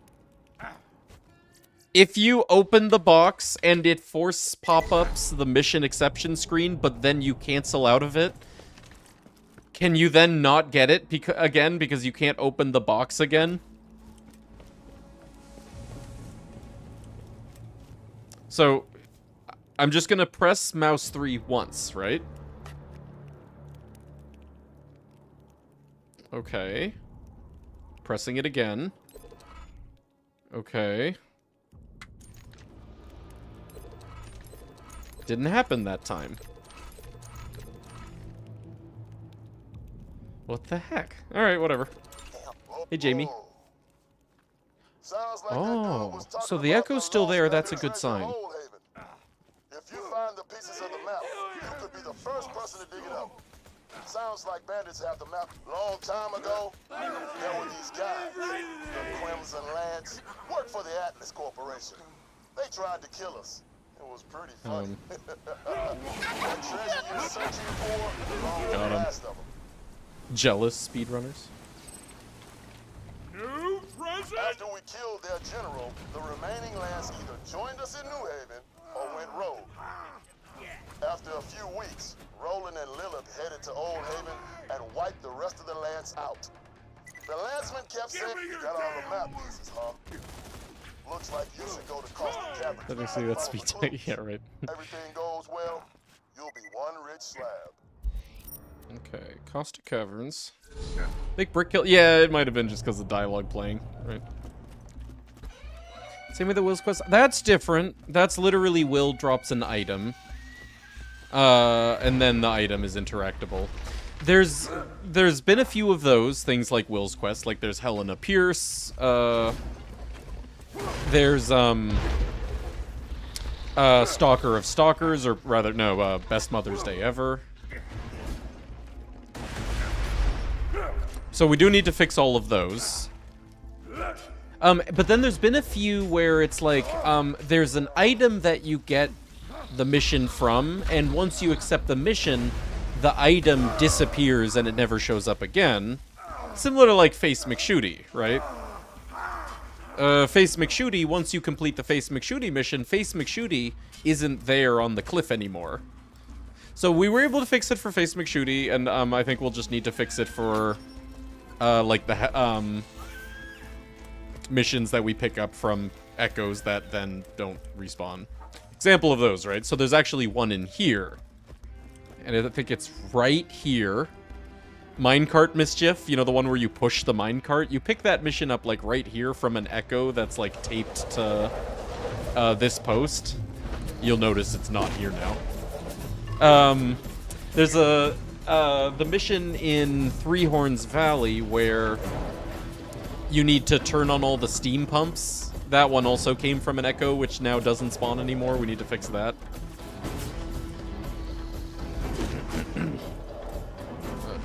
If you open the box and it force pop-ups the mission exception screen, but then you cancel out of it, can you then not get it again because you can't open the box again? So, I'm just gonna press mouse 3 once, right? Okay. Pressing it again. Okay. Didn't happen that time. What the heck? Alright, whatever. Hey, Jamie. Oh, so the echo's still there. That's a good sign. If you find the pieces of the map, you could be the first person to dig it up. Sounds like bandits have the map long time ago. There were these guys, the Crimson Lance, worked for the Atlas Corporation. They tried to kill us. It was pretty funny. The treasure you're searching for, Got him. last of them. Jealous speedrunners. New present! After we killed their general, the remaining Lance either joined us in New Haven or went rogue. After a few weeks, Roland and Lilith headed to Old Haven and wiped the rest of the Lance out. The Lanceman kept saying, "You got all the map pieces, huh? Looks like you should go to Costa Caverns." Let me see that speed tag. Yeah, right. Everything goes well, you'll be one rich slab. Okay, Costa Caverns. Big brick kill. Yeah, it might have been just because of dialogue playing, right? Same with the Will's quest. That's different. That's literally Will drops an item. And then the item is interactable. There's been a few of those things like Will's quest. Like there's Helena Pierce. There's Stalker of Stalkers, or rather no, Best Mother's Day Ever. So we do need to fix all of those. But then there's been a few where it's like, there's an item that you get the mission from, and once you accept the mission, the item disappears and it never shows up again. Similar to like Face McShooty, right? Face McShooty, once you complete the Face McShooty mission, Face McShooty isn't there on the cliff anymore. So we were able to fix it for Face McShooty, and I think we'll just need to fix it for like the missions that we pick up from echoes that then don't respawn. Example of those, right? So there's actually one in here. And I think it's right here. Minecart Mischief, you know, the one where you push the minecart. You pick that mission up, like, right here from an echo that's, like, taped to this post. You'll notice it's not here now. There's the mission in Three Horns Valley where you need to turn on all the steam pumps. That one also came from an echo, which now doesn't spawn anymore. We need to fix that.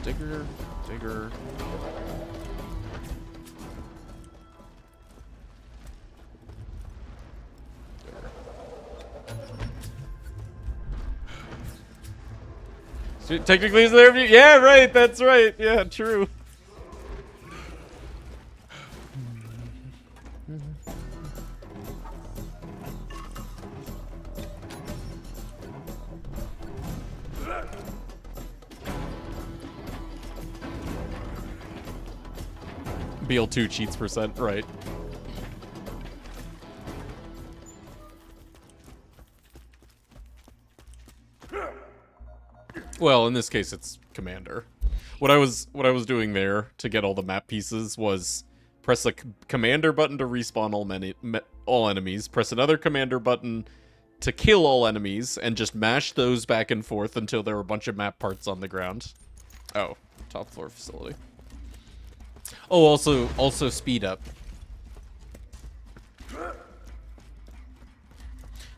Digger. So technically, is there? Yeah, right. That's right. Yeah, true. BL2 cheats %, right. Well, in this case, it's Commander. What I was doing there to get all the map pieces was press a commander button to respawn all enemies, press another commander button to kill all enemies, and just mash those back and forth until there were a bunch of map parts on the ground. Oh, top floor facility. Oh, also speed up.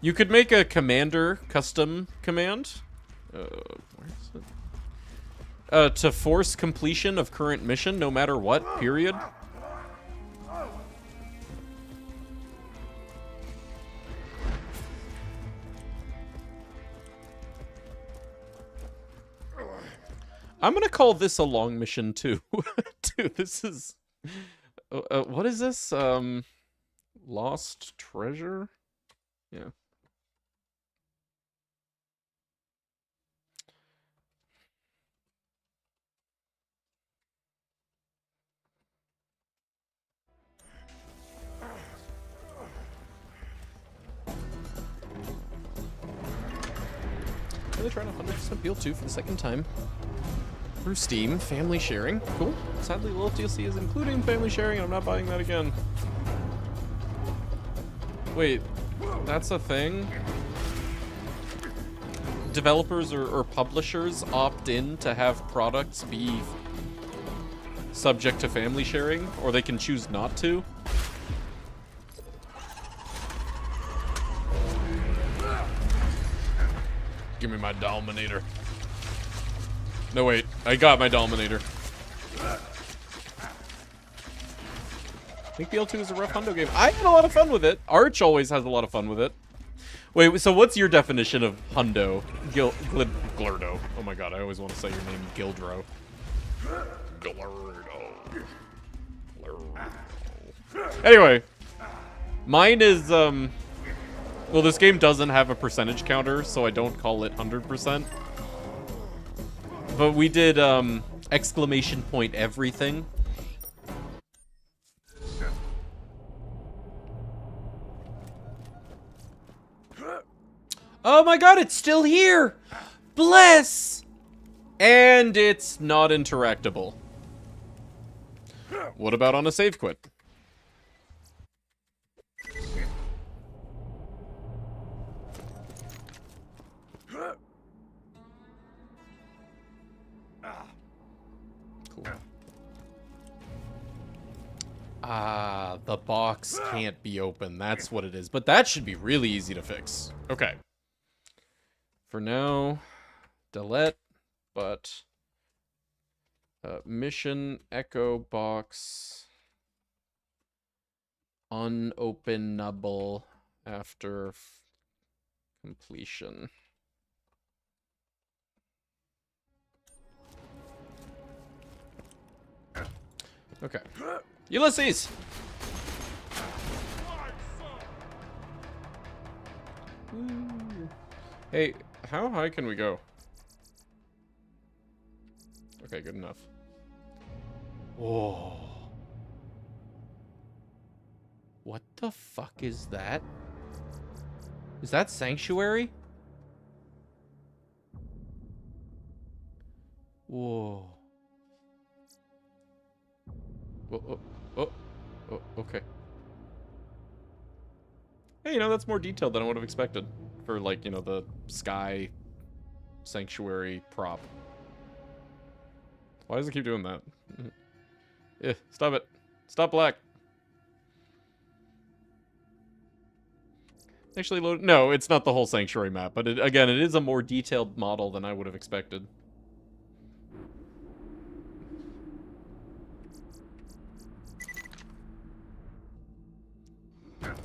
You could make a commander custom command. Where is it? To force completion of current mission, no matter what, period. I'm gonna call this a long mission too. Dude, this is... what is this? Lost treasure? Yeah. Really trying to 100% Appeal 2 for the second time. Through Steam, family sharing. Cool. Sadly, Little DLC is including family sharing, and I'm not buying that again. Wait, that's a thing? Developers or publishers opt in to have products be subject to family sharing, or they can choose not to? Give me my Dominator. No, wait. I got my Dominator. I think BL2 is a rough hundo game. I had a lot of fun with it. Arch always has a lot of fun with it. Wait, so what's your definition of hundo? Glurdo. Oh my god, I always want to say your name Gildro. Glurdo. Anyway. Mine is, well, this game doesn't have a percentage counter, so I don't call it 100%. But we did, exclamation point everything. Oh my god, it's still here! Bless! And it's not interactable. What about on a save quit? Cool. Ah, the box can't be open. That's what it is. But that should be really easy to fix. Okay. For now, delete, but mission echo box unopenable after completion. Okay. Ulysses! Ooh. Hey, how high can we go? Okay, good enough. Whoa. What the fuck is that? Is that Sanctuary? Whoa. Oh, okay. Hey, you know, that's more detailed than I would have expected for, like, you know, the sky sanctuary prop. Why does it keep doing that? Stop it. Stop black. Actually, no, it's not the whole sanctuary map, but again, it is a more detailed model than I would have expected.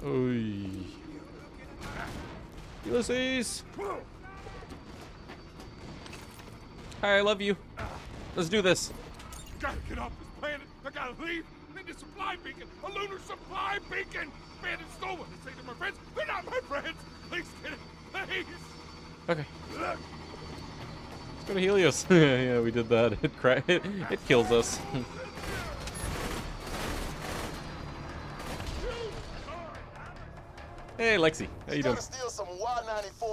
Oy. Ulysses! Hi, I love you. Let's do this. Gotta get off this planet. I gotta leave. I need a supply beacon. A lunar supply beacon. Bandits stole one. They say they're my friends. They're not my friends. Please get it. Please. Okay. Let's go to Helios. Yeah, we did that. It kills us. Hey, Lexi. How you doing?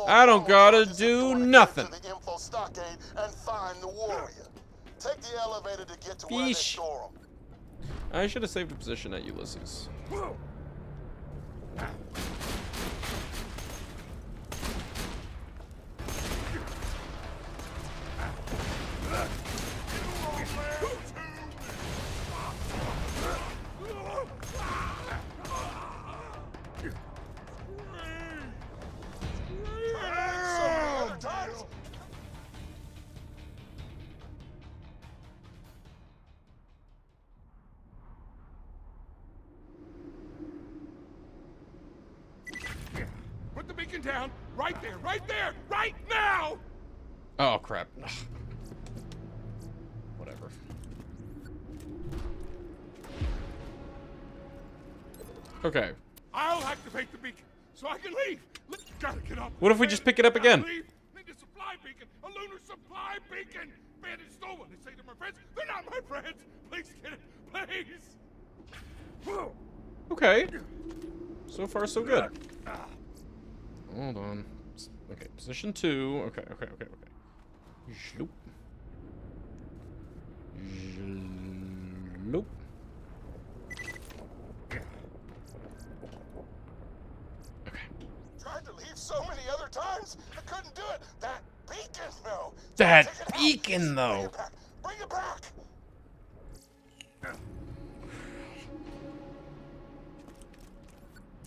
I don't gotta do nothing. The info stockade and find the warrior. take the elevator to get to where they Yeesh. store them. I should have saved a position at Ulysses. Put the beacon down. Right there, right now! Oh, crap. Ugh. Whatever. Okay. I'll activate the beacon so I can leave. Gotta get up. What if we just pick it up again? Leave. Need a supply beacon, a lunar supply beacon. Bandits stolen. They say they're my friends. They're not my friends. Please get it, please. Okay. So far, so good. Hold on. Okay, position 2. Okay. Zloop. Zloop. Tried to leave so many other times, I couldn't do it. That beacon, though. That Take it out. beacon, though. Bring it back.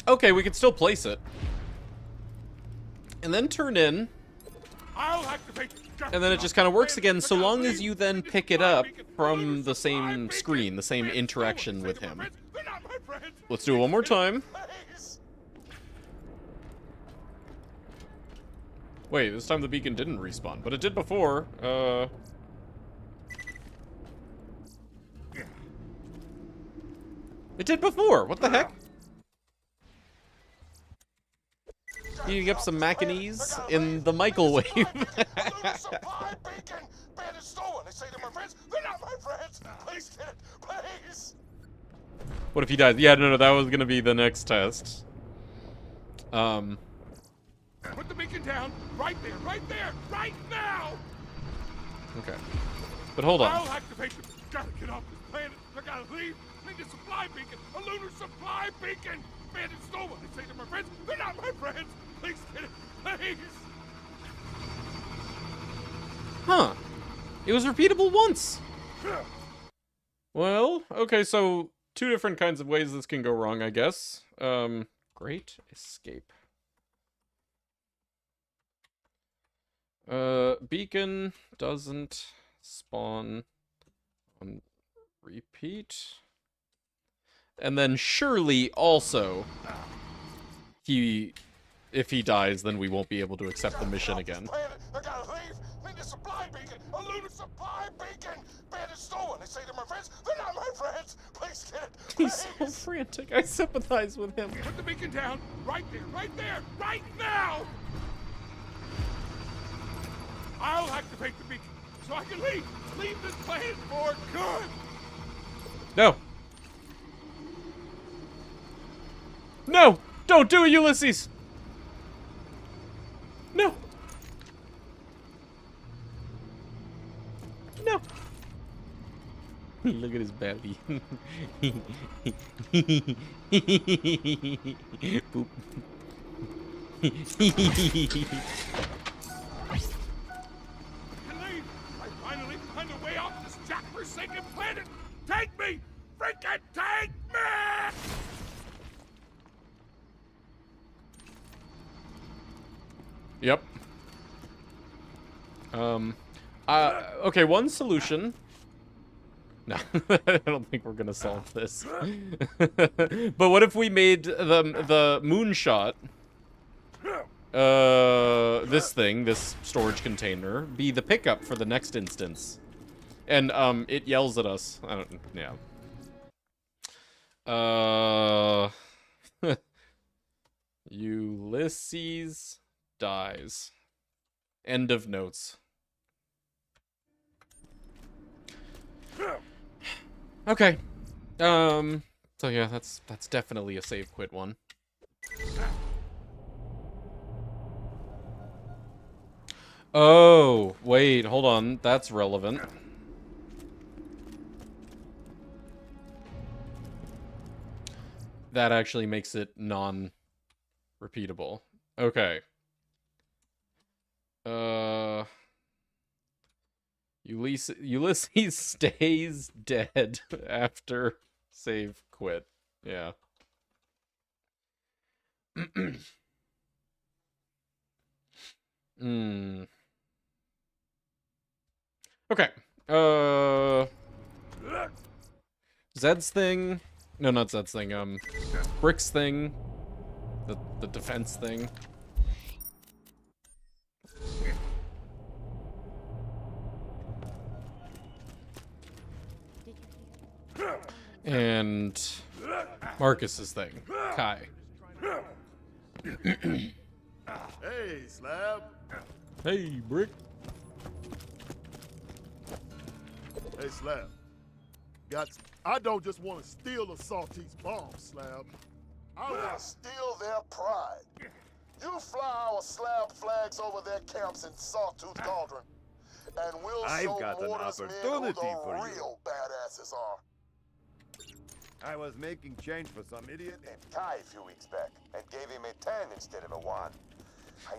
Okay, we can still place it. And then turn in. I'll activate. And then it just kind of works again, so long as you then pick it up from the same screen, the same interaction with him. Let's do it one more time. Wait, this time the beacon didn't respawn, but it did before. It did before! What the heck? Heating up some mac and cheese in the microwave. What if he dies? Yeah, no, that was gonna be the next test. Put the beacon down. Right there, right now. Okay. But hold on. I'll activate them. Gotta get off this planet. I gotta leave. Need a supply beacon, a lunar supply beacon. Bandits stolen. They say they're my friends. They're not my friends. Please get it, please. Huh. It was repeatable once. Well, okay, so 2 different kinds of ways this can go wrong, I guess. Great escape. Beacon doesn't spawn on repeat. And then surely also, if he dies, then we won't be able to accept the mission again. I gotta leave. Need a supply beacon, a lunar supply beacon. Bandits stolen. They say they're my friends. They're not my friends. Please get it. He's so frantic. I sympathize with him. Put the beacon down. Right there, right now. I'll activate the beacon so I can leave. Leave this planet for good. No. No! Don't do it, Ulysses! No! No! Look at his belly. Boop. I finally find a way off this jack-forsaken planet. Take me! Freaking take me! Yep. Okay, one solution. No, I don't think we're gonna solve this. But what if we made the moonshot, this storage container, be the pickup for the next instance? And, it yells at us. I don't, yeah. Ulysses dies. End of notes. Okay. So yeah, that's definitely a save quit one. Oh, wait, hold on. That's relevant. that actually makes it non-repeatable. Okay. Ulysses stays dead after save quit. Yeah. Okay. Zed's thing. No, not Zed's thing. Brick's thing. The defense thing. And Marcus's thing. Kai. Hey, Slab. Hey, Brick. Hey, Slab. I don't just want to steal a Salty's bomb, Slab. I want to steal their pride. You fly our slab flags over their camps in Sawtooth Cauldron, and we'll show Mortar's men who the real badasses are. I was making change for some idiot named Kai a few weeks back and gave him a 10 instead of a 1.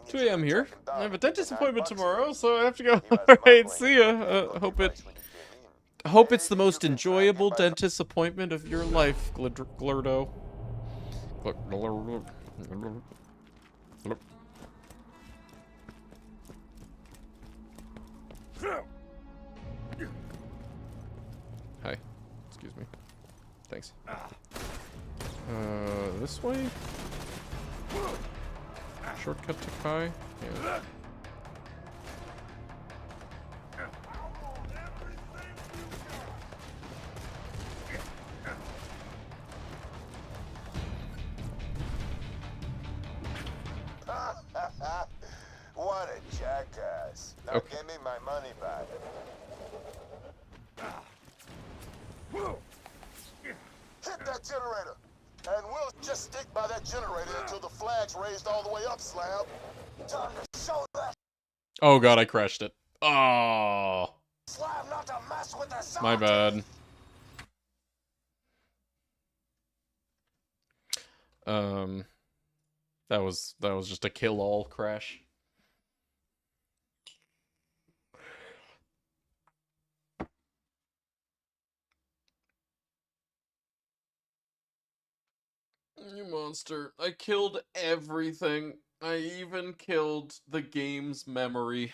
2 a.m. here. I have a dentist appointment tomorrow, so I have to go. Alright, see ya. Hope it's the most enjoyable dentist appointment of your life, Glurdo. Hi. Excuse me. Thanks. This way? Shortcut to Kai? Yeah. What a jackass. Now give me my money back. Hit that generator, and we'll just stick by that generator until the flag's raised all the way up, Slab. Time to show that. Oh god, I crashed it. Oh. Slab not to mess with the My bad. That was just a kill-all crash. You monster. I killed everything. I even killed the game's memory.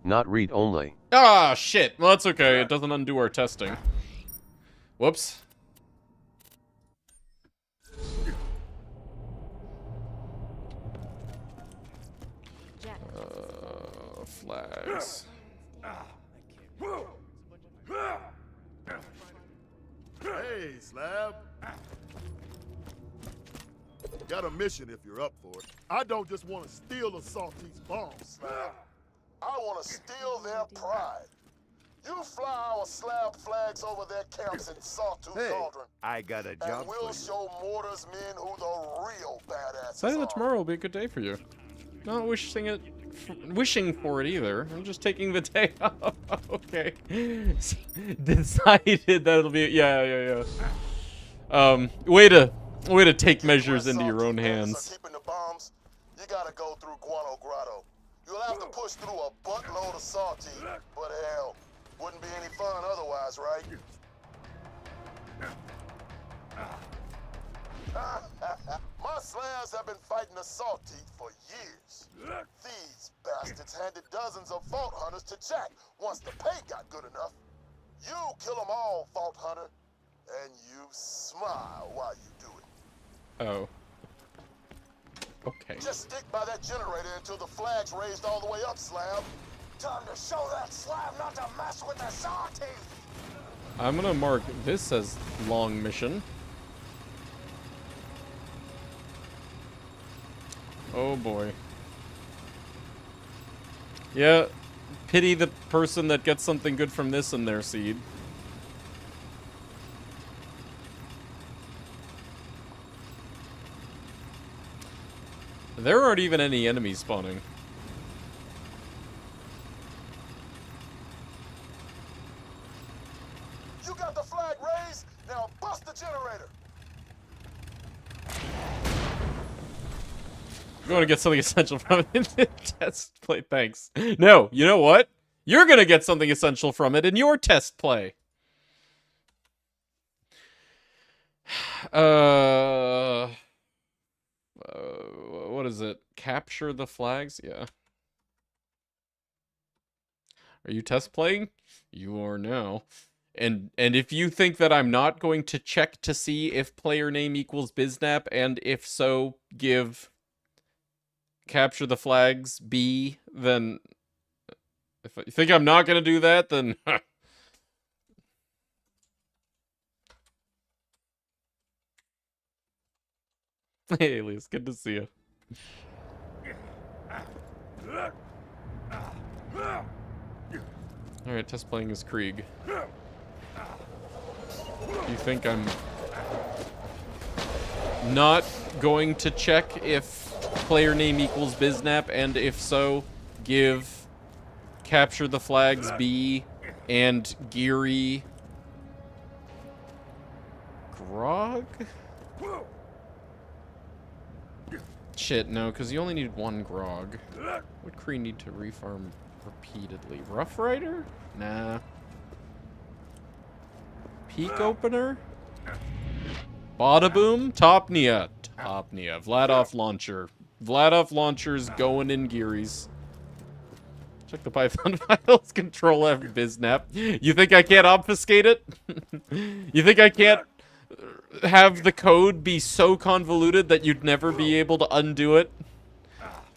Not read only. Ah, shit. Well, that's okay. It doesn't undo our testing. Whoops. Flags. Hey, Slab. Got a mission if you're up for it. I don't just want to steal a Salty's bomb, Slab. I want to steal their pride. You fly our slab flags over their camps in Sawtooth Cauldron. I got a job and we'll show Mortar's men who the real badasses Decided that are. tomorrow will be a good day for you. Not wishing for it either. I'm just taking the day off. Okay. Decided that'll be yeah. Way to take measures into your own hands. Keeping the bombs, you gotta go through Guano Grotto. You'll have to push through a buttload of salty, but hell, wouldn't be any fun otherwise, right? My slabs have been fighting the salty for years. These bastards handed dozens of Vault Hunters to Jack once the pay got good enough. You kill them all, Vault Hunter, and you smile while you do it. Oh. Okay. Just stick by that generator until the flag's raised all the way up, Slab. Time to show that Slab not to mess with the salty. I'm gonna mark this as long mission. Oh boy. Yeah, pity the person that gets something good from this in their seed. There aren't even any enemies spawning. You got the flag raised. Now bust the generator. I'm going to get something essential from it in the test play. Thanks. No, you know what? You're going to get something essential from it in your test play. What is it? Capture the flags? Yeah. Are you test playing? You are now. And if you think that I'm not going to check to see if player name equals biznap, and if so, give capture the flags B, then if you think I'm not going to do that, then hey, Elias, good to see you. Alright, test playing as Krieg. You think I'm not going to check if player name equals biznap, and if so, give capture the flags B and Geary grog? Shit, no, because you only need one grog. Would Kree need to refarm repeatedly? Rough Rider? Nah. Peak Opener? Bada-boom? Topnia. Topnia. Vladov Launcher. Vladov Launcher's going in Geary's. Check the Python files. Control F biznap. You think I can't obfuscate it? You think I can't have the code be so convoluted that you'd never be able to undo it?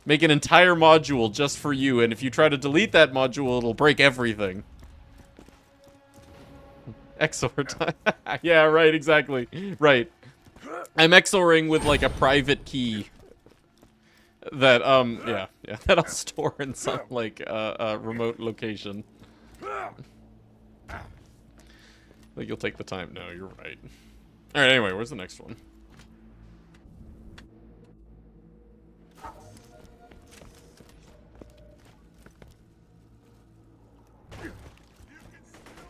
Make an entire module just for you, and if you try to delete that module, it'll break everything. XOR time. Yeah, right, exactly. Right. I'm XORing with, like, a private key that, yeah, that I'll store in some, like, remote location. I think you'll take the time. No, you're right. Alright, anyway, where's the next one?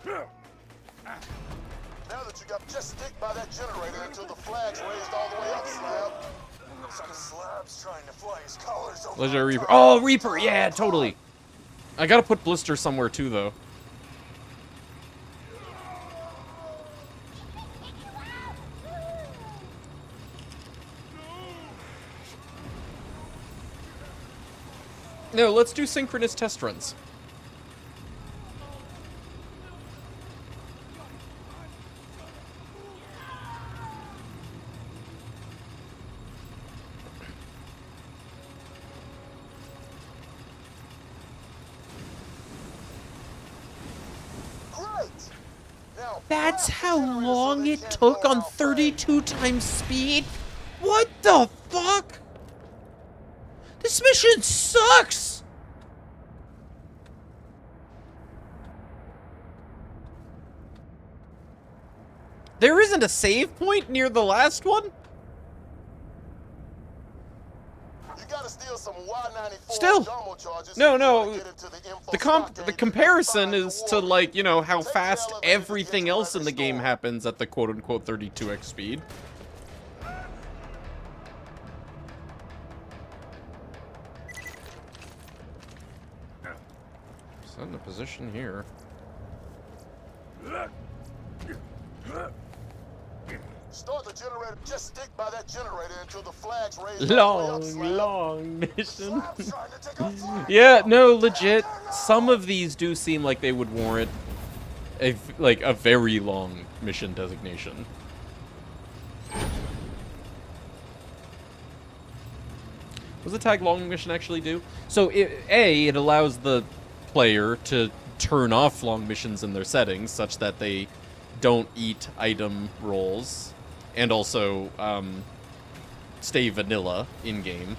Now that you got, just stick by that generator until the flag's raised all the way up, Slab. Slab's trying to fly his colors over. Legendary Reaper. Oh, Reaper! Yeah, totally. I gotta put Blister somewhere too, though. No, let's do synchronous test runs. That's how long it took on 32 times speed? What the fuck? This mission sucks! There isn't a save point near the last one? You gotta steal some Y94 Still. charges No. The comparison is to, like, you know, how fast everything else in the game happens at the quote-unquote 32x speed. Set in a position here. Start the generator. Just stick by that generator until the flag's raised. Long mission. Yeah, no, legit. Some of these do seem like they would warrant a very long mission designation. What does the tag long mission actually do? So, it allows the player to turn off long missions in their settings such that they don't eat item rolls, and also stay vanilla in-game.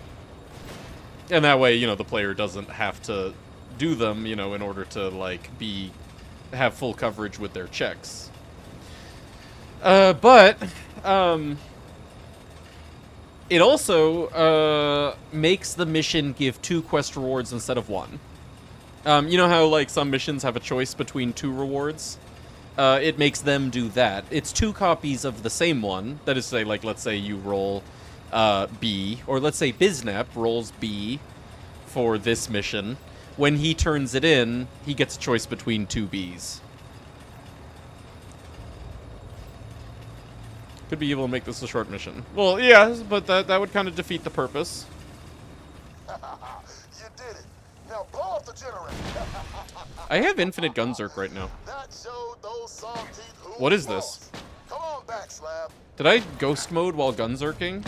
And that way, you know, the player doesn't have to do them, you know, in order to, like, have full coverage with their checks. But it also, makes the mission give 2 quest rewards instead of 1. You know how, like, some missions have a choice between 2 rewards? It makes them do that. It's 2 copies of the same one. That is to say, like, let's say you roll B, or let's say Biznap rolls B for this mission. When he turns it in, he gets a choice between 2 Bs. Could be able to make this a short mission. Well, yeah, but that would kind of defeat the purpose. You did it. Now blow up the generator. I have infinite Gunzerk right now. That showed those song teeth who What is was this? boss. Come on back, Slab. Did I ghost mode while Gunzerking?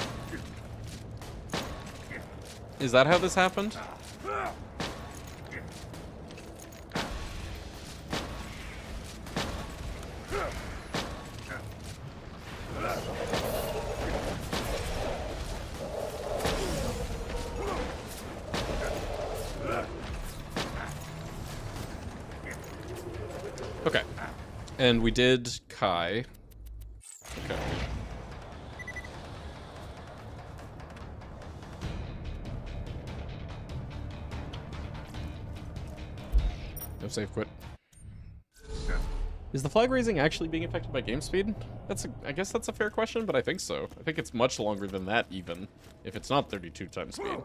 Is that how this happened? Okay. And we did Kai. Okay. No save quit. Is the flag raising actually being affected by game speed? I guess that's a fair question, but I think so. I think it's much longer than that even, if it's not 32 times speed.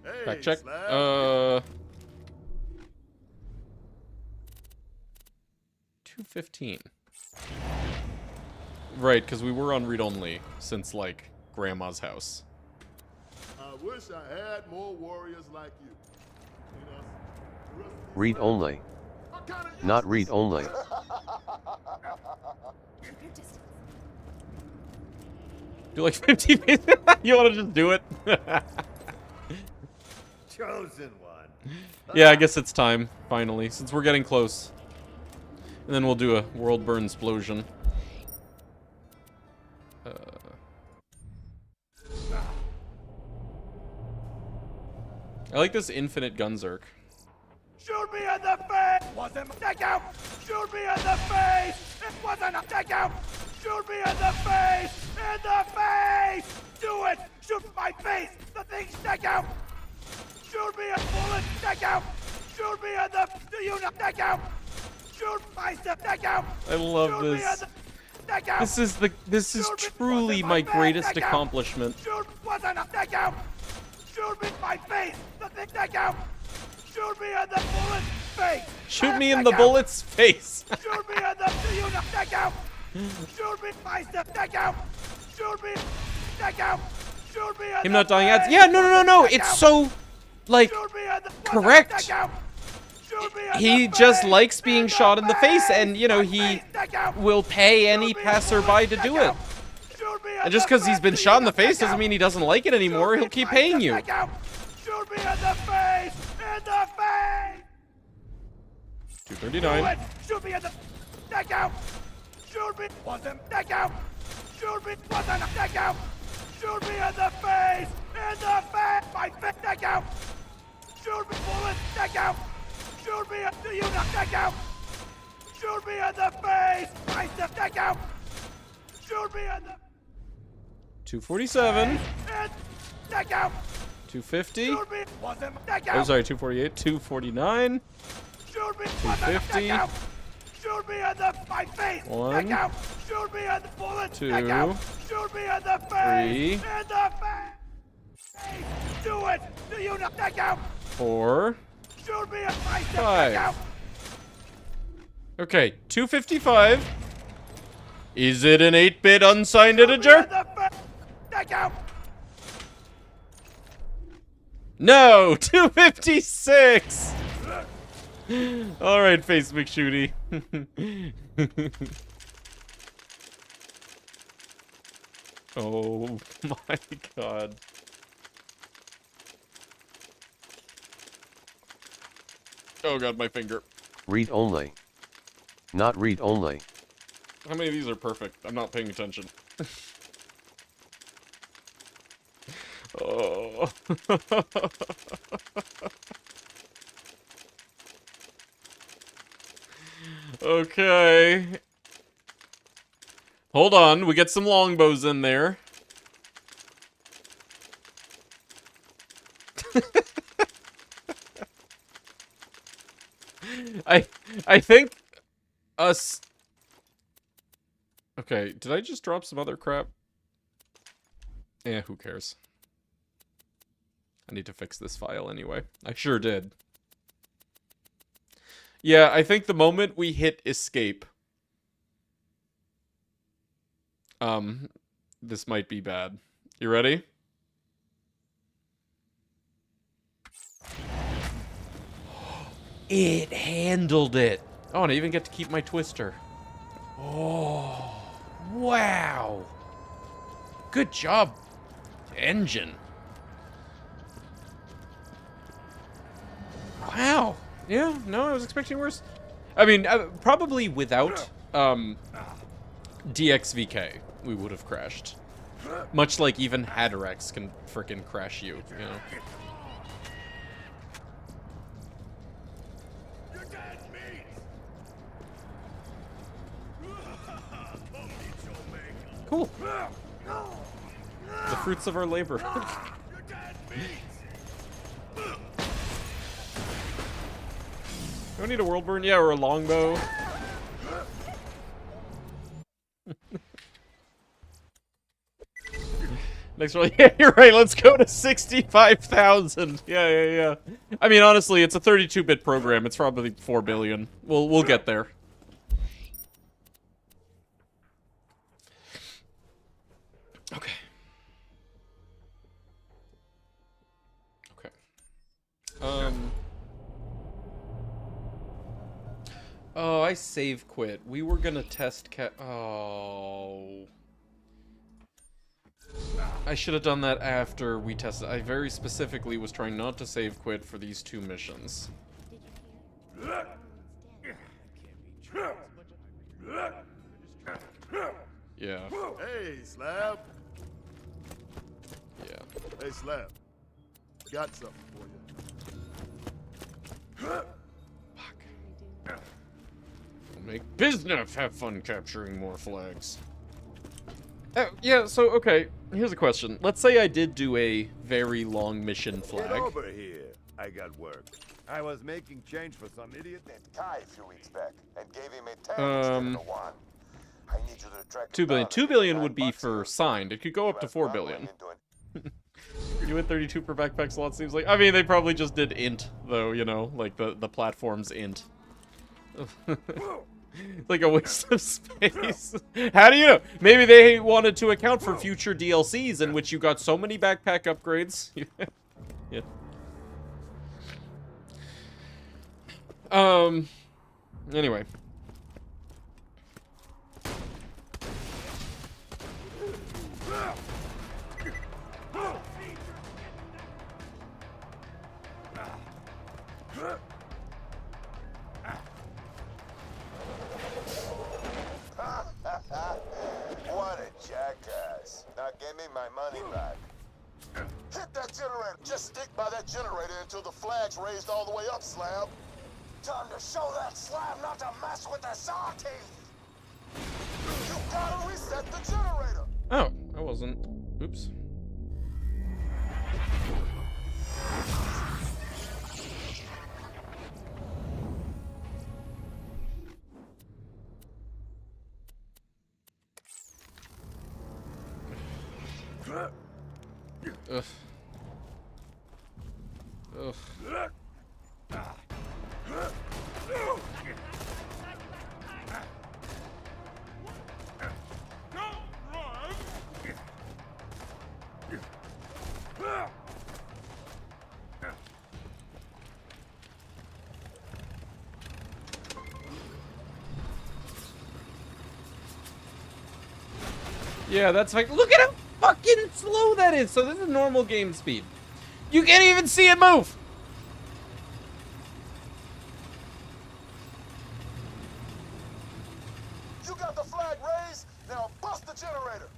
Hey, Fact check. Slab. 215. Right, because we were on read-only since, like, Grandma's house. I wish I had more warriors like you. You know, the rest of these Read only. are kinda Not read useless. only. Do like 50 minutes? You want to just do it? Chosen one. Yeah, I guess it's time, finally, since we're getting close. And then we'll do a world burn explosion. I like this infinite Gunzerk. Shoot me in the face! Wasn't a take out! Shoot me in the face! It wasn't a take out! Shoot me in the face! In the face! Do it! Shoot my face! The thing's take out! Shoot me a bullet! Take out! Shoot me in the... Do you not take out? Shoot myself! Take out! I love Shoot me in this. the... Take out! This is truly my greatest accomplishment. Shoot wasn't a take out! Shoot me in my face! The thing take out! Shoot me in the bullet's face! Shoot me in the bullet's face. Shoot me in the... Do you not take out? Shoot me myself! Take out! Shoot me... Take out! Shoot me in Him the not dying ads. face. Yeah, no. Take It's out. so, like, Shoot me in the... correct. Take out. Shoot me in He the just face. likes being In shot in the face, face. and, you know, My he face. Take out. will pay any Shoot me in the passerby bullet. to Take do it. out. Shoot me in And just the because he's face. been Do shot you in the not face take doesn't out? mean he doesn't like it anymore. Shoot He'll me keep myself. paying you. Take out. Shoot me in the face! In the face! 239. Do it! Shoot me in the... Take out! Shoot me! Wasn't... Take out! Shoot me! Wasn't... Take out! Shoot me in the face! In the face! My face! Take out! Shoot me! Bullet! Take out! Shoot me! Do you not take out? Shoot me in the face! Myself! Take out! Shoot me in the... 247. And... Take out! 250. Shoot me! Wasn't... Take Oh, out! sorry, 248. 249. Shoot me! 250. Take out! Shoot me in the... My face! One. Take out! Shoot me in the bullet! Two. Take out! Shoot me in the Three. face! In the face! Do it! Do you not take out? 4. Shoot me in my... Five. Take out! Okay, 255. Is it an 8-bit unsigned Shoot me integer? in the face! Take out! No, 256. All right, Face McShooty. Oh my god. Oh god, my finger. Read only. Not read only. How many of these are perfect? I'm not paying attention. Oh Okay. Hold on, we get some longbows in there. I think us. Okay, did I just drop some other crap? Who cares? I need to fix this file anyway. I sure did. Yeah, I think the moment we hit escape, this might be bad. You ready? It handled it. Oh, and I even get to keep my twister. Oh, wow. Good job, engine. Wow. Yeah, no, I was expecting worse. I mean, probably without DXVK, we would have crashed. Much like even Hadorex can frickin' crash you, you know? Cool. The fruits of our labor. Do I need a world burn? Yeah, or a longbow. Next one. Yeah, you're right. Let's go to 65,000. Yeah. I mean, honestly, it's a 32-bit program. It's probably 4 billion. We'll get there. Okay. Oh, I save quit. We were gonna test Oh. I should have done that after we tested. I very specifically was trying not to save quit for these 2 missions. Yeah. Hey, Slab. Yeah. Hey, Slab. Got something for you. Fuck. Make business. Have fun capturing more flags. Yeah, so, okay, here's a question. Let's say I did do a very long mission flag. Get over here. I got work. I was making change for some idiot named Kai a few weeks back and gave him a 10 instead of 1. I need you to track 2 billion. 2 billion would be for signed. It could go up to 4 billion. You win 32 per backpack slot seems like... I mean, they probably just did int, though, you know? Like, the platform's int. It's like a waste of space. How do you know? Maybe they wanted to account for future DLCs in which you got so many backpack upgrades. Yeah. Anyway. What a jackass. Now give me my money back. Hit that generator. Just stick by that generator until the flag's raised all the way up, Slab. Time to show that Slab not to mess with the saw teeth. You gotta reset the generator. Oh, I wasn't. Oops. Ugh. Ugh. Yeah, that's like, look at how fucking slow that is. So this is normal game speed. You can't even see it move. You got the flag raised. Now bust the generator.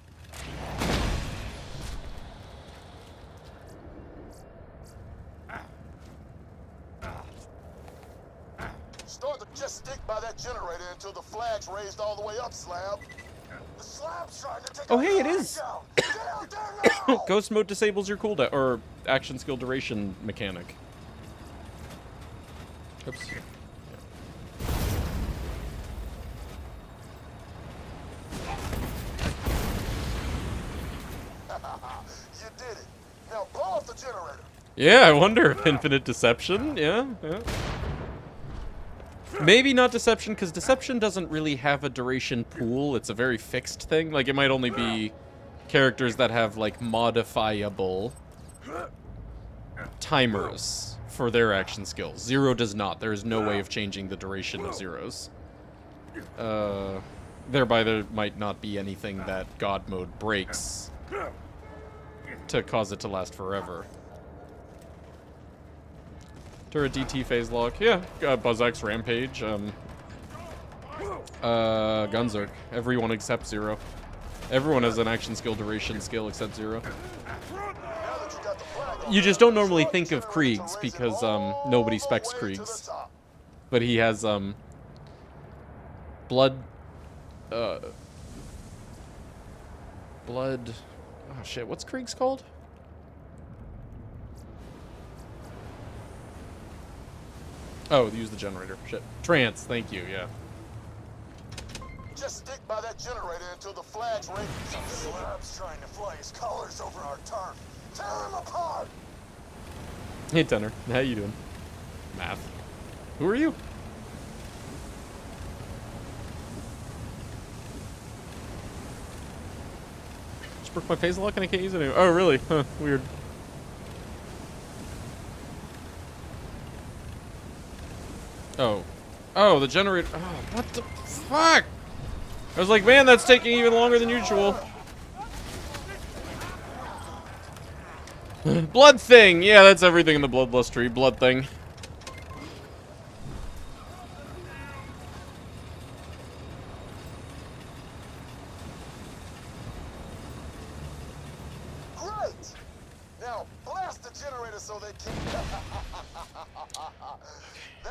Just stick by that generator until the flag's raised all the way up, Slab. The slab's trying to take Oh, hey, it is. Get out there now! Ghost mode disables your cooldown or action skill duration mechanic. Oops. You did it. Now blow off the generator. Yeah, I wonder if infinite deception. Yeah. Maybe not deception, because deception doesn't really have a duration pool. It's a very fixed thing. Like, it might only be characters that have, like, modifiable timers for their action skills. Zero does not. There is no way of changing the duration of Zero's. Thereby, there might not be anything that God mode breaks to cause it to last forever. Turret DT phase lock. Yeah, BuzzX Rampage. Gunzerk. Everyone except Zero. Everyone has an action skill duration skill except Zero. You just don't normally think of Kriegs because nobody specs Kriegs. But he has blood. Blood. Oh shit! What's Kriegs called? Oh, use the generator. Shit. Trance, thank you, yeah. Just stick by that generator until the flag's raised. Some slab's trying to fly his colors over our turf. Tear him apart! Hey, Tenor. How you doing? Math. Who are you? Just broke my phase lock and I can't use it anymore. Oh, really? Huh, weird. Oh. Oh, the generator. Oh, what the fuck? I was like, man, that's taking even longer than usual. Blood thing. Yeah, that's everything in the bloodlust tree. Blood thing. Great! Now blast the generator so they can.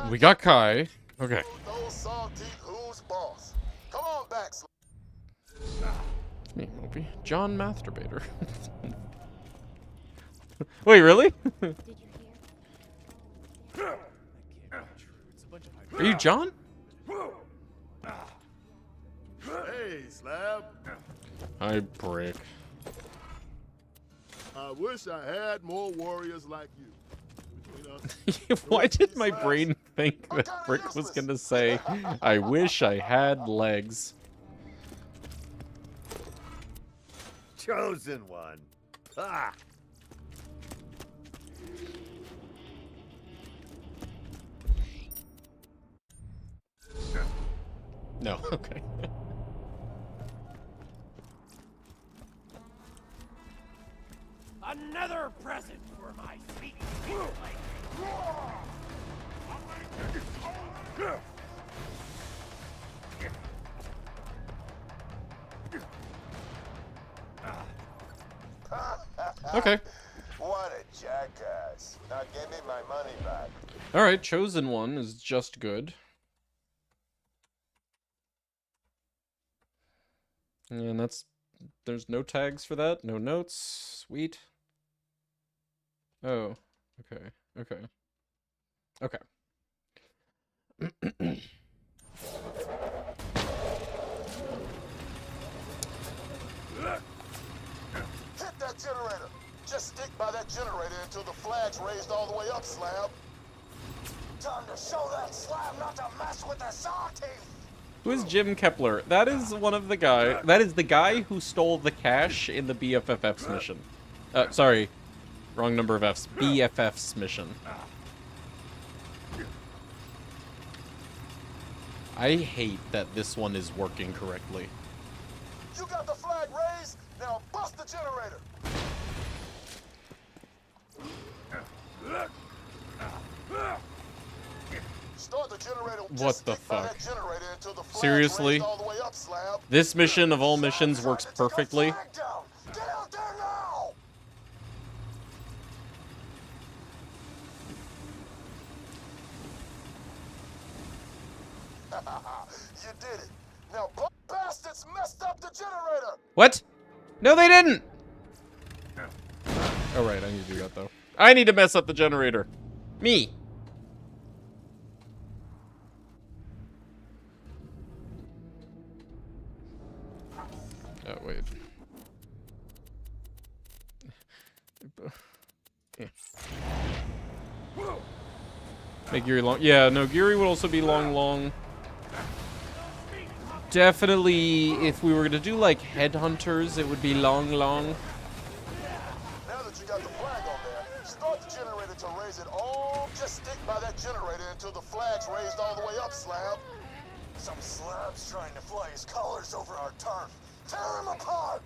We got Kai. Okay. Those salty who's boss. Come on back. Me, Opie. John Masturbator. Wait, really? Are you John? Hey, Slab. I brick. I wish I had more warriors like you. Between us, Why did my brain think that Brick was gonna say, I wish I had legs? Chosen one. Ah. No, okay. Another present for my sweet Okay. What a jackass. Now give me my money back. Alright, Chosen One is just good. And that's... There's no tags for that? No notes? Sweet. Oh. Okay. Okay. Okay. Hit that generator. Just stick by that generator until the flag's raised all the way up, Slab. Time to show that Slab not to mess with the saw teeth. Who is Jim Kepler? That is one of the guy. That is the guy who stole the cash in the BFF's mission. Sorry, wrong number of Fs. BFF's mission. I hate that this one is working correctly. You got the flag raised. Now bust the generator. Start the generator. What the fuck? That generator until the flag's Seriously? raised all the way up, Slab. This mission of all missions works perfectly. Get out there now! You did it. Now, bastards messed up the generator. What? No, they didn't. Oh, right. I need to do that, though. I need to mess up the generator. Me. Oh, wait. Yeah. Make Geary long. Yeah, no, Geary would also be long. Definitely, if we were to do, like, headhunters, it would be long. Now that you got the flag on there, start the generator to raise it all. Just stick by that generator until the flag's raised all the way up, Slab. Some slab's trying to fly his colors over our turf. Tear him apart!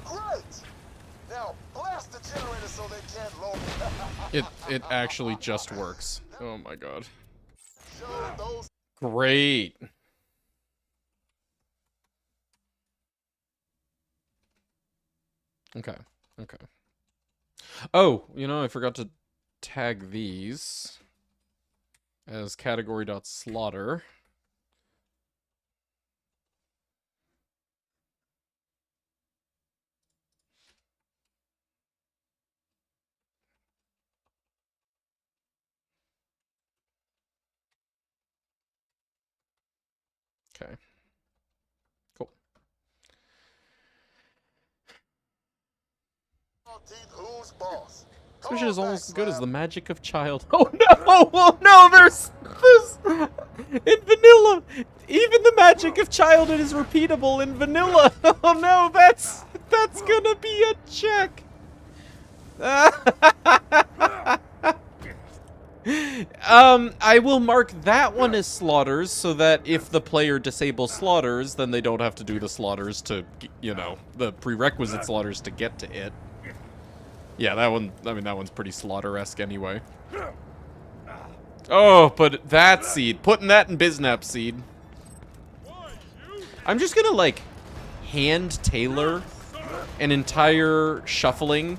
Great! Now, blast the generator so they can't load It actually just works. Oh my god. Show those. Great. Okay. Oh, you know, I forgot to tag these as category.slaughter. Okay. Cool. Who's boss? This mission is almost as good as the magic of child. Oh no! Oh no! There's in vanilla. Even the magic of childhood is repeatable in vanilla. Oh no! That's gonna be a check. I will mark that one as slaughters so that if the player disables slaughters, then they don't have to do the slaughters to, you know, the prerequisite slaughters to get to it. Yeah, that one, I mean, that one's pretty slaughter-esque anyway. Oh, but that seed, putting that in Biznap seed. I'm just gonna, like, hand tailor an entire shuffling,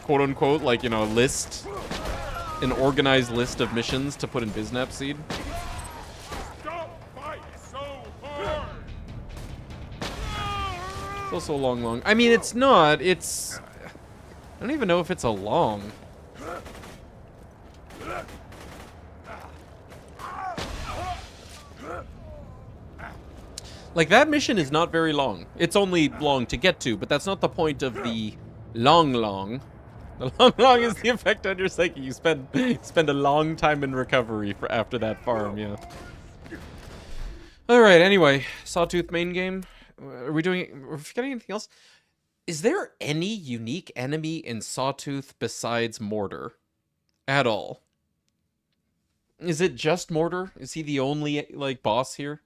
quote-unquote, like, you know, list, an organized list of missions to put in Biznap seed. It's also a long. I mean, it's not, it's... I don't even know if it's a long. Like, that mission is not very long. It's only long to get to, but that's not the point of the long. The long is the effect on your psyche. You spend a long time in recovery for after that farm, yeah. Alright, anyway. Sawtooth main game. Are we forgetting anything else? Is there any unique enemy in Sawtooth besides Mortar? At all? Is it just Mortar? Is he the only, like, boss here?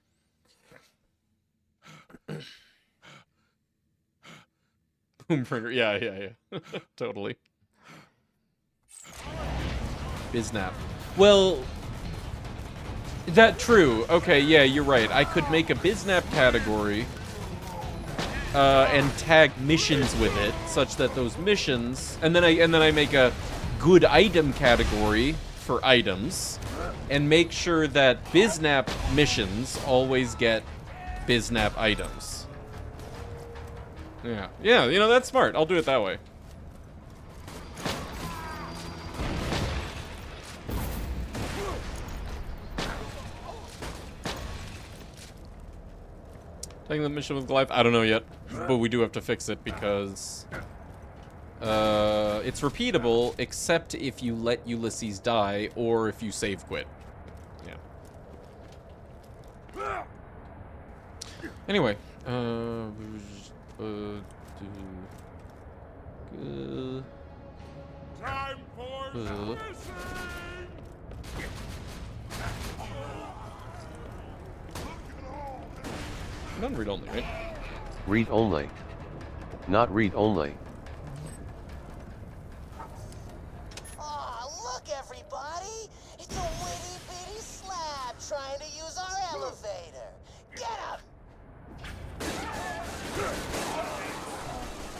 Boombringer, yeah. Totally. Biznap. Well, that true. Okay, yeah, you're right. I could make a Biznap category and tag missions with it, such that those missions, and then I make a good item category for items, and make sure that Biznap missions always get Biznap items. Yeah, you know, that's smart. I'll do it that way. Taking the mission with Goliath? I don't know yet, but we do have to fix it because it's repeatable except if you let Ulysses die or if you save quit. Yeah. Anyway, Time for not read only, right? Read only. Not read only. Aw, look everybody! It's a witty bitty slab trying to use our elevator. Get him!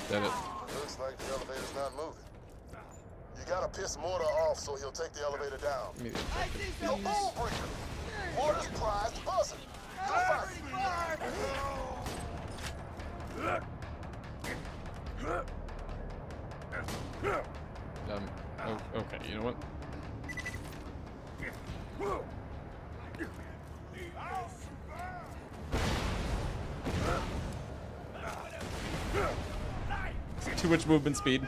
Damn it. Looks like not moving. You gotta piss Mortar off so he'll take the elevator down. Yo, Moonbreaker! Mortar's prized buzzer. Go fight. Okay, you know what? Too much movement speed.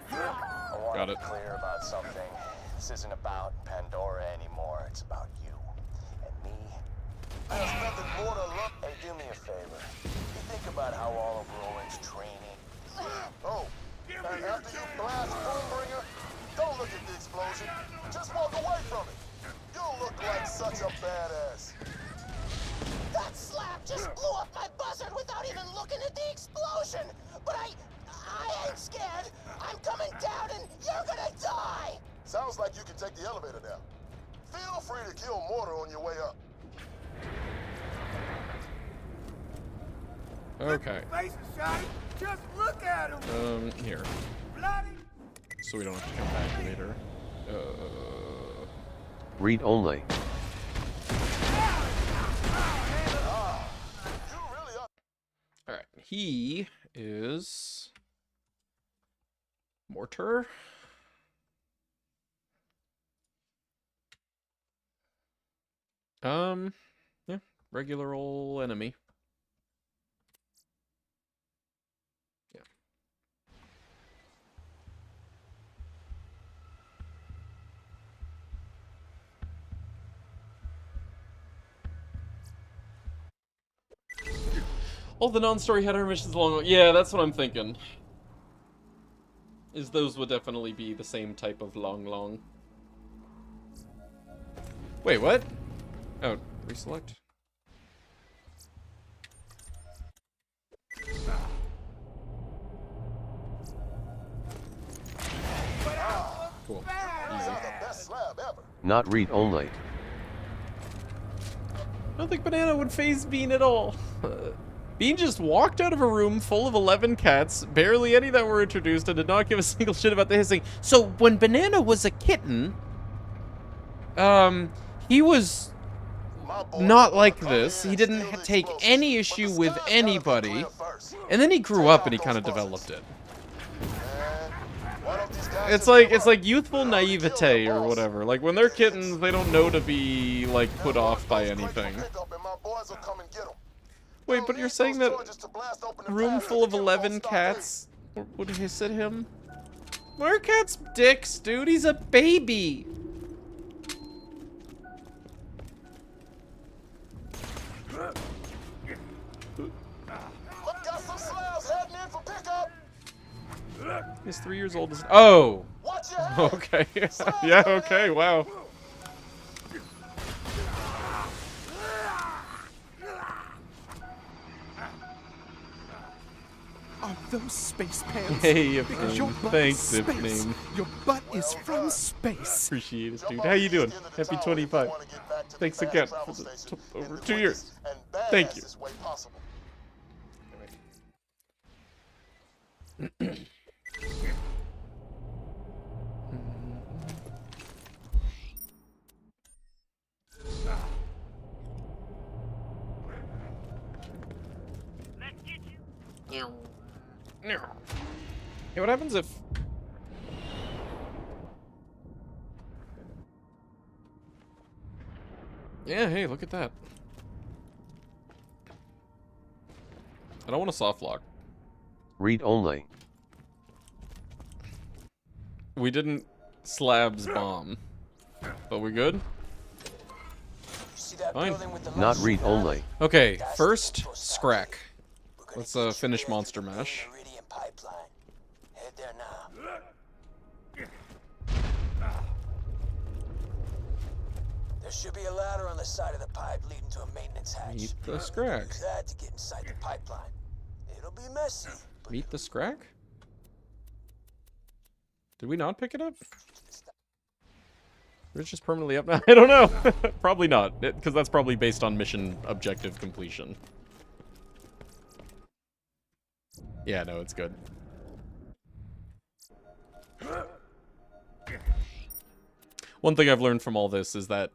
Got it. Clear about something. This isn't about Pandora anymore. It's about you and me. There's nothing more to look. Hey, do me a favor. You think about how all of Roland's training. Oh, and after you blast Boombringer, don't look at the explosion. Just walk away from it. You'll look like such a badass. That slap just blew up my buzzard without even looking at the explosion! But I ain't scared! I'm coming down and you're gonna die! Sounds like you can take the elevator down. Feel free to kill Mortar on your way up. Okay. Face is shiny. Just look at him. Here. Bloody. So we don't have to come back later. Read only. Alright, he is Mortar. Yeah, regular old enemy. Yeah. All the non-story header missions along. Yeah, that's what I'm thinking. Is those would definitely be the same type of long. Wait, what? Oh, reselect. Cool. Easy. Not read only. I don't think Banana would phase Bean at all. Bean just walked out of a room full of 11 cats, barely any that were introduced, and did not give a single shit about the hissing. So when Banana was a kitten, he was not like this. He didn't take any issue with anybody. And then he grew up and he kind of developed it. It's like youthful naivete or whatever. Like when they're kittens, they don't know to be like put off by anything. Wait, but you're saying that a room full of 11 cats would hiss at him? Why are cats dicks, dude? He's a baby. He's 3 years old. Oh. Okay. Yeah. Okay. Wow. Are those space pants? Hey, because your butt thanks, is space. Ifname. Your butt is from space. Appreciate it, dude. How you doing? Happy 25. Thanks again for the over 2 years. Thank you. Hey, what happens if... Yeah, hey, look at that. I don't want a soft lock. Read only. We didn't slabs bomb. But we good? Fine. Not read only. Okay, first, Scrack. Let's finish Monster Mash. Head there now. There should be a ladder on the side of the pipe leading to a maintenance hatch. Meet the Scrack. Use that to get inside the pipeline. It'll be messy. Meet the Scrack? Did we not pick it up? It's just permanently up now? I don't know. Probably not, because that's probably based on mission objective completion. Yeah, no, it's good. One thing I've learned from all this is that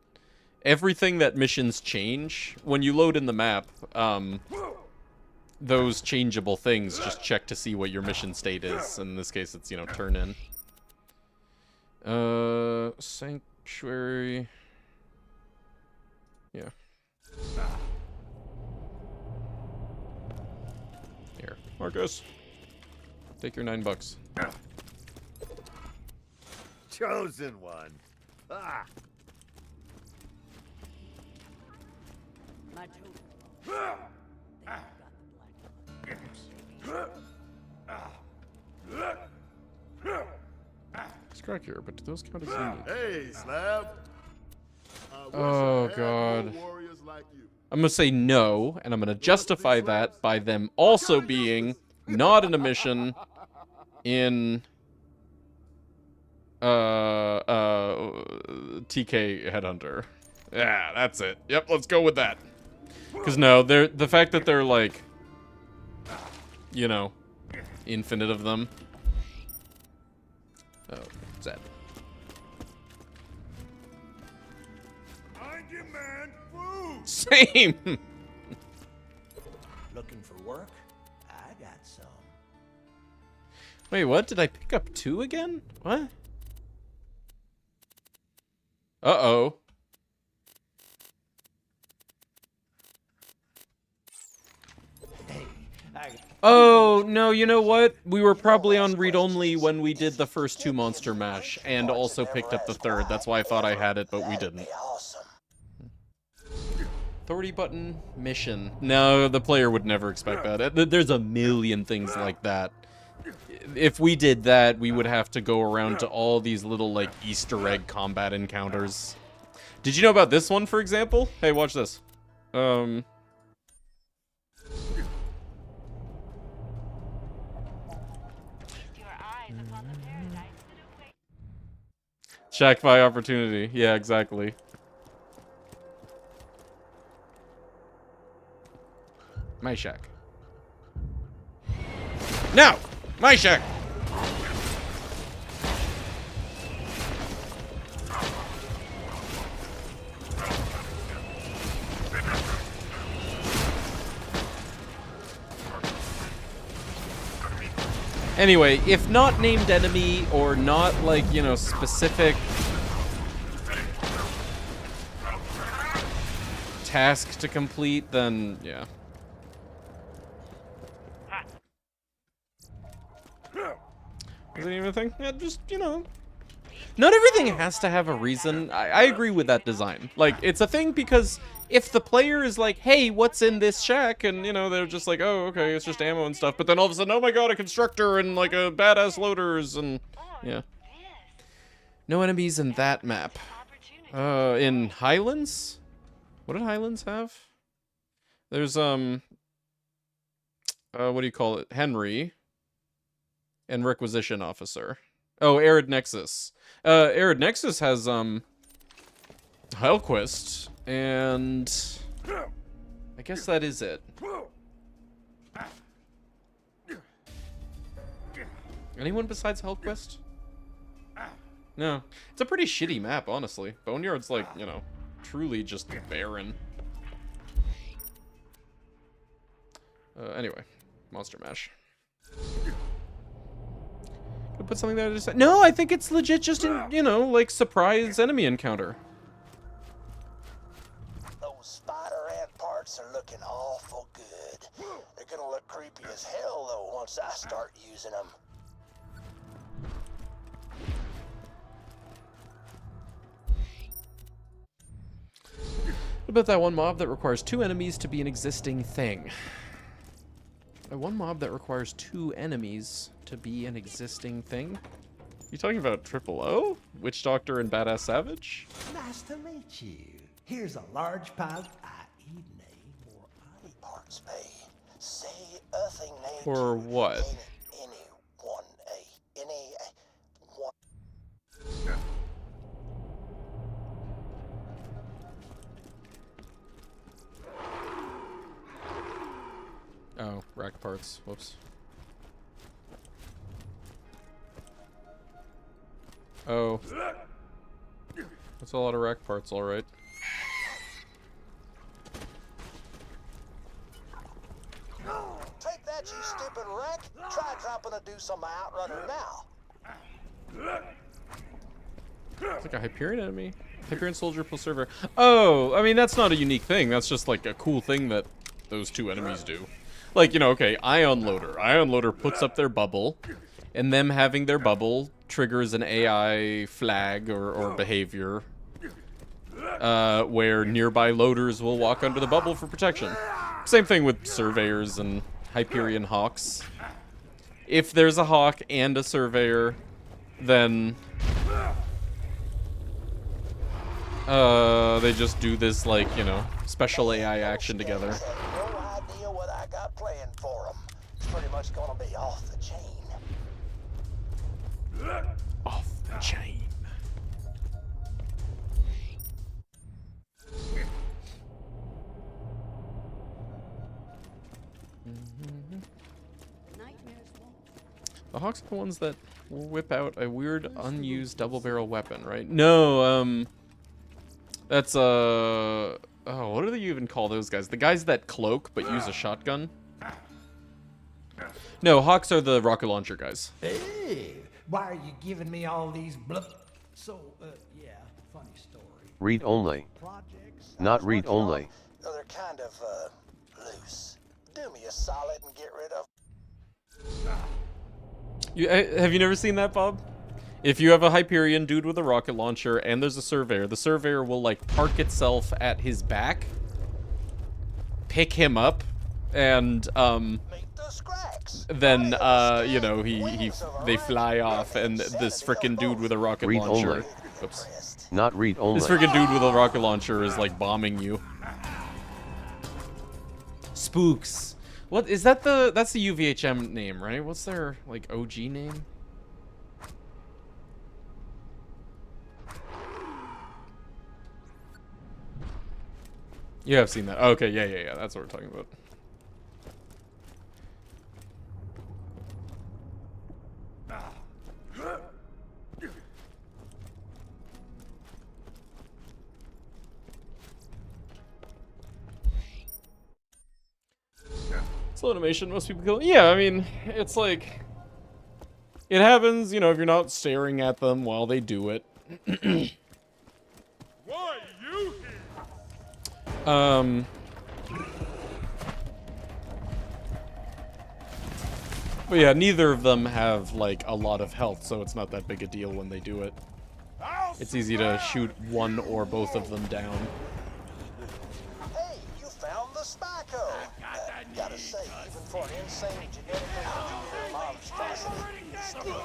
everything that missions change, when you load in the map, those changeable things just check to see what your mission state is. In this case, it's, you know, turn in. Sanctuary. Yeah. Here, Marcus. Take your $9. Chosen one. Ah. My totem. It's crack here, but do those count as unique? Hey, Slab. I wish Oh, I had God. more warriors like you. I'm gonna say no, and I'm gonna justify that by them also being not in a mission in TK Headhunter. Yeah, that's it. Yep, let's go with that. Cause no, the fact that they're like, you know, infinite of them. Oh, Zed. I demand food. Same. Looking for work? I got some. Wait, what? Did I pick up 2 again? What? Uh-oh. Oh, no, you know what? We were probably on read-only when we did the first 2 Monster Mash, and also picked up the 3rd. That's why I thought I had it, but we didn't. Authority button, mission. No, the player would never expect that. There's a million things like that. If we did that, we would have to go around to all these little, like, Easter egg combat encounters. Did you know about this one, for example? Hey, watch this. Shack by opportunity. Yeah, exactly. My shack. No! My shack! Anyway, if not named enemy or not, like, you know, specific task to complete, then, yeah. Is it even a thing? Yeah, just, you know. Not everything has to have a reason. I agree with that design. Like, it's a thing because if the player is like, hey, what's in this shack? And, you know, they're just like, oh, okay, it's just ammo and stuff. But then all of a sudden, oh my god, a constructor and, like, a badass loaders and, yeah. No enemies in that map. In Highlands? What did Highlands have? There's, what do you call it? Henry. And Requisition Officer. Oh, Arid Nexus. Arid Nexus has, Hellquist, and I guess that is it. Anyone besides Hellquist? No. It's a pretty shitty map, honestly. Boneyard's like, you know, truly just barren. Anyway, Monster Mash. Could put something there to just... No, I think it's legit just in, you know, like, surprise enemy encounter. Those spider ant parts are looking awful good. They're gonna look creepy as hell, though, once I start using them. What about that one mob that requires 2 enemies to be an existing thing? One mob that requires 2 enemies to be an existing thing? You talking about Triple O? Witch Doctor and Badass Savage? Nice to meet you. Here's a large pile. I eat more parts pay. Say a thing name. For what? Oh, rack parts. Whoops. Oh. That's a lot of rack parts, alright. Take that, you stupid wreck. Try dropping a deuce on my outrunner now. It's like a Hyperion enemy. Hyperion soldier plus server. Oh, I mean, that's not a unique thing. That's just like a cool thing that those two enemies do. Like, you know, okay, Ion Loader. Ion Loader puts up their bubble, and them having their bubble triggers an AI flag or behavior where nearby loaders will walk under the bubble for protection. Same thing with surveyors and Hyperion hawks. If there's a hawk and a surveyor, then they just do this, like, you know, special AI action together. No idea what I got planned for them. It's pretty much gonna be off the chain. Off the chain. The Hawks are the ones that will whip out a weird, unused double-barrel weapon, right? No, that's, oh, what do they even call those guys? The guys that cloak but use a shotgun? No, Hawks are the rocket launcher guys. Hey, why are you giving me all these bluff? So, yeah, funny story. Read only. Not read only. They're kind of, loose. Do me a solid and get rid of. Have you never seen that, Bob? If you have a Hyperion dude with a rocket launcher and there's a surveyor, the surveyor will, like, park itself at his back, pick him up, and, then, you know, they fly off, and this frickin' dude with a rocket Read launcher... only. Oops. Not read only. This frickin' dude with a rocket launcher is, like, bombing you. Spooks. What is that? That's the UVHM name, right? What's their, like, OG name? You have seen that. Okay, yeah. That's what we're talking about. Slow animation, most people kill. Yeah, I mean, it's like, it happens, you know, if you're not staring at them while they do it. Why you here? But yeah, neither of them have, like, a lot of health, so it's not that big a deal when they do it. It's easy to shoot one or both of them down. Hey, you found the spy code. Gotta say, even for an insane genetically engineered monstrosity, still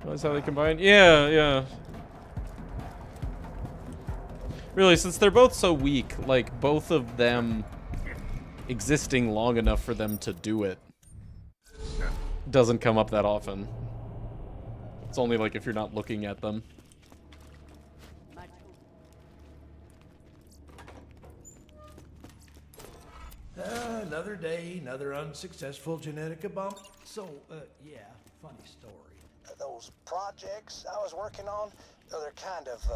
That's how they combine? Yeah. Really, since they're both so weak, like, both of them existing long enough for them to do it doesn't come up that often. It's only, like, if you're not looking at them. Another day, another unsuccessful genetica bump. So, yeah, funny story. Those projects I was working on, they're kind of,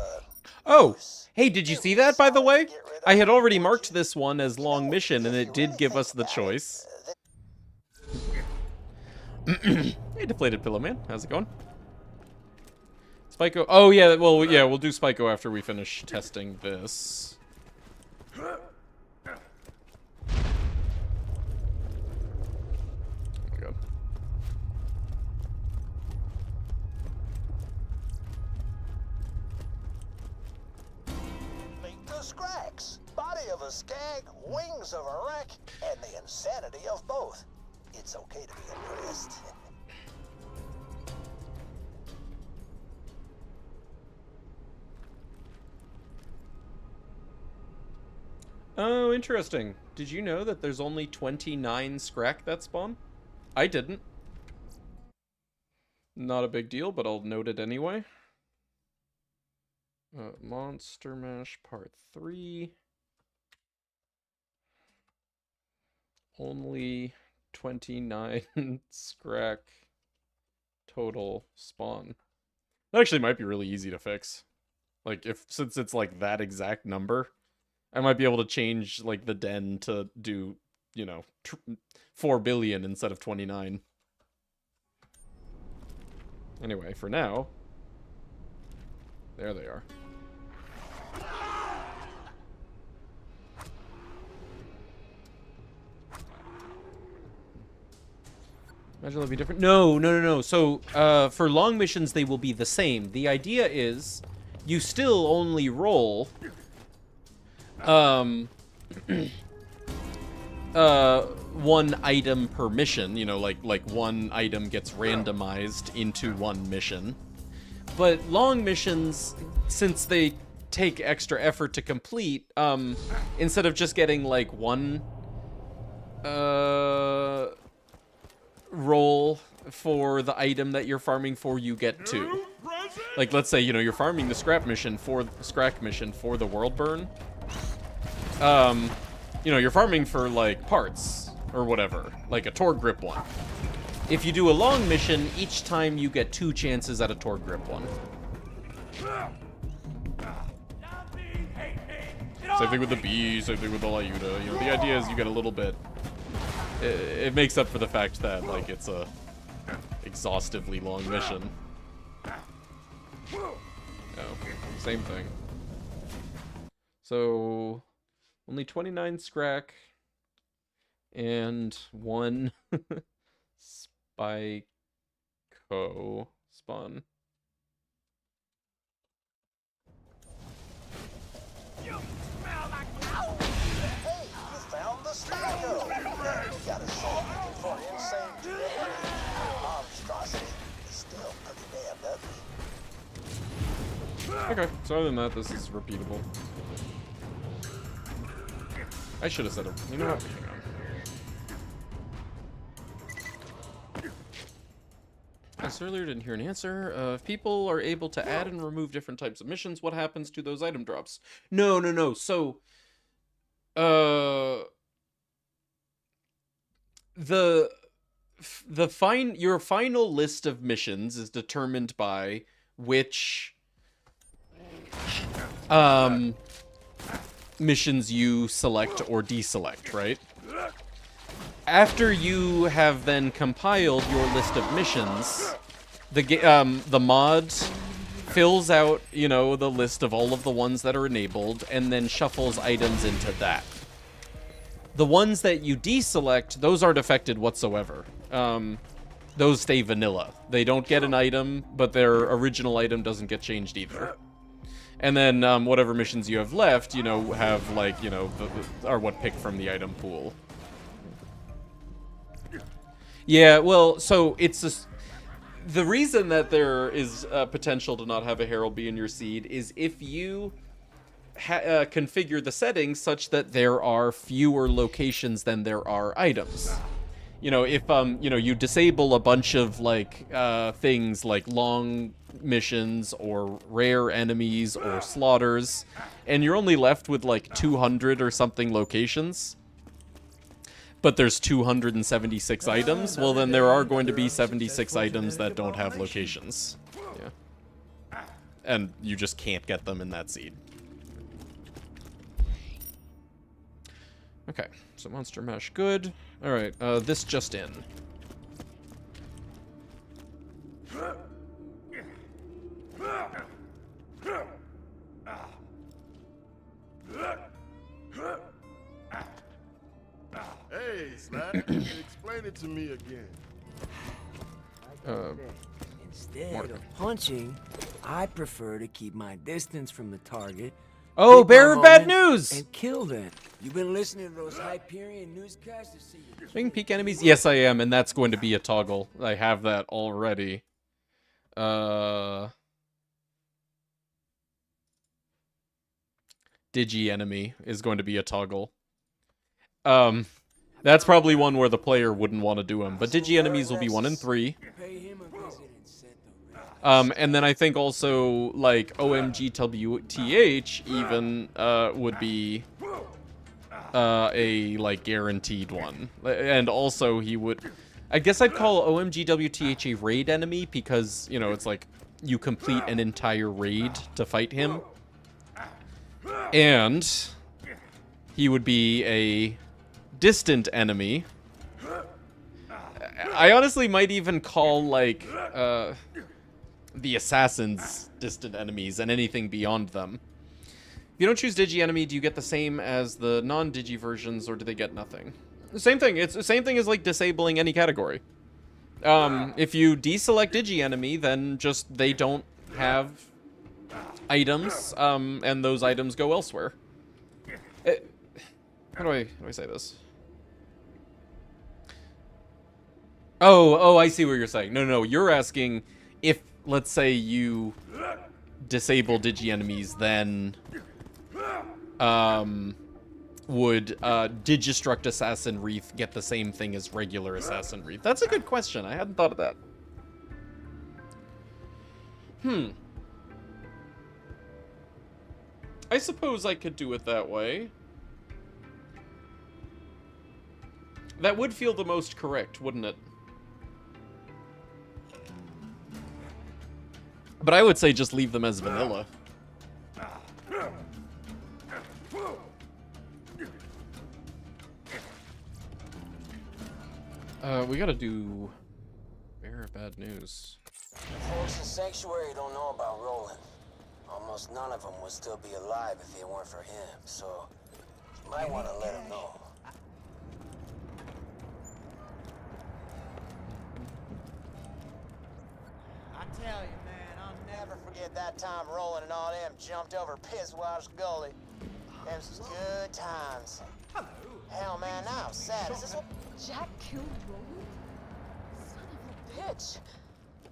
Oh! Hey, did you see that, by the way? I had already marked this one as long mission, and it did give us the choice. Hey, Deflated Pillow Man. How's it going? Spyco. Oh, yeah, well, yeah, we'll do Spyco after we finish testing this. There we go. meet the Scrax. Body of a skag, wings of a wreck, and the insanity of both. It's okay to be impressed. Oh, interesting. Did you know that there's only 29 Scrack that spawn? I didn't. Not a big deal, but I'll note it anyway. Monster Mash Part 3. only 29 scrack total spawn. That actually might be really easy to fix. Like, since it's like that exact number, I might be able to change like the den to do, you know, 4 billion instead of 29. Anyway, for now, there they are. Imagine they'll be different. No. So, for long missions, they will be the same. The idea is, you still only roll, one item per mission. You know, like one item gets randomized into one mission. But long missions, since they take extra effort to complete, instead of just getting like one, roll for the item that you're farming for, you get 2. Like, let's say, you know, you're farming the scrap mission for the world burn. You know, you're farming for like parts or whatever, like a Torg grip one. If you do a long mission, each time you get 2 chances at a Torg grip one. Same thing with the bee, same thing with the Lyuda. You know, the idea is you get a little bit. It makes up for the fact that, like, it's a exhaustively long mission. Oh, same thing. So, only 29 scrack and 1 Spyco spawn. Hey, you found the Spyco! You got a song for insane today. Monstrosity is still pretty damn ugly. Okay, so other than that, this is repeatable. I should have said it. You know what? Hang on. I asked earlier, didn't hear an answer. If people are able to add and remove different types of missions, what happens to those item drops? No. So, your final list of missions is determined by which missions you select or deselect, right? After you have then compiled your list of missions, the mod fills out, you know, the list of all of the ones that are enabled and then shuffles items into that. The ones that you deselect, those aren't affected whatsoever. Those stay vanilla. They don't get an item, but their original item doesn't get changed either. And then whatever missions you have left, you know, have, like, you know, are what pick from the item pool. Yeah, well, so it's the reason that there is potential to not have a Herald be in your seed is if you configure the settings such that there are fewer locations than there are items. You know, if you know, you disable a bunch of like things like long missions or rare enemies or slaughters, and you're only left with like 200 or something locations, but there's 276 items, well then there are going to be 76 items that don't have locations. Yeah. And you just can't get them in that seed. Okay, so Monster Mash, good. Alright, this just in. Hey, Slap, explain it to me again. Instead of punching, I prefer to keep my distance from the target. Oh, bearer of bad news! And kill them. You've been listening to those Hyperion newscasts to see Swing peak enemies? Yes, I am, and that's going to be a toggle. I have that already. Digi enemy is going to be a toggle. That's probably one where the player wouldn't want to do them, but Digi enemies will be 1 and 3. And then I think also, like, OMGWTH even, would be a like guaranteed one, and also he would. I guess I'd call OMGWTH a raid enemy because, you know, it's like you complete an entire raid to fight him. And he would be a distant enemy. I honestly might even call, like, the assassins distant enemies and anything beyond them. If you don't choose Digi-enemy, do you get the same as the non-Digi versions, or do they get nothing? The same thing. It's the same thing as, like, disabling any category. If you deselect Digi-enemy, then just they don't have items, and those items go elsewhere. How do I say this? Oh, I see what you're saying. No, you're asking if, let's say, you disable Digi-enemies, then, would Digistruct Assassin Wreath get the same thing as regular Assassin Wreath? That's a good question. I hadn't thought of that. I suppose I could do it that way. That would feel the most correct, wouldn't it? But I would say just leave them as vanilla. We gotta do bear of bad news. Folks in Sanctuary don't know about Roland. Almost none of them would still be alive if it weren't for him, so you might want to let him know. I tell you, man, I'll never forget that time Roland and all them jumped over Pisswash Gully. Them was good times. Hell, man, now I'm sad. Is this what... Jack killed Roland? Son of a bitch.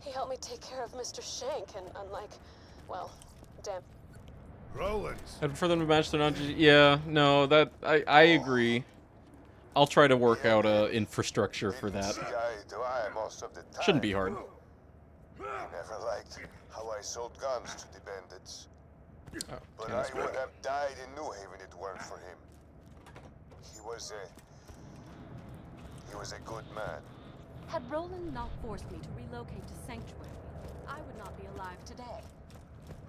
He helped me take care of Mr. Shank, and unlike, well, damn. Rollins. And for them to match their non-Digi... Yeah, no, that... I agree. I'll try to work out a infrastructure for that. Shouldn't be hard. Never liked how I sold guns to the bandits. Oh, But I would have died in New Haven if it weren't for him. He was a good man. Had Roland not forced me to relocate to Sanctuary, I would not be alive today.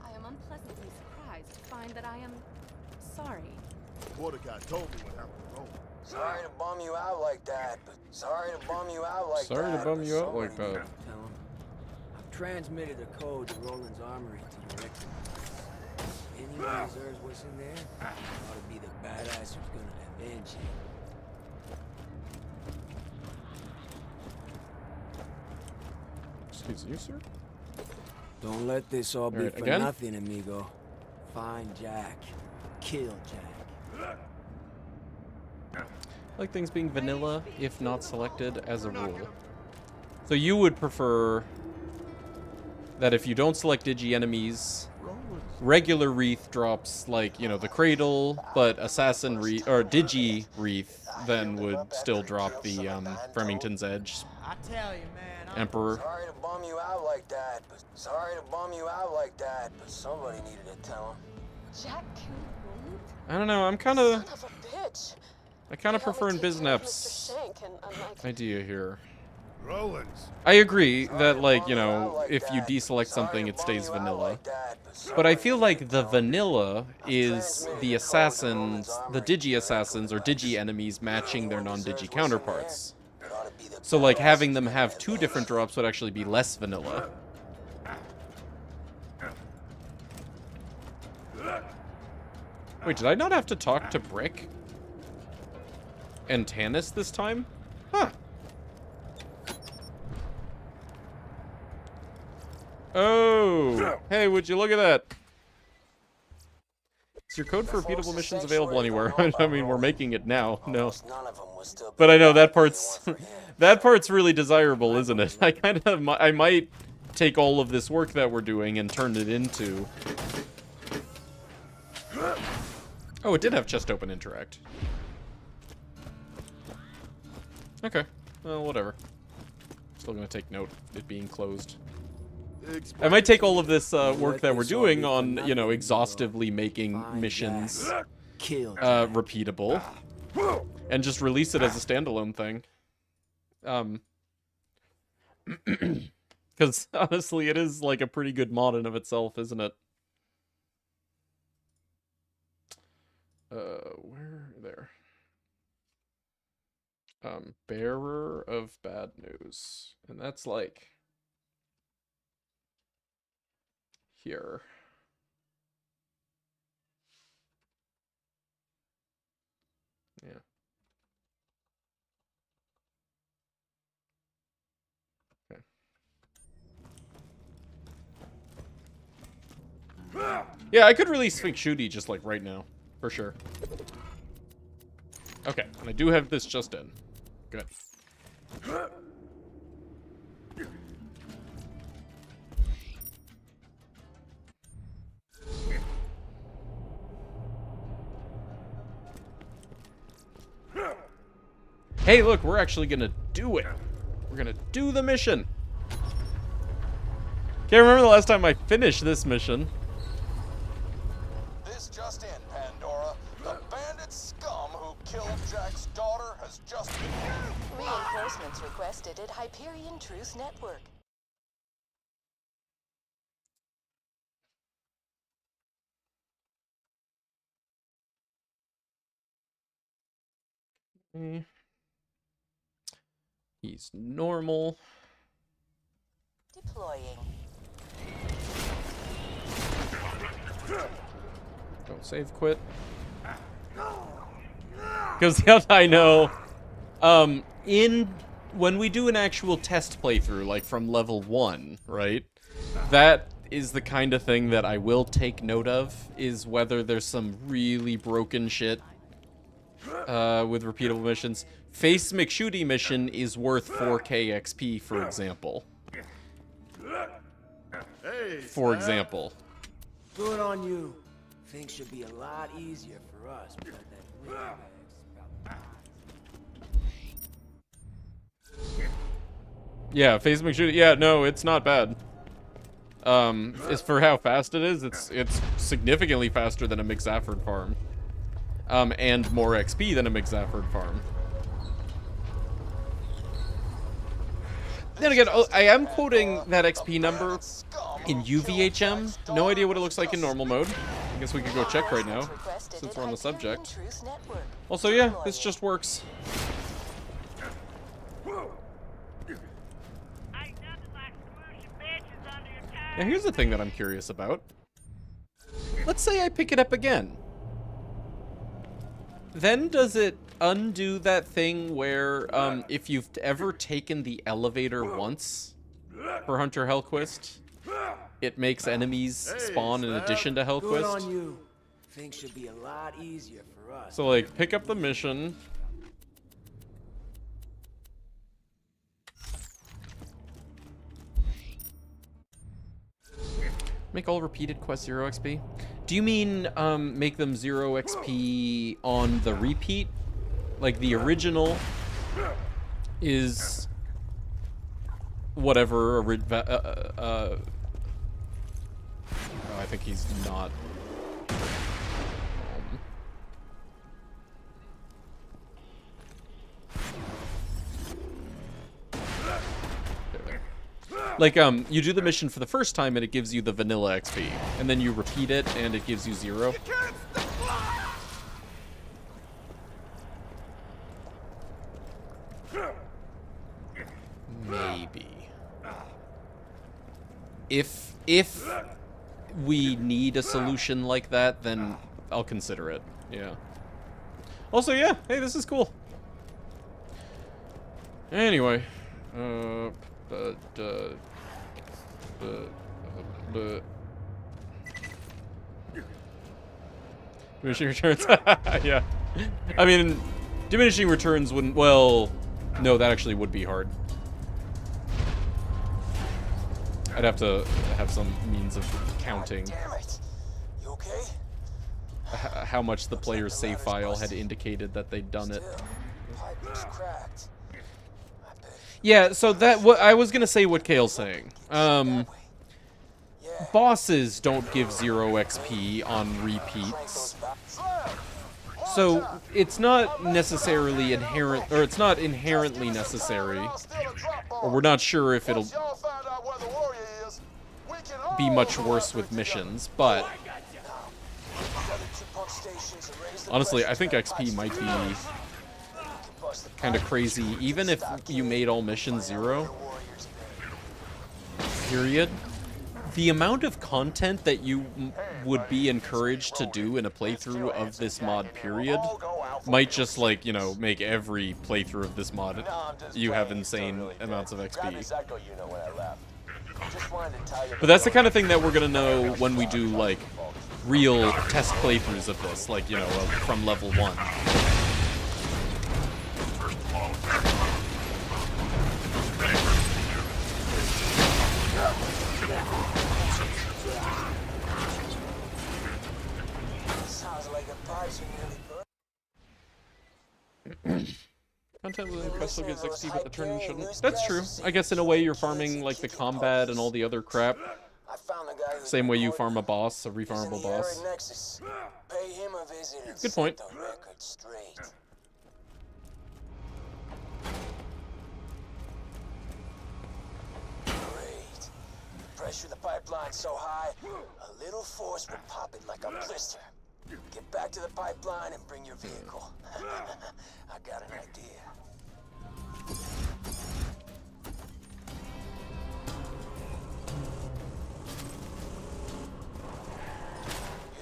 I am unpleasantly surprised to find that I am sorry. Mordecai told me what happened to Roland. Sorry to bum you out like that, but sorry to bum you out like Sorry that. to bum you out like Tell that. him. I've transmitted a code to Roland's armory to your excellencies. If anyone deserves what's in there, ought to be the badass who's gonna avenge him. Excuse you, sir? Don't let this all be Alright, for again? nothing, amigo. Find Jack. Kill Jack. I like things being vanilla, if not selected, as a rule. So you would prefer that if you don't select Digi-enemies, regular Wreath drops, like, you know, the Cradle, but Assassin Wreath, or Digi-Wreath, then would still drop the, Fremington's Edge. I tell you, man, Emperor. Sorry to bum you out like that, but sorry to bum you out like that, but somebody needed to tell him. Jack killed Roland? I don't know, I'm Son of a bitch. I kind of He helped prefer me in take care of Biznap's Mr. Shank, and unlike... idea here. Rollins. I agree that, like, you know, if you deselect something, it stays vanilla. But I feel like the vanilla is the assassins, the Digi-assassins, or Digi-enemies matching their non-Digi counterparts. So, like, having them have two different drops would actually be less vanilla. Wait, did I not have to talk to Brick? And Tanis this time? Huh. Oh! Hey, would you look at that? Is your code for repeatable missions available anywhere? I mean, we're making it now. No. But I know that part's... that part's really desirable, isn't it? I might take all of this work that we're doing and turn it into... Oh, it did have chest open interact. Okay. Well, whatever. Still gonna take note of it being closed. I might take all of this work that we're doing on, you know, exhaustively making missions repeatable, and just release it as a standalone thing. Because honestly, it is like a pretty good mod in of itself, isn't it? Where there? Bearer of bad news, and that's like here. Yeah. Okay. Yeah, I could release Fink Shooty just like right now, for sure. Okay, and I do have this just in. Good. Hey, look, we're actually gonna do it. We're gonna do the mission. Can't remember the last time I finished this mission. This just in, Pandora. The bandit scum who killed Jack's daughter has just been... Reinforcements requested at Hyperion Truth Network. He's normal. Deploying. Don't save quit. Because I know, when we do an actual test playthrough, like from level 1, right? That is the kind of thing that I will take note of, is whether there's some really broken shit with repeatable missions. Face McShooty mission is worth 4k XP, for example. For example. Good on you. Things should be a lot easier for us without that Yeah, Face McShooty. Yeah, no, it's not bad. As for how fast it is, it's significantly faster than a McZafford farm. And more XP than a McZafford farm. Then again, I am quoting that XP number in UVHM. No idea what it looks like in normal mode. I guess we could go check right now, since we're on the subject. Also, yeah, this just works. Now, here's the thing that I'm curious about. Let's say I pick it up again. Then does it undo that thing where, if you've ever taken the elevator once for Hunter Hellquist, it makes enemies spawn in addition to Hellquist? Good on you. Things should be a lot easier for us. So, like, pick up the mission. Make all repeated quests 0 XP? Do you mean, make them 0 XP on the repeat? Like, the original is whatever, I think he's not. Like, you do the mission for the first time and it gives you the vanilla XP. And then you repeat it and it gives you 0. Maybe. If we need a solution like that, then I'll consider it. Yeah. Also, yeah, hey, this is cool. Anyway. Diminishing returns. Yeah. I mean, diminishing returns wouldn't... Well, no, that actually would be hard. I'd have to have some means of counting. Damn it. You okay? How much the player's save file had indicated that they'd done it. Pipe is cracked. Yeah, so that I was gonna say what Kale's saying. Bosses don't give 0 XP on repeats. So it's not necessarily inherent, or it's not inherently necessary, or we're not sure if it'll be much worse with missions, but honestly, I think XP might be kind of crazy, even if you made all missions 0. Period. The amount of content that you would be encouraged to do in a playthrough of this mod, period, might just, like, you know, make every playthrough of this mod you have insane amounts of XP. But that's the kind of thing that we're gonna know when we do, like, real test playthroughs of this, like, you know, from level 1. Content within the quest will get XP, but the turn shouldn't. That's true. I guess in a way you're farming, like, the combat and all the other crap. Same way you farm a boss, a refarmable boss. Good point. Great. Pressure the pipeline so high, a little force will pop it like a blister. Get back to the pipeline and bring your vehicle. I got an idea. You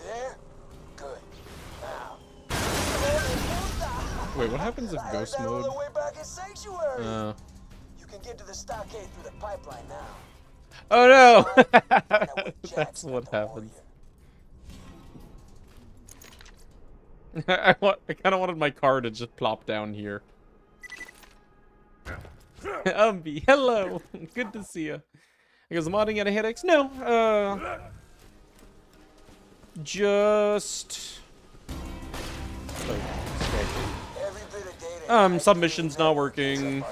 there? Good. Now. Wait, what happens if ghost mode? All the way back in Sanctuary. You can get to the stockade through the pipeline now. Oh no! That's what happens. I kind of wanted my car to just plop down here. Umby, hello! Good to see you. I guess modding any headaches? No, just... some missions not working.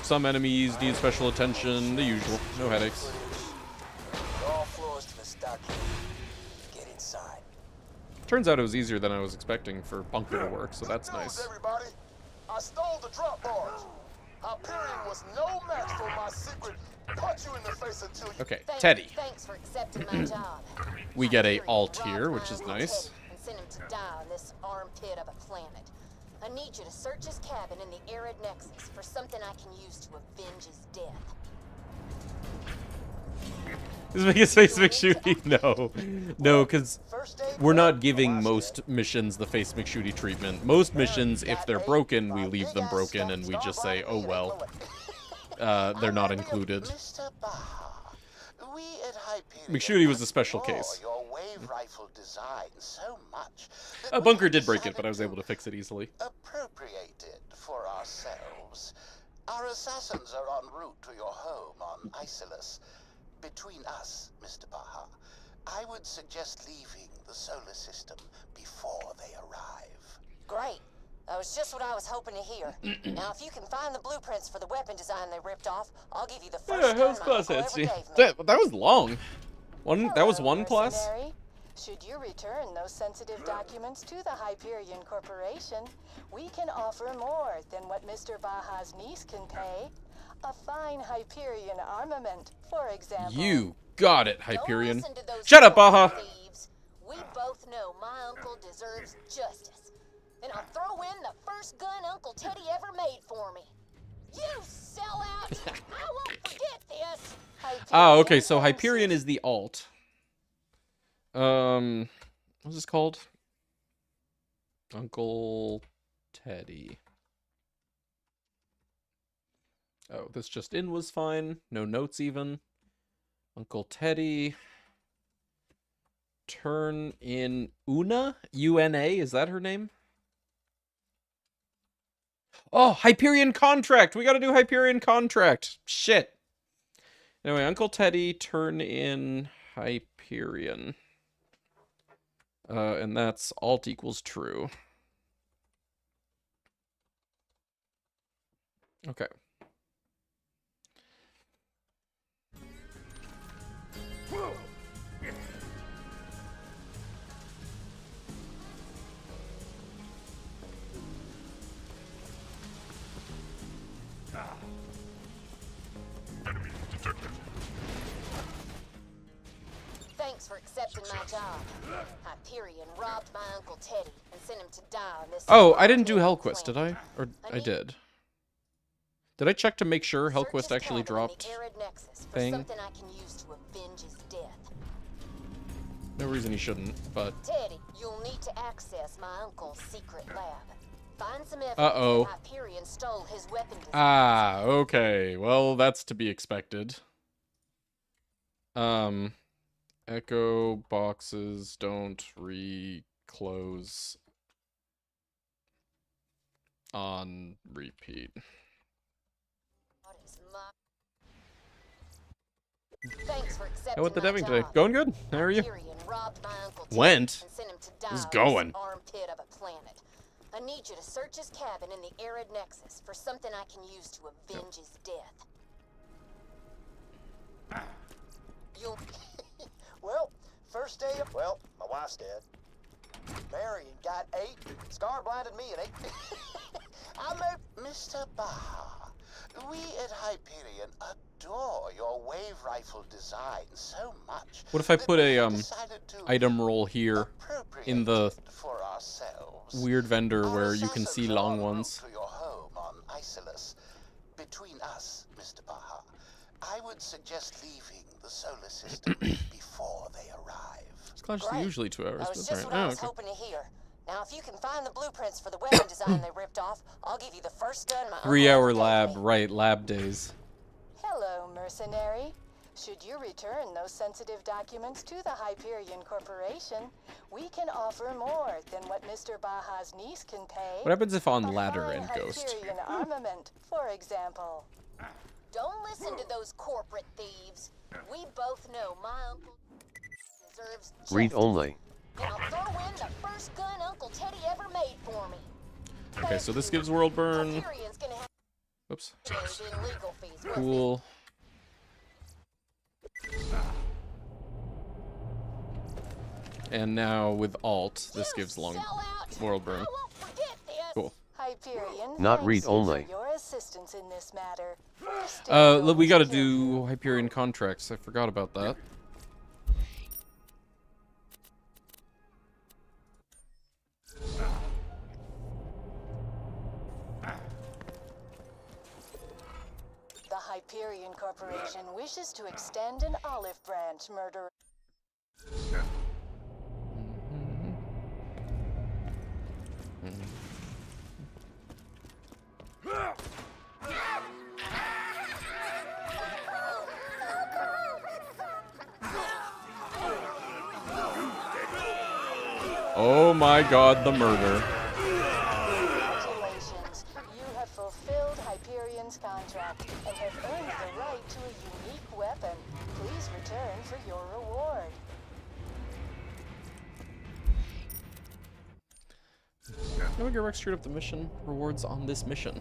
Some enemies need special attention. The usual. No headaches. All floors to the stockade. Get inside. Turns out it was easier than I was expecting for Bunker to work, so that's nice. Everybody, I stole the drop barge. Hyperion was no match for my secret. Punch you in the face until you... Okay, Teddy. Thanks for accepting my job. We get a alt here, which is nice. And send him to die on this armpit of a planet. I need you to search his cabin in the arid nexus for something I can use to avenge his death. This biggest face McShooty? No. No, because we're not giving most missions the face McShooty treatment. Most missions, if they're broken, we leave them broken and we just say, oh well. They're not included. McShooty was a special case. Bunker did break it, but I was able to fix it easily. Appropriated for ourselves. Our assassins are en route to your home on Isolus. Between us, Mr. Baha, I would suggest leaving the solar system before they arrive. Great. That was just what I was hoping to hear. Now, if you can find the blueprints for the weapon design they ripped off, I'll give you the first gun my uncle ever gave me. That was long. That was one class? Mercenary. Should you return those sensitive documents to the Hyperion Corporation, we can offer more than what Mr. Baha's niece can pay. A fine Hyperion armament, for example. You got it, Hyperion. Shut up, Baha! Thieves. We both know my uncle deserves justice. And I'll throw in the first gun Uncle Teddy ever made for me. You sellout! I won't forget this! Ah, okay, so Hyperion is the alt. What's this called? Uncle Teddy. Oh, this just in was fine. No notes even. Uncle Teddy. Turn in Una? U-N-A? Is that her name? Oh, Hyperion Contract! We gotta do Hyperion Contract! Shit! Anyway, Uncle Teddy, turn in Hyperion. And that's alt equals true. Okay. for accepting my job. Hyperion robbed my Uncle Teddy and sent him to die on this... Oh, I didn't do Hellquist, did I? Or I did. Did I check to make sure Hellquist actually dropped thing? Something I can use to avenge his death. No reason he shouldn't, but... Teddy, you'll need to access my uncle's secret lab. Find some evidence Uh-oh. that Hyperion stole his weapon design. Ah, okay. Well, that's to be expected. Echo boxes don't reclose on repeat. Thanks for accepting How went the my deving today? job. Going good. How are you? Hyperion robbed my Uncle Teddy Went? and sent him to die Who's on going? this armpit of a planet. I need you to search his cabin in the arid nexus for something I can use to avenge his death. You'll... Well, first day of... Well, my wife's dead. Marion got 8. Scar blinded me at 8. I may... Mr. Baha, we at Hyperion adore your wave rifle design so much. What if I put a item roll here in the weird vendor where you can see long ones? To your home on Isolus. Between us, Mr. Baha, I would suggest leaving the solar system before they arrive. This class is usually 2 hours. That was But just right. what I Oh, was okay. hoping to hear. Now, if you can find the blueprints for the weapon design they ripped off, I'll give you the first gun my 3-hour uncle ever lab, gave me. right? Lab days. Hello, mercenary. Should you return those sensitive documents to the Hyperion Corporation, we can offer more than what Mr. Baha's niece can pay. What happens if on A ladder fine and ghost? Hyperion armament, for example. Don't listen to those corporate thieves. We both know my uncle deserves justice. Read only. And I'll throw in the first gun Uncle Teddy ever made for me. Okay, so this gives world burn. Hyperion's gonna have Oops. those in legal fees with me. Cool. And now with alt, this gives long world burn. Cool. Hyperion, Not thanks read you only. for your assistance in this matter. Look, we gotta do Hyperion contracts. I forgot about that. The Hyperion Corporation wishes to extend an olive branch murder. Oh my god, the murder. Congratulations, you have fulfilled Hyperion's contract and have earned the right to a unique weapon. Please return for your reward. Now we go Rex straight up the mission. Rewards on this mission.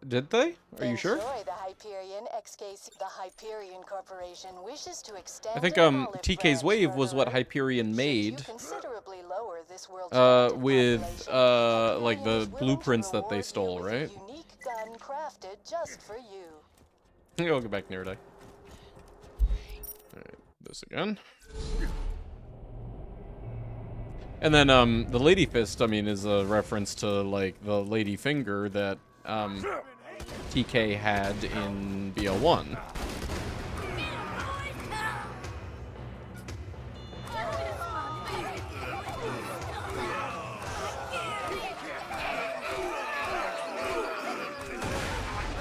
Did they? Are you sure? Enjoy the Hyperion XKC. The Hyperion Corporation wishes to extend I think an olive TK's branch Wave was what murderer. Hyperion made. Considerably lower this world's With like the blueprints that they stole, right? unique gun crafted just for you. I'll go back near die. Alright, this again. And then the Lady Fist, I mean, is a reference to like the Lady Finger that TK had in BL1.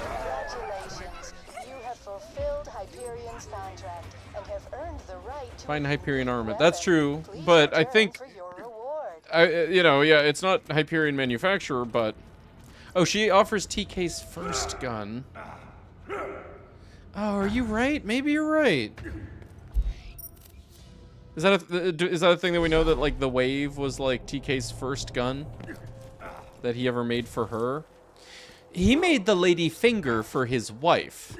Congratulations, you have fulfilled Hyperion's contract and have earned the right to Find Hyperion armament. That's true, but I think, you know, yeah, it's not Hyperion manufacturer, but oh, she offers TK's first gun. Oh, are you right? Maybe you're right. Is that a thing that we know that like the Wave was like TK's first gun that he ever made for her? He made the Lady Finger for his wife.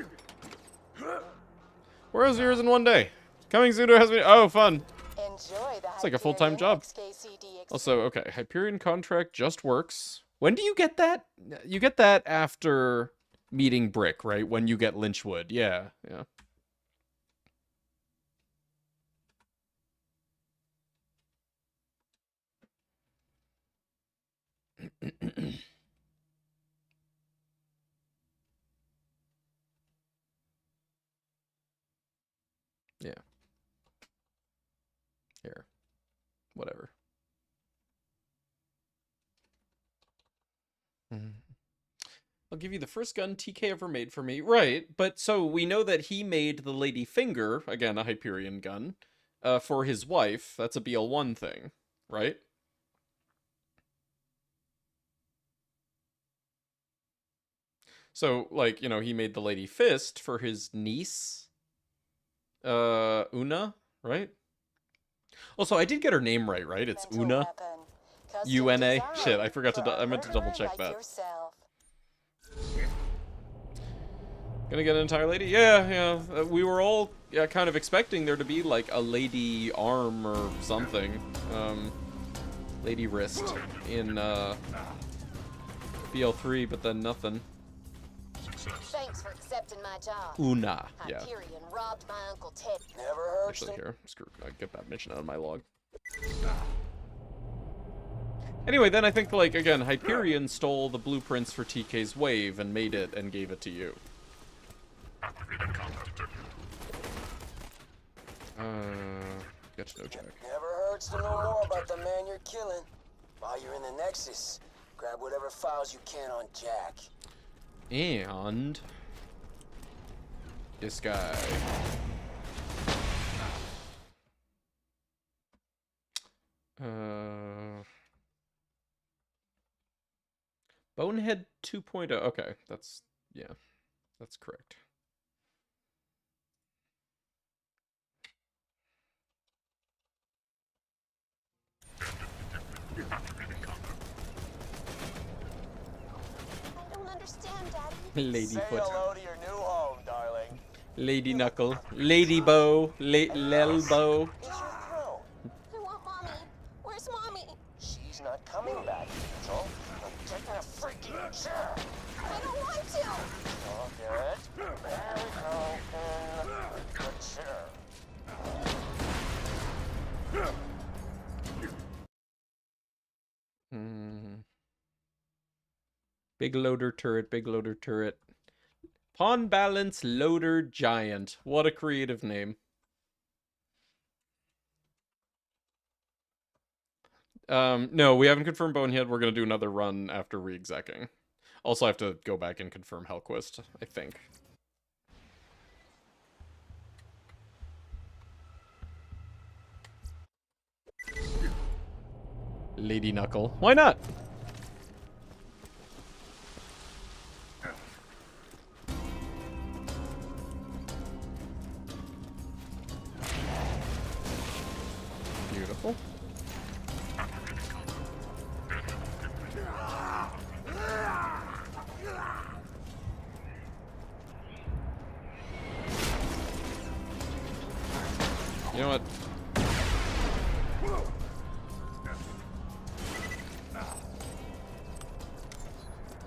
Where's yours in one day? Coming soon to House. Oh, fun. Enjoy the It's like a full-time job. Also, okay, Hyperion contract just works. When do you get that? You get that after meeting Brick, right? When you get Lynchwood. Yeah, yeah. Yeah. Here. Whatever. I'll give you the first gun TK ever made for me. Right, but so we know that he made the Lady Finger, again, a Hyperion gun, for his wife. That's a BL1 thing, right? So, like, you know, he made the Lady Fist for his niece, Una, right? Also, I did get her name right, right? It's Una. UNA. Shit, I forgot to. I meant to double check that. Gonna get an entire lady? Yeah, yeah. We were all kind of expecting there to be like a lady arm or something, lady wrist in BL3, but then nothing. Thanks for accepting my job. Una. Yeah. Hyperion robbed my Uncle Ted. Never heard. Actually, here, screw. I get that mission out of my log. Anyway, then I think, like, again, Hyperion stole the blueprints for TK's wave and made it and gave it to you. Get to know Jack. Never hurts to know more about the man you're killing. While you're in the Nexus, grab whatever files you can on Jack. And this guy. Bonehead 2.0. Okay, that's, yeah, that's correct. I don't understand, Daddy. Lady Say Foot. hello to your new home, darling. Lady Knuckle. Lady Bow. Lelbow. Is your throne? I want Mommy. Where's Mommy? She's not coming back, Angel. I'm taking a freaking chair. I don't want to. I'll get it. There we go. In the chair. Big loader turret, big loader turret. Pawn balance loader giant. What a creative name. No, we haven't confirmed Bonehead. We're gonna do another run after re-execing. Also, I have to go back and confirm Hellquist, I think. Lady Knuckle. Why not? Beautiful. You know what?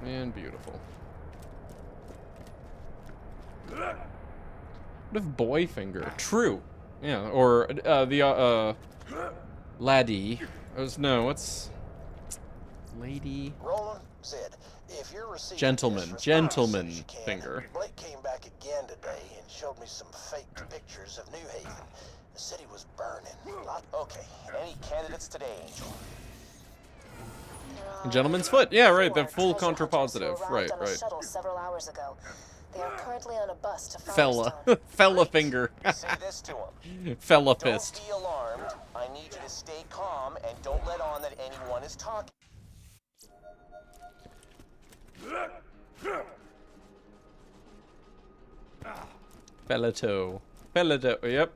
And beautiful. What if boy finger? True. Yeah, or laddie. No, what's lady? Roland said, if you're receiving Gentleman, this gentleman response as you can, finger. Blake came back again today and showed me some faked pictures of New Haven. The city was burning. Okay, Any candidates today, Angel? Gentleman's foot. Yeah, right. The full Treasure hunters who contrapositive. arrived Right, on a right. shuttle several hours ago. They are currently on a bus to Fella. Firestone. Fella finger. Say this to him. Fella Don't fist. be alarmed. I need you to stay calm and don't let on that anyone is talking. Fella toe. Fella toe. Yep.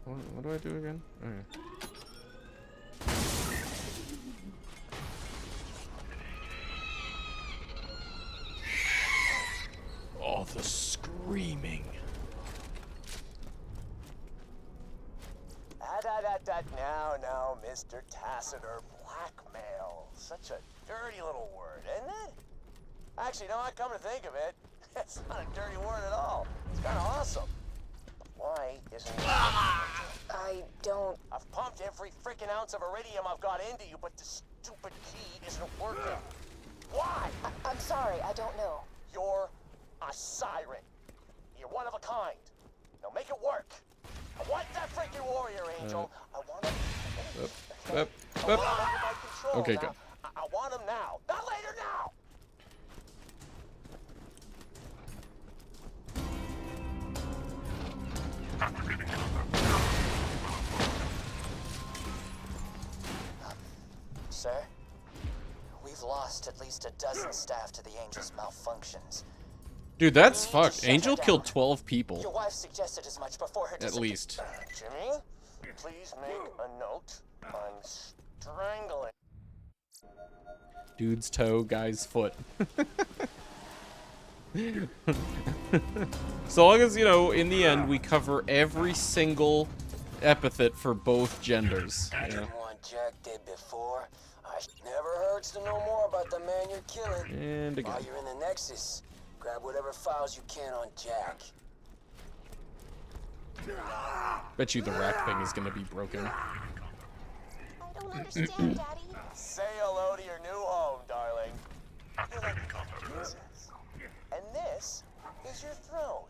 What do I do again? Okay. Oh, the screaming. Now, Mr. Tacitor, blackmail. Such a dirty little word, isn't it? Actually, no, I come to think of it, it's not a dirty word at all. It's kind of awesome. Why isn't it? I don't... I've pumped every freaking ounce of iridium I've got into you, but the stupid key isn't working. Why? I'm sorry, I don't know. You're a siren. You're one of a kind. Now make it work. I want that freaking warrior, Angel. I want him. I want him under my control. Okay, now. good. I want him now. Not later, now. Sir, we've lost at least a dozen staff to the Angel's malfunctions. Dude, that's fucked. Angel killed 12 people. Your wife suggested as much before her At least. Jimmy, please make a note. I'm strangling. Dude's toe, guy's foot. So long as, you know, in the end, we cover every single epithet for both genders. I didn't want Jack dead before. Never hurts to know more about the man you're killing. And again. While you're in the Nexus, grab whatever files you can on Jack. Bet you the rack thing is gonna be broken. I don't understand, Daddy. Say hello to your new home, darling. You're like Jesus. And this is your throne.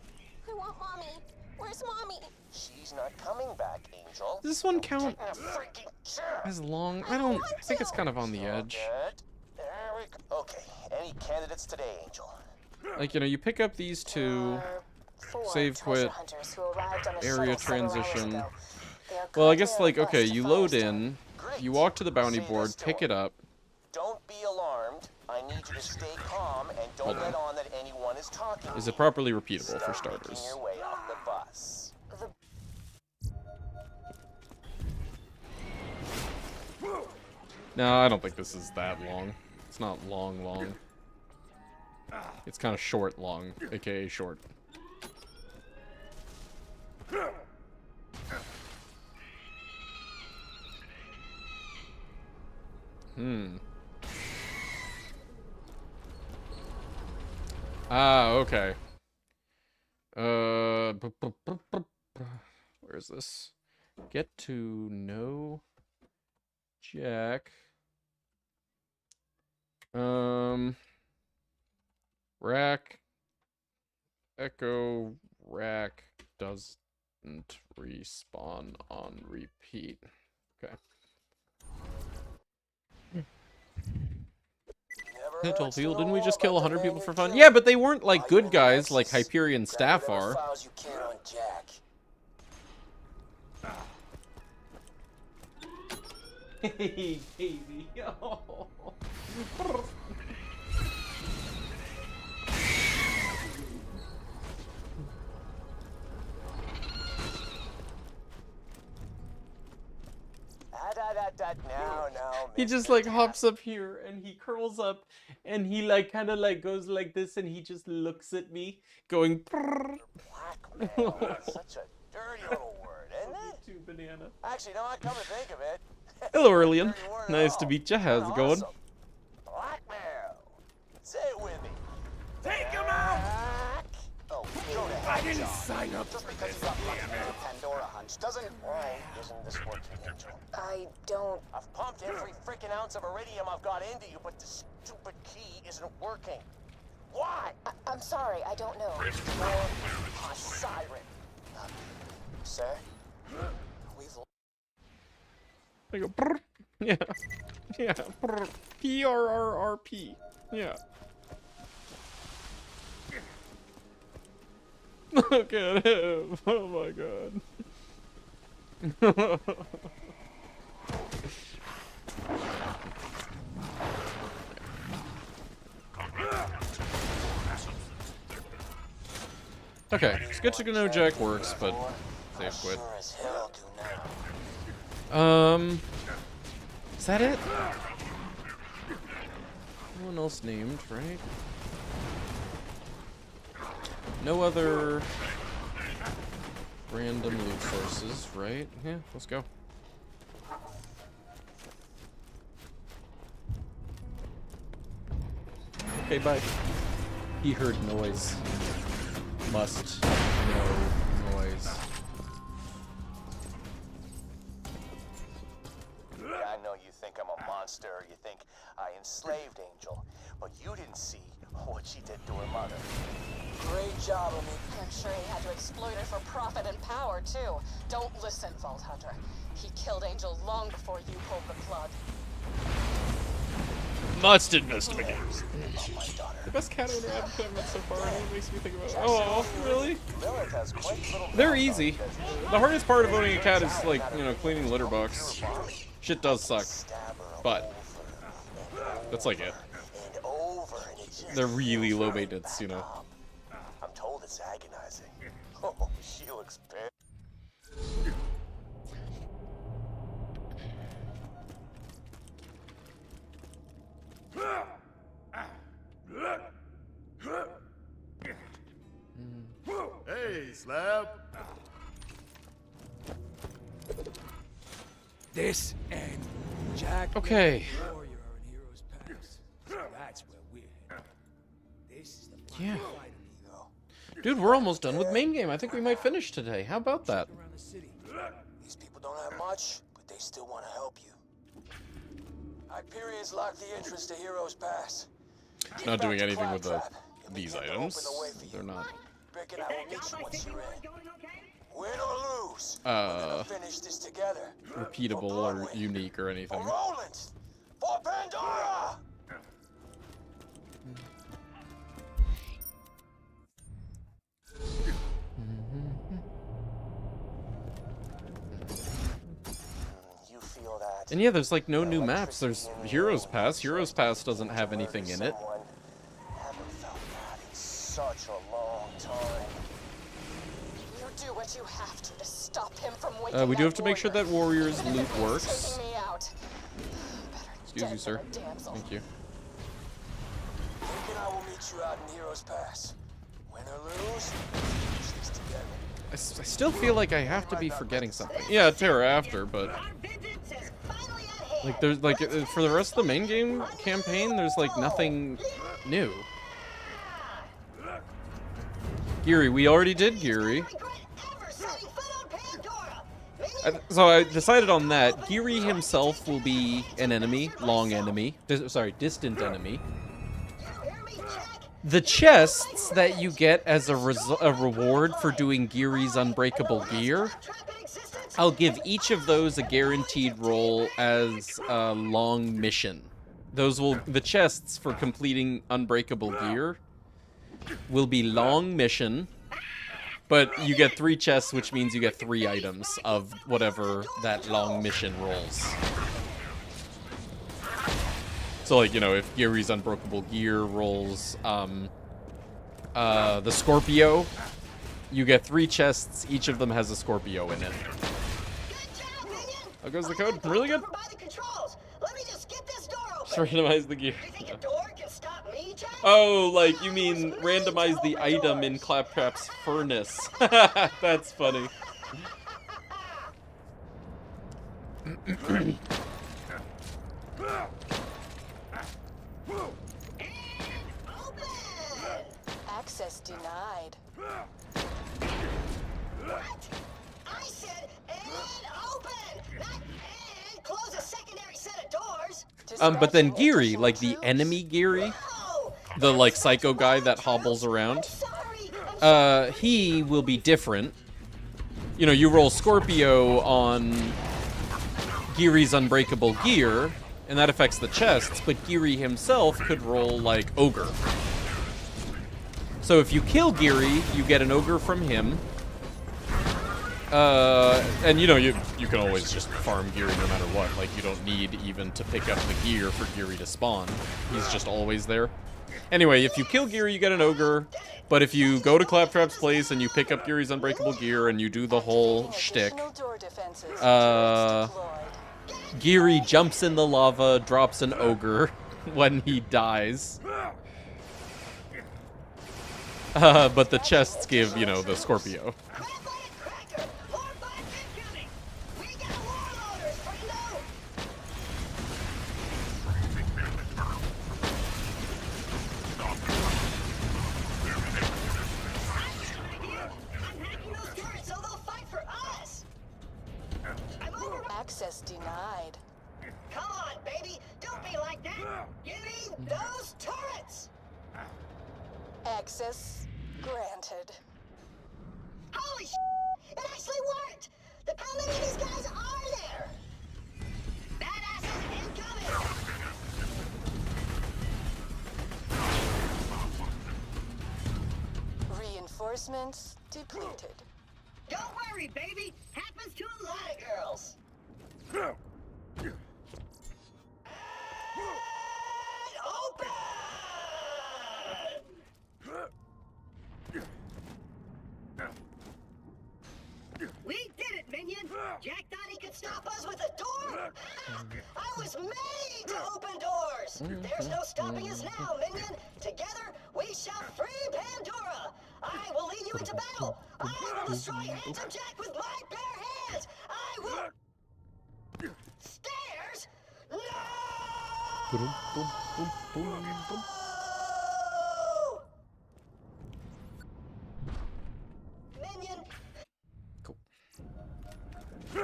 I want Mommy. Where's Mommy? She's not coming back, Angel. Does this one count Taking a freaking chair. as long? I think it's kind of on the edge. Good. There we go. Okay, any candidates today, Angel? Like, you know, you pick up these two, Four save treasure quit, hunters who arrived on a area shuttle several hours transition. ago. They are Well, I guess, currently like, on a okay, bus to you load Firestone. in, you walk to the bounty board, pick it up. Don't be alarmed. I need you to stay calm and don't Hold on. let on that anyone is talking. Is to it you. properly repeatable for Start making starters? your way off the bus. No, I don't think this is that long. It's not long. It's kind of short long, aka short. Ah, okay. Where's this? Get to know Jack. Rack. Echo rack doesn't respawn on repeat. Okay. Field, didn't we just kill 100 people for fun? Yeah, but they weren't like good guys like Hyperion staff are. Files you can on Jack. Hey, baby. Oh. Now, He just like hops up here and he curls up and he like kind of like goes like this and he just looks at me going Blackmail. Such a dirty little word, isn't it? Too banana. Actually, no, I come to think of it. Hello, Aurelian. Nice to meet you. How's it going? Awesome. Blackmail. Say it with me. Take him out! Oh, go to hell, I didn't John. sign up Just for because this, you got lucky damn with it. the Pandora hunch doesn't. Why isn't this working, Angel? I don't... I've pumped every freaking ounce of iridium I've got into you, but the stupid key isn't working. Why? I'm sorry, I don't know. You're a siren. Sir, we've I go brr. Yeah. Yeah. Brr. PRRRP. Yeah. Look at him. Oh my god. Okay, it's good to know Jack works, but save quit. sure as hell do now. Is that it? No one else named, right? No other random loot sources, right? Yeah, let's go. Okay, bye. He heard noise. Must know noise. I know you think I'm a monster, or you think I enslaved Angel, but you didn't see what she did to her mother. Great job, I mean. I'm sure he had to exploit her for profit and power, too. Don't listen, Vault Hunter. He killed Angel long before you pulled the plug. Must investigate. The best cat owner I've met so far. It makes me think about. Oh, really? They're easy. The hardest part of owning a cat is like, you know, cleaning litter box. Shit does suck, but that's like it. They're really low maintenance, you know. I'm told it's agonizing. Oh, she looks bad. Hey, Slab. This and Jack. Okay. Warrior in Heroes Pass. So that's where we're headed. This is the final Yeah. fight of me, though. Dude, we're almost done with main game. I think we might finish today. How about that? Around the city. These people don't have much, but they still want to help you. Hyperion's locked the entrance to Heroes Pass. Not doing anything with these items. They're not. Brick and I will meet you once you're in. Win or lose, we're gonna finish this together. Repeatable or unique or anything. For Roland! For Pandora! You feel that? And yeah, there's like no new maps. There's Heroes Pass. Heroes Pass doesn't have anything in it. Haven't felt that in such a long time. You do what you have to stop him from waking We do that have to make sure that warrior. Warrior's Even if loot it means works. taking me out. Better Excuse dead you, sir. than a damsel. Thank you. Brick and I will meet you out in Heroes Pass. Win or lose, finish this together. I still feel like I have to be forgetting something. Yeah, Terra after, but like there's like for the rest of the main game campaign, there's like nothing new. Geary, we already did Geary. So I decided on that. Geary himself will be an enemy, long enemy. Distant enemy. The chests that you get as a reward for doing Geary's unbreakable gear, I'll give each of those a guaranteed role as a long mission. The chests for completing unbreakable gear will be long mission, but you get 3 chests, which means you get 3 items of whatever that long mission rolls. So, like, you know, if Geary's unbreakable gear rolls the Scorpio, you get 3 chests. Each of them has a Scorpio in it. How goes the code? Really good. Just randomize the gear. Oh, like, you mean randomize the item in Claptrap's furnace. That's funny. Access denied. What? I said and open, not and close a secondary set of doors. But then Geary, like the enemy Geary, the like psycho guy that hobbles around, he will be different. You know, you roll Scorpio on Geary's unbreakable gear, and that affects the chests, but Geary himself could roll like Ogre. So if you kill Geary, you get an Ogre from him. And you know, you can always just farm Geary no matter what. Like, you don't need even to pick up the gear for Geary to spawn. He's just always there. Anyway, if you kill Geary, you get an Ogre. But if you go to Claptrap's place and you pick up Geary's unbreakable gear and you do the whole shtick, Geary jumps in the lava, drops an Ogre when he dies. But the chests give, you know, the Scorpio. Give me those turrets! Access granted. Holy sh! It actually worked! Look how many of these guys are there! Badasses incoming! Reinforcements depleted. Don't worry, baby! Happens to a lot of girls! Open! We did it, minion! Jack thought he could stop us with a door? I was made to open doors! There's no stopping us now, minion! Together, we shall free Pandora! I will lead you into battle! I will destroy Handsome Jack with my bare hands! I will... Stairs? No! Minion, Do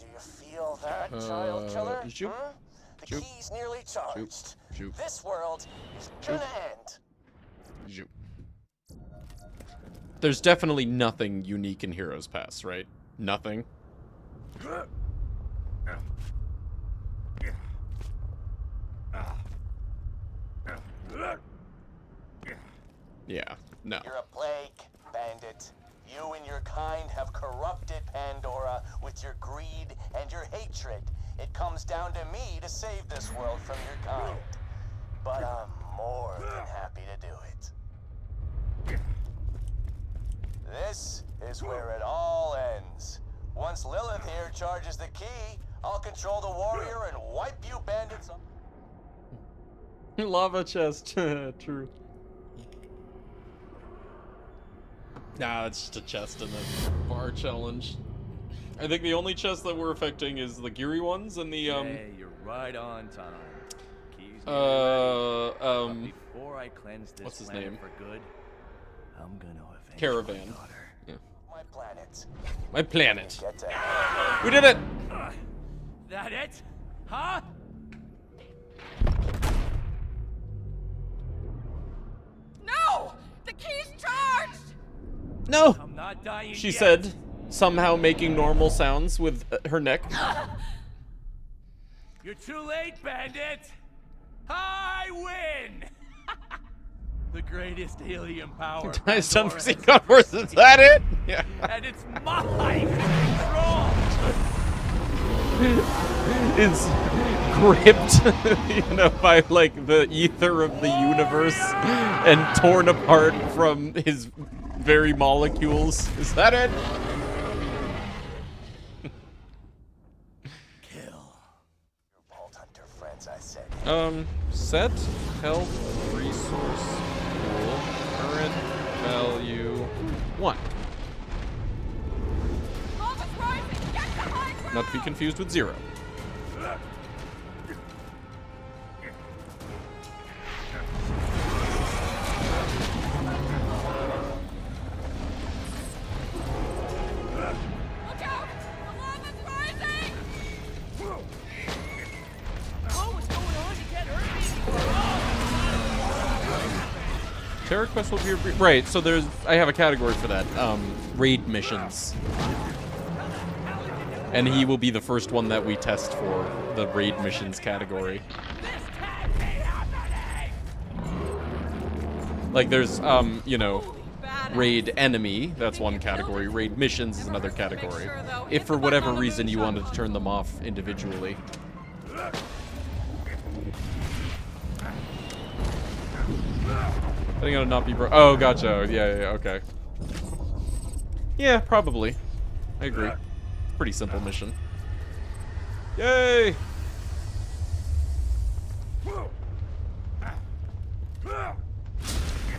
you feel that, child killer? Zoop. Huh? The Zoop. key's nearly charged. Zoop. This world is gonna end. Zoop. There's definitely nothing unique in Heroes Pass, right? Nothing. Yeah, no. You're a plague, bandit. You and your kind have corrupted Pandora with your greed and your hatred. It comes down to me to save this world from your kind. But I'm more than happy to do it. This is where it all ends. Once Lilith here charges the key, I'll control the warrior and wipe you bandits up. Lava chest. True. Nah, it's just a chest in the bar challenge. I think the only chest that we're affecting is the Geary ones and the Hey, you're right on time. Keys But before I cleanse this what's his planet name? for good, I'm gonna avenge Caravan. my daughter. Yeah. My planet. My planet. Get to hell. We did it! That it? Huh? No! The key's charged! No! I'm not dying She yet. said, somehow making normal sounds with her neck. You're too late, bandit! I win! The greatest alien power. Nice Pandora unforeseen has concourse, ever is that it? Yeah. And it's mine to control! Is gripped, you know, by like the ether of the universe and torn apart from his very molecules. Is that it? Vault Hunter friends, I said. Set health resource pool current value 1. Lava's rising! Get to high ground! Not to be confused with 0. Look out! The lava's rising! Oh, what's going on? You can't hurt me! Terror quest will be right. So there's I have a category for that. Raid missions. And he will be the first one that we test for the raid missions category. Like there's you know, raid enemy, that's one category. Raid missions is another category. If for whatever reason you wanted to turn them off individually. I think it'll not be oh, gotcha. Yeah, okay. Yeah, probably. I agree. Pretty simple mission. Yay!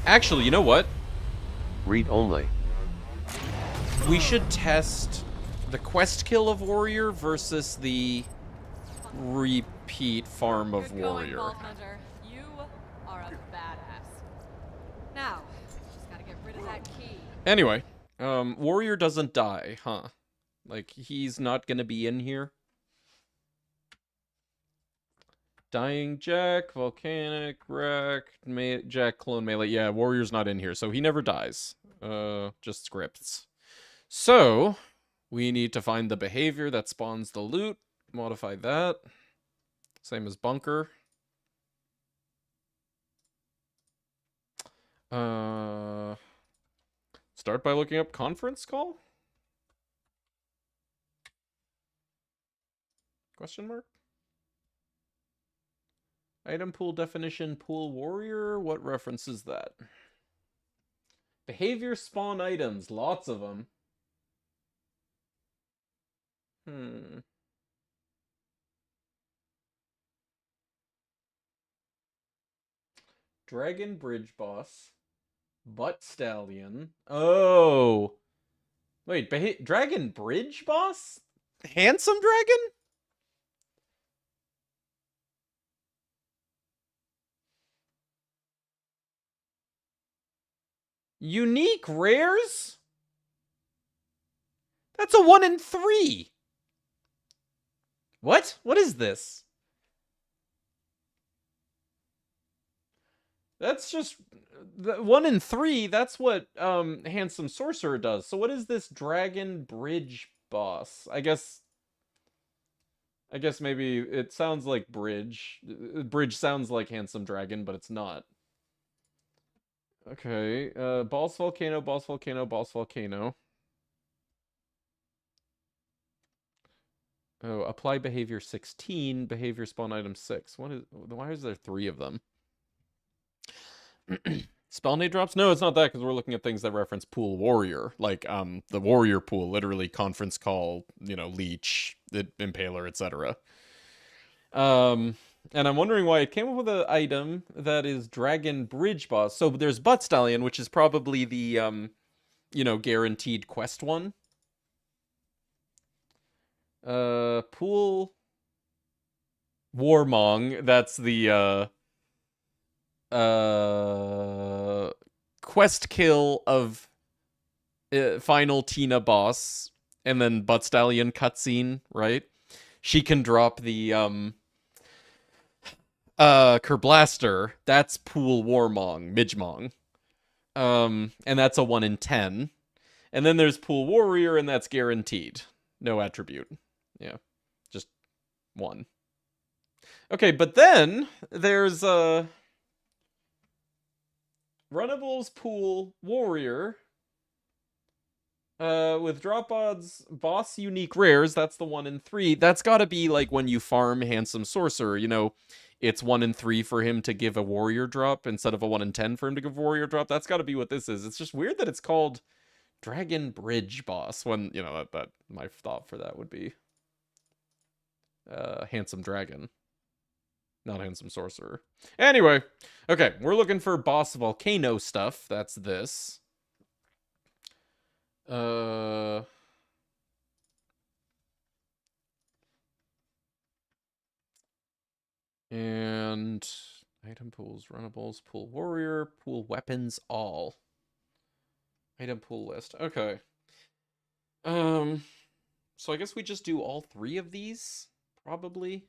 Actually, you know what? Read only. We should test the quest kill of warrior versus the repeat farm of Good going, warrior. Vault Hunter. You are a badass. Now, just gotta get rid of that key. Anyway, warrior doesn't die, huh? Like he's not gonna be in here. Dying Jack, Volcanic, Wreck, Jack, Clone Melee. Yeah, Warrior's not in here, so he never dies. Just scripts. So, we need to find the behavior that spawns the loot. Modify that. Same as Bunker. Start by looking up conference call? Question mark? Item pool definition, pool warrior? What reference is that? Behavior spawn items, lots of them. Dragon Bridge Boss. Butt Stallion. Oh! Wait, Dragon Bridge Boss? Handsome Dragon? Unique rares? That's a 1 in 3. What? What is this? That's just 1 in 3. That's what Handsome Sorcerer does. So what is this Dragon Bridge Boss? I guess maybe it sounds like Bridge. Bridge sounds like Handsome Dragon, but it's not. Okay, Boss Volcano, Boss Volcano, Boss Volcano. Oh, apply behavior 16, behavior spawn item 6. Why is there 3 of them? Spell nade drops? No, it's not that, because we're looking at things that reference pool warrior. Like, the warrior pool, literally conference call, leech, impaler, etc. And I'm wondering why it came up with an item that is Dragon Bridge Boss. So there's Butt Stallion, which is probably the, guaranteed quest one. Pool Warmong, that's the, quest kill of final Tina boss, and then Butt Stallion cutscene, right? She can drop the, Kerblaster. That's Pool Warmong, Midgemong. And that's a 1 in 10. And then there's Pool Warrior, and that's guaranteed. No attribute. Yeah. Just 1. Okay, but then there's, Runnables Pool Warrior. With drop odds, boss unique rares, that's the 1 in 3. That's gotta be like when you farm Handsome Sorcerer, it's 1 in 3 for him to give a warrior drop instead of a 1 in 10 for him to give a warrior drop. That's gotta be what this is. It's just weird that it's called Dragon Bridge Boss when, that my thought for that would be Handsome Dragon. Not Handsome Sorcerer. Anyway, okay, we're looking for Boss Volcano stuff. That's this. And item pools, runnables, pool warrior, pool weapons, all. Item pool list. Okay. So I guess we just do all 3 of these, probably.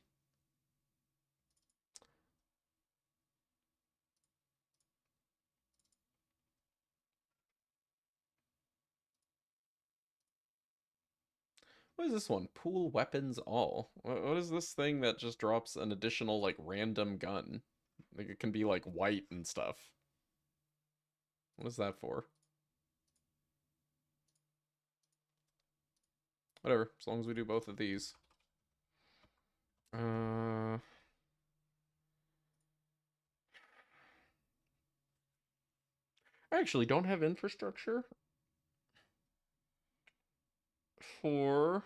What is this one? Pool weapons all. What is this thing that just drops an additional, like, random gun? Like, it can be, like, white and stuff. What is that for? Whatever, as long as we do both of these. I actually don't have infrastructure for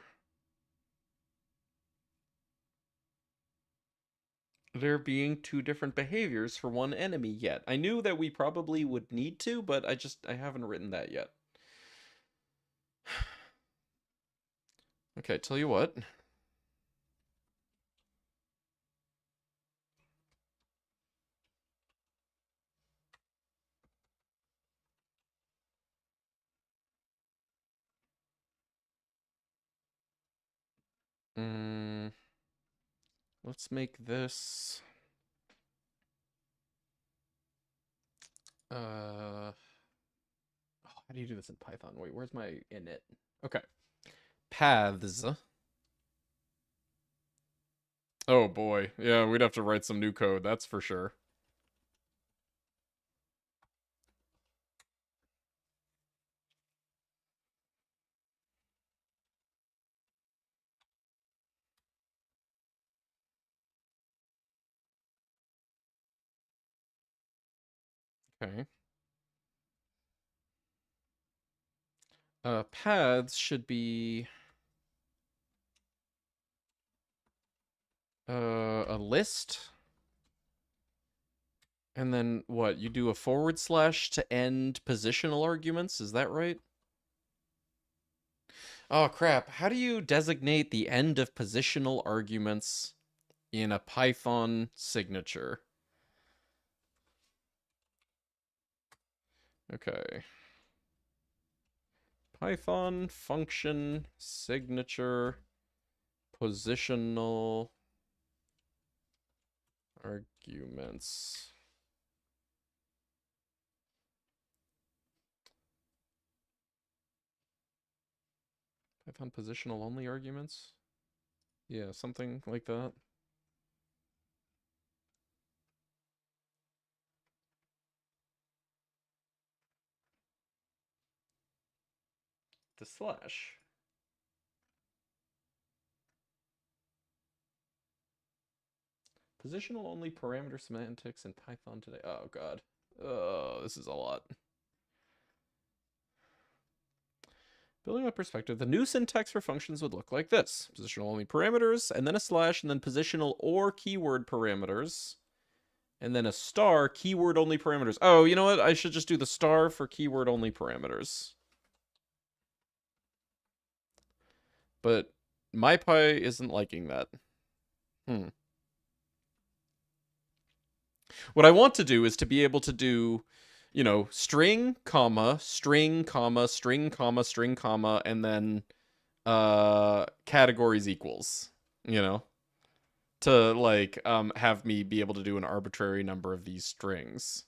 there being 2 different behaviors for 1 enemy yet. I knew that we probably would need to, but I haven't written that yet. Okay, tell you what. Let's make this Oh, how do you do this in Python? Wait, where's my init? Okay. Paths. Oh boy. Yeah, we'd have to write some new code, that's for sure. Okay. Paths should be a list. And then what? You do a / to end positional arguments, is that right? Oh crap. How do you designate the end of positional arguments in a Python signature? Okay. Python function signature positional arguments. Python positional only arguments? Yeah, something like that. The slash. Positional only parameter semantics in Python today. Oh god. Oh, this is a lot. Building up perspective, the new syntax for functions would look like this. Positional only parameters, and then a slash, and then positional or keyword parameters. And then a star, keyword only parameters. Oh, you know what? I should just do the star for keyword only parameters. But MyPy isn't liking that. What I want to do is to be able to do, you know, string, comma, string, comma, string, comma, string, comma, and then categories equals, you know, to like have me be able to do an arbitrary number of these strings.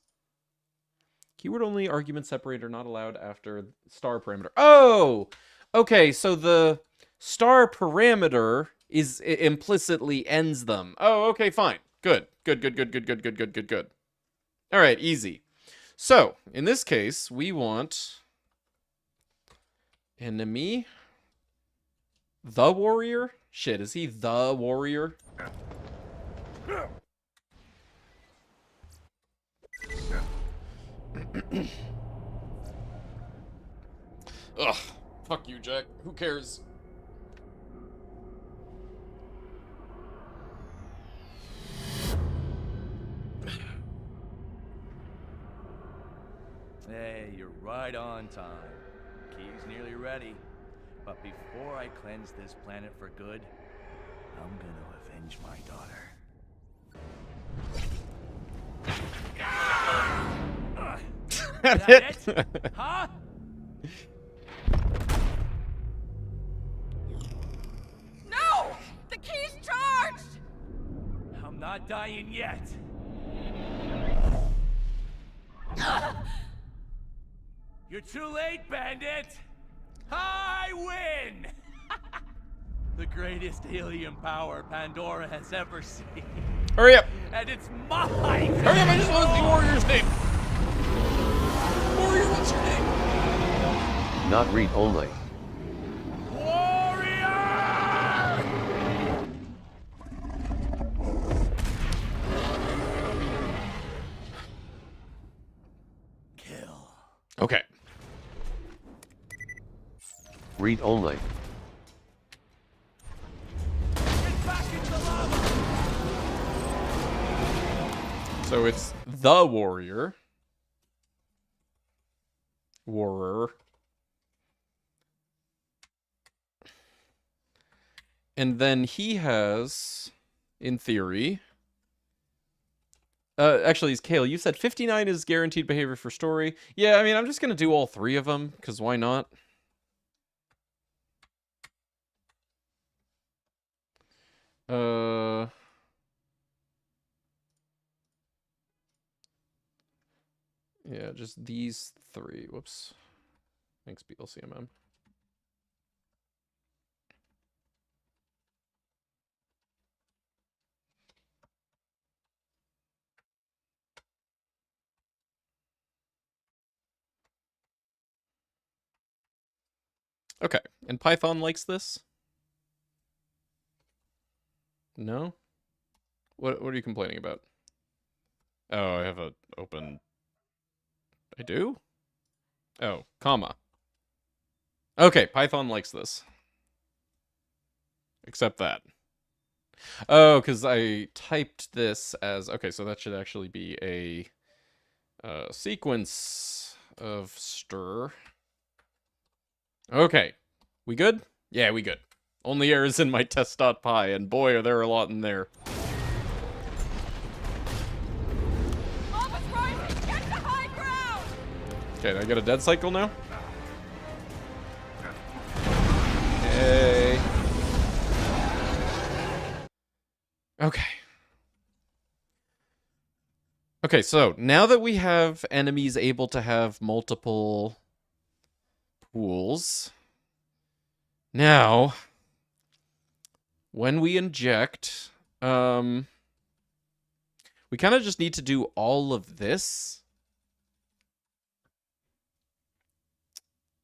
Keyword only argument separator not allowed after star parameter. Oh, okay. So the star parameter is implicitly ends them. Oh, okay, fine. Good. All right, easy. So in this case, we want enemy the warrior. Shit, is he the warrior? Ugh. Fuck you, Jack. Who cares? Hey, you're right on time. Key's nearly ready. But before I cleanse this planet for good, I'm gonna avenge my daughter. Is that it? Huh? No! The key's charged! I'm not dying yet. You're too late, Bandit! I win! The greatest alien power Pandora has ever seen. Hurry up! And it's mine! Hurry up, I just lost the warrior's name! Warrior, what's your name? Not read only. Warrior! Kill. Okay. Read only. Get back into the lava! So it's the warrior. Warrior. And then he has, in theory... actually, Kale, you said 59 is guaranteed behavior for story. Yeah, I mean, I'm just going to do all three of them, because why not? Yeah, Yeah, just these 3. Whoops. Thanks, BLCMM. Okay, and Python likes this? No? What are you complaining about? Oh, I have a open... I do? Oh, comma. Okay, Python likes this. Except that. Oh, because I typed this as... Okay, so that should actually be a sequence of stir. Okay. We good? Yeah, we good. Only errors in my test.py, and boy, are there a lot in there. Okay, did I get a dead cycle now? Hey. Okay. Okay, so now that we have enemies able to have multiple pools, now when we inject, we kind of just need to do all of this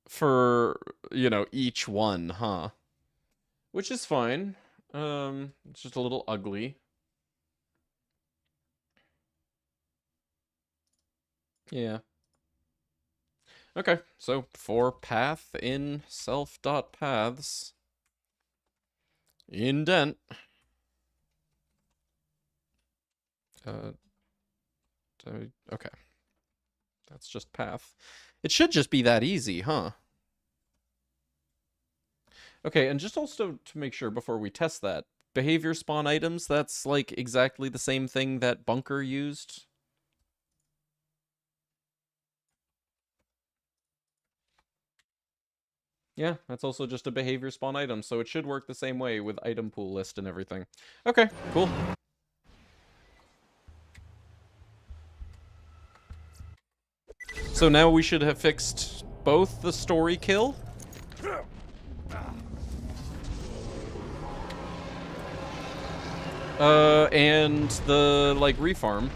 for, you know, each one, huh? Which is fine. It's just a little ugly. Yeah. Okay, so for path in self.paths, indent. Okay. That's just path. It should just be that easy, huh? Okay, and just also to make sure before we test that, behavior spawn items, that's like exactly the same thing that Bunker used. Yeah, that's also just a behavior spawn item, so it should work the same way with item pool list and everything. Okay, cool. So now we should have fixed both the story kill and the, like, refarm.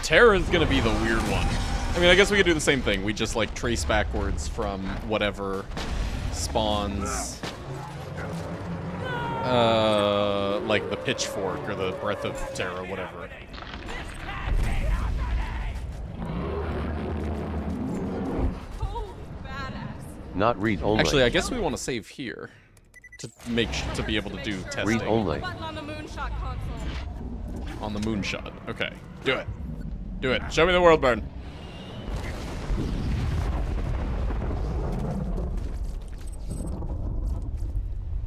Terra's gonna be the weird one. I mean, I guess we could do the same thing. We just, like, trace backwards from whatever spawns, like the pitchfork or the breath of Terra, whatever. Not read only. Actually, I guess we want to save here to be able to do testing. Read only. On the moonshot console. On the moonshot. Okay, do it. Do it. Show me the world burn.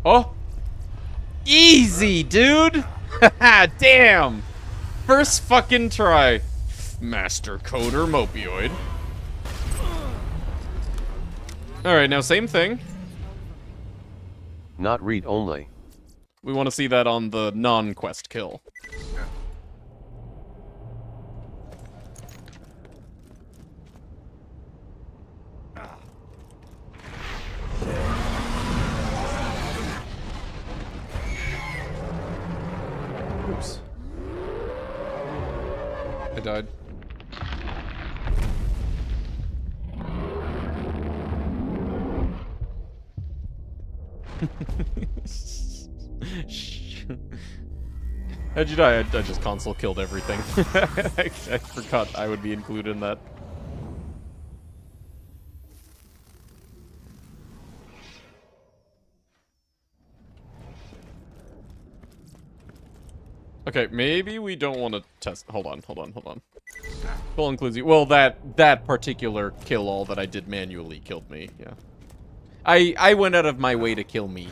Oh! Easy, dude! Damn! First fucking try. Master Coder Mopioid. Alright, now same thing. Not read only. We want to see that on the non-quest kill. Oops. I died. How'd you die? I just console killed everything. I forgot I would be included in that. Okay, maybe we don't want to test. Hold on. Full includes you. Well, that particular kill all that I did manually killed me. Yeah. I went out of my way to kill me.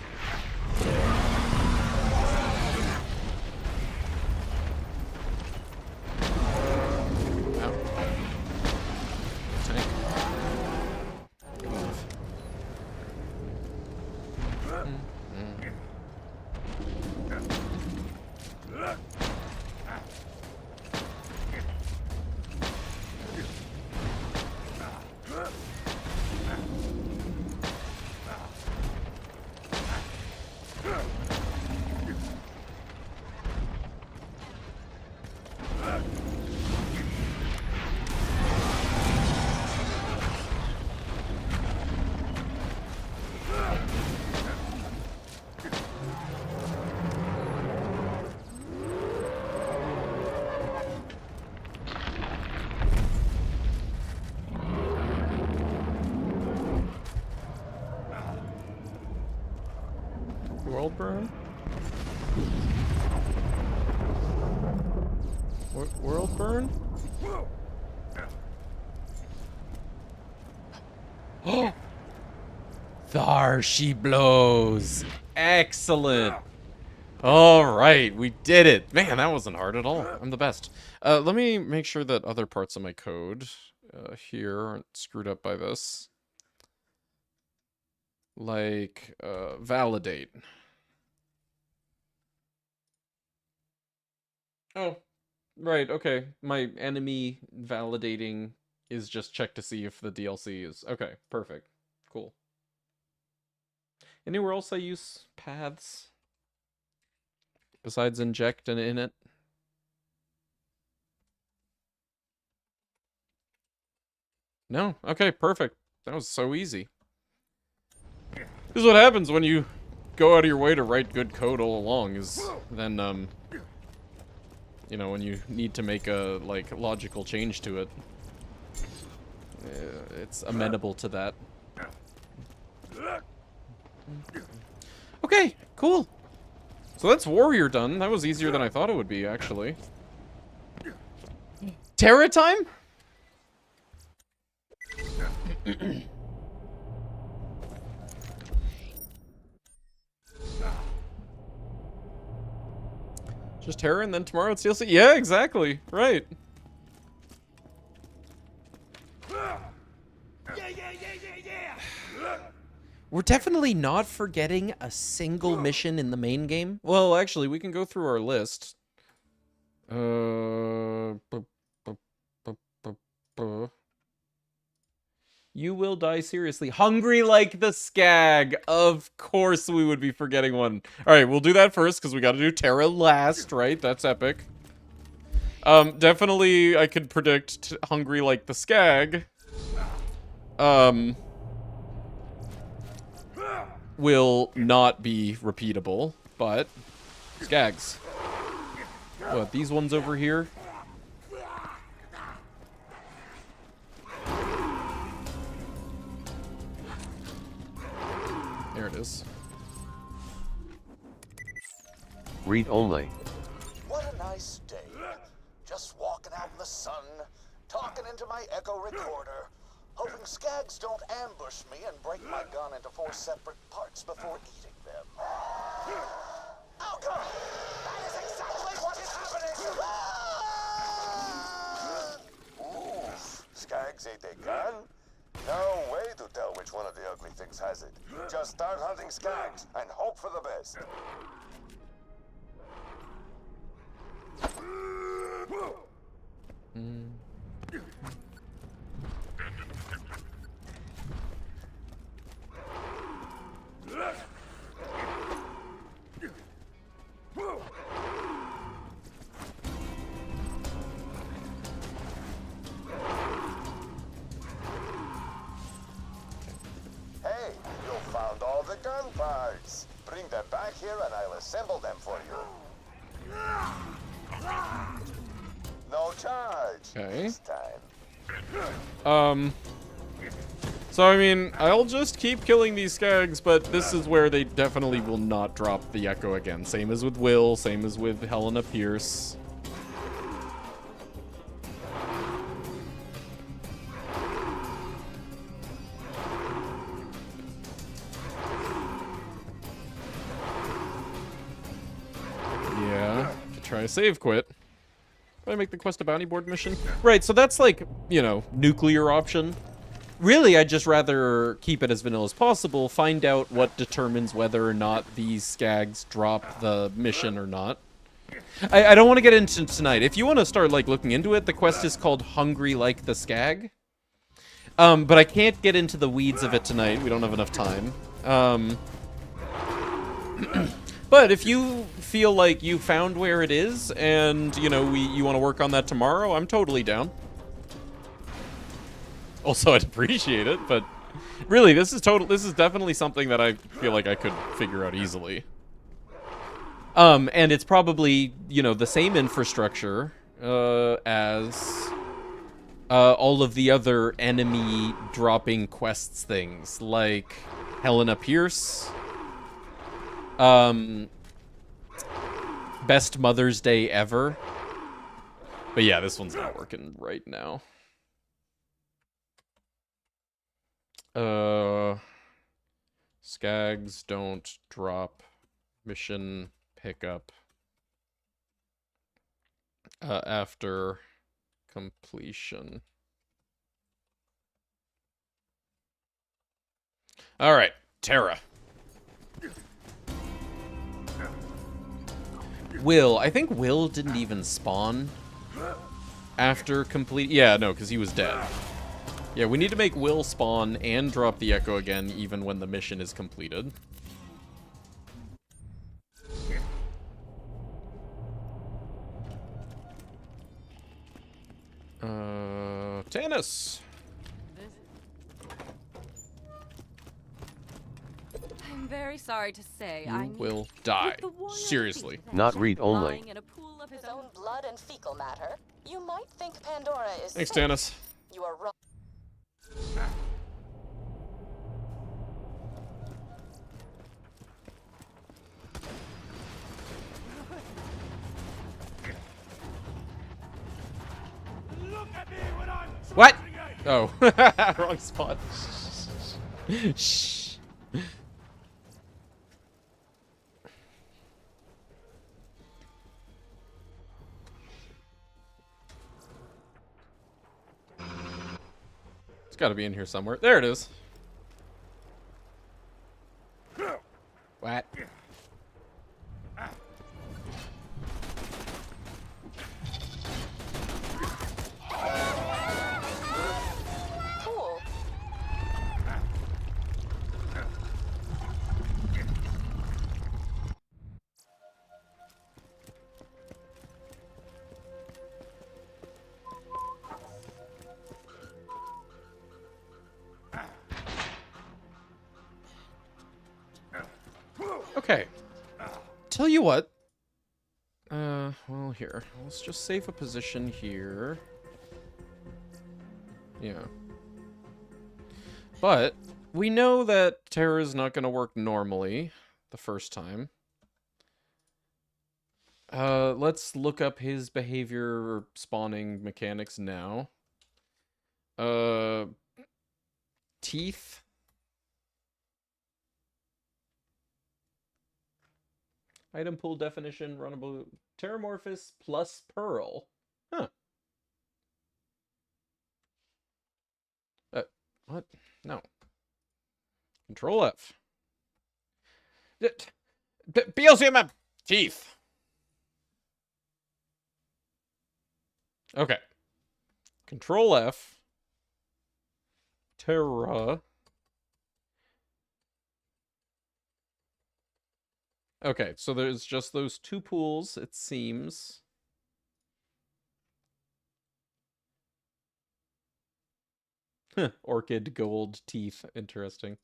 World burn? World burn? Oh! There she blows. Excellent. All right, we did it. Man, that wasn't hard at all. I'm the best. Let me make sure that other parts of my code here aren't screwed up by this. Like, validate. Oh, right, okay. My enemy validating is just check to see if the DLC is... Okay, perfect. Cool. Anywhere else I use paths? Besides inject and init? No? Okay, perfect. That was so easy. This is what happens when you go out of your way to write good code all along, is then, you know, when you need to make a, like, logical change to it, it's amenable to that. Okay, cool. So that's Warrior done. That was easier than I thought it would be, actually. Terra time? Just Terra and then tomorrow it's DLC? Yeah, exactly. Right. We're definitely not forgetting a single mission in the main game. Well, actually, we can go through our list. You will die seriously. Hungry like the Skag. Of course we would be forgetting one. Alright, we'll do that first, because we gotta do Terra last, right? That's epic. Definitely I could predict Hungry like the Skag. Will not be repeatable, but Skags. What, these ones over here? There it is. Read only. What a nice day. Just walking out in the sun, talking into my echo recorder, hoping Skags don't ambush me and break my gun into 4 separate parts before eating them. Oh, come on! That is exactly what is happening! Oof! Skags ate a gun? No way to tell which one of the ugly things has it. Just start hunting Skags and hope for the best. Hey, you found all the gun parts. Bring them back here and I'll assemble them for you. No charge. Okay. This time. So I mean, I'll just keep killing these Skags, but this is where they definitely will not drop the Echo again. Same as with Will, same as with Helena Pierce. Try save quit. Try to make the quest a bounty board mission. Right, so that's like, you know, nuclear option. Really, I'd just rather keep it as vanilla as possible, find out what determines whether or not these skags drop the mission or not. I don't want to get into tonight. If you want to start, like, looking into it, the quest is called Hungry Like the Skag. But I can't get into the weeds of it tonight. We don't have enough time. But if you feel like you found where it is, and, you know, you want to work on that tomorrow, I'm totally down. Also, I'd appreciate it, but really, this is definitely something that I feel like I could figure out easily. And it's probably, you know, the same infrastructure as all of the other enemy dropping quests things, like Helena Pierce, Best Mother's Day Ever. But yeah, this one's not working right now. Skags don't drop mission pickup after completion. All right, Terra. Will. I think Will didn't even spawn after complete. Yeah, no, because he was dead. Yeah, we need to make Will spawn and drop the echo again, even when the mission is completed. Tannis! I'm very sorry to say You will die. Seriously. Not read only. In a pool of his own blood and fecal matter. You might think Pandora is Thanks, safe. Tannis. You are wrong. Look at me when I'm What? Oh, wrong spot. Shh. It's got to be in here somewhere. There it is. What? Cool. Okay. Tell you what. Well, here. Let's just save a position here. Yeah. But we know that Terra is not going to work normally the first time. Let's look up his behavior spawning mechanics now. Teeth. Item pool definition, runnable Terramorphous plus Pearl. Huh. What? No. Control F. BLCM teeth. Okay. Control F. Terra. Okay, so there's just those two pools, it seems. Orchid gold teeth. Interesting.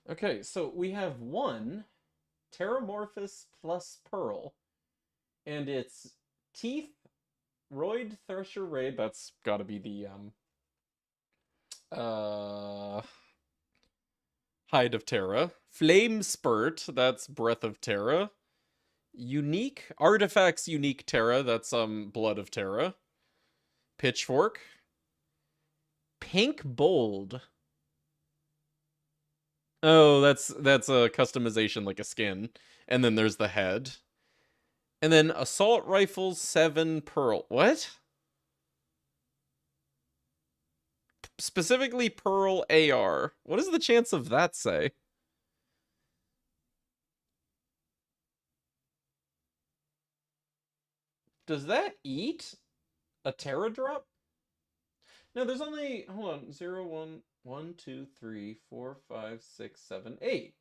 Okay, so we have one Terramorphous plus Pearl. And it's Teeth, Roid, Thresher, Raid. That's gotta be the, Hide of Terra. Flame Spurt, that's Breath of Terra. Unique Artifacts, Unique Terra, that's Blood of Terra. Pitchfork. Pink Bold. Oh, that's a customization like a skin. And then there's the head. And then assault rifles 7 pearl. What? Specifically pearl AR. What is the chance of that say? Does that eat a Terra drop? No, there's only, hold on, 0, 1, 1, 2, 3, 4, 5, 6, 7, 8.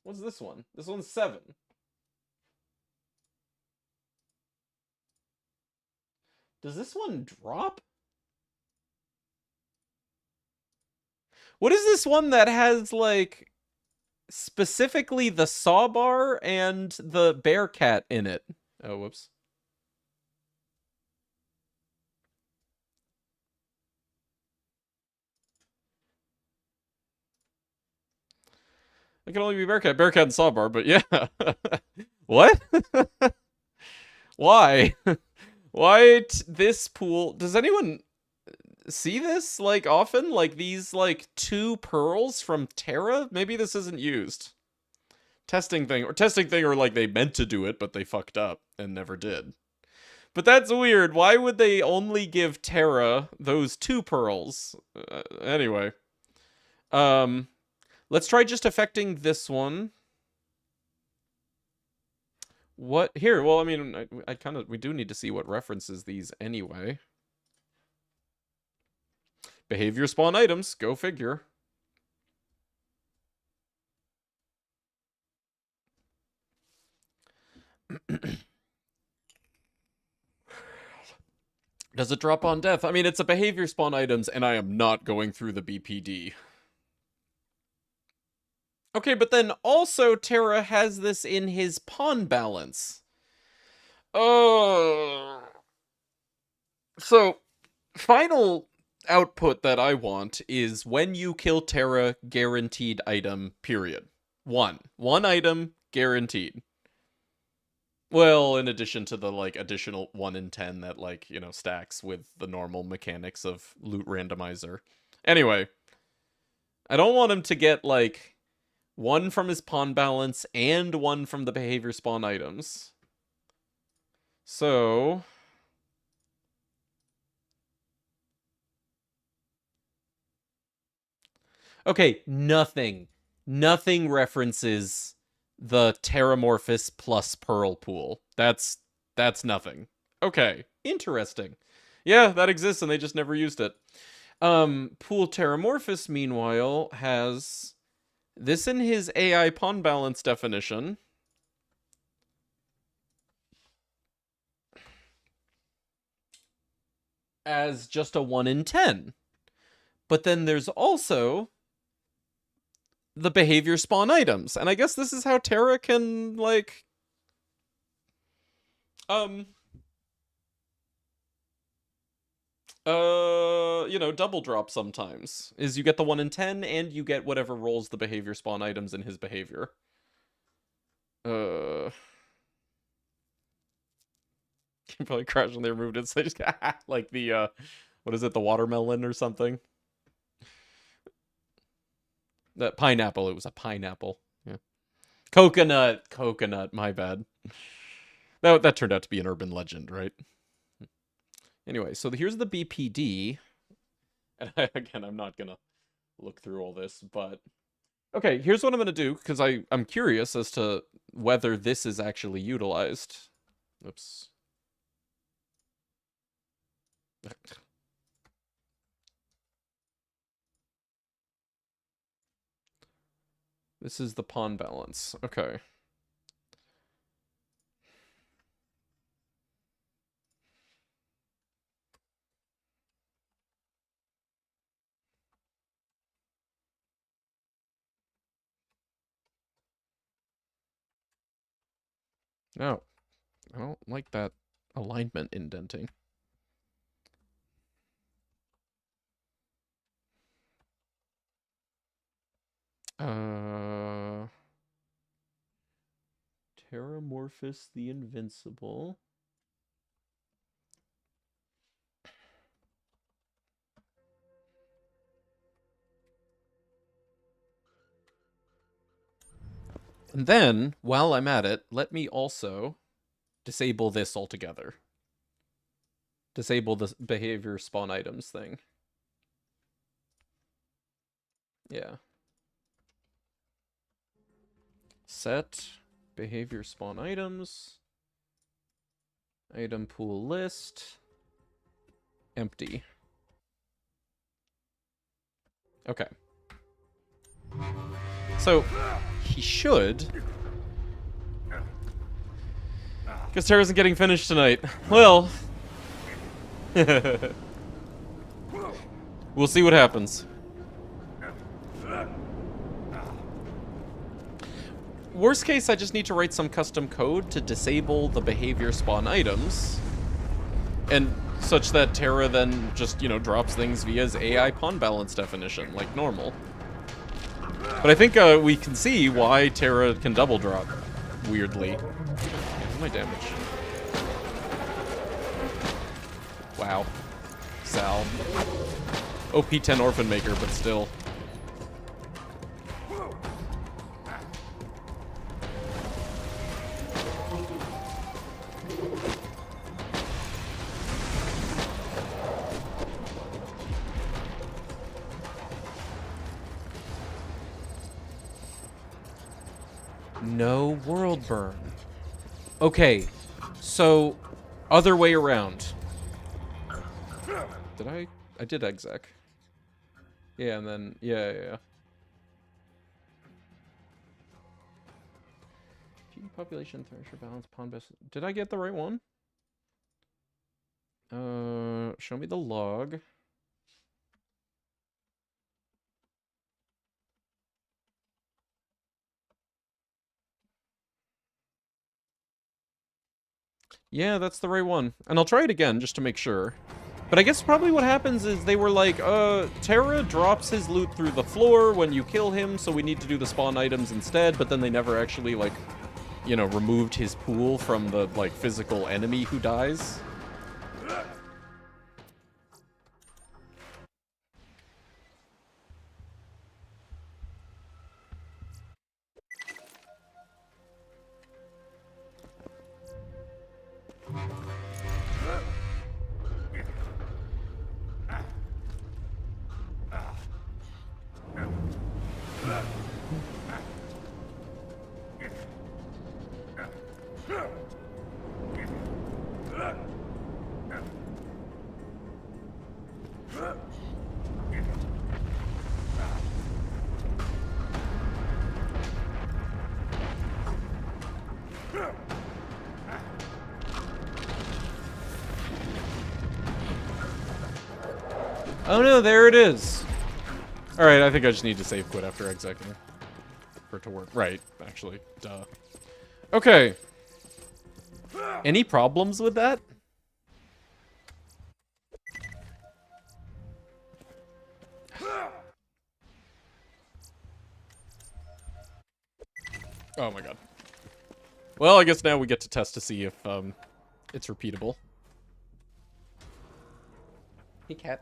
What's this one? This one's 7. Does this one drop? What is this one that has, like, specifically the saw bar and the bear cat in it? Oh, whoops. It can only be bear cat and saw bar, but yeah. What? Why? Why this pool? Does anyone see this, like, often? Like, these, like, 2 pearls from Terra? Maybe this isn't used. Testing thing, or like they meant to do it, but they fucked up and never did. But that's weird. Why would they only give Terra those 2 pearls? Anyway. Let's try just affecting this one. What? Here, well, I mean, we do need to see what references these anyway. Behavior spawn items, go figure. Does it drop on death? I mean, it's a behavior spawn items, and I am not going through the BPD. Okay, but then also Terra has this in his pawn balance. Oh. So, final output that I want is when you kill Terra, guaranteed item, period. One item, guaranteed. Well, in addition to the, like, additional 1 in 10 that, like, you know, stacks with the normal mechanics of loot randomizer. Anyway, I don't want him to get, like, 1 from his pawn balance and 1 from the behavior spawn items. So... okay, nothing references the Terramorphous plus Pearl pool. That's nothing. Okay, interesting. Yeah, that exists and they just never used it. Pool Terramorphous, meanwhile, has this in his AI pawn balance definition. As just a 1 in 10. But then there's also the behavior spawn items. And I guess this is how Terra can, like... you know, double drop sometimes. Is you get the 1 in 10, and you get whatever rolls the behavior spawn items in his behavior. Can probably crash when they removed it, so they just like the, what is it, the watermelon or something? That pineapple, it was a pineapple. Yeah. Coconut, my bad. That turned out to be an urban legend, right? Anyway, so here's the BPD. And again, I'm not gonna look through all this, but... okay, here's what I'm gonna do, because I'm curious as to whether this is actually utilized. Oops. This is the pawn balance. Okay. No. I don't like that alignment indenting. Terramorphous the Invincible. And then, while I'm at it, let me also disable this altogether. Disable the behavior spawn items thing. Yeah. Set behavior spawn items. Item pool list. Empty. Okay. So, he should. Guess Terra isn't getting finished tonight. Well. We'll see what happens. Worst case, I just need to write some custom code to disable the behavior spawn items. And such that Terra then just, you know, drops things via AI pawn balance definition, like normal. But I think we can see why Terra can double drop, weirdly. What's my damage? Wow. Sal. OP10 Orphan Maker, but still. No world burn. Okay, so other way around. Did I did exec. Yeah, and then yeah. Population, thresher balance, pawn best. Did I get the right one? Show me the log. Yeah, that's the right one. And I'll try it again just to make sure. But I guess probably what happens is they were like, Terra drops his loot through the floor when you kill him, so we need to do the spawn items instead, but then they never actually, like, you know, removed his pool from the, like, physical enemy who dies. Oh no, there it is. Alright, I think I just need to save quit after execing for it to work. Right, actually. Duh. Okay. Any problems with that? Oh my god. Well, I guess now we get to test to see if it's repeatable. Hey, cat.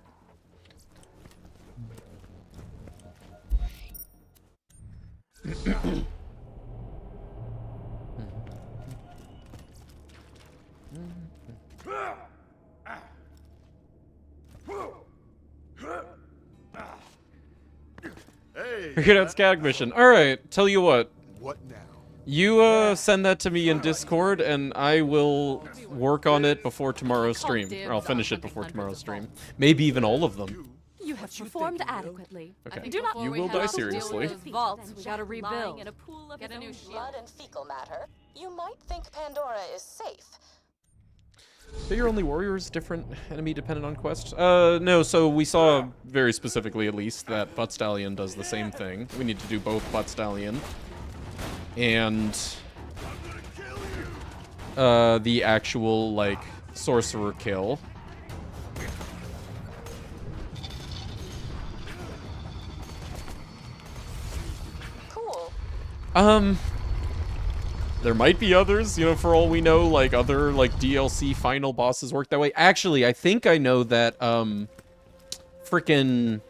Hey. Figured out Skag mission. Alright, tell you what. What now? You send that to me in Discord, and I will work on it before tomorrow's stream. Or I'll finish it before tomorrow's stream. Maybe even all of them. You have performed adequately. Okay. Do not You will die seriously. vaults. We gotta rebuild. In a pool of Get a new blood and fecal matter. You might think Pandora is safe. Figure only warriors, different enemy dependent on quest? No, so we saw very specifically at least that Butt Stallion does the same thing. We need to do both Butt Stallion and the actual, like, sorcerer kill. Cool. There might be others, you know, for all we know, like other, like, DLC final bosses work that way. Actually, I think I know that, frickin'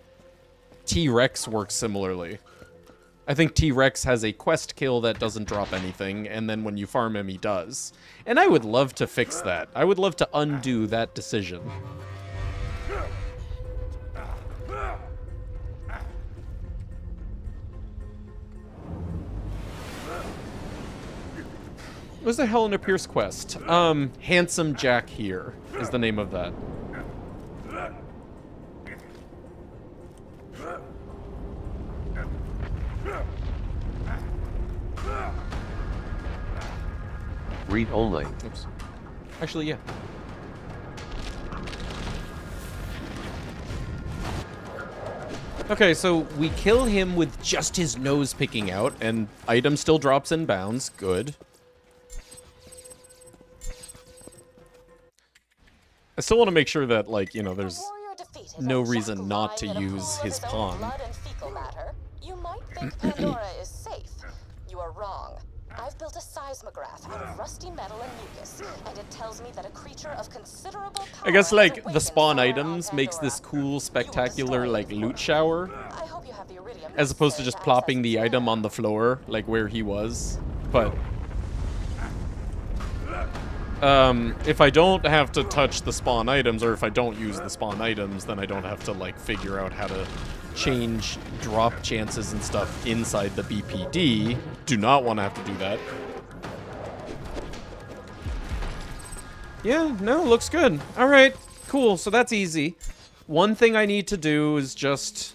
T-Rex works similarly. I think T-Rex has a quest kill that doesn't drop anything, and then when you farm him, he does. And I would love to fix that. I would love to undo that decision. What's the Helena Pierce quest? Handsome Jack here is the name of that. Read only. Oops. Actually, yeah. Okay, so we kill him with just his nose picking out, and item still drops in bounds. Good. I still want to make sure that, like, you know, there's no reason not to use his pawn. You might think Pandora is safe. You are wrong. I've built a seismograph out of rusty metal and mucus, and it tells me that a creature of considerable power I guess, like, has the spawn awakened items somewhere on makes this Pandora. cool, spectacular, like, loot shower. I hope you have the iridium As opposed to necessary just to plopping access the its item data. on the floor, like where he was. But if I don't have to touch the spawn items, or if I don't use the spawn items, then I don't have to, like, figure out how to change drop chances and stuff inside the BPD. Do not want to have to do that. Yeah, no, looks good. All right, cool. So that's easy. One thing I need to do is just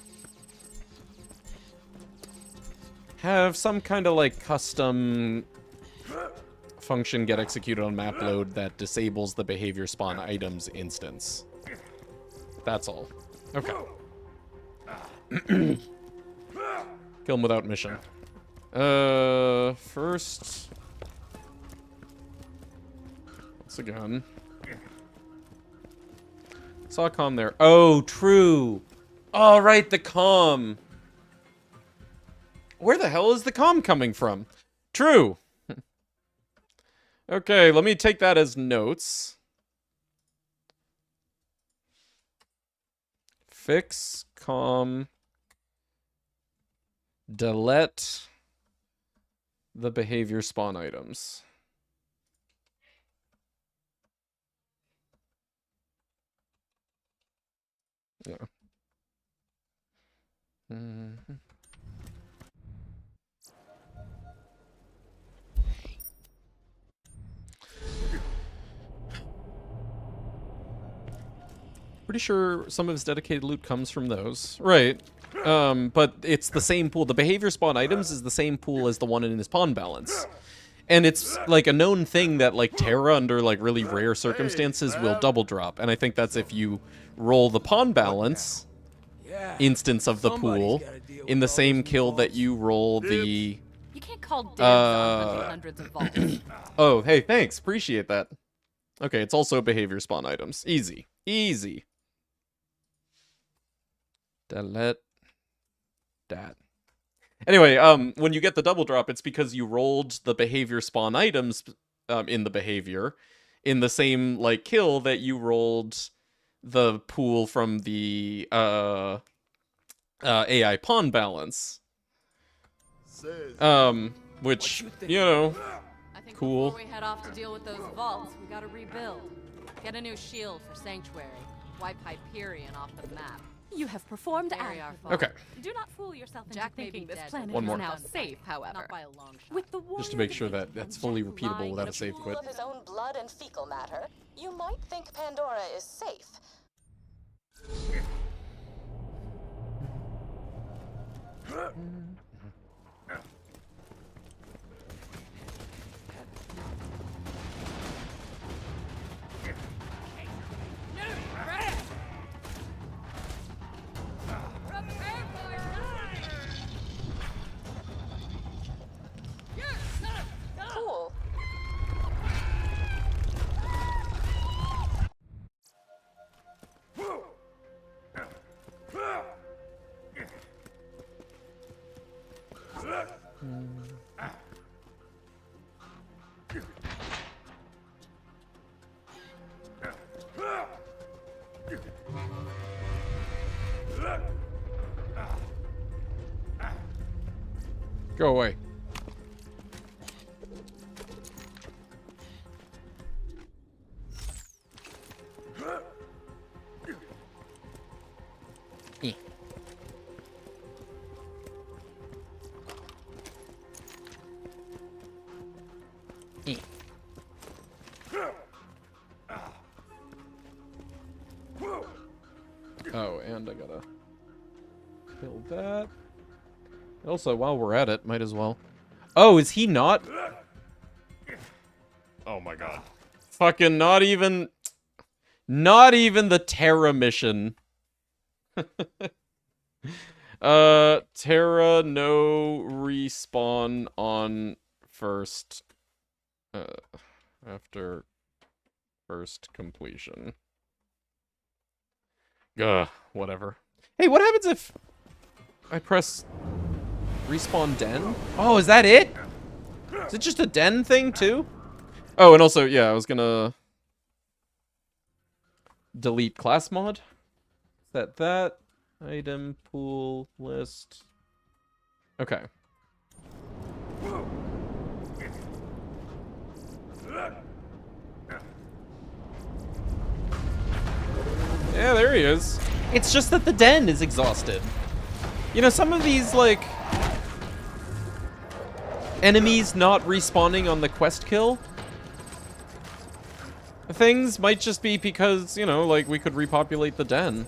have some kind of, like, custom function get executed on map load that disables the behavior spawn items instance. That's all. Okay. Kill him without mission. First... What's a gun? Saw a comm there. Oh, true. All right, the comm. Where the hell is the comm coming from? True. Okay, let me take that as notes. Fix comm. Delete the behavior spawn items. Yeah. Mm-hmm. Pretty sure some of his dedicated loot comes from those. Right. But it's the same pool. The behavior spawn items is the same pool as the one in his pawn balance. And it's like a known thing that, like, Terra, under, like, really rare circumstances, will double drop. And I think that's if you roll the pawn balance instance of the pool in the same kill that you roll the... You can't call dibs on hundreds of vaults. Oh, hey, thanks. Appreciate that. Okay, it's also behavior spawn items. Easy. Easy. Delete that. Anyway, when you get the double drop, it's because you rolled the behavior spawn items in the behavior in the same, like, kill that you rolled the pool from the AI pawn balance. Which, you know, I think cool. before we head off to deal with those vaults, we gotta rebuild. Get a new shield for Sanctuary. Wipe Hyperion off the map. You have performed admirably. Okay. Do not fool yourself into Jack thinking this dead, planet One is more. now safe, however. Not by a long shot. With the Just to make sure that that's fully repeatable without a save Pool quit. of his own blood and fecal matter, you might think Pandora is safe. Cool. Go away. Eh. Eh. Oh, and I gotta kill that. Also, while we're at it, might as well. Oh, is he not? Oh my god. Fucking not even the Terra mission. Terra no respawn on first after first completion. Whatever. Hey, what happens if I press respawn den? Oh, is that it? Is it just a den thing too? Oh, and also, yeah, I was gonna delete class mod. Set that. Item pool list. Okay. Yeah, there he is. It's just that the den is exhausted. You know, some of these, like, enemies not respawning on the quest kill things might just be because, you know, like, we could repopulate the den.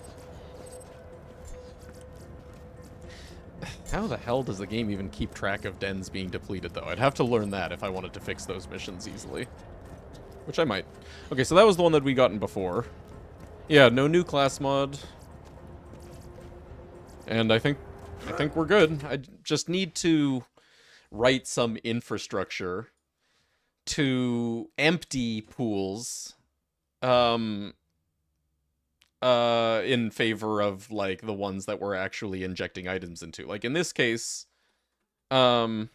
How the hell does the game even keep track of dens being depleted, though? I'd have to learn that if I wanted to fix those missions easily. Which I might. Okay, so that was the one that we gotten before. Yeah, no new class mod. And I think we're good. I just need to write some infrastructure to empty pools in favor of, like, the ones that we're actually injecting items into. Like, in this case, Terra's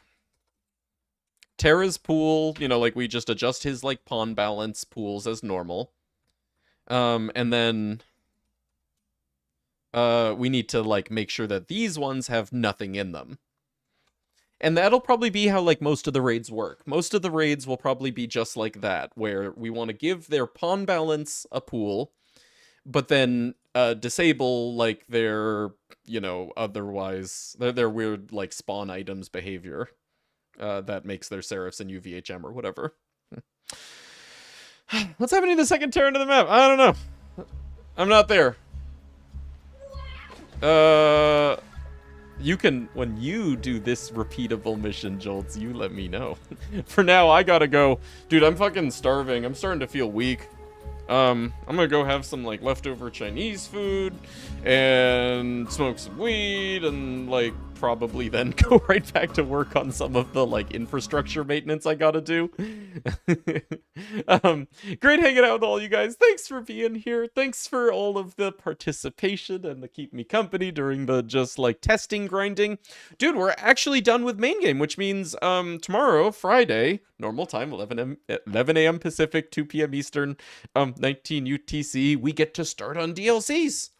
pool, you know, like, we just adjust his, like, pawn balance pools as normal. And then we need to, like, make sure that these ones have nothing in them. And that'll probably be how, like, most of the raids work. Most of the raids will probably be just like that, where we want to give their pawn balance a pool, but then disable, like, their, you know, otherwise, their weird, like, spawn items behavior that makes their Seraphs and UVHM or whatever. What's happening to the second Terran of the map? I don't know. I'm not there. You can, when you do this repeatable mission, Jolts, you let me know. For now, I gotta go. Dude, I'm fucking starving. I'm starting to feel weak. I'm gonna go have some, like, leftover Chinese food and smoke some weed and, like, probably then go right back to work on some of the, like, infrastructure maintenance I gotta do. Great hanging out with all you guys. Thanks for being here. Thanks for all of the participation and the keep me company during the just, like, testing grinding. Dude, we're actually done with main game, which means tomorrow, Friday, normal time, 11 a.m. Pacific, 2 p.m. Eastern, 19 UTC, we get to start on DLCs.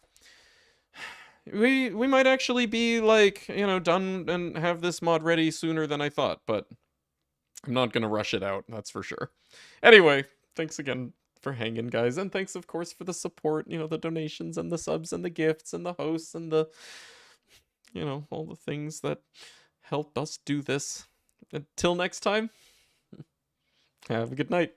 We might actually be, like, you know, done and have this mod ready sooner than I thought, but I'm not gonna rush it out, that's for sure. Anyway, thanks again for hanging, guys, and thanks, of course, for the support, you know, the donations and the subs and the gifts and the hosts and the, you know, all the things that helped us do this. Until next time, have a good night.